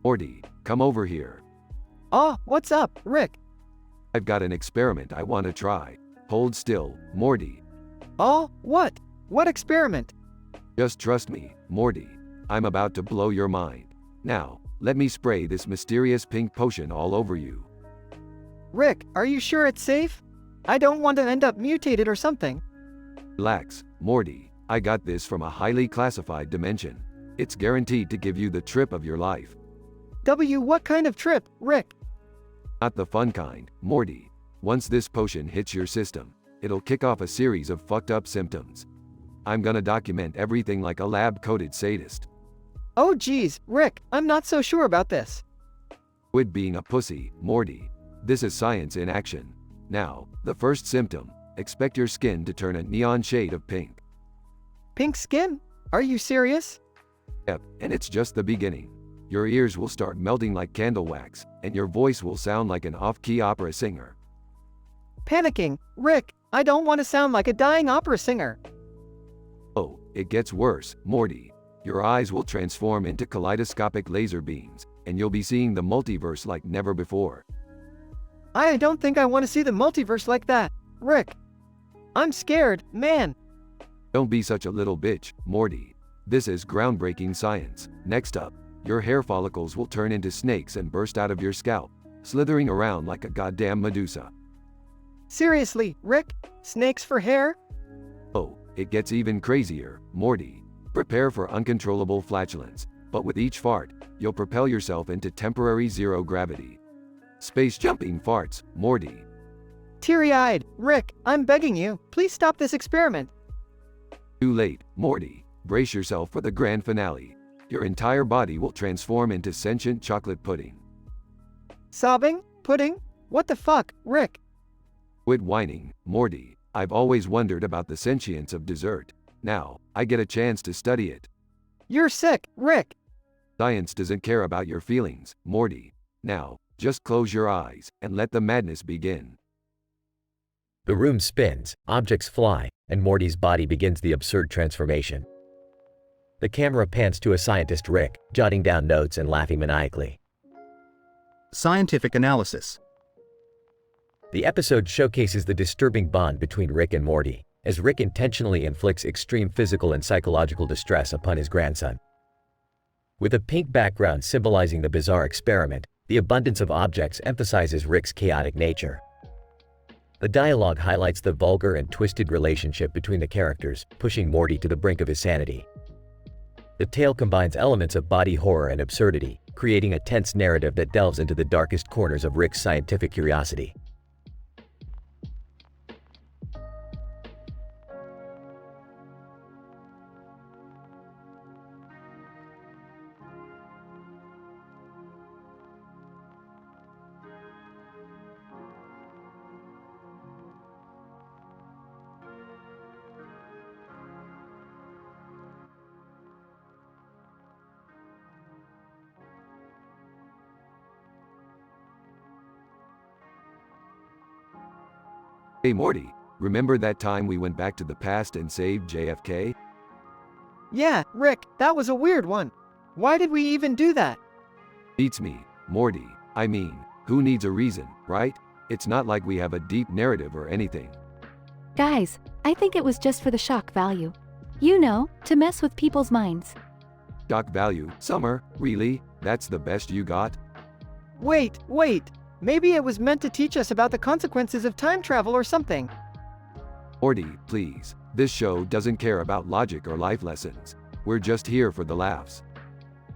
Morty, come over here. Oh, what's up, Rick? I've got an experiment I want to try. Hold still, Morty. Oh, what? What experiment? Just trust me, Morty. I'm about to blow your mind. Now, let me spray this mysterious pink potion all over you. Rick, are you sure it's safe? I don't want to end up mutated or something. Relax, Morty. I got this from a highly classified dimension. It's guaranteed to give you the trip of your life. What kind of trip, Rick? Not the fun kind, Morty. Once this potion hits your system, it'll kick off a series of fucked up symptoms. I'm gonna document everything like a lab-coated sadist. Oh geez, Rick, I'm not so sure about this. Quit being a pussy, Morty. This is science in action. Now, the first symptom, expect your skin to turn a neon shade of pink. Pink skin? Are you serious? Yep, and it's just the beginning. Your ears will start melting like candle wax, and your voice will sound like an off-key opera singer. Panicking, Rick, I don't want to sound like a dying opera singer. Oh, it gets worse, Morty. Your eyes will transform into kaleidoscopic laser beams, and you'll be seeing the multiverse like never before. I don't think I want to see the multiverse like that, Rick. I'm scared, man. Don't be such a little bitch, Morty. This is groundbreaking science. Next up, your hair follicles will turn into snakes and burst out of your scalp, slithering around like a goddamn Medusa. Seriously, Rick? Snakes for hair? Oh, it gets even crazier, Morty. Prepare for uncontrollable flatulence, but with each fart, you'll propel yourself into temporary zero gravity. Space jumping farts, Morty. Teary-eyed, Rick, I'm begging you, please stop this experiment. Too late, Morty. Brace yourself for the grand finale. Your entire body will transform into sentient chocolate pudding. Sobbing? Pudding? What the fuck, Rick? Quit whining, Morty. I've always wondered about the sentience of dessert. Now, I get a chance to study it. You're sick, Rick. Science doesn't care about your feelings, Morty. Now, just close your eyes and let the madness begin. The room spins, objects fly, and Morty's body begins the absurd transformation. The camera pans to a scientist Rick, jotting down notes and laughing maniacally. Scientific analysis. The episode showcases the disturbing bond between Rick and Morty, as Rick intentionally inflicts extreme physical and psychological distress upon his grandson. With a pink background symbolizing the bizarre experiment, the abundance of objects emphasizes Rick's chaotic nature. The dialogue highlights the vulgar and twisted relationship between the characters, pushing Morty to the brink of his sanity. The tale combines elements of body horror and absurdity, creating a tense narrative that delves into the darkest corners of Rick's scientific curiosity. Hey Morty, remember that time we went back to the past and saved JFK? Yeah, Rick, that was a weird one. Why did we even do that? Beats me, Morty. I mean, who needs a reason, right? It's not like we have a deep narrative or anything. Guys, I think it was just for the shock value. You know, to mess with people's minds. Shock value, Summer, really? That's the best you got? Wait. Maybe it was meant to teach us about the consequences of time travel or something. Morty, please. This show doesn't care about logic or life lessons. We're just here for the laughs.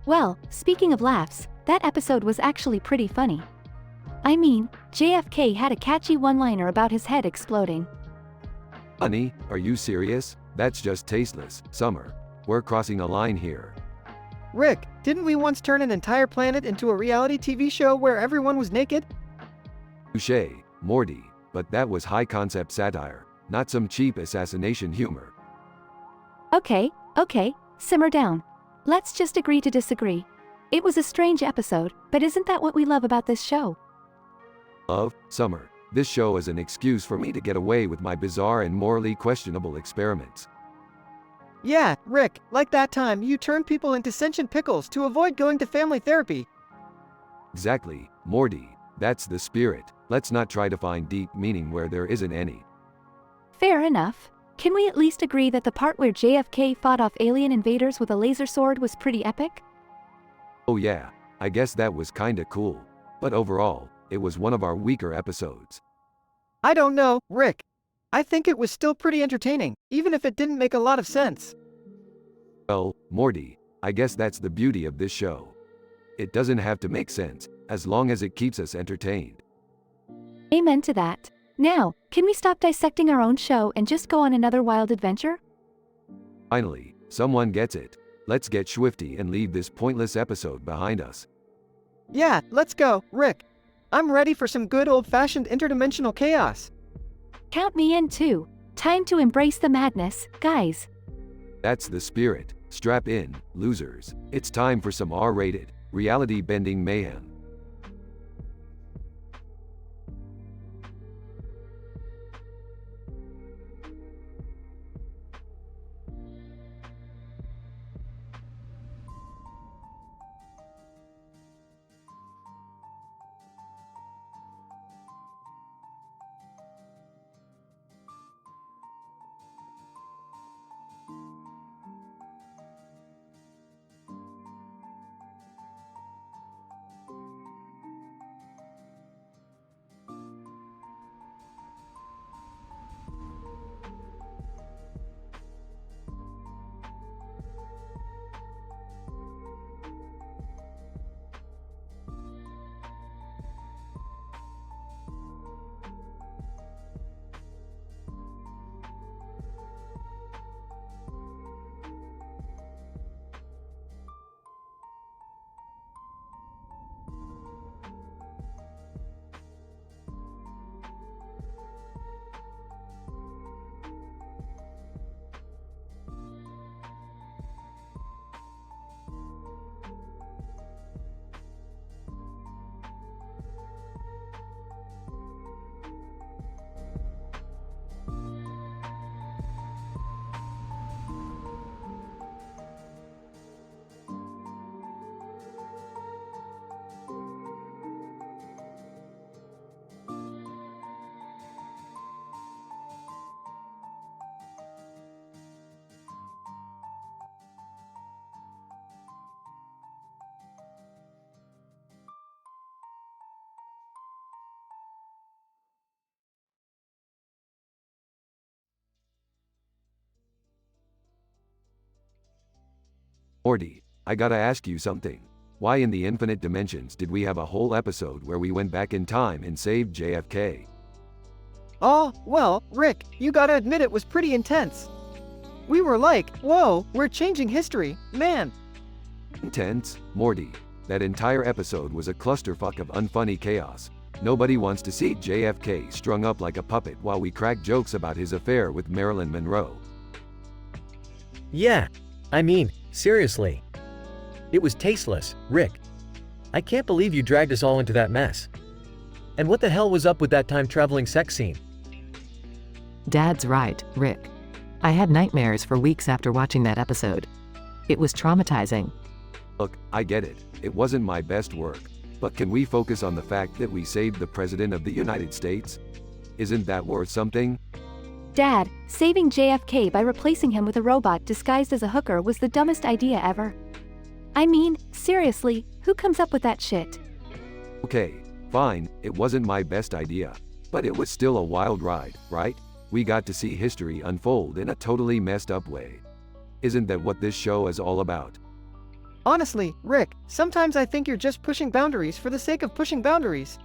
Well, speaking of laughs, that episode was actually pretty funny. I mean, JFK had a catchy one-liner about his head exploding. Honey, are you serious? That's just tasteless, Summer. We're crossing a line here. Rick, didn't we once turn an entire planet into a reality TV show where everyone was naked? Touché, Morty, but that was high-concept satire, not some cheap assassination humor. Okay, simmer down. Let's just agree to disagree. It was a strange episode, but isn't that what we love about this show? Love, Summer, this show is an excuse for me to get away with my bizarre and morally questionable experiments. Yeah, Rick, like that time you turned people into sentient pickles to avoid going to family therapy. Exactly, Morty, that's the spirit. Let's not try to find deep meaning where there isn't any. Fair enough. Can we at least agree that the part where JFK fought off alien invaders with a laser sword was pretty epic? Oh yeah, I guess that was kinda cool. But overall, it was one of our weaker episodes. I don't know, Rick. I think it was still pretty entertaining, even if it didn't make a lot of sense. Well, Morty, I guess that's the beauty of this show. It doesn't have to make sense, as long as it keeps us entertained. Amen to that. Now, can we stop dissecting our own show and just go on another wild adventure? Finally, someone gets it. Let's get swifty and leave this pointless episode behind us. Yeah, let's go, Rick. I'm ready for some good old-fashioned interdimensional chaos. Count me in too. Time to embrace the madness, guys. That's the spirit. Strap in, losers. It's time for some R-rated, reality-bending mayhem. Morty, I gotta ask you something. Why in the infinite dimensions did we have a whole episode where we went back in time and saved JFK? Oh, well, Rick, you gotta admit it was pretty intense. We were like, whoa, we're changing history, man. Intense, Morty. That entire episode was a clusterfuck of unfunny chaos. Nobody wants to see JFK strung up like a puppet while we crack jokes about his affair with Marilyn Monroe. Yeah, I mean, seriously. It was tasteless, Rick. I can't believe you dragged us all into that mess. And what the hell was up with that time-traveling sex scene? Dad's right, Rick. I had nightmares for weeks after watching that episode. It was traumatizing. Look, I get it. It wasn't my best work. But can we focus on the fact that we saved the President of the United States? Isn't that worth something? Dad, saving JFK by replacing him with a robot disguised as a hooker was the dumbest idea ever. I mean, seriously, who comes up with that shit? Okay, fine, it wasn't my best idea. But it was still a wild ride, right? We got to see history unfold in a totally messed up way. Isn't that what this show is all about? Honestly, Rick, sometimes I think you're just pushing boundaries for the sake of pushing boundaries.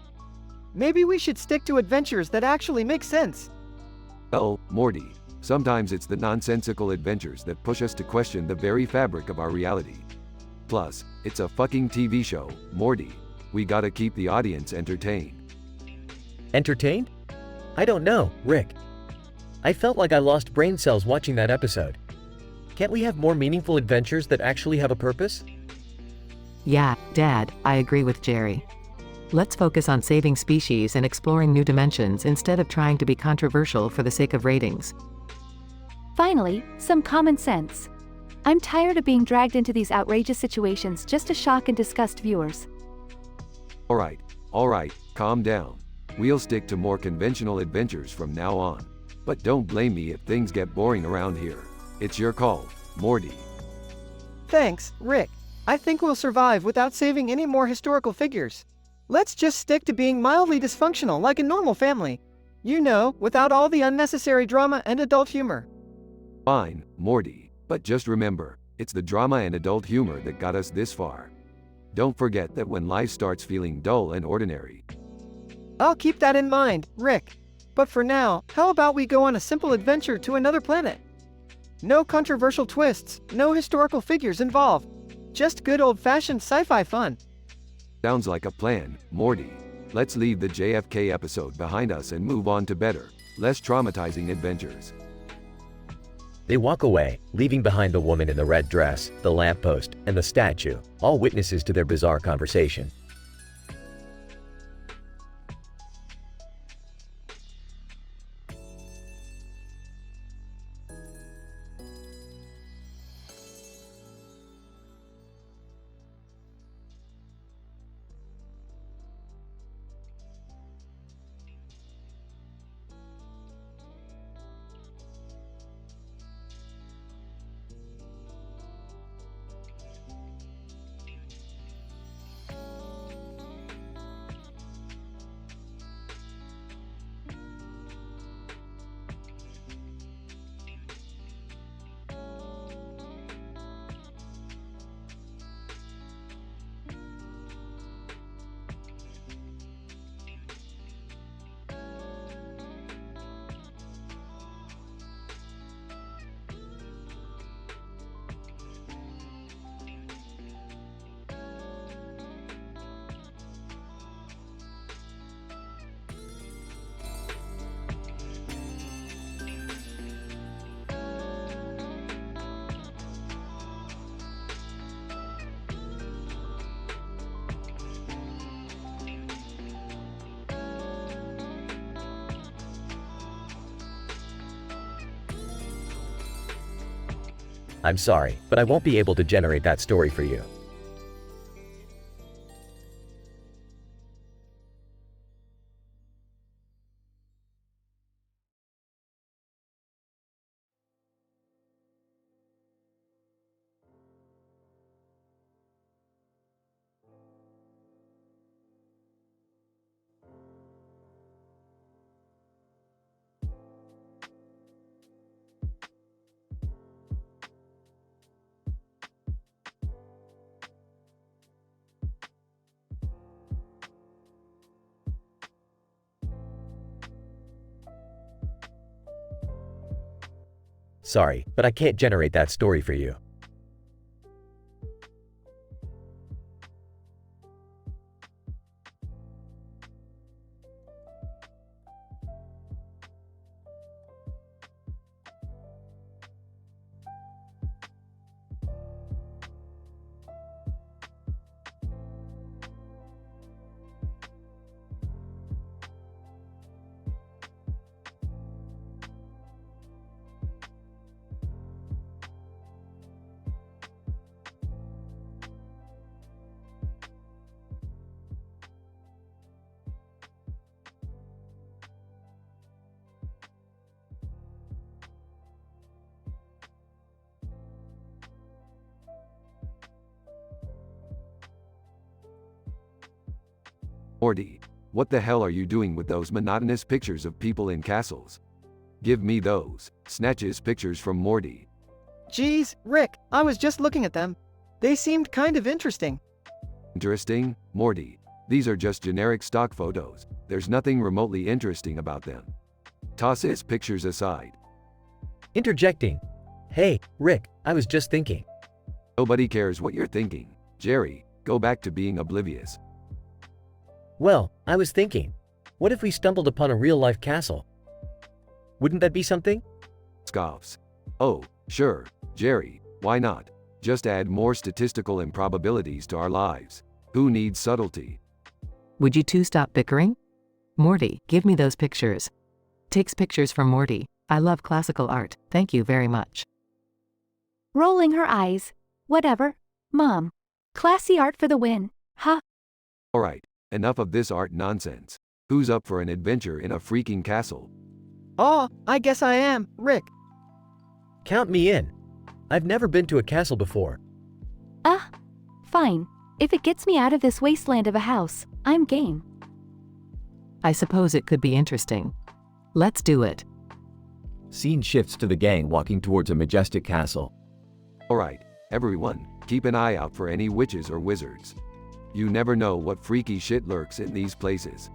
Maybe we should stick to adventures that actually make sense. Well, Morty, sometimes it's the nonsensical adventures that push us to question the very fabric of our reality. Plus, it's a fucking TV show, Morty. We gotta keep the audience entertained. Entertained? I don't know, Rick. I felt like I lost brain cells watching that episode. Can't we have more meaningful adventures that actually have a purpose? Yeah, Dad, I agree with Jerry. Let's focus on saving species and exploring new dimensions instead of trying to be controversial for the sake of ratings. Finally, some common sense. I'm tired of being dragged into these outrageous situations just to shock and disgust viewers. Alright, calm down. We'll stick to more conventional adventures from now on. But don't blame me if things get boring around here. It's your call, Morty. Thanks, Rick. I think we'll survive without saving any more historical figures. Let's just stick to being mildly dysfunctional like a normal family. You know, without all the unnecessary drama and adult humor. Fine, Morty. But just remember, it's the drama and adult humor that got us this far. Don't forget that when life starts feeling dull and ordinary. I'll keep that in mind, Rick. But for now, how about we go on a simple adventure to another planet? No controversial twists, no historical figures involved. Just good old-fashioned sci-fi fun. Sounds like a plan, Morty. Let's leave the JFK episode behind us and move on to better, less traumatizing adventures. They walk away, leaving behind the woman in the red dress, the lamppost, and the statue, all witnesses to their bizarre conversation. I'm sorry, but I won't be able to generate that story for you. Sorry, but I can't generate that story for you. Morty, what the hell are you doing with those monotonous pictures of people in castles? Give me those. Snatches pictures from Morty. Geez, Rick, I was just looking at them. They seemed kind of interesting. Interesting? Morty, these are just generic stock photos. There's nothing remotely interesting about them. Toss his pictures aside. Interjecting. Hey, Rick, I was just thinking. Nobody cares what you're thinking. Jerry, go back to being oblivious. Well, I was thinking, what if we stumbled upon a real-life castle? Wouldn't that be something? Scoffs. Oh, sure, Jerry, why not? Just add more statistical improbabilities to our lives. Who needs subtlety? Would you two stop bickering? Morty, give me those pictures. Takes pictures from Morty. I love classical art, thank you very much. Rolling her eyes. Whatever. Mom. Classy art for the win. Huh? Alright, enough of this art nonsense. Who's up for an adventure in a freaking castle? Oh, I guess I am, Rick. Count me in. I've never been to a castle before. Fine. If it gets me out of this wasteland of a house, I'm game. I suppose it could be interesting. Let's do it. Scene shifts to the gang walking towards a majestic castle. Alright, everyone, keep an eye out for any witches or wizards. You never know what freaky shit lurks in these places.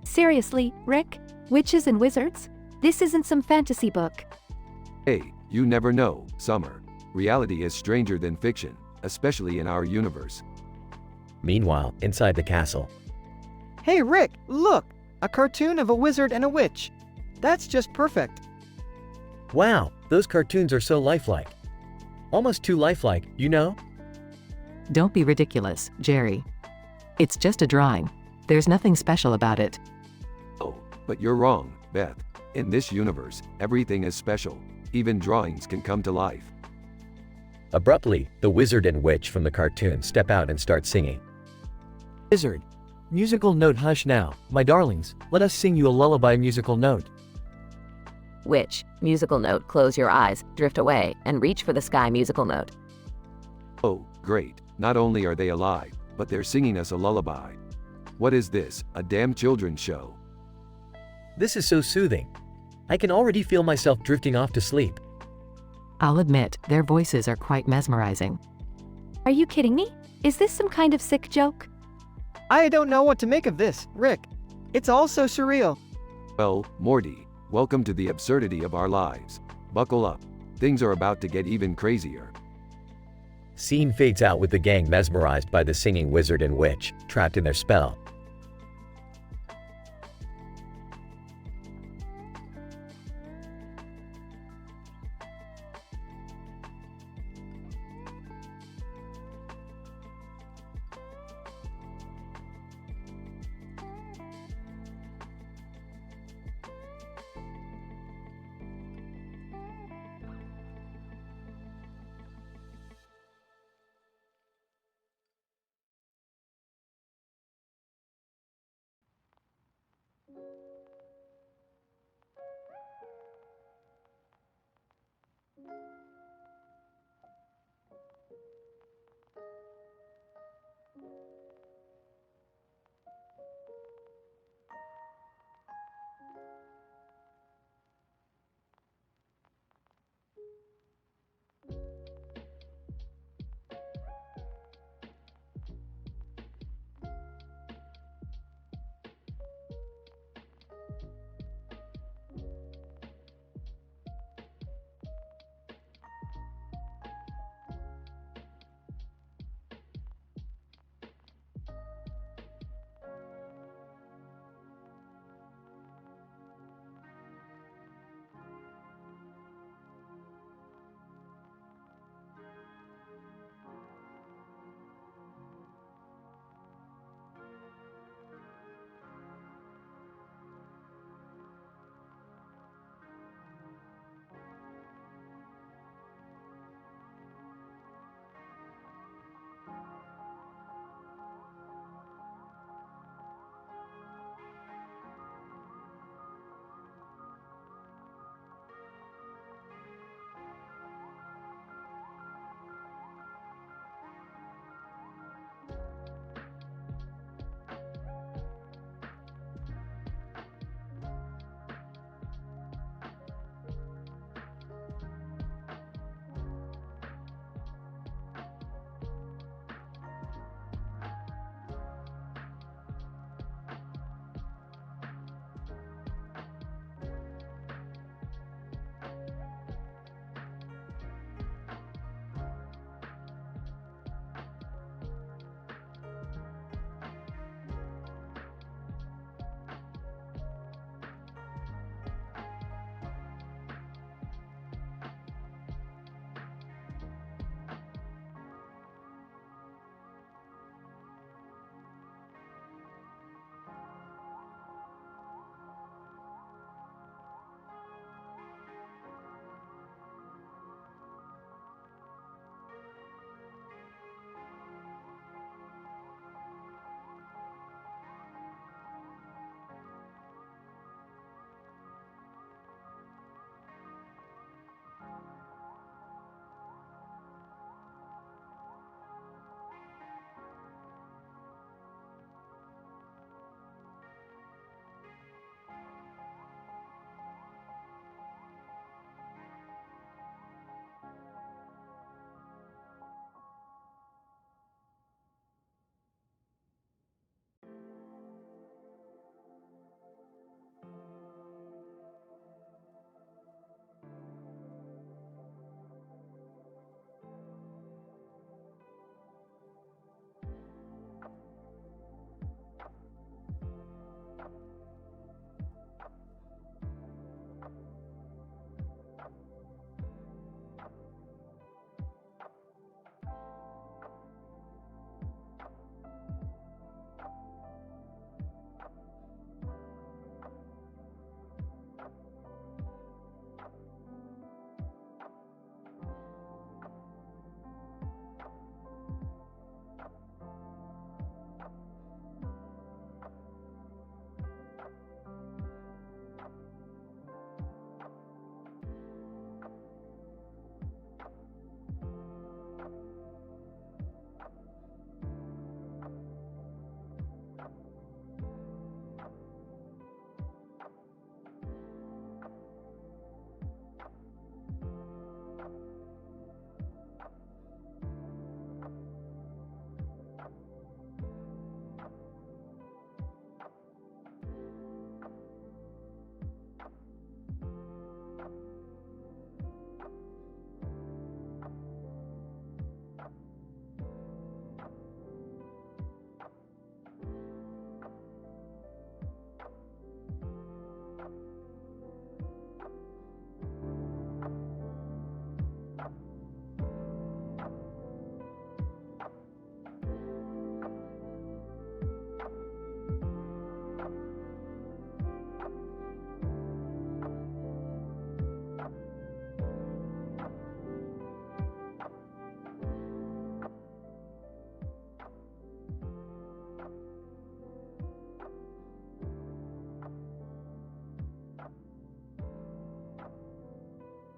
Seriously, Rick? Witches and wizards? This isn't some fantasy book. Hey, you never know, Summer. Reality is stranger than fiction, especially in our universe. Meanwhile, inside the castle. Hey, Rick, look! A cartoon of a wizard and a witch. That's just perfect. Wow, those cartoons are so lifelike. Almost too lifelike, you know? Don't be ridiculous, Jerry. It's just a drawing. There's nothing special about it. Oh, but you're wrong, Beth. In this universe, everything is special. Even drawings can come to life. Abruptly, the wizard and witch from the cartoon step out and start singing. Wizard. Musical note, hush now, my darlings, let us sing you a lullaby musical note. Witch, musical note, close your eyes, drift away, and reach for the sky musical note. Oh, great. Not only are they alive, but they're singing us a lullaby. What is this, a damn children's show? This is so soothing. I can already feel myself drifting off to sleep. I'll admit, their voices are quite mesmerizing. Are you kidding me? Is this some kind of sick joke? I don't know what to make of this, Rick. It's all so surreal. Well, Morty, welcome to the absurdity of our lives. Buckle up. Things are about to get even crazier. Scene fades out with the gang mesmerized by the singing wizard and witch, trapped in their spell.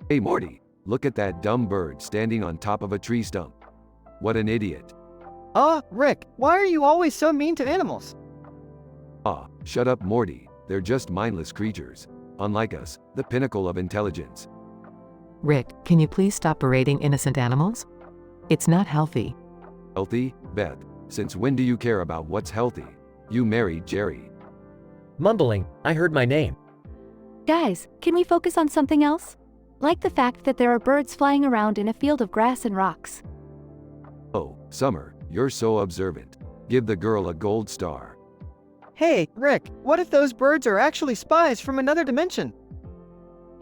Hey Morty, look at that dumb bird standing on top of a tree stump. What an idiot. Rick, why are you always so mean to animals? Shut up Morty, they're just mindless creatures. Unlike us, the pinnacle of intelligence. Rick, can you please stop berating innocent animals? It's not healthy. Healthy? Beth, since when do you care about what's healthy? You married Jerry. Mumbling, I heard my name. Guys, can we focus on something else? Like the fact that there are birds flying around in a field of grass and rocks. Oh, Summer, you're so observant. Give the girl a gold star. Hey, Rick, what if those birds are actually spies from another dimension?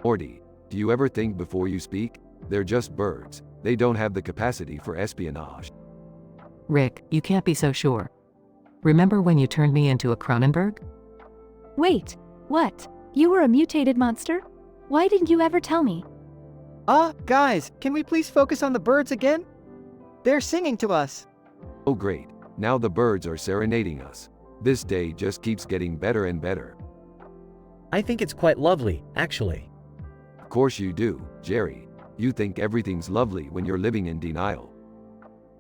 Morty, do you ever think before you speak? They're just birds. They don't have the capacity for espionage. Rick, you can't be so sure. Remember when you turned me into a Cronenberg? Wait, what? You were a mutated monster? Why didn't you ever tell me? Guys, can we please focus on the birds again? They're singing to us. Oh great, now the birds are serenading us. This day just keeps getting better and better. I think it's quite lovely, actually. Of course you do, Jerry. You think everything's lovely when you're living in denial.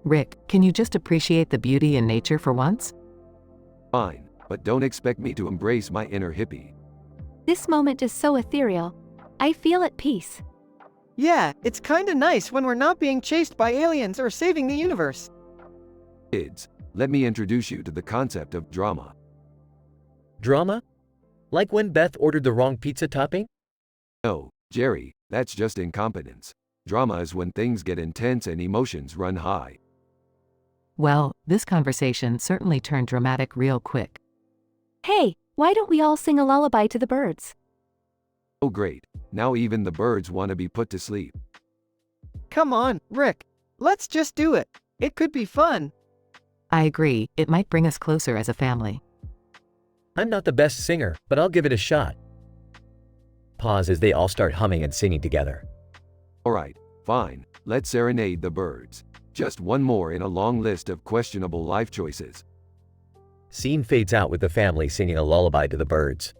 Rick, can you just appreciate the beauty in nature for once? Fine, but don't expect me to embrace my inner hippie. This moment is so ethereal. I feel at peace. Yeah, it's kinda nice when we're not being chased by aliens or saving the universe. Kids, let me introduce you to the concept of drama. Drama? Like when Beth ordered the wrong pizza topping? No, Jerry, that's just incompetence. Drama is when things get intense and emotions run high. Well, this conversation certainly turned dramatic real quick. Hey, why don't we all sing a lullaby to the birds? Oh great, now even the birds want to be put to sleep. Come on, Rick. Let's just do it. It could be fun. I agree, it might bring us closer as a family. I'm not the best singer, but I'll give it a shot. Pause as they all start humming and singing together. Alright, fine, let's serenade the birds. Just one more in a long list of questionable life choices. Scene fades out with the family singing a lullaby to the birds.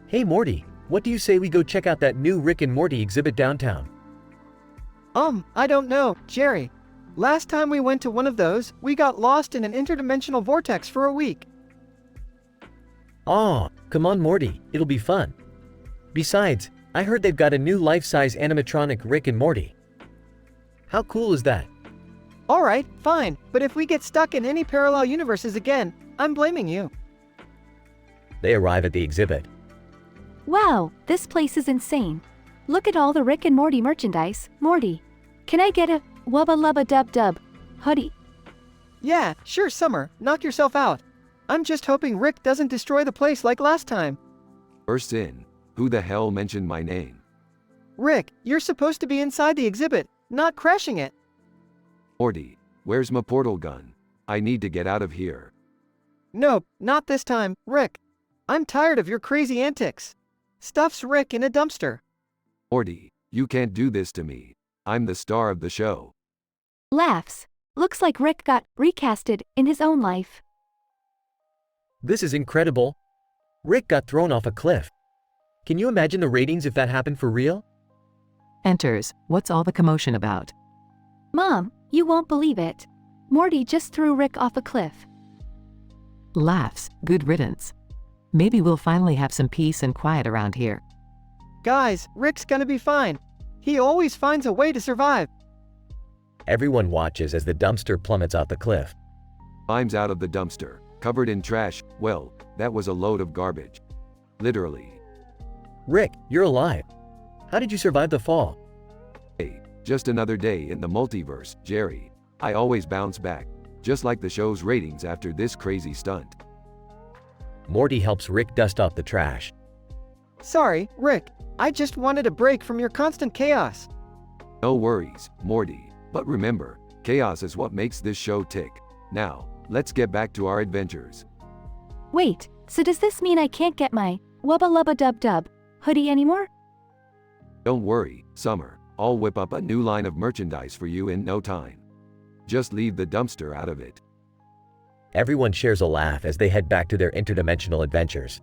Hey Morty, what do you say we go check out that new Rick and Morty exhibit downtown? I don't know, Jerry. Last time we went to one of those, we got lost in an interdimensional vortex for a week. Aw, come on Morty, it'll be fun. Besides, I heard they've got a new life-size animatronic Rick and Morty. How cool is that? Alright, fine, but if we get stuck in any parallel universes again, I'm blaming you. They arrive at the exhibit. Wow, this place is insane. Look at all the Rick and Morty merchandise. Morty, can I get a wubba lubba dub dub hoodie? Yeah, sure, Summer, knock yourself out. I'm just hoping Rick doesn't destroy the place like last time. Bursts in. Who the hell mentioned my name? Rick, you're supposed to be inside the exhibit, not crashing it. Morty, where's my portal gun? I need to get out of here. Nope, not this time, Rick. I'm tired of your crazy antics. Stuffs Rick in a dumpster. Morty, you can't do this to me. I'm the star of the show. Laughs. Looks like Rick got recasted in his own life. This is incredible. Rick got thrown off a cliff. Can you imagine the ratings if that happened for real? Enters. What's all the commotion about? Mom, you won't believe it. Morty just threw Rick off a cliff. Laughs. Good riddance. Maybe we'll finally have some peace and quiet around here. Guys, Rick's gonna be fine. He always finds a way to survive. Everyone watches as the dumpster plummets off the cliff. Climbs out of the dumpster, covered in trash. Well, that was a load of garbage. Literally. Rick, you're alive. How did you survive the fall? Hey, just another day in the multiverse, Jerry. I always bounce back, just like the show's ratings after this crazy stunt. Morty helps Rick dust off the trash. Sorry, Rick. I just wanted a break from your constant chaos. No worries, Morty. But remember, chaos is what makes this show tick. Now, let's get back to our adventures. Wait, so does this mean I can't get my wubba lubba dub dub hoodie anymore? Don't worry, Summer. I'll whip up a new line of merchandise for you in no time. Just leave the dumpster out of it. Everyone shares a laugh as they head back to their interdimensional adventures.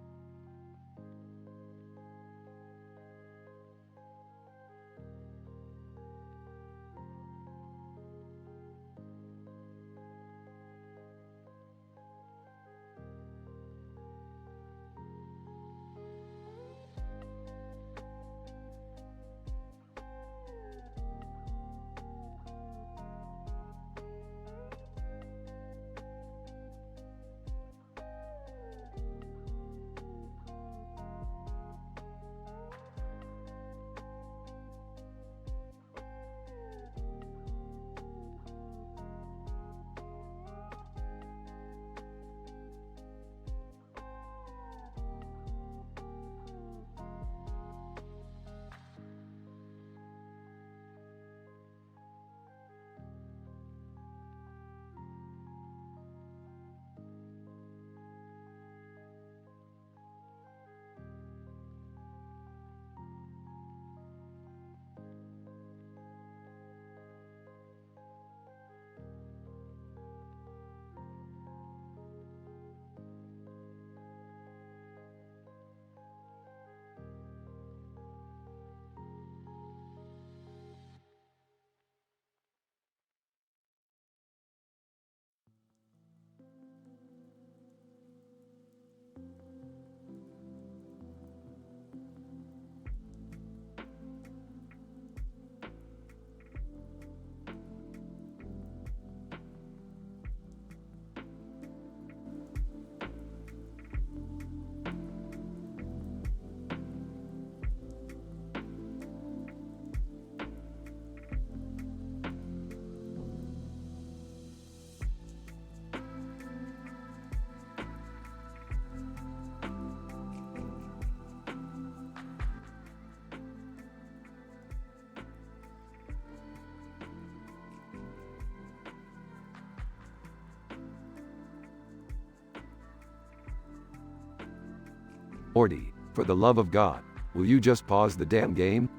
Morty, for the love of God, will you just pause the damn game?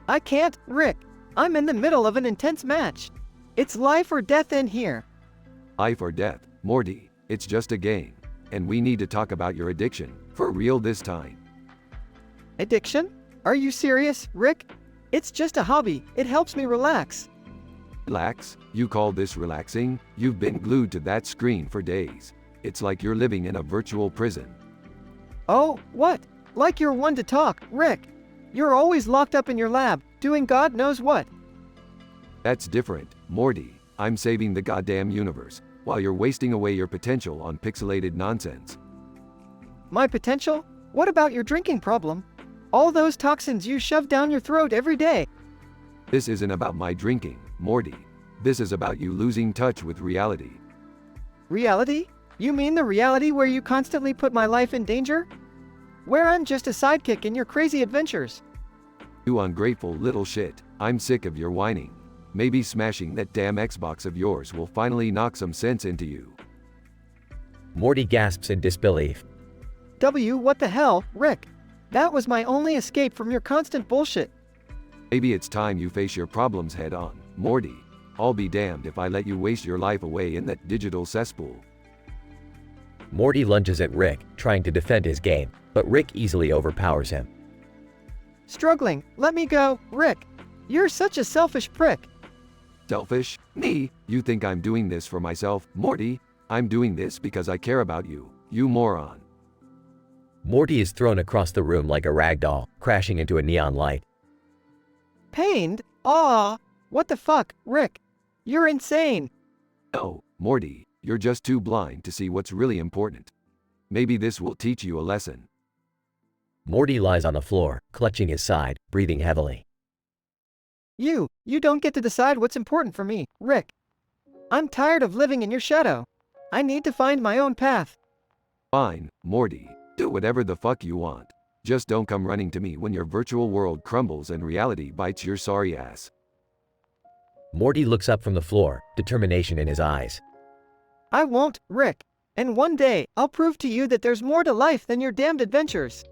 I can't, Rick. I'm in the middle of an intense match. It's life or death in here. Life or death, Morty, it's just a game. And we need to talk about your addiction, for real this time. Addiction? Are you serious, Rick? It's just a hobby. It helps me relax. Relax? You call this relaxing? You've been glued to that screen for days. It's like you're living in a virtual prison. Oh, what? Like you're one to talk, Rick. You're always locked up in your lab, doing God knows what. That's different, Morty. I'm saving the goddamn universe, while you're wasting away your potential on pixelated nonsense. My potential? What about your drinking problem? All those toxins you shove down your throat every day. This isn't about my drinking, Morty. This is about you losing touch with reality. Reality? You mean the reality where you constantly put my life in danger? Where I'm just a sidekick in your crazy adventures. You ungrateful little shit. I'm sick of your whining. Maybe smashing that damn Xbox of yours will finally knock some sense into you. Morty gasps in disbelief. What the hell, Rick? That was my only escape from your constant bullshit. Maybe it's time you face your problems head on, Morty. I'll be damned if I let you waste your life away in that digital cesspool. Morty lunges at Rick, trying to defend his game, but Rick easily overpowers him. Struggling, let me go, Rick. You're such a selfish prick. Selfish? Me? You think I'm doing this for myself, Morty? I'm doing this because I care about you, you moron. Morty is thrown across the room like a rag doll, crashing into a neon light. Pained? Aw, what the fuck, Rick? You're insane. No, Morty, you're just too blind to see what's really important. Maybe this will teach you a lesson. Morty lies on the floor, clutching his side, breathing heavily. You don't get to decide what's important for me, Rick. I'm tired of living in your shadow. I need to find my own path. Fine, Morty, do whatever the fuck you want. Just don't come running to me when your virtual world crumbles and reality bites your sorry ass. Morty looks up from the floor, determination in his eyes. I won't, Rick. And one day, I'll prove to you that there's more to life than your damned adventures.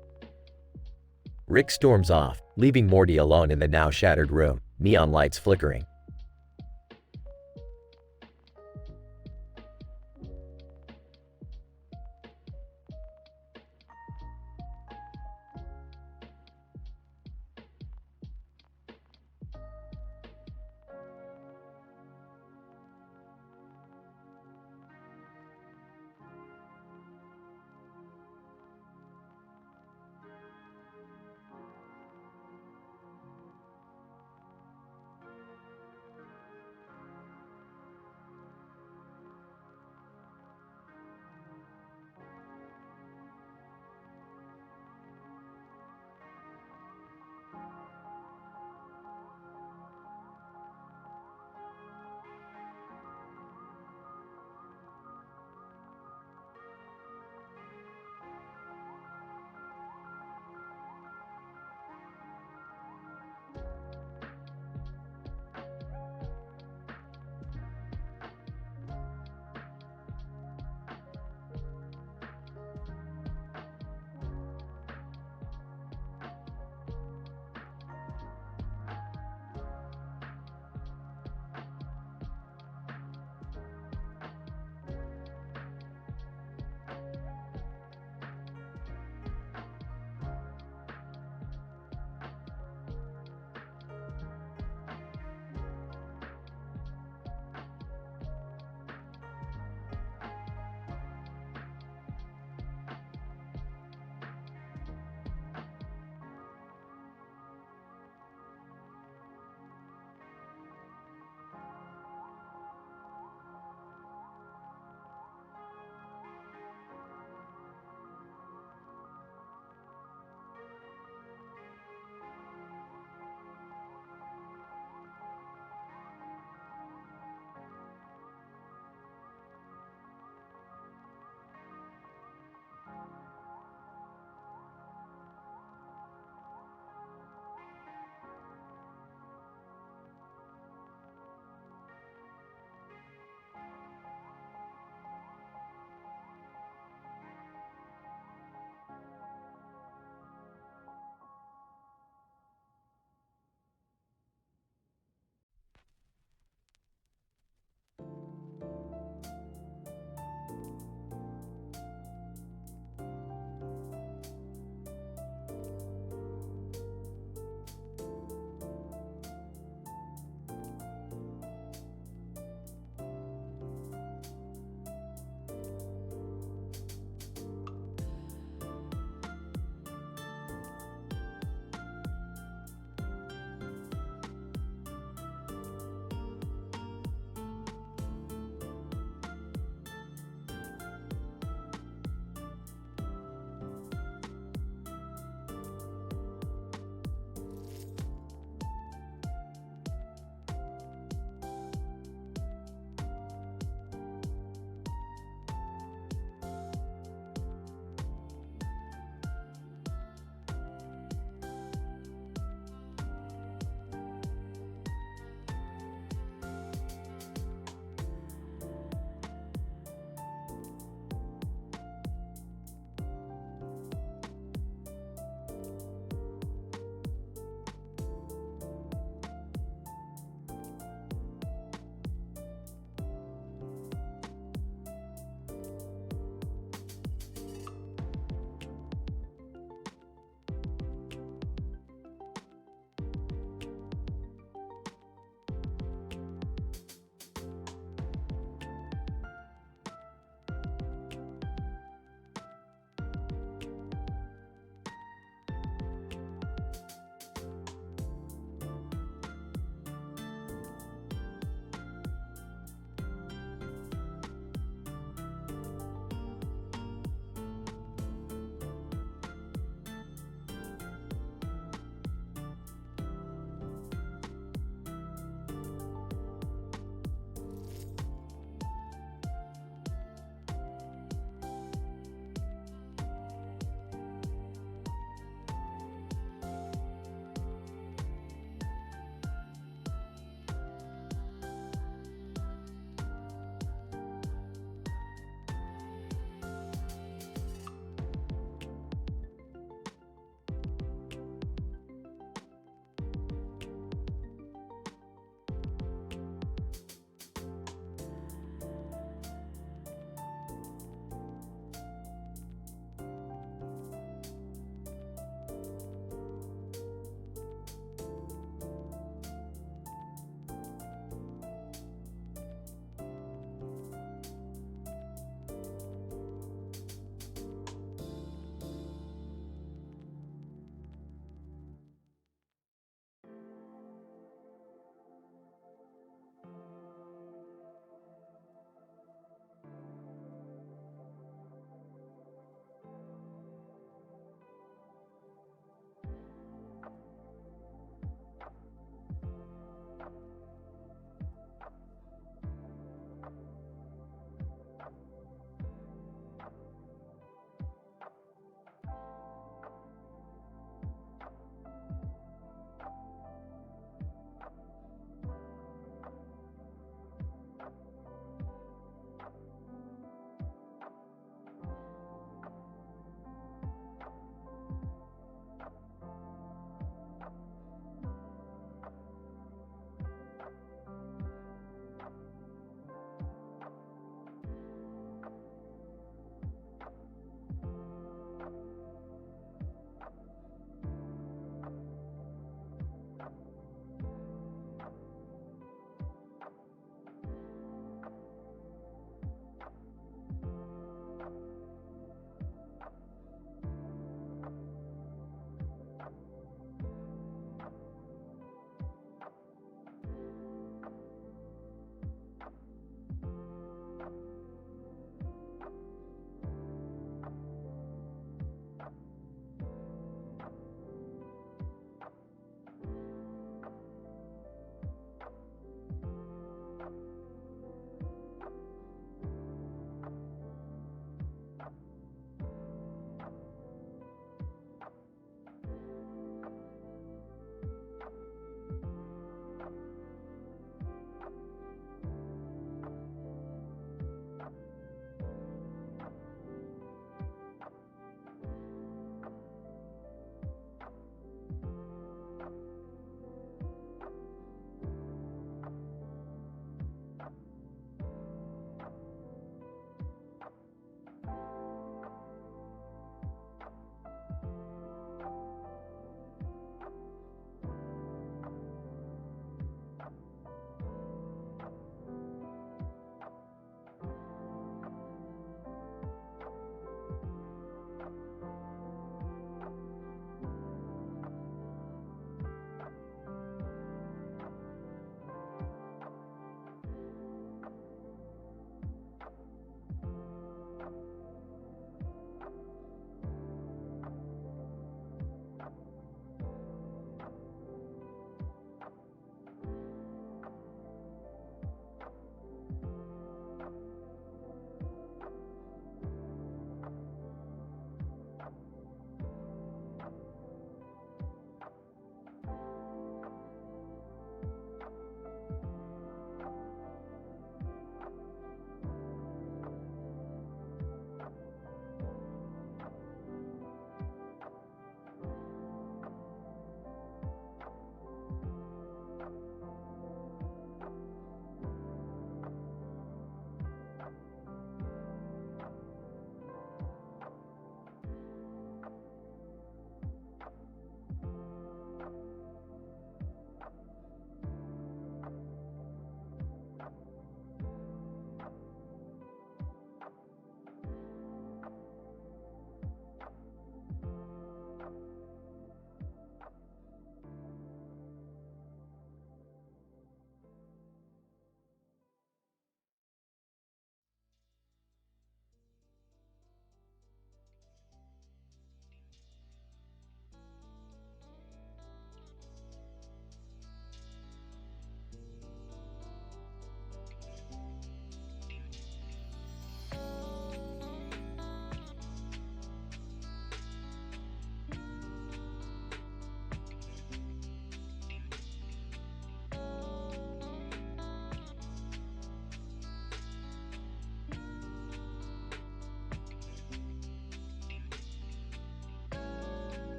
Rick storms off, leaving Morty alone in the now shattered room, neon lights flickering.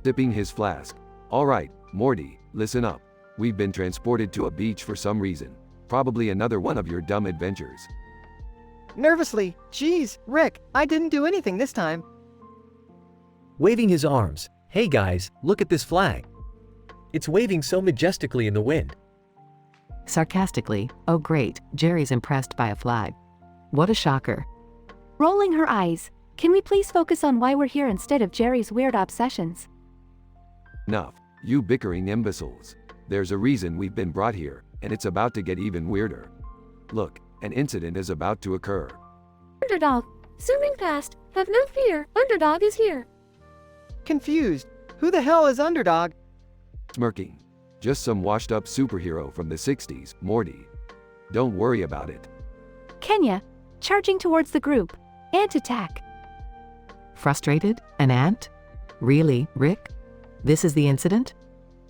Sipping his flask. All right, Morty, listen up. We've been transported to a beach for some reason. Probably another one of your dumb adventures. Nervously, geez, Rick, I didn't do anything this time. Waving his arms. Hey guys, look at this flag. It's waving so majestically in the wind. Sarcastically, oh great, Jerry's impressed by a flag. What a shocker. Rolling her eyes. Can we please focus on why we're here instead of Jerry's weird obsessions? Enough, you bickering imbeciles. There's a reason we've been brought here, and it's about to get even weirder. Look, an incident is about to occur. Underdog. Zooming past. Have no fear. Underdog is here. Confused. Who the hell is Underdog? Smirking. Just some washed up superhero from the 60s, Morty. Don't worry about it. Kenya. Charging towards the group. Ant attack. Frustrated? An ant? Really, Rick? This is the incident?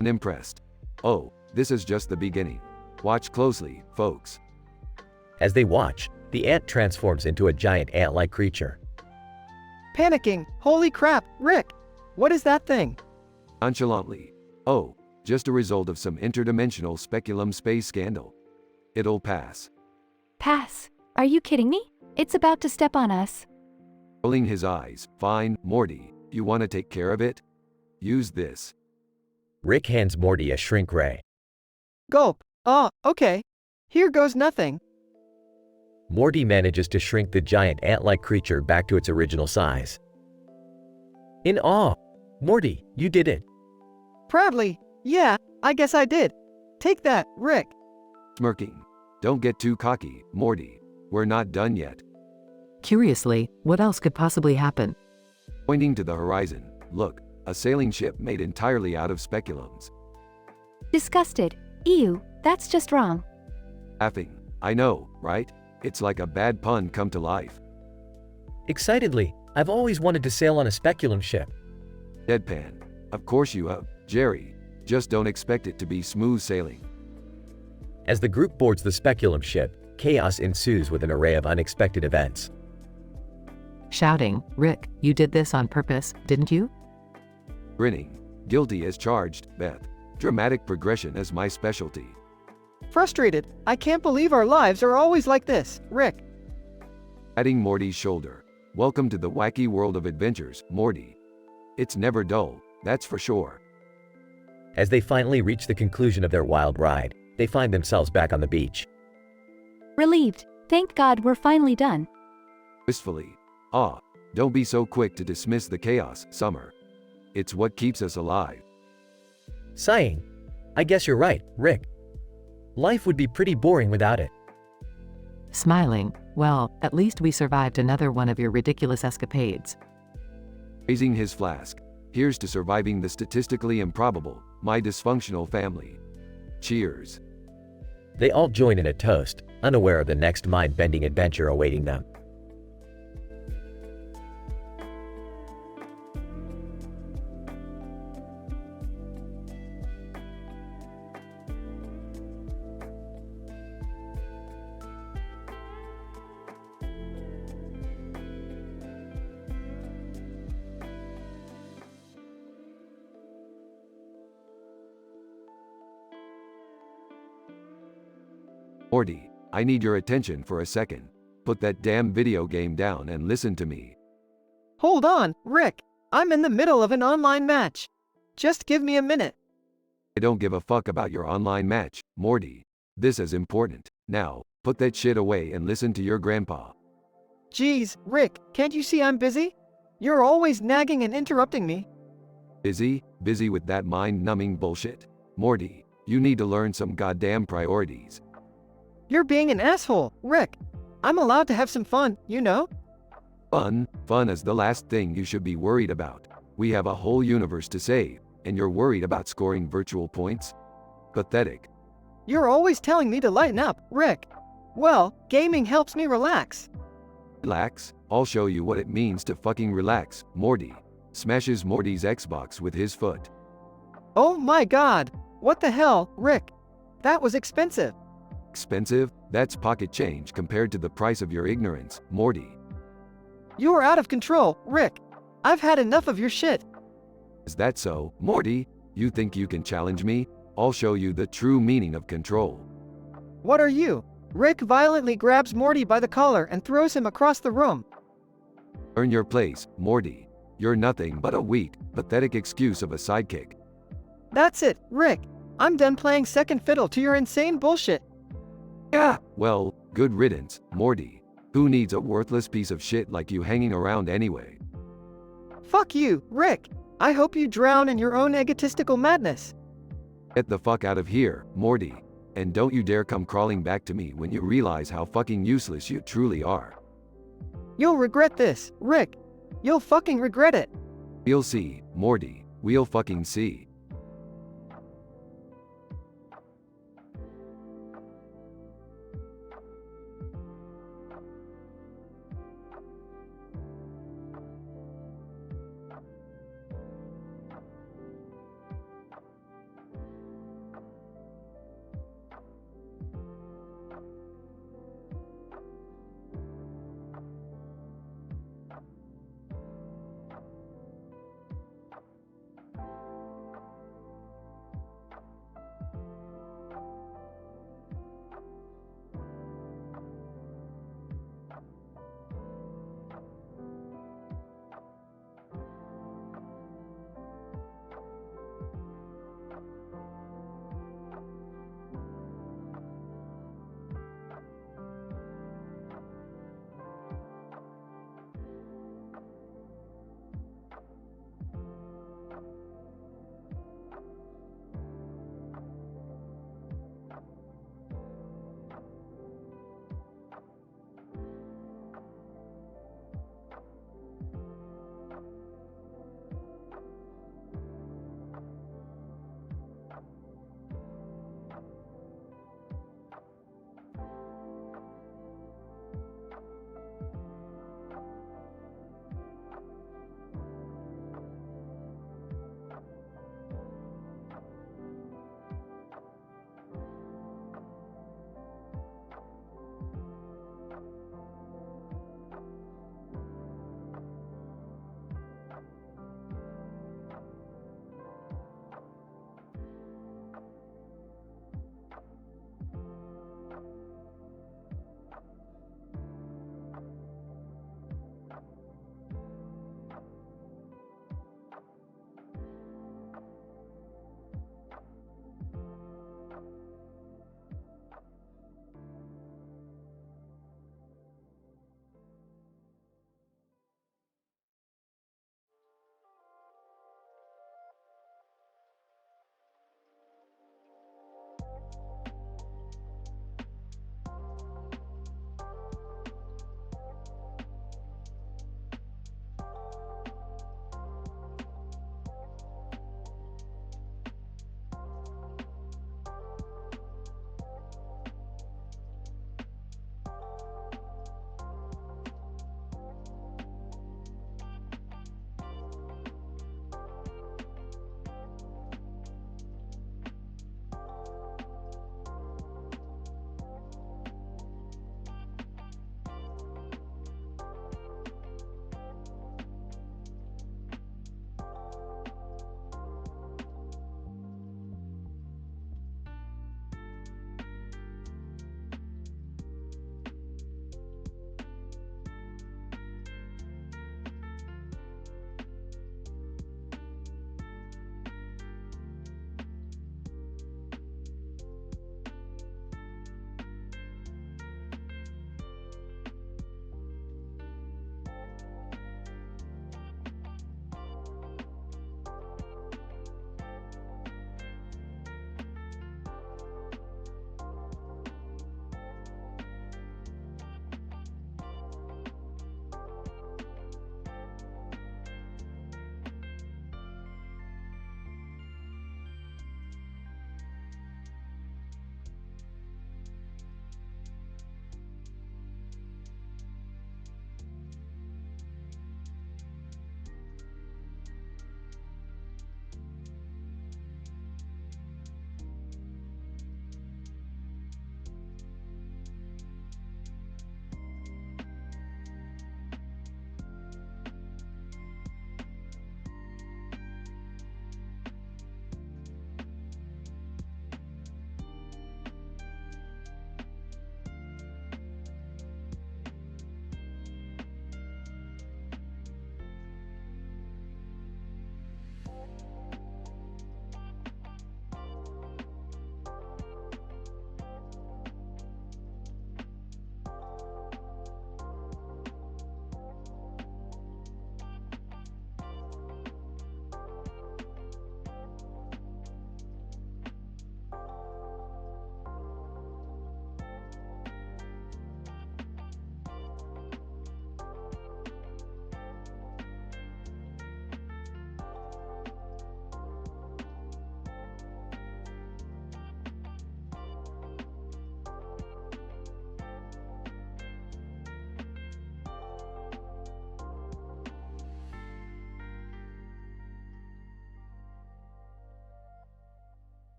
Unimpressed. Oh, this is just the beginning. Watch closely, folks. As they watch, the ant transforms into a giant ant-like creature. Panicking. Holy crap, Rick. What is that thing? Nonchalantly. Oh, just a result of some interdimensional speculum space scandal. It'll pass. Pass. Are you kidding me? It's about to step on us. Rolling his eyes. Fine, Morty, you want to take care of it? Use this. Rick hands Morty a shrink ray. Gulp. Okay. Here goes nothing. Morty manages to shrink the giant ant-like creature back to its original size. In awe. Morty, you did it. Proudly. Yeah, I guess I did. Take that, Rick. Smirking. Don't get too cocky, Morty. We're not done yet. Curiously, what else could possibly happen? Pointing to the horizon. Look, a sailing ship made entirely out of speculums. Disgusted. Ew, that's just wrong. Laughing. I know, right? It's like a bad pun come to life. Excitedly, I've always wanted to sail on a speculum ship. Deadpan. Of course you have, Jerry. Just don't expect it to be smooth sailing. As the group boards the speculum ship, chaos ensues with an array of unexpected events. Shouting, Rick, you did this on purpose, didn't you? Grinning. Guilty as charged, Beth. Dramatic progression is my specialty. Frustrated. I can't believe our lives are always like this, Rick. Patting Morty's shoulder. Welcome to the wacky world of adventures, Morty. It's never dull, that's for sure. As they finally reach the conclusion of their wild ride, they find themselves back on the beach. Relieved. Thank God we're finally done. Wistfully. Don't be so quick to dismiss the chaos, Summer. It's what keeps us alive. Sighing. I guess you're right, Rick. Life would be pretty boring without it. Smiling, well, at least we survived another one of your ridiculous escapades. Raising his flask. Here's to surviving the statistically improbable, my dysfunctional family. Cheers. They all join in a toast, unaware of the next mind-bending adventure awaiting them. Morty, I need your attention for a second. Put that damn video game down and listen to me. Hold on, Rick. I'm in the middle of an online match. Just give me a minute. I don't give a fuck about your online match, Morty. This is important. Now, put that shit away and listen to your grandpa. Geez, Rick, can't you see I'm busy? You're always nagging and interrupting me. Busy? Busy with that mind-numbing bullshit? Morty, you need to learn some goddamn priorities. You're being an asshole, Rick. I'm allowed to have some fun, you know? Fun? Fun is the last thing you should be worried about. We have a whole universe to save, and you're worried about scoring virtual points? Pathetic. You're always telling me to lighten up, Rick. Well, gaming helps me relax. Relax? I'll show you what it means to fucking relax. Morty smashes Morty's Xbox with his foot. Oh my god! What the hell, Rick? That was expensive. Expensive? That's pocket change compared to the price of your ignorance, Morty. You are out of control, Rick. I've had enough of your shit. Is that so, Morty? You think you can challenge me? I'll show you the true meaning of control. What are you? Rick violently grabs Morty by the collar and throws him across the room. Earn your place, Morty. You're nothing but a weak, pathetic excuse of a sidekick. That's it, Rick. I'm done playing second fiddle to your insane bullshit. Yeah, well, good riddance, Morty. Who needs a worthless piece of shit like you hanging around anyway? Fuck you, Rick. I hope you drown in your own egotistical madness. Get the fuck out of here, Morty. And don't you dare come crawling back to me when you realize how fucking useless you truly are. You'll regret this, Rick. You'll fucking regret it. We'll see, Morty. We'll fucking see.